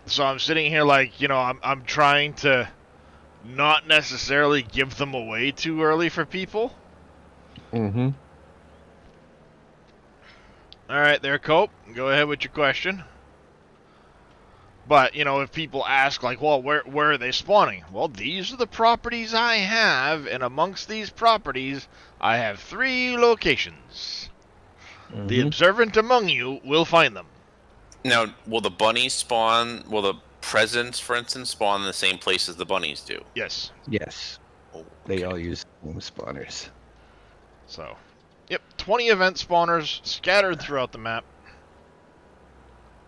So I'm sitting here like, you know, I'm trying to not necessarily give them away too early for people. Mm-hmm. Alright there, Cope. Go ahead with your question. But, you know, if people ask, like, well, where are they spawning? Well, these are the properties I have, and amongst these properties, I have 3 locations. The observant among you will find them. Now, will the bunnies spawn? Will the presents, for instance, spawn in the same place as the bunnies do? Yes. Yes. Oh, They okay. all use home spawners. So, yep, 20 event spawners scattered throughout the map.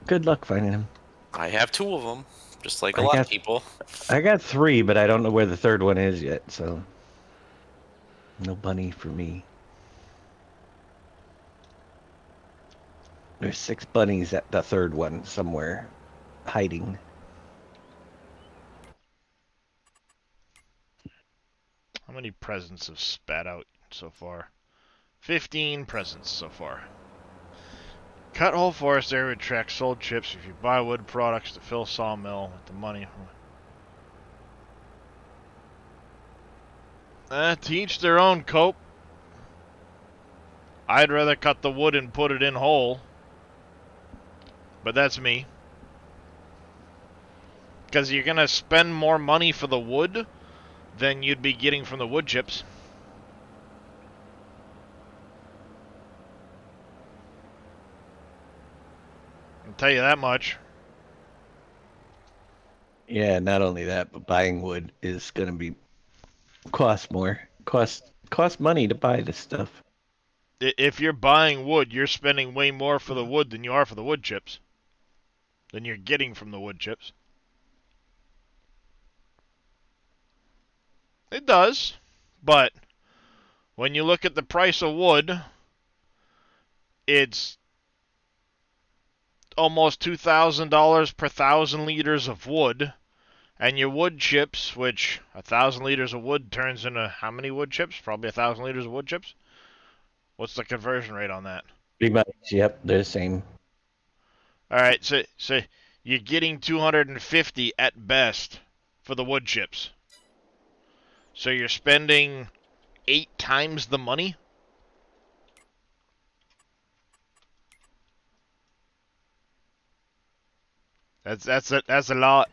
Good luck finding them. I have 2 of them, just like a I lot got- of people. I got 3, but I don't know where the third one is yet, so no bunny for me. There's 6 bunnies at the third one somewhere, hiding. How many presents have spat out so far? 15 presents so far. Cut whole forest area with track sold chips if you buy wood products to fill sawmill with the money. To each their own, Cope. I'd rather cut the wood and put it in whole. But that's me. Because you're going to spend more money for the wood than you'd be getting from the wood chips. I'll tell you that much. Yeah, not only that, but buying wood is gonna be cost more. Cost money to buy this stuff. If you're buying wood, you're spending way more for the wood than you are for the wood chips. Than you're getting from the wood chips. It does, but when you look at the price of wood, it's almost $2,000 per 1,000 liters of wood. And your wood chips, which 1,000 liters of wood turns into how many wood chips? Probably 1,000 liters of wood chips. What's the conversion rate on that? Pretty much, yep, they're the same. All right, so you're getting 250 at best for the wood chips. So you're spending 8 times the money. That's a lot.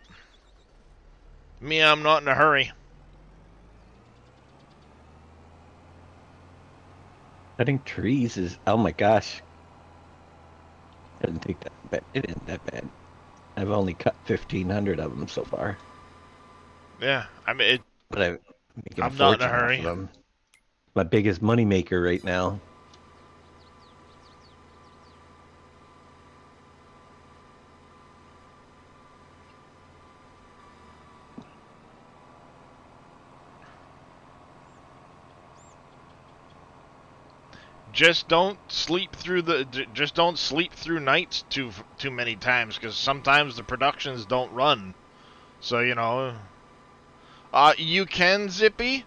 Me, I'm not in a hurry. Cutting trees is, oh my gosh. I didn't think that bad. It isn't that bad. I've only cut 1,500 of them so far. Yeah, I mean, But I'm making I'm not in a fortune off hurry. of them. My biggest money maker right now. just don't sleep through nights too many times, because sometimes the productions don't run. So you can, Zippy,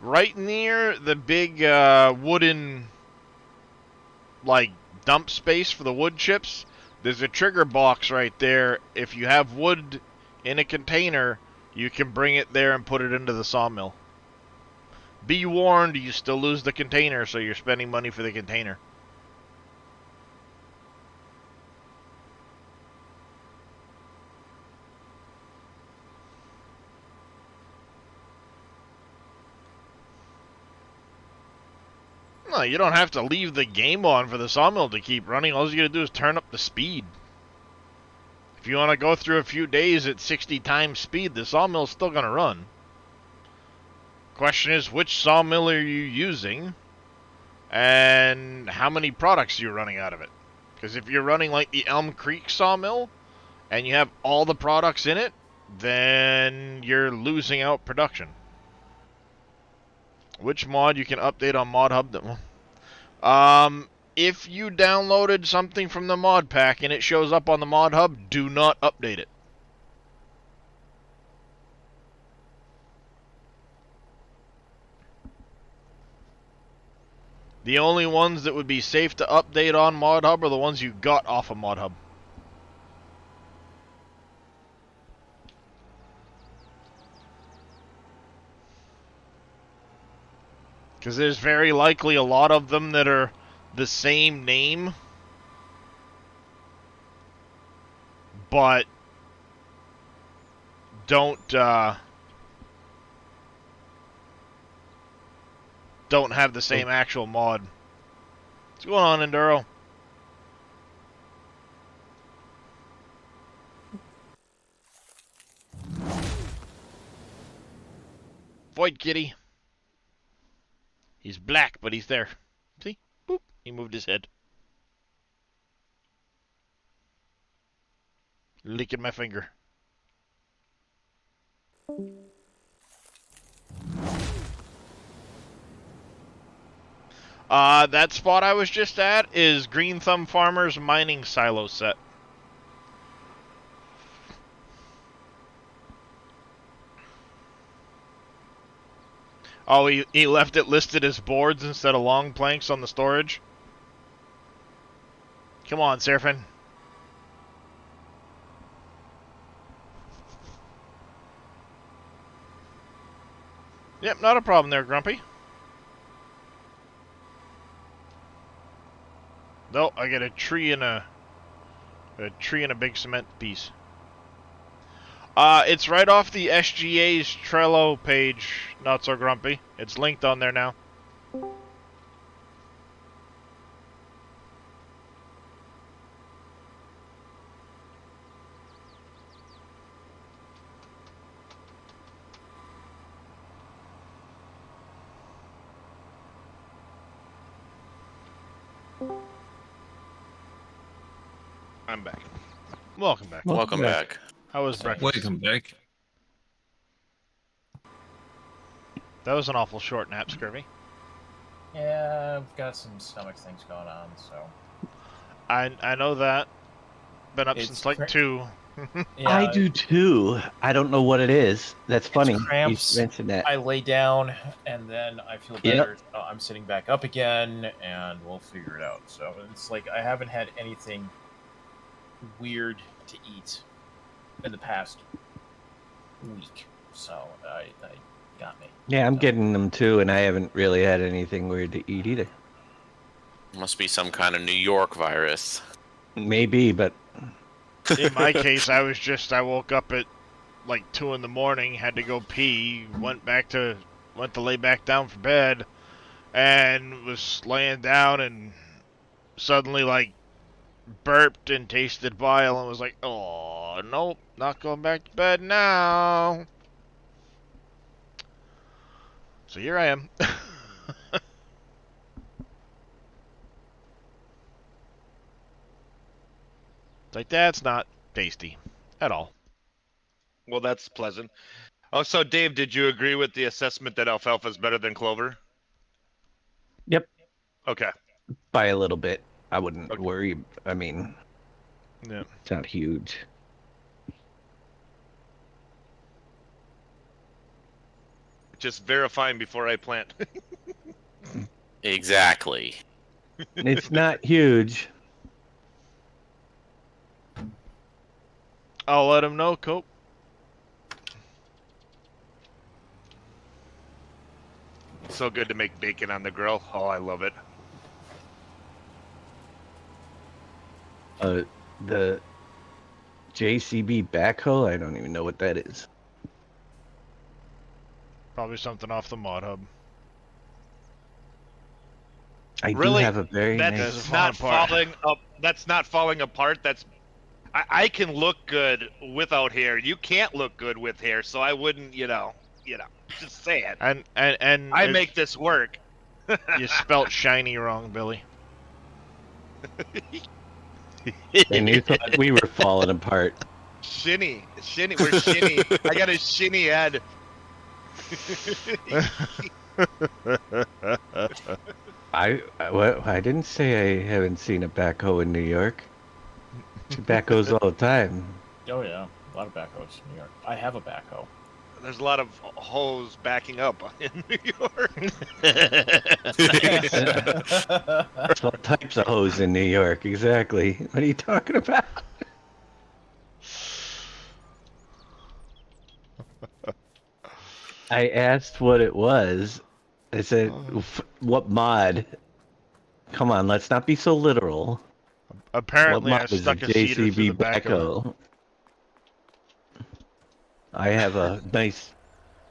right near the big wooden dump space for the wood chips. There's a trigger box right there. If you have wood in a container, you can bring it there and put it into the sawmill. Be warned, you still lose the container, so you're spending money for the container. No, you don't have to leave the game on for the sawmill to keep running. All you gotta do is turn up the speed. If you want to go through a few days at 60 times speed, the sawmill's still gonna run. Question is, which sawmill are you using, and how many products you're running out of it? Because if you're running like the Elm Creek sawmill, and you have all the products in it, then you're losing out production. Which mod you can update on Mod Hub? If you downloaded something from the mod pack and it shows up on the Mod Hub, do not update it. The only ones that would be safe to update on Mod Hub are the ones you got off of Mod Hub. Because there's very likely a lot of them that are the same name, but don't have the same actual mod. What's going on, Enduro? Void Kitty. He's black, but he's there. See? Boop. He moved his head. Licking my finger. That spot I was just at is Green Thumb Farmers mining silo set. Oh, he left it listed as boards instead of long planks on the storage? Come on, Seraphin. Yep, not a problem there, Grumpy. No, I got a tree and a big cement piece. It's right off the SGA's Trello page, Not So Grumpy. It's linked on there now. I'm back. Welcome back. Welcome back. How was breakfast? Welcome back. That was an awful short nap, Scurvy. Yeah, I've got some stomach things going on, so. I know that. Been up It's since like cra- 2. Yeah, I do too. I don't know what it is. That's funny. You cramps. mentioned that. I lay down and then I feel Yep. better. So I'm sitting back up again, and we'll figure it out. So it's like I haven't had anything weird to eat in the past week. So I got me. Yeah, I'm getting them too, and I haven't really had anything weird to eat either. Must be some kind of New York virus. Maybe, but In my case, I woke up at like 2 in the morning, had to go pee, went to lay back down for bed, and was laying down and suddenly like burped and tasted bile and was like, oh, nope, not going back to bed now. So here I am. It's like, that's not tasty at all. Well, that's pleasant. Oh, so Dave, did you agree with the assessment that alfalfa is better than clover? Yep. Okay. By a little bit. I wouldn't Okay. worry. I mean, Yeah. it's not huge. Just verifying before I plant. Exactly. It's not huge. I'll let him know, Cope. So good to make bacon on the grill. Oh, I love it. The JCB backhoe, I don't even know what that is. Probably something off the mod hub. I do Really? have a very That's nice... falling not apart. falling up. That's not falling apart. I can look good without hair. You can't look good with hair, so I wouldn't. Just saying. And I make this work. You spelt shiny wrong, Billy. And you thought we were falling apart. Shinny, we're shinny. I got a shinny head. I didn't say I haven't seen a backhoe in New York. See backhoes all the time. Oh yeah, a lot of backhoes in New York. I have a backhoe. There's a lot of hoes backing up in New York. There's all types of hoes in New York, exactly. What are you talking about? I asked what it was. I said, what mod? Come on, let's not be so literal. Apparently, what I mod is a stuck a seeder through the JCB back of it. backhoe?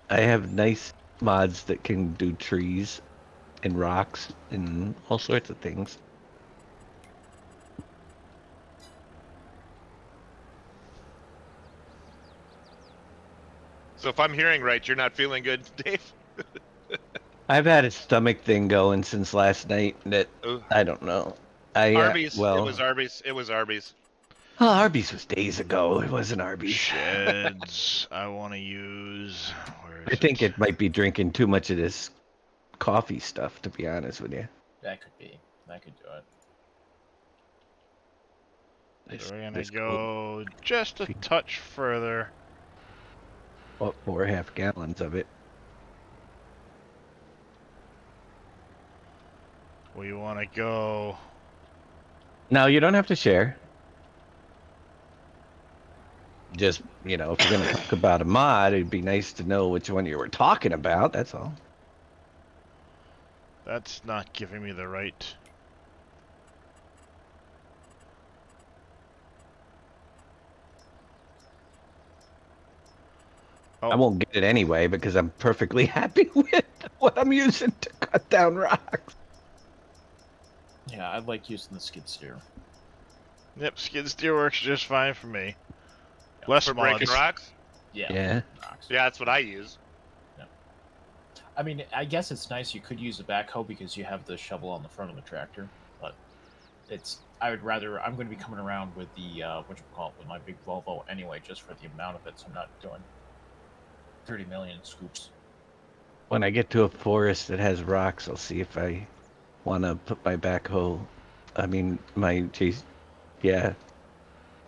I have nice mods that can do trees and rocks and all sorts of things. So if I'm hearing right, you're not feeling good, Dave? I've had a stomach thing going since last night that Ooh. I don't know. Arby's. Well, It was Arby's. It was Arby's. oh, Arby's was days ago. It wasn't Arby's. Sheds I want to use. Where is I think it might be drinking too much of this coffee stuff, to be honest with you. That could be. That could do it. So we're gonna This go just a touch further. About 4.5 gallons of it. We want to go. No, you don't have to share. Just, if you're going to talk about a mod, it'd be nice to know which one you were talking about, that's all. That's not giving me the right. I won't get it anyway because I'm perfectly happy with what I'm using to cut down rocks. Yeah, I like using the skid steer. Yep, skid steer works just fine for me. Less For mods. breaking rocks? Yeah. Rocks. Yeah, that's what I use. I mean, I guess it's nice you could use a backhoe because you have the shovel on the front of the tractor, but I'm going to be coming around with the, with my big Volvo anyway, just for the amount of it, so I'm not doing 30 million scoops. When I get to a forest that has rocks, I'll see if I want to put my backhoe,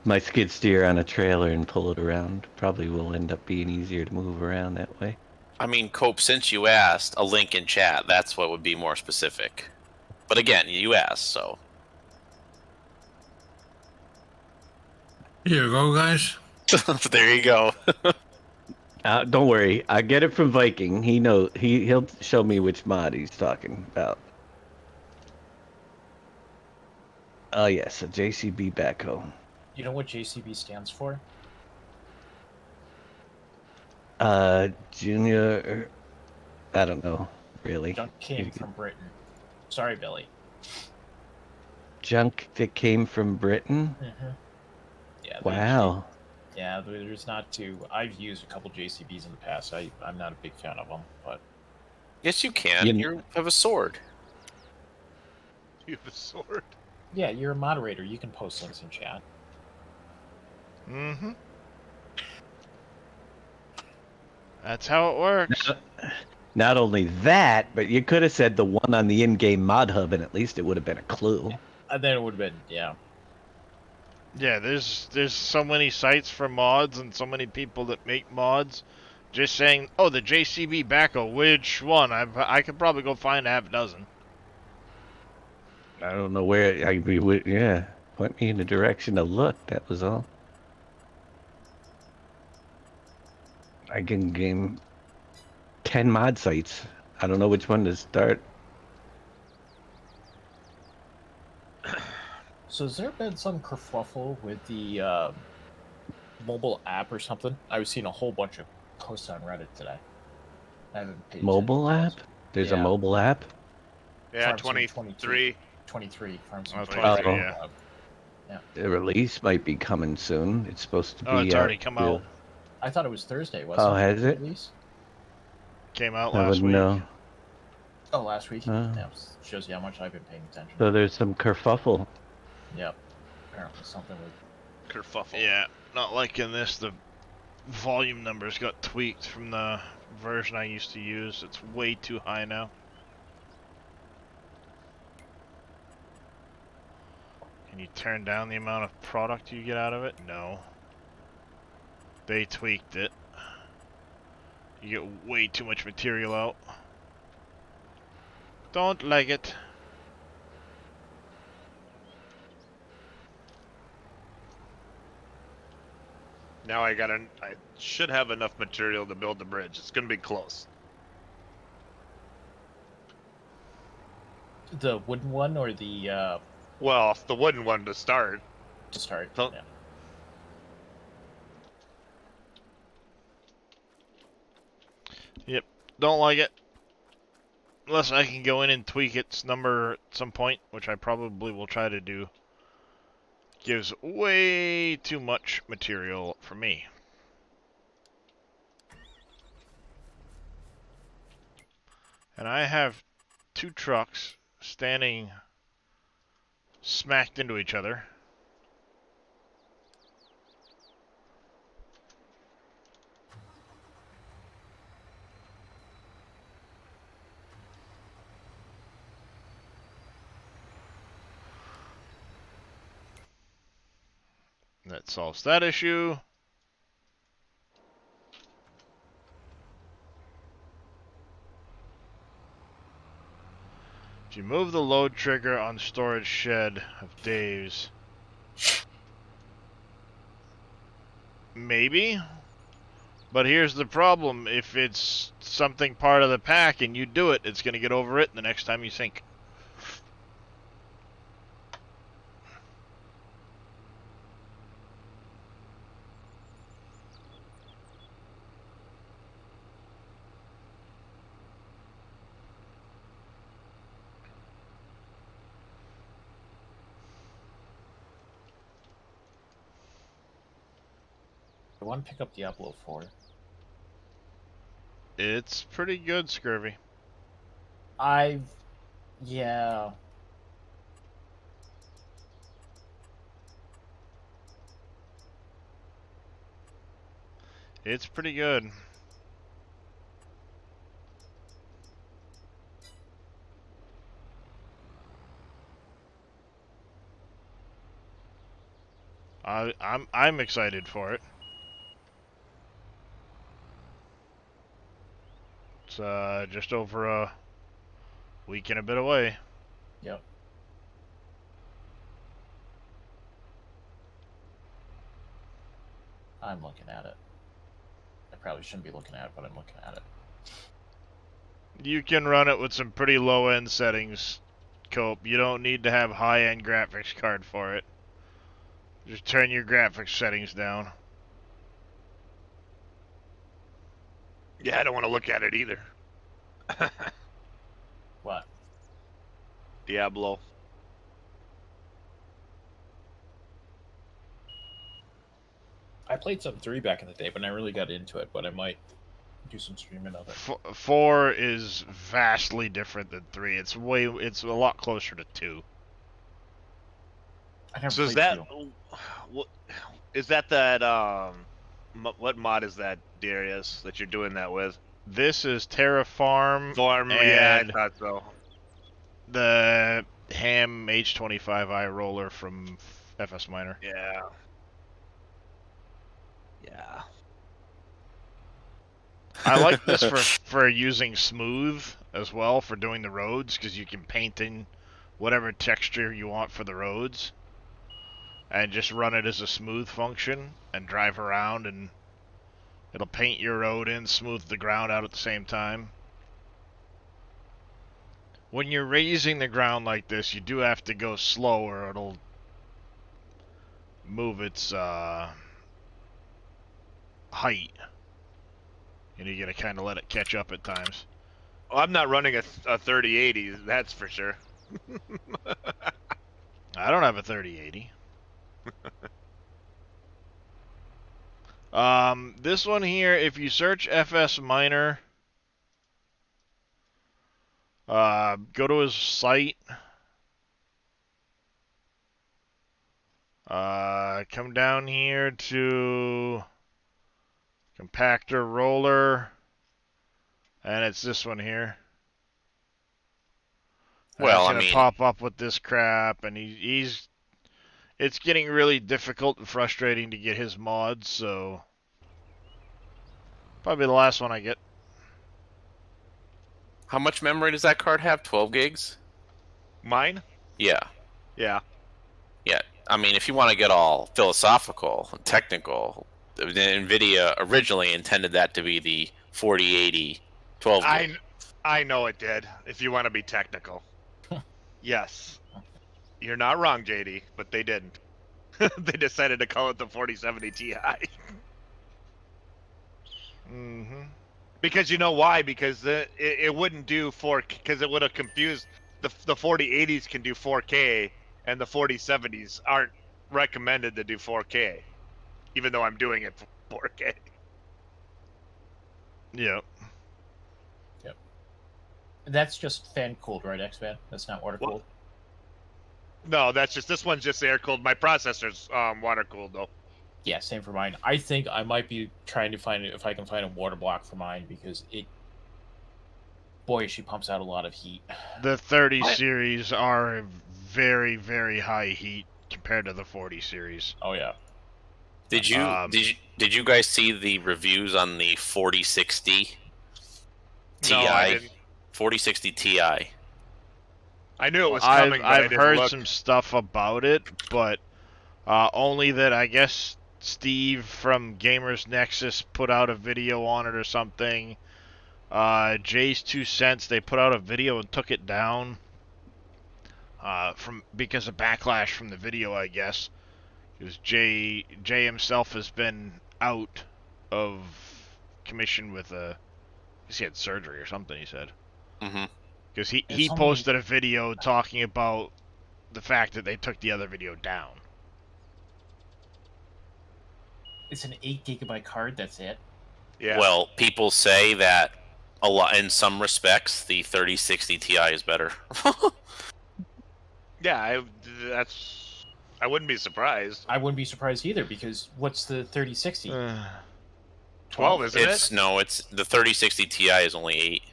my skid steer on a trailer and pull it around. Probably will end up being easier to move around that way. I mean, Cope, since you asked, a link in chat, that's what would be more specific. But again, you asked, so. Here you go, guys. There you go. Don't worry, I get it from Viking. He knows. He'll show me which mod he's talking about. Oh yes, a JCB backhoe. You know what JCB stands for? Junior. I don't know, really. Junk came from Britain. Sorry, Billy. Junk that came from Britain. Mm-hmm. Yeah. Wow. Yeah, there's not too. I've used a couple JCBs in the past. I'm not a big fan of them, but Yes, you can. You have a sword. You have a sword. yeah, you're a moderator. You can post links in chat. Mm-hmm. That's how it works. Not only that, but you could have said the one on the in-game mod hub, and at least it would have been a clue. Then it would have been, yeah. Yeah, there's so many sites for mods and so many people that make mods. Just saying, oh, the JCB backhoe, which one? I could probably go find half a dozen. I don't know where I would. Yeah, point me in the direction to look. That was all. I can game 10 mod sites. I don't know which one to start. So has there been some kerfuffle with the mobile app or something? I was seeing a whole bunch of posts on Reddit today. I haven't paid Mobile attention. app? There's a Yeah. mobile app? Yeah, Farm Sim 23. 23. Farm Sim Oh, 23. 23, yeah. The release might be coming soon. It's supposed to be. Oh, it's already come out. I thought it was Thursday, wasn't it? Oh, has it? Release? Came out I last wouldn't week. know. Oh, last week? Oh. Yeah, shows you how much I've been paying attention. So there's some kerfuffle. Yep. Apparently something with... Kerfuffle. Yeah, not like in this. The volume numbers got tweaked from the version I used to use. It's way too high now. Can you turn down the amount of product you get out of it? No. They tweaked it. You get way too much material out. Don't like it. Now I should have enough material to build the bridge. It's gonna be close. The wooden one or the, Well, the wooden one to start. to start? So- Yeah. Don't like it. Unless I can go in and tweak its number at some point, which I probably will try to do. Gives way too much material for me. And I have two trucks standing smacked into each other. That solves that issue. If you move the load trigger on storage shed of Dave's, maybe. But here's the problem. If it's something part of the pack and you do it, it's going to get overwritten the next time you sync. I want to pick up Diablo 4. It's pretty good, Scurvy. Yeah. It's pretty good. I'm excited for it. It's just over a week and a bit away. Yep. I'm looking at it. I probably shouldn't be looking at it, but I'm looking at it. You can run it with some pretty low-end settings, Cope. You don't need to have high-end graphics card for it. Just turn your graphics settings down. Yeah, I don't want to look at it either. What? Diablo. I played some 3 back in the day, but I really got into it. But I might do some streaming of it. 4 is vastly different than 3. It's a lot closer to 2. I never So is played that 2. what mod is that, Darius, that you're doing that with? This is Terraform Farm, yeah, I and thought so. the Ham H25i roller from FS Minor. Yeah. Yeah. I like this for using smooth as well for doing the roads, because you can paint in whatever texture you want for the roads and just run it as a smooth function and drive around, and it'll paint your road in, smooth the ground out at the same time. When you're raising the ground like this, you do have to go slow or it'll move its height. And you gotta kind of let it catch up at times. Well, I'm not running a 3080, that's for sure. I don't have a 3080. This one here, if you search FS Minor, go to his site. Come down here to compactor roller, and it's this one here. And Well, it's I gonna mean, pop up with this crap, and it's getting really difficult and frustrating to get his mods, so probably the last one I get. how much memory does that card have? 12 gigs? Mine? Yeah. Yeah. Yeah. I mean, if you want to get all philosophical and technical, the NVIDIA originally intended that to be the 4080 12 gig. I know it did, if you want to be technical. Yes. You're not wrong, JD, but they didn't. They decided to call it the 4070 Ti. Mm-hmm. Because you know why? Because it wouldn't do 4K, because it would have confused. The 4080s can do 4K, and the 4070s aren't recommended to do 4K, even though I'm doing it for 4K. Yep. Yep. That's just fan cooled, right, X-Man? That's not water cooled. No, this one's just air cooled. My processor's water cooled though. Yeah, same for mine. I think I might be trying to find if I can find a water block for mine, because boy, she pumps out a lot of heat. The 30 series are very, very high heat compared to the 40 series. Oh yeah. Did you guys see the reviews on the 4060 Ti? No, I didn't. 4060 Ti. I knew it was coming. but I I've didn't heard look. some stuff about it, but only that I guess Steve from Gamers Nexus put out a video on it or something. Jay's 2 cents, they put out a video and took it down because of backlash from the video, I guess. Because Jay himself has been out of commission with I guess he had surgery or something, he said. Mm-hmm. Because he posted a video talking about the fact that they took the other video down. It's an 8 gigabyte card. That's it. Yeah. Well, people say that a lot in some respects the 3060 Ti is better. Yeah, I wouldn't be surprised. I wouldn't be surprised either, because what's the 3060? 12, isn't it? No, it's the 3060 Ti is only 8.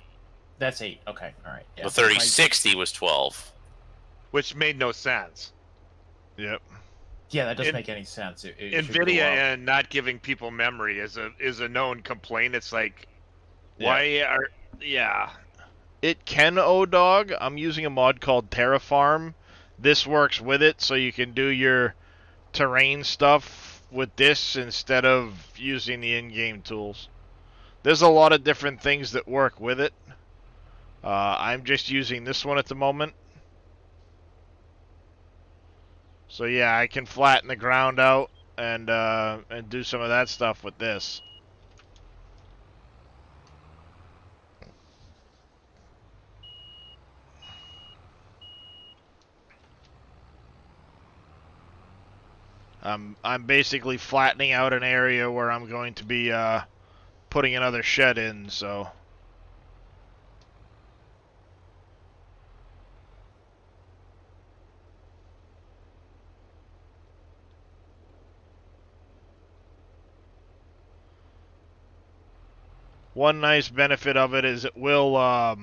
That's 8. Okay, all right. Yeah. The 3060 was 12. Which made no sense. Yep. Yeah, that doesn't In- make any sense. It should go Nvidia up. and not giving people memory is a known complaint. It's like, Yeah. why are It can ODog. I'm using a mod called Terrafarm. This works with it, so you can do your terrain stuff with this instead of using the in-game tools. There's a lot of different things that work with it. I'm just using this one at the moment. So yeah, I can flatten the ground out and do some of that stuff with this. I'm basically flattening out an area where I'm going to be putting another shed in, so. One nice benefit of it is it will,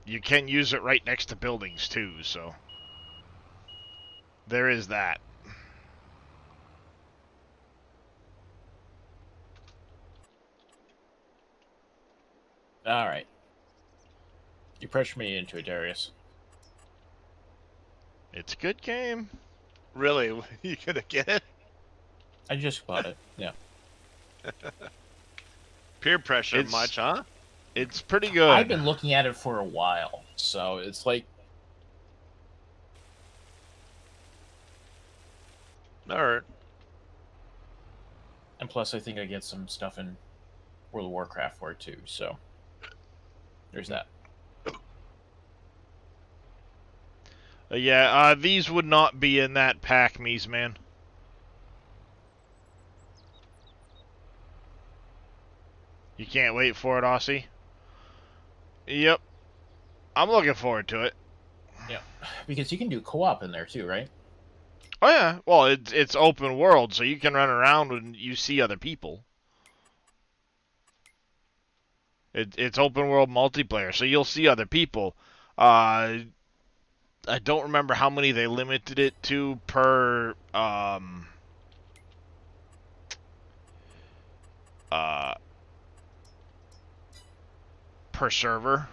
you can use it right next to buildings too, so. There is that. All right. You pressured me into it, Darius. It's a good game. really you gonna get it? I just bought it. Yeah. Peer pressure It's- much, huh? It's pretty good. I've been looking at it for a while, so it's like All right. and plus I think I get some stuff in World of Warcraft for it too, so there's that. Yeah, these would not be in that pack, Mies man. You can't wait for it, Aussie? Yep. I'm looking forward to it. Yeah. Because you can do co-op in there too, right? Oh yeah, well it's open world, so you can run around and you see other people. It's open world multiplayer, so you'll see other people. I don't remember how many they limited it to per per server.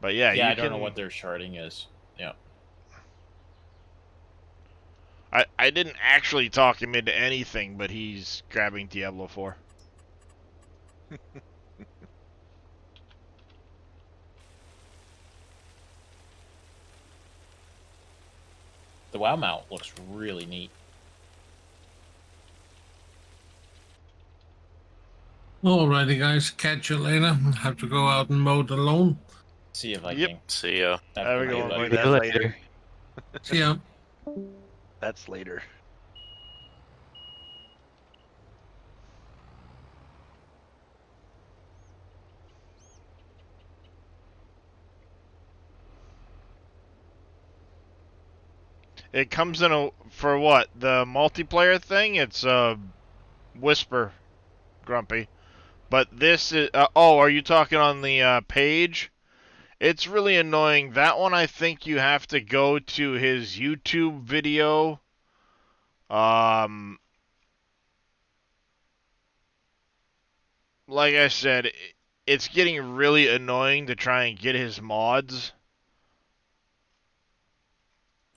But yeah, Yeah, you I don't know can- what their sharding is. Yeah. I didn't actually talk him into anything, but he's grabbing Diablo 4. The WoW mount looks really neat. Alrighty, guys. Catch you later. Have to go out and mow the lawn. See if I Yep. can. See ya. Have a good one, buddy. buddy. See you later. See ya. That's later. It comes in a for what? The multiplayer thing? It's a whisper, Grumpy. But this is oh, are you talking on the page? It's really annoying. That one I think you have to go to his YouTube video. Like I said, it's getting really annoying to try and get his mods.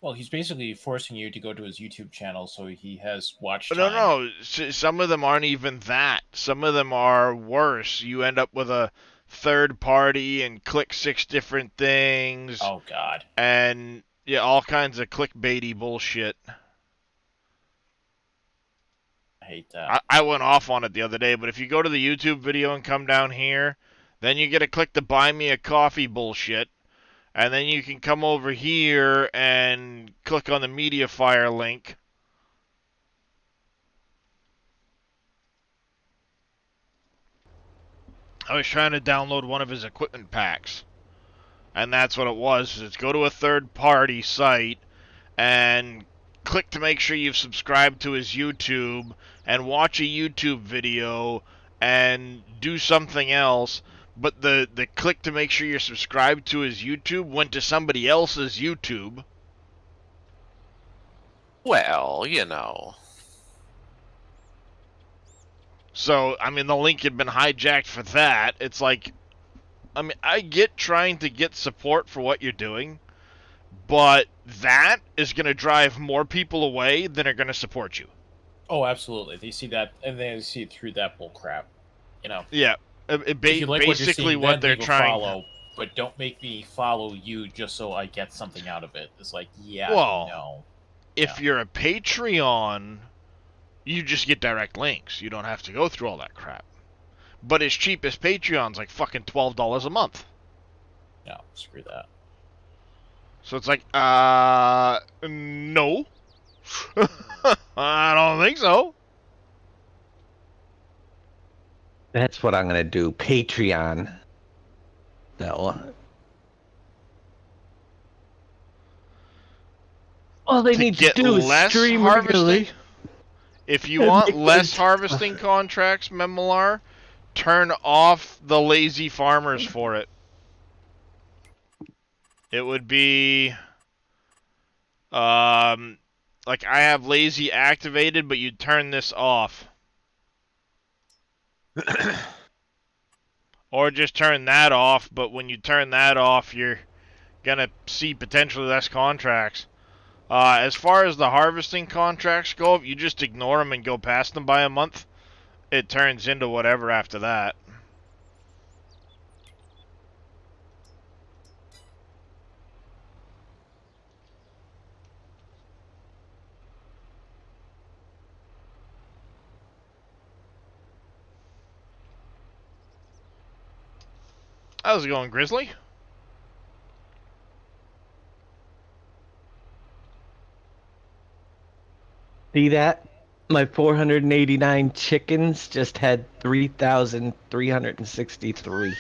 Well, he's basically forcing you to go to his YouTube channel so he has watch time. No. Some of them aren't even that. Some of them are worse. You end up with a third party and click 6 different things. Oh God. And yeah, all kinds of clickbaity bullshit. I hate that. I went off on it the other day, but if you go to the YouTube video and come down here, then you get to click the buy me a coffee bullshit. And then you can come over here and click on the Mediafire link. I was trying to download one of his equipment packs. And that's what it was. It's go to a third-party site and click to make sure you've subscribed to his YouTube and watch a YouTube video and do something else. But the click to make sure you're subscribed to his YouTube went to somebody else's YouTube. Well, you know. So, I mean, the link had been hijacked for that. It's like, I mean, I get trying to get support for what you're doing, but that is going to drive more people away than are going to support you. Oh, absolutely. They see that, and they see it through that bull crap. You know. Yeah, If you like what you're basically seeing, what then they're you trying. follow, but don't make me follow you just so I get something out of it. It's like, yeah, Well, no. If you're a Patreon, you just get direct links. You don't have to go through all that crap. But as cheap as Patreon's like fucking $12 a month. No, screw that. So it's like, no. I don't think so. That's what I'm gonna do. Patreon. No. All they need to do is stream regularly. If you and want make less good- harvesting contracts, Memolar, turn off the lazy farmers for it. It would be, like I have lazy activated, but you turn this off. Or just turn that off, but when you turn that off, you're gonna see potentially less contracts. As far as the harvesting contracts go, if you just ignore them and go past them by a month, it turns into whatever after that. How's it going, Grizzly? See that? My 489 chickens just had 3,363.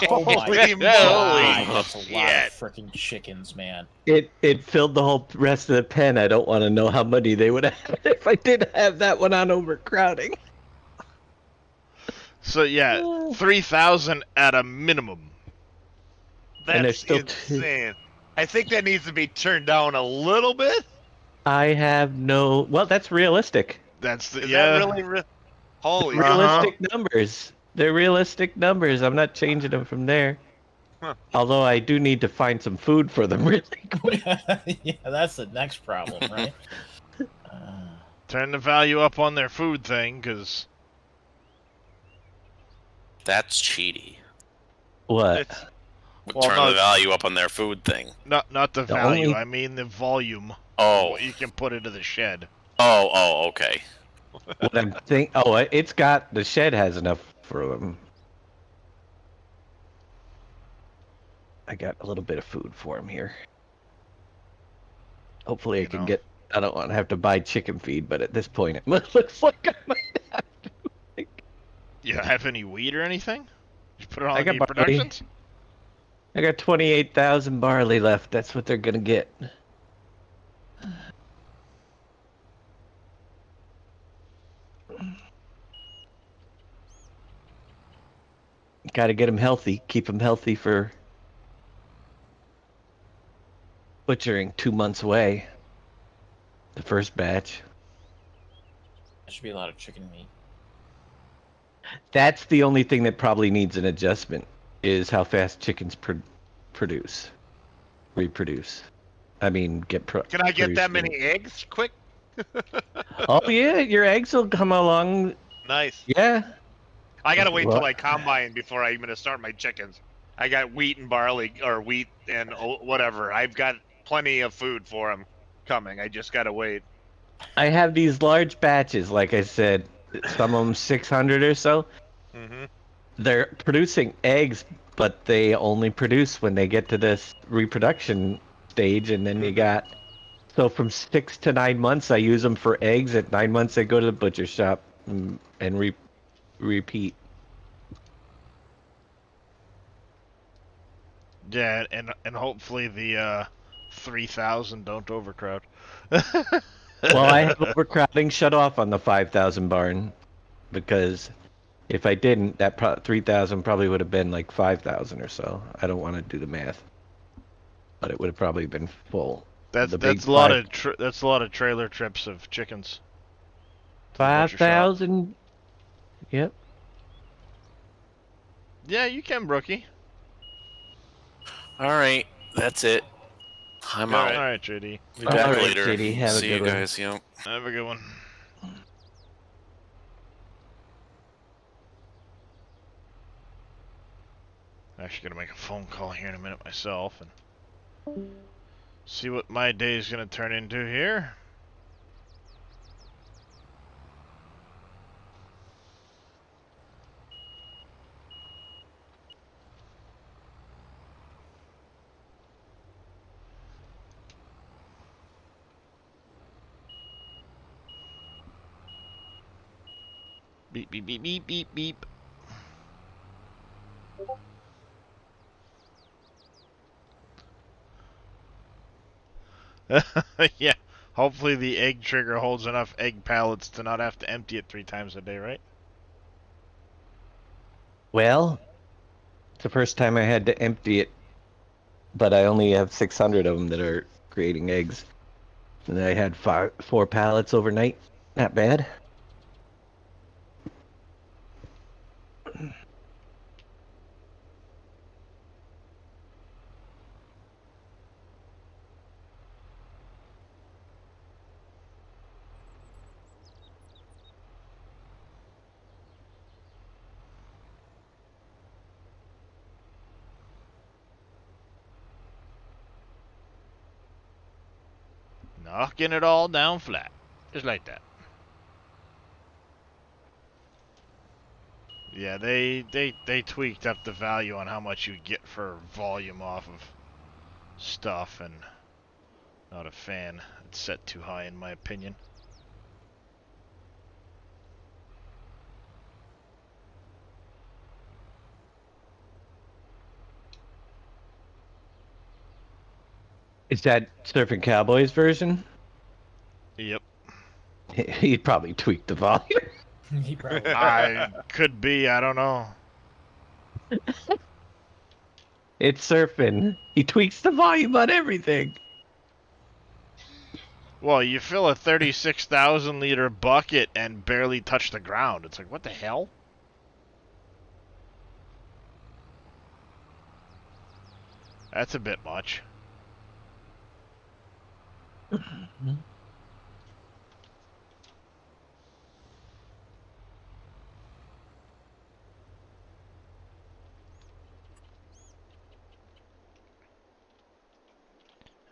Oh my Holy god, moly. that's a lot of freaking chickens, man. It filled the whole rest of the pen. I don't want to know how many they would have if I did have that one on overcrowding. So yeah, 3,000 at a minimum. And there's That's still insane. I think that needs to be turned down a little bit. I have no. Well, that's realistic. That's the Is yeah. that really? Holy Realistic numbers. They're realistic numbers. I'm not changing them from there. Huh. Although I do need to find some food for them really quick. Yeah, that's the next problem, right? Turn the value up on their food thing, because That's cheaty. What? It's- Well, Turn no, the value up on their food thing. not the The value. only- I mean the volume. Oh. What you can put into the shed. Oh, okay. What I'm think. Oh, it's got the shed has enough for them. I got a little bit of food for him here. Hopefully, I can know. get. I don't want to have to buy chicken feed, but at this point, it looks like I might have to. You have any wheat or anything? Just put it on I got the barley. productions. I got 28,000 barley left. That's what they're gonna get. Got to get them healthy. Keep them healthy for butchering 2 months away. The first batch. That should be a lot of chicken meat. That's the only thing that probably needs an adjustment is how fast chickens reproduce. I mean, Can I get that produced. many eggs quick? Oh yeah, your eggs will come along. Nice. Yeah. I gotta wait Well- till I combine before I even start my chickens. I got wheat and barley, or wheat and whatever. I've got plenty of food for them coming. I just gotta wait. I have these large batches, like I said, some of them 600 or so. Mm-hmm. They're producing eggs, but they only produce when they get to this reproduction stage, and then you got. So from 6 to 9 months, I use them for eggs. At 9 months, I go to the butcher shop and repeat. Yeah, and hopefully the 3,000 don't overcrowd. Well, I have overcrowding shut off on the 5,000 barn, because if I didn't, that 3,000 probably would have been like 5,000 or so. I don't want to do the math, but it would have probably been full. That's The big that's a lot five- of that's a lot of trailer trips of chickens. to the butcher shop. 5,000. Yep. Yeah, you can, Brookie. All right, that's it. I'm All out. right, JD. Be back All right, later. JD, have a See good you one. guys. Yep. Have a good one. Actually, gonna make a phone call here in a minute myself and see what my day is gonna turn into here. Beep beep beep beep beep beep. Yeah. Hopefully the egg trigger holds enough egg pallets to not have to empty it 3 times a day, right? Well, it's the first time I had to empty it, but I only have 600 of them that are creating eggs. And I had 4 pallets overnight. Not bad. Knocking it all down flat. Just like that. Yeah, they tweaked up the value on how much you get for volume off of stuff, and not a fan. It's set too high in my opinion. Is that Surfing Cowboys version? Yep. He probably tweaked the volume. He probably. I could be, I don't know. It's surfing. He tweaks the volume on everything. Well, you fill a 36,000 liter bucket and barely touch the ground. It's like, what the hell? That's a bit much.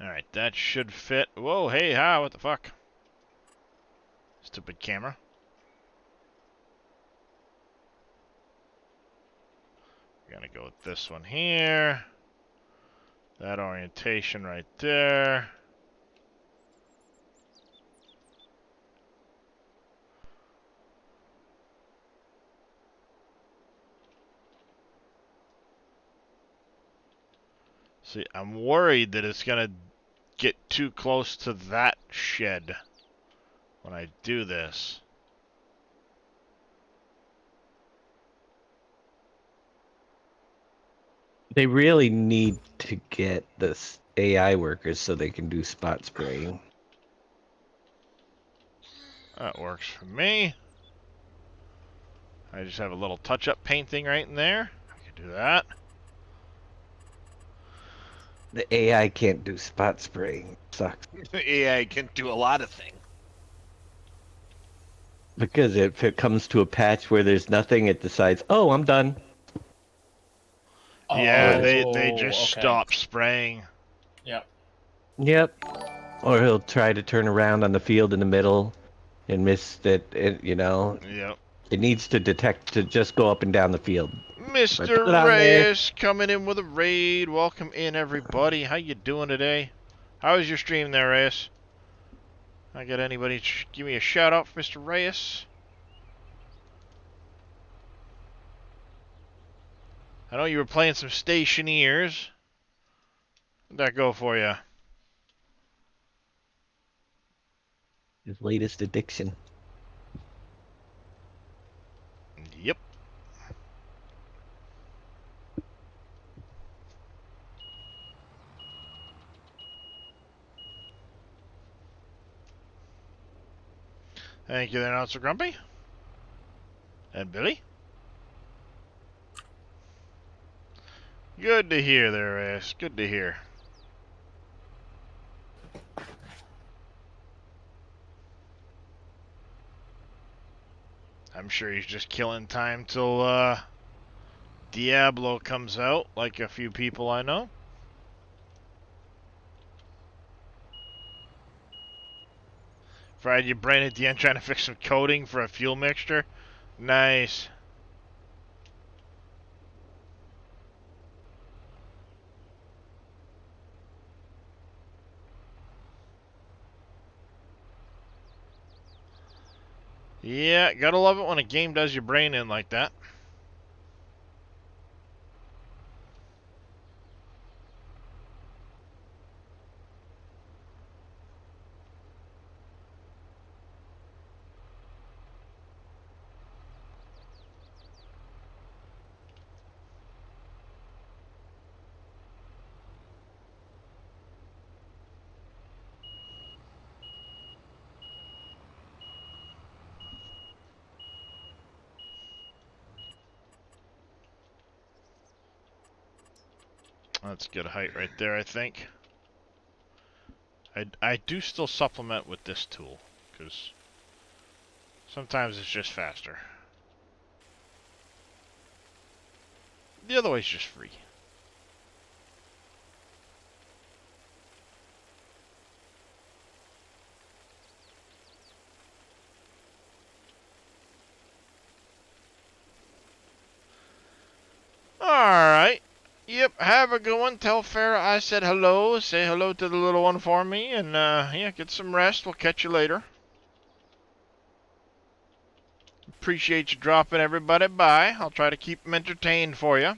Alright, that should fit. Whoa, hey, hi, what the fuck? Stupid camera. We're gonna go with this one here. That orientation right there. See, I'm worried that it's gonna get too close to that shed when I do this. They really need to get this AI workers so they can do spot spraying. That works for me. I just have a little touch-up painting right in there. I can do that. The AI can't do spot spraying. Sucks. AI can do a lot of things. Because if it comes to a patch where there's nothing, it decides, oh, I'm done. Yeah, they Oh, just okay. stop spraying. Yep. Yep. Or he'll try to turn around on the field in the middle and miss that, you know. Yep. It needs to detect to just go up and down the fild. Mr. put it on there. Reyes coming in with a raid. Welcome in, everybody. How you doing today? How was your stream there, Reyes? I got anybody give me a shout out for Mr. Reyes? I know you were playing some Stationeers. How'd that go for you? His latest addiction. Yep. Thank you there, not so grumpy. And Billy? Good to hear there, Ace. Good to hear. I'm sure he's just killing time till Diablo comes out, like a few people I know. Fried your brain at the end trying to fix some coating for a fuel mixture. Nice. Yeah, gotta love it when a game does your brain in like that. That's good height right there, I think. I do still supplement with this tool, because sometimes it's just faster. The other way's just free. Alright. Yep, have a good one. Tell Farah I said hello. Say hello to the little one for me. And, yeah, get some rest. We'll catch you later. Appreciate you dropping everybody by. I'll try to keep them entertained for you.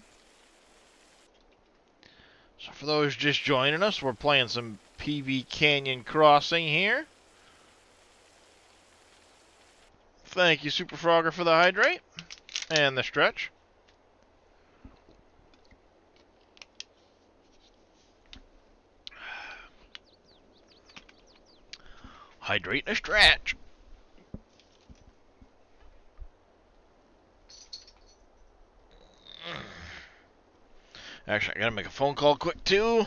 So for those just joining us, we're playing some PV Canyon Crossing here. Thank you, Super Frogger, for the hydrate and the stretch. Hydrate and a stretch. Actually, I gotta make a phone call quick, too.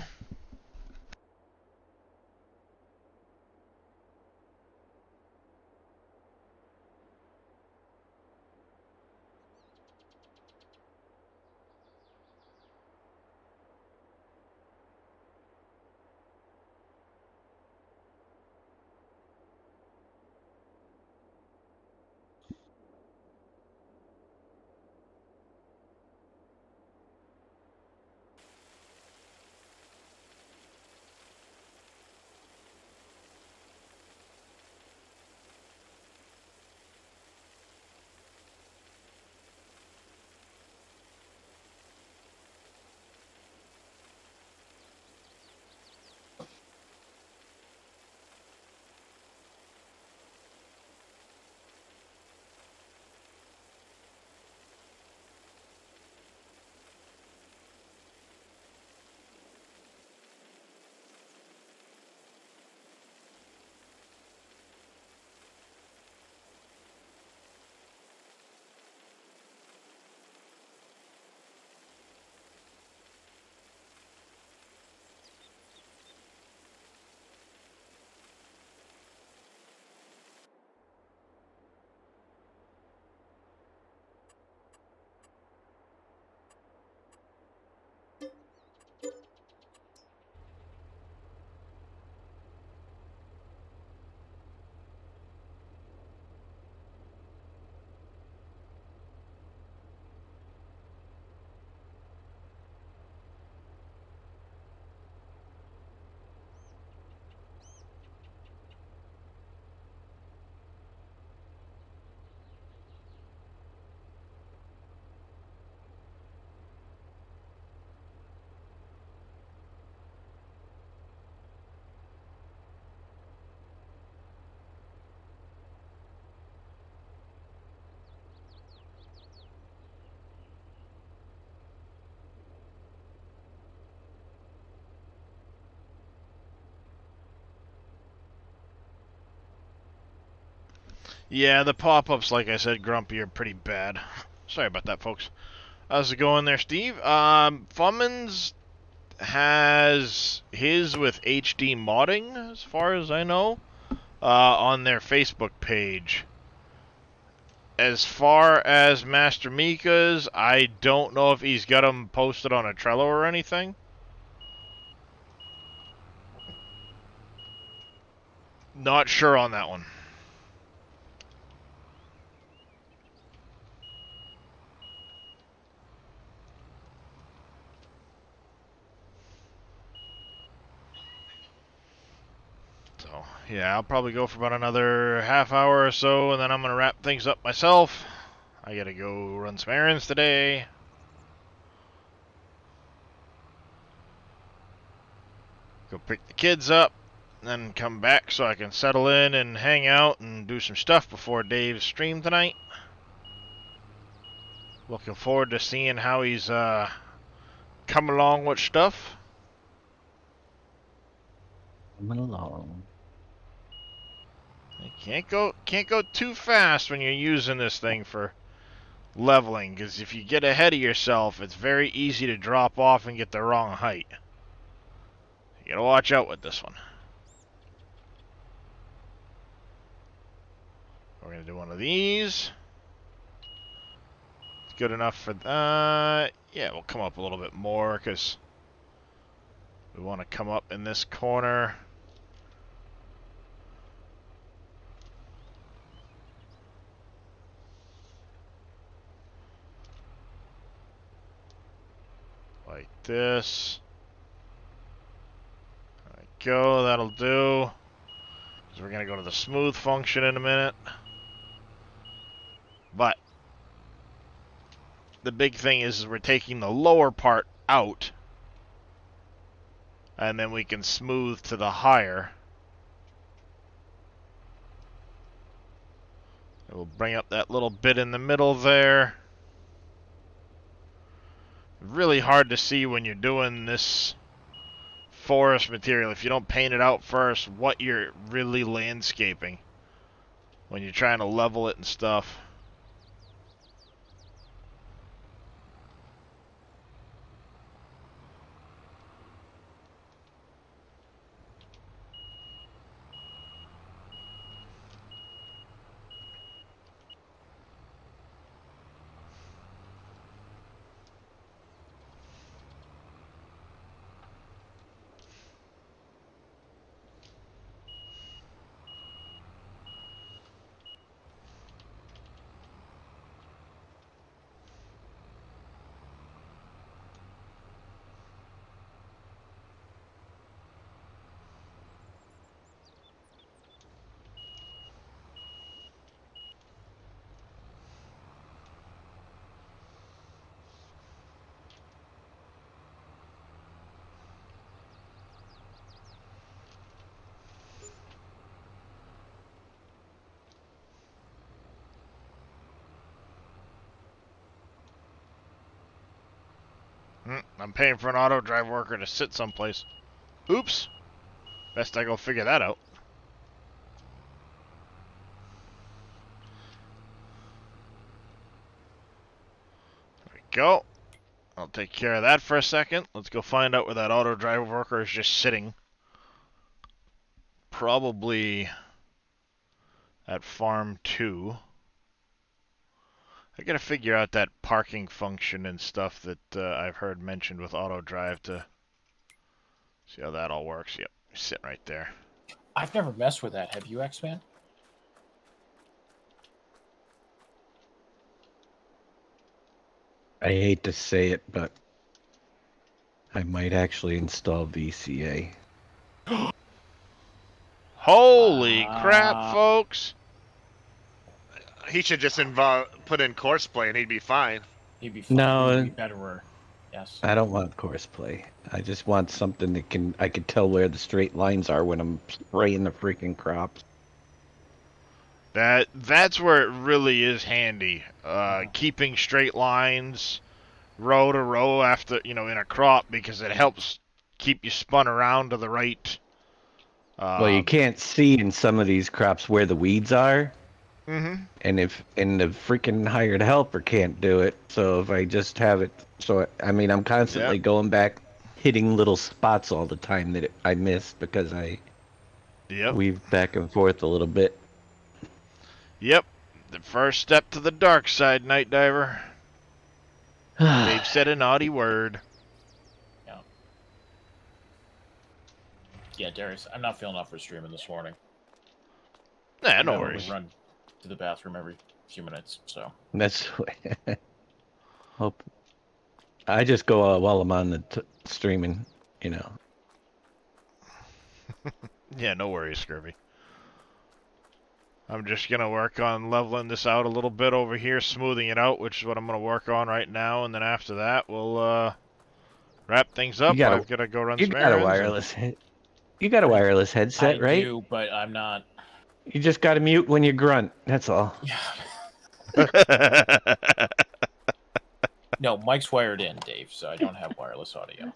Yeah, the pop-ups, like I said, Grumpy, are pretty bad. Sorry about that, folks. How's it going there, Steve? Fummins has his with HD modding, as far as I know, on their Facebook page. As far as Master Mika's, I don't know if he's got them posted on a Trello or anything. Not sure on that one. So, yeah, I'll probably go for about another half hour or so, and then I'm going to wrap things up myself. I got to go run some errands today. Go pick the kids up, and then come back so I can settle in and hang out and do some stuff before Dave's stream tonight. Looking forward to seeing how he's come along with stuff. Coming along. You can't go too fast when you're using this thing for leveling, because if you get ahead of yourself, it's very easy to drop off and get the wrong height. You gotta watch out with this one. We're gonna do one of these. It's good enough for yeah, we'll come up a little bit more because we want to come up in this corner. Like this. There we go, that'll do. So we're gonna go to the smooth function in a minute. But the big thing is we're taking the lower part out, and then we can smooth to the higher. It will bring up that little bit in the middle there. Really hard to see when you're doing this forest material, if you don't paint it out first, what you're really landscaping when you're trying to level it and stuff. I'm paying for an auto drive worker to sit someplace. Oops. Best I go figure that out. There we go. I'll take care of that for a second. Let's go find out where that auto drive worker is just sitting. Probably at farm 2. I gotta figure out that parking function and stuff that I've heard mentioned with auto drive to see how that all works. Yep, sitting right there. I've never messed with that. Have you, X-Man? I hate to say it, but I might actually install VCA. Holy crap, folks! He should just put in Courseplay and he'd be fine. He'd be fine. No. He'd be better. Yes. I don't want Courseplay. I just want something that I can tell where the straight lines are when I'm spraying the freaking crops. That's where it really is handy. Keeping straight lines, row to row after, in a crop, because it helps keep you spun around to the right. Well, you can't see in some of these crops where the weeds are. Mm-hmm. and the freaking hired helper can't do it, so if I just have it, so I mean I'm constantly Yep. going back, hitting little spots all the time that I missed because I Yep. weave back and forth a little bit. Yep. The first step to the dark side, Night Diver. Dave said a naughty word. Yeah, Darius, I'm not feeling up for streaming this morning. Nah, no I worries. run to the bathroom every few minutes, so. That's hope. I just go while I'm on the streaming, you know. Yeah, no worries, Scurvy. I'm just gonna work on leveling this out a little bit over here, smoothing it out, which is what I'm gonna work on right now, and then after that, we'll wrap things up. I've gotta go run You some got a errands. wireless. You got a wireless headset, I right? do, but I'm not. You just got to mute when you grunt. That's all. Yeah. No, Mike's wired in, Dave, so I don't have wireless audio.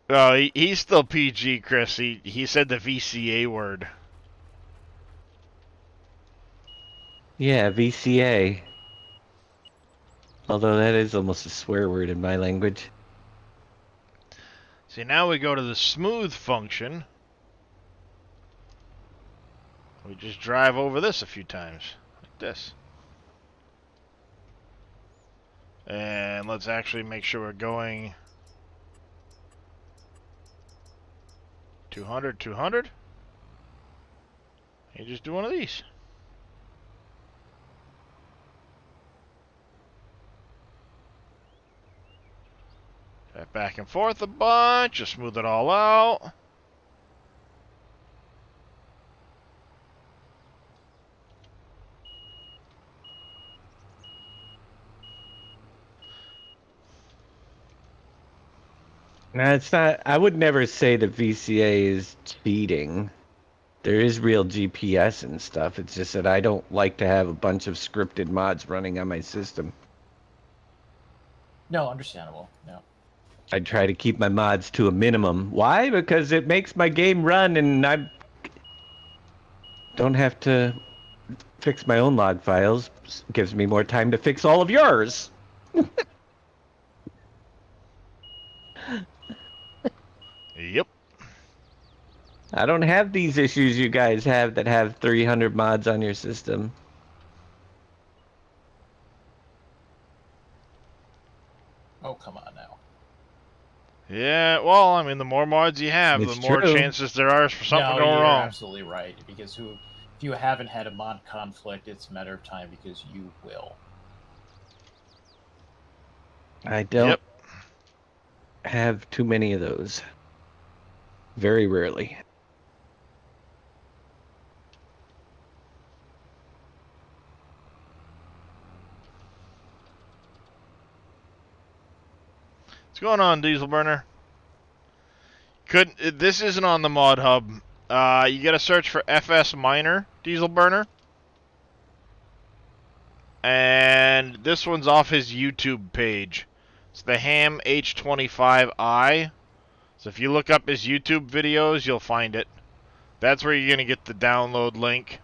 Oh, he's still PG, Chris. He said the VCA word. Yeah, VCA. Although that is almost a swear word in my language. See, now we go to the smooth function. We just drive over this a few times, like this. And let's actually make sure we're going 200, 200. You just do one of these. Drive back and forth a bunch, just smooth it all out. Now, it's not. I would never say that VCA is cheating. There is real GPS and stuff. It's just that I don't like to have a bunch of scripted mods running on my system. No, understandable. No. I try to keep my mods to a minimum. Why? Because it makes my game run and I don't have to fix my own log files. Gives me more time to fix all of yours. Yep. I don't have these issues you guys have that have 300 mods on your system. Oh, come on now. Yeah, well, I mean, the more mods you have, It's the more true. chances there are for something No, going you're wrong. absolutely right. Because if you haven't had a mod conflict, it's a matter of time because you will. I don't have too many of those. Very rarely. What's going on, Diesel Burner? This isn't on the mod hub. You gotta search for FS Miner Diesel Burner. And this one's off his YouTube page. It's the Ham H25i. So if you look up his YouTube videos, you'll find it. That's where you're gonna get the download link.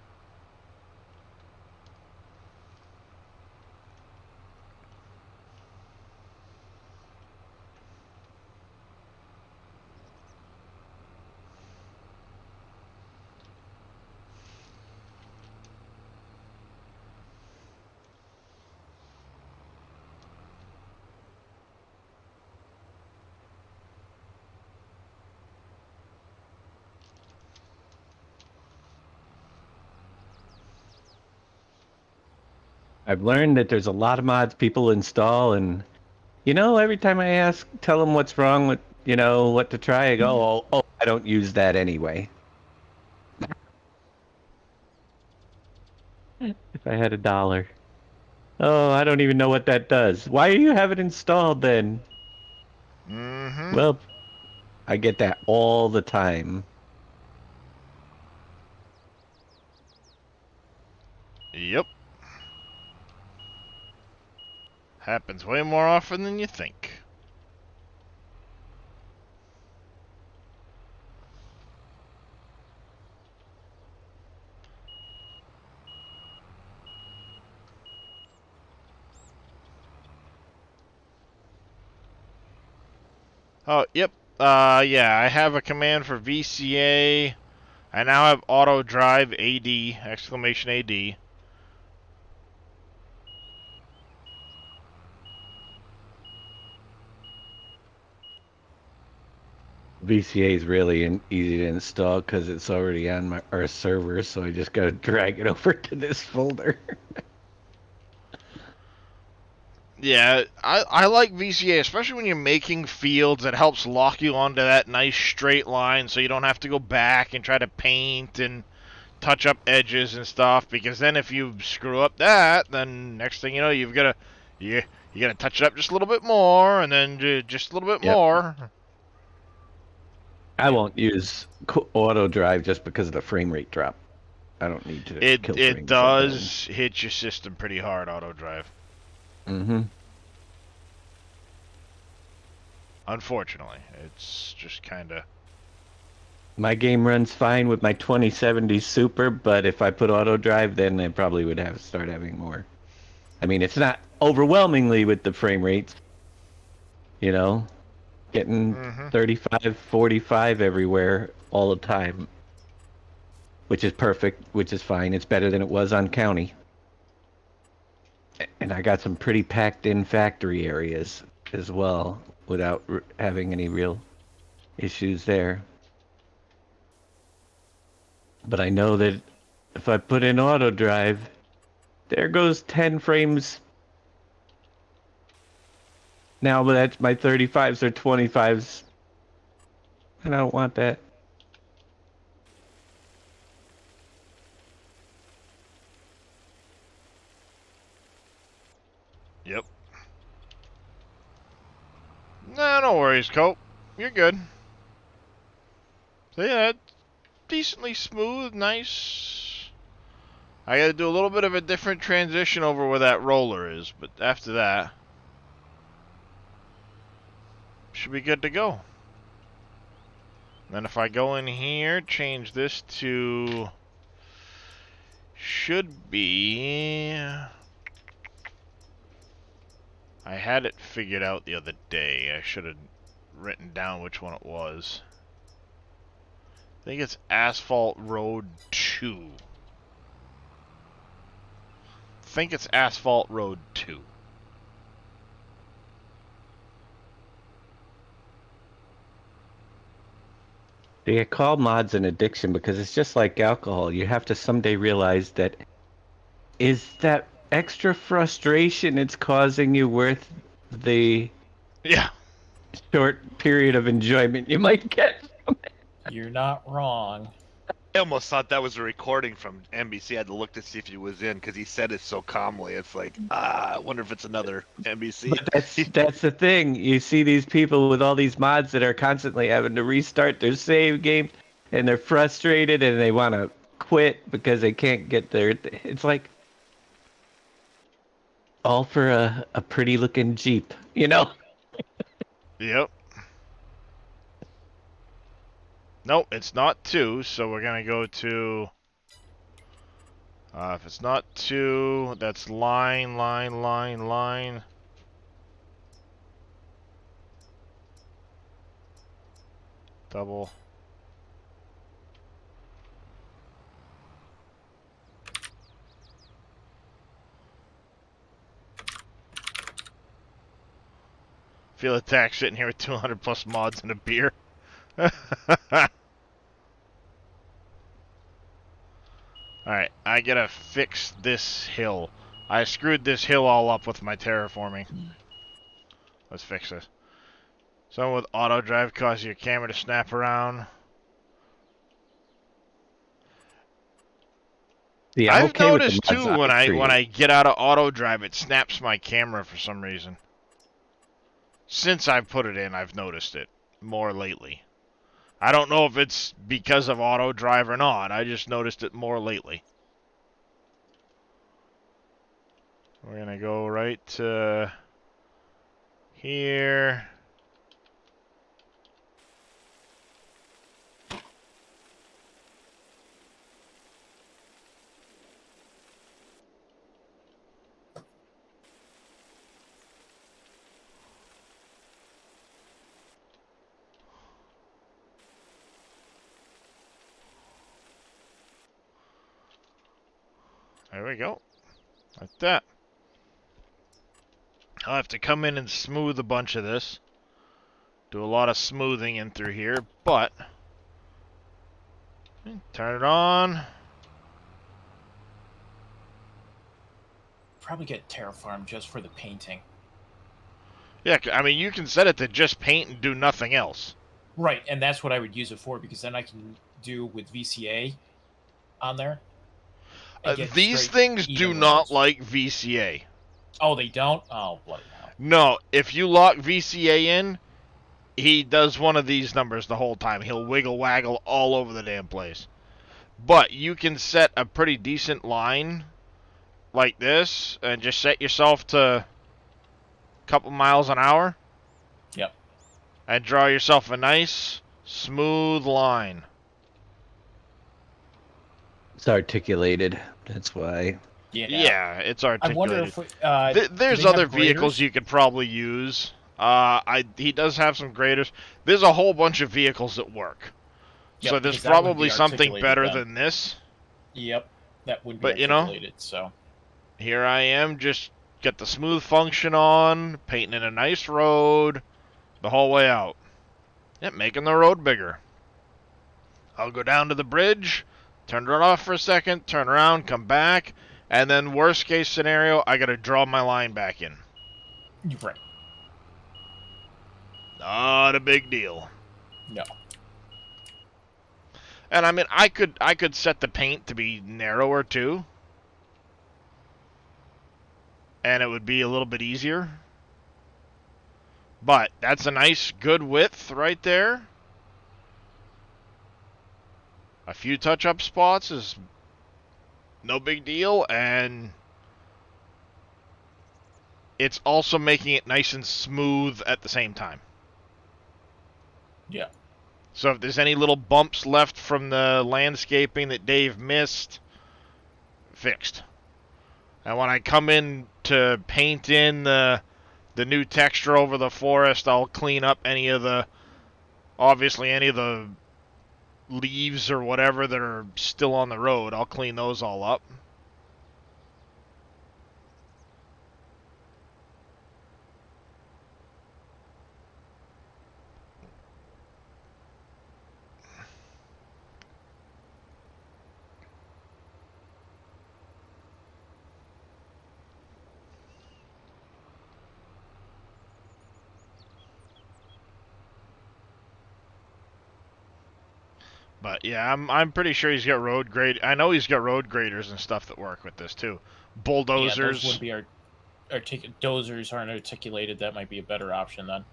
I've learned that there's a lot of mods people install, and every time I tell them what's wrong with, what to try, I go, oh, I don't use that anyway. If I had $1. Oh, I don't even know what that does. Why do you have it installed then? Mm-hmm. Well, I get that all the time. Yep. Happens way more often than you think. Oh, yep. Yeah, I have a command for VCA. I now have auto drive AD, exclamation AD. VCA is really easy to install because it's already on our server, so I just gotta drag it over to this folder. Yeah, I like VCA, especially when you're making fields. It helps lock you onto that nice straight line so you don't have to go back and try to paint and touch up edges and stuff, because then if you screw up that, then next thing you know, you gotta touch it up just a little bit more, and then just a little bit Yep. more. I won't use auto drive just because of the frame rate drop. I don't need to kill It frames does hit your system pretty hard, auto drive. Mm-hmm. Unfortunately, it's just kind of. My game runs fine with my 2070 Super, but if I put auto drive, then I probably would have start having more. I mean, it's not overwhelmingly with the frame rates, you know, getting 35, 45 everywhere all the time, which is perfect, which is fine. It's better than it was on county. And I got some pretty packed in factory areas as well without having any real issues there. But I know that if I put in auto drive, there goes 10 frames. Now, but that's my 35s or 25s. And I don't want that. Yep. Nah, no worries, Cope. You're good. So yeah, decently smooth, nice. I gotta do a little bit of a different transition over where that roller is, but after that, should be good to go. Then if I go in here, change this to, should be, I had it figured out the other day. I should have written down which one it was. I think it's Asphalt Road 2. I think it's Asphalt Road 2. They get called mods an addiction because it's just like alcohol. You have to someday realize that is that extra frustration it's causing you worth the short period of enjoyment you might get from it? You're not wrong. I almost thought that was a recording from NBC. I had to look to see if he was in because he said it so calmly. It's like, I wonder if it's another NBC. But that's the thing. You see these people with all these mods that are constantly having to restart their save game, and they're frustrated and they want to quit because they can't get their. It's like all for a pretty looking Jeep, you know? Yep. Nope, it's not 2, so we're gonna go to, if it's not 2, that's line. Double. Feel attack sitting here with 200 plus mods and a beer. Alright, I gotta fix this hill. I screwed this hill all up with my terraforming. Let's fix this. Something with auto drive causes your camera to snap around. Yeah, I'm I've okay with the noticed mods too when I when create. I get out of auto drive, it snaps my camera for some reason. Since I've put it in, I've noticed it more lately. I don't know if it's because of auto drive or not. I just noticed it more lately. We're gonna go right to here. There we go. Like that. I'll have to come in and smooth a bunch of this. Do a lot of smoothing in through here, but turn it on. Probably get Terraform just for the painting. Yeah, I mean, you can set it to just paint and do nothing else. Right, and that's what I would use it for, because then I can do with VCA on there. and get These straight things even do rows. not like VCA. Oh, they don't? Oh, bloody hell. No, if you lock VCA in, he does one of these numbers the whole time. He'll wiggle waggle all over the damn place. But you can set a pretty decent line like this and just set yourself to a couple miles an hour. Yep. And draw yourself a nice, smooth line. It's articulated. That's why. Yeah, it's I articulated. wonder if There's do they have other vehicles graders? you could probably use. He does have some graders. There's a whole bunch of vehicles that work. Yep, So there's because that wouldn't probably be something articulated better then. than this. Yep, that would be But, you know, articulated, so... Here I am, just get the smooth function on, painting in a nice road the whole way out. Yep, making the road bigger. I'll go down to the bridge, turn it off for a second, turn around, come back, and then worst case scenario, I gotta draw my line back in. Right. Not a big deal. No. And I mean, I could set the paint to be narrower too. And it would be a little bit easier. But that's a nice, good width right there. A few touch-up spots is no big deal, and it's also making it nice and smooth at the same time. Yeah. So if there's any little bumps left from the landscaping that Dave missed, fixed. And when I come in to paint in the new texture over the forest, I'll clean up any of the leaves or whatever that are still on the road. I'll clean those all up. But yeah, I'm pretty sure he's got road grade. I know he's got road graders and stuff that work with this too. Yeah, Bulldozers. those would be dozers aren't articulated. That might be a better option then.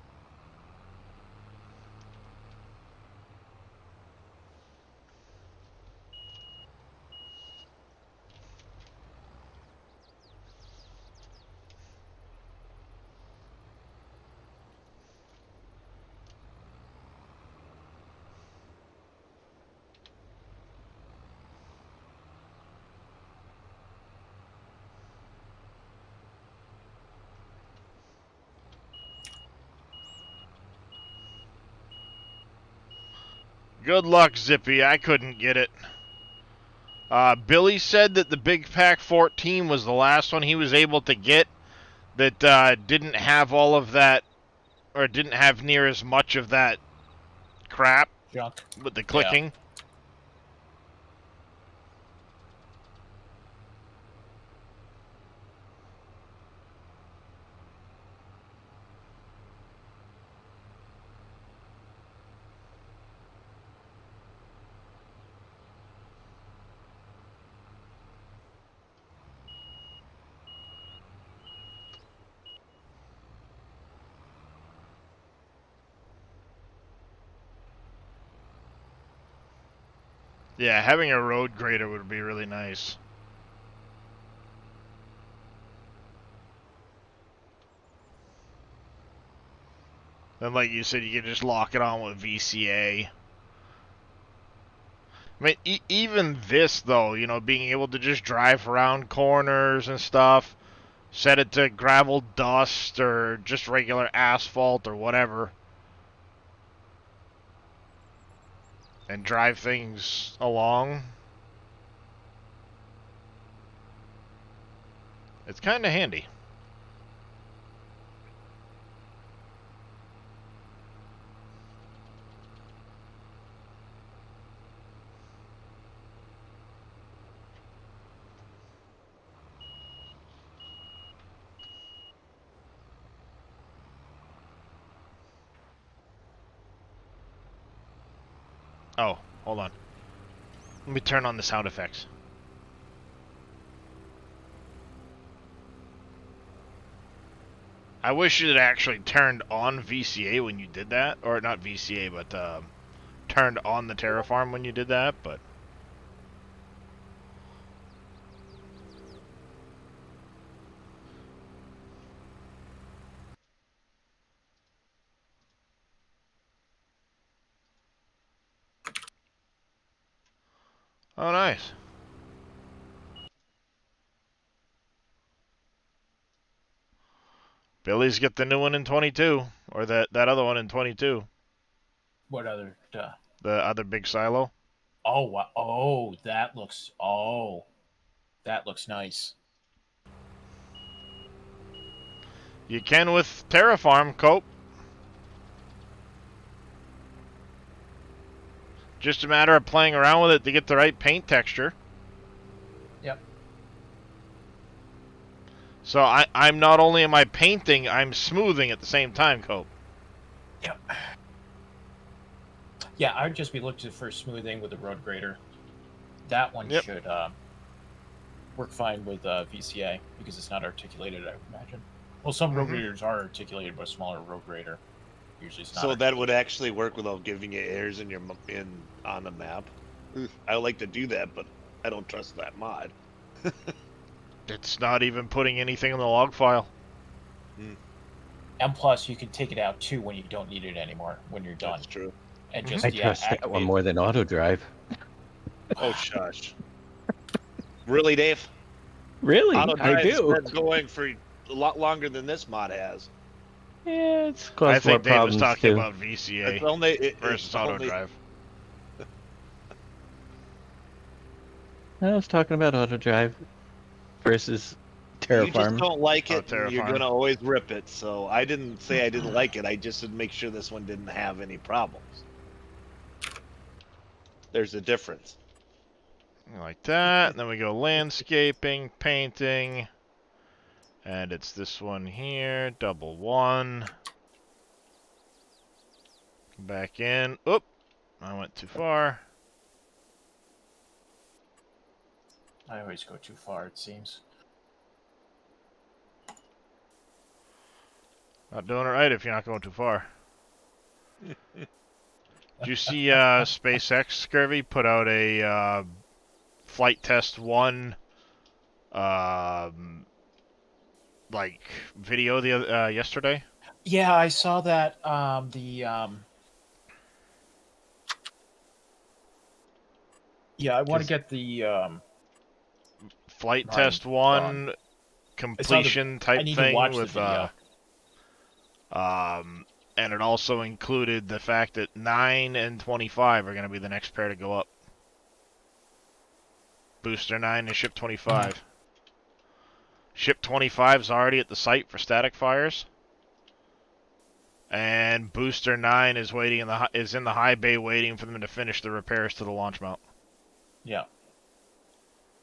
Good luck, Zippy. I couldn't get it. Billy said that the Big Pack 14 was the last one he was able to get that didn't have all of that, or didn't have near as much of that crap Junk. with the clicking. Yeah, having a road grader would be really nice. Then, like you said, you can just lock it on with VCA. I mean, even this, though, you know, being able to just drive around corners and stuff, set it to gravel dust or just regular asphalt or whatever, and drive things along. It's kind of handy. Oh, hold on. Let me turn on the sound effects. I wish it had actually turned on VCA when you did that. Or not VCA, but turned on the Terraform when you did that, but... Oh, nice. Billy's get the new one in 22, or that other one in 22. What other? The other big silo. Oh, wow. Oh, that looks. Oh, that looks nice. You can with Terraform, Cope. Just a matter of playing around with it to get the right paint texture. Yep. So I'm not only am I painting, I'm smoothing at the same time, Cope. Yep. Yeah, I'd just be looking for smoothing with the road grader. That one Yep. should work fine with VCA because it's not articulated, I would imagine. Well, some road graders are articulated by a smaller road grader. Usually it's not. So that would actually work without giving you errors in your on the map. I like to do that, but I don't trust that mod. It's not even putting anything in the log file. And plus, you can take it out too when you don't need it anymore. When you're done. That's true. And just I trust that one more than auto drive. Oh shush! Really, Dave? Really? Auto I drive has do. been going for a lot longer than this mod has. Yeah, it's I caused more think Dave was problems talking too. about VCA It's only versus auto drive. I was talking about auto drive versus You just Terraform. don't like it. Oh, And you're Terraform. gonna always rip it. So I didn't say I didn't like it. I just would make sure this one didn't have any problems. There's a difference. Like that. And then we go landscaping, painting. And it's this one here. Double one. Back in. Oop. I went too far. I always go too far, it seems. Not doing it right if you're not going too far. Did you see SpaceX, Scurvy, put out a flight test 1 like video the yesterday? Yeah, I saw that. Yeah, I want to get the Flight Right, test 1 completion I type need to thing watch the with video. and it also included the fact that 9 and 25 are going to be the next pair to go up. Booster 9 and Ship 25. Ship 25 is already at the site for static fires. And Booster 9 is waiting is in the high bay waiting for them to finish the repairs to the launch mount. Yeah.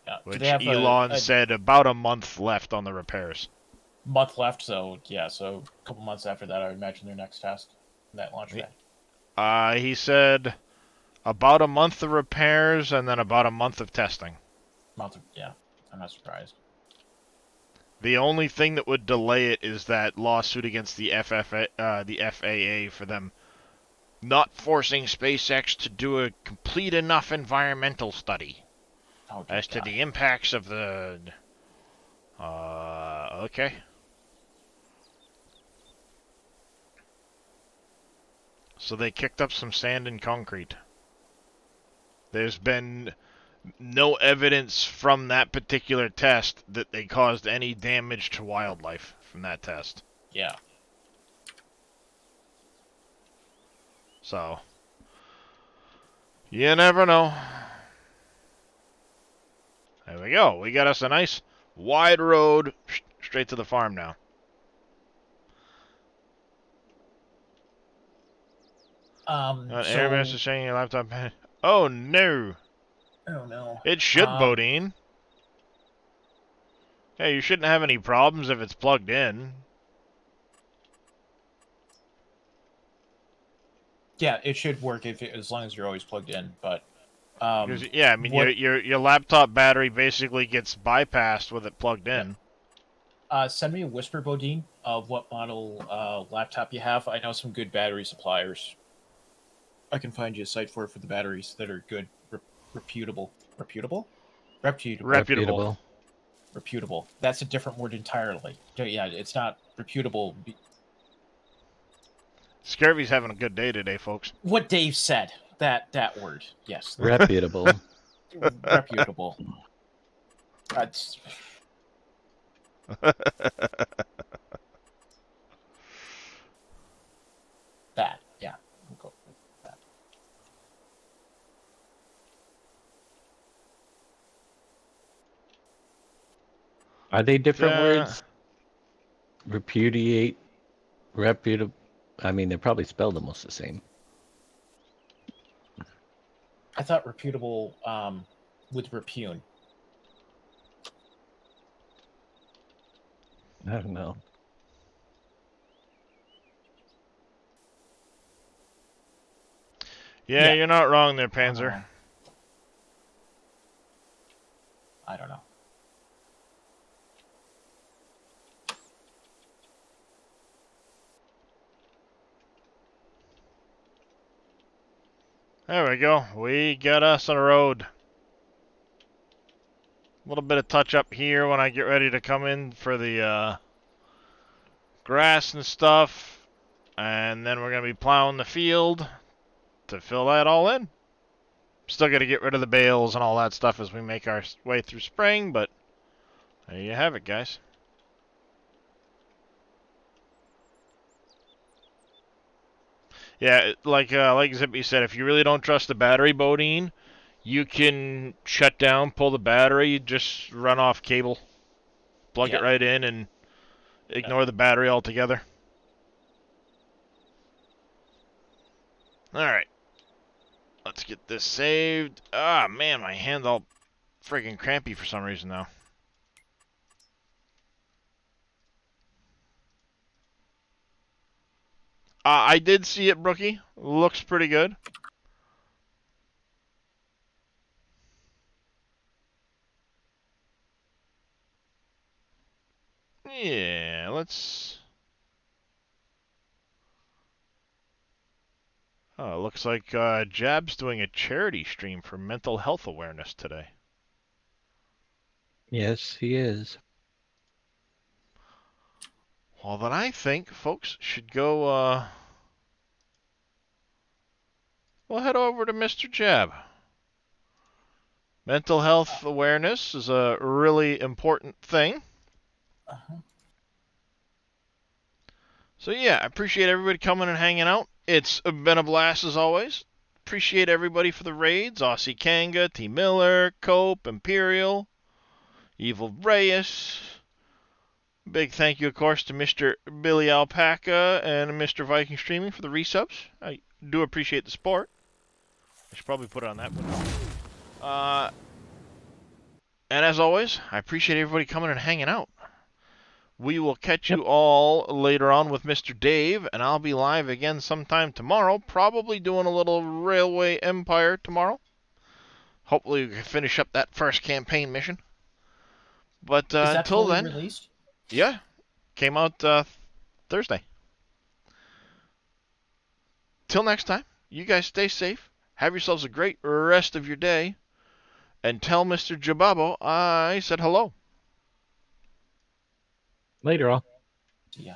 Yeah. Do Which they have Elon a said about a month left on the repairs. month left, so yeah, so a couple months after that, I would imagine their next test, that launch day. He said about a month of repairs and then about a month of testing. Yeah, I'm not surprised. The only thing that would delay it is that lawsuit against the FAA for them not forcing SpaceX to do a complete enough environmental study Oh, dear as to God. the impacts of the. Okay. So they kicked up some sand and concrete. There's been no evidence from that particular test that they caused any damage to wildlife from that test. Yeah. So, you never know. There we go. We got us a nice Wide road, straight to the farm now. Air message saying your laptop. Oh no! Oh no. It should, Bodine. Hey, you shouldn't have any problems if it's plugged in. Yeah, it should work as long as you're always plugged in. But yeah, I mean your laptop battery basically gets bypassed with it plugged in. Send me a whisper, Bodine, of what model laptop you have. I know some good battery suppliers. I can find you a site for the batteries that are good, reputable. That's a different word entirely. Yeah, it's not reputable. Scurvy's having a good day today, folks. What Dave said. That word. Yes. Reputable. Reputable. That's... that. Yeah. We'll go with that. Are they different words? Repudiate, reputable. I mean, they're probably spelled almost the same. I thought reputable with repugn. I don't know. Yeah, you're not wrong there, Panzer. I don't know. There we go. We got us on a road. A little bit of touch up here when I get ready to come in for the grass and stuff. And then we're going to be plowing the field to fill that all in. Still got to get rid of the bales and all that stuff as we make our way through spring, but there you have it, guys. Yeah, like Zippy said, if you really don't trust the battery, Bodine, you can shut down, pull the battery, just run off cable, plug it right in, and ignore the battery altogether. Alright. Let's get this saved. Ah, man, my hand's all freaking crampy for some reason now. I did see it, Brookie. Looks pretty good. Yeah, let's... Oh, it looks like Jab's doing a charity stream for mental health awareness today. Yes, he is. Well, then I think folks should go, we'll head over to Mr. Jab. Mental health awareness is a really important thing. So yeah, I appreciate everybody coming and hanging out. It's been a blast as always. Appreciate everybody for the raids. Aussie Kanga, T. Miller, Cope, Imperial, Evil Reyes. Big thank you, of course, to Mr. Billy Alpaca and Mr. Viking Streaming for the resubs. I do appreciate the support. I should probably put it on that one. And as always, I appreciate everybody coming and hanging out. We will catch you all later on with Mr. Dave, and I'll be live again sometime tomorrow, probably doing a little Railway Empire tomorrow. Hopefully we can finish up that first campaign mission. But until then... released? Yeah, came out Thursday. Till next time, you guys stay safe. Have yourselves a great rest of your day. And tell Mr. Jababo I said hello. Later, all. Yeah.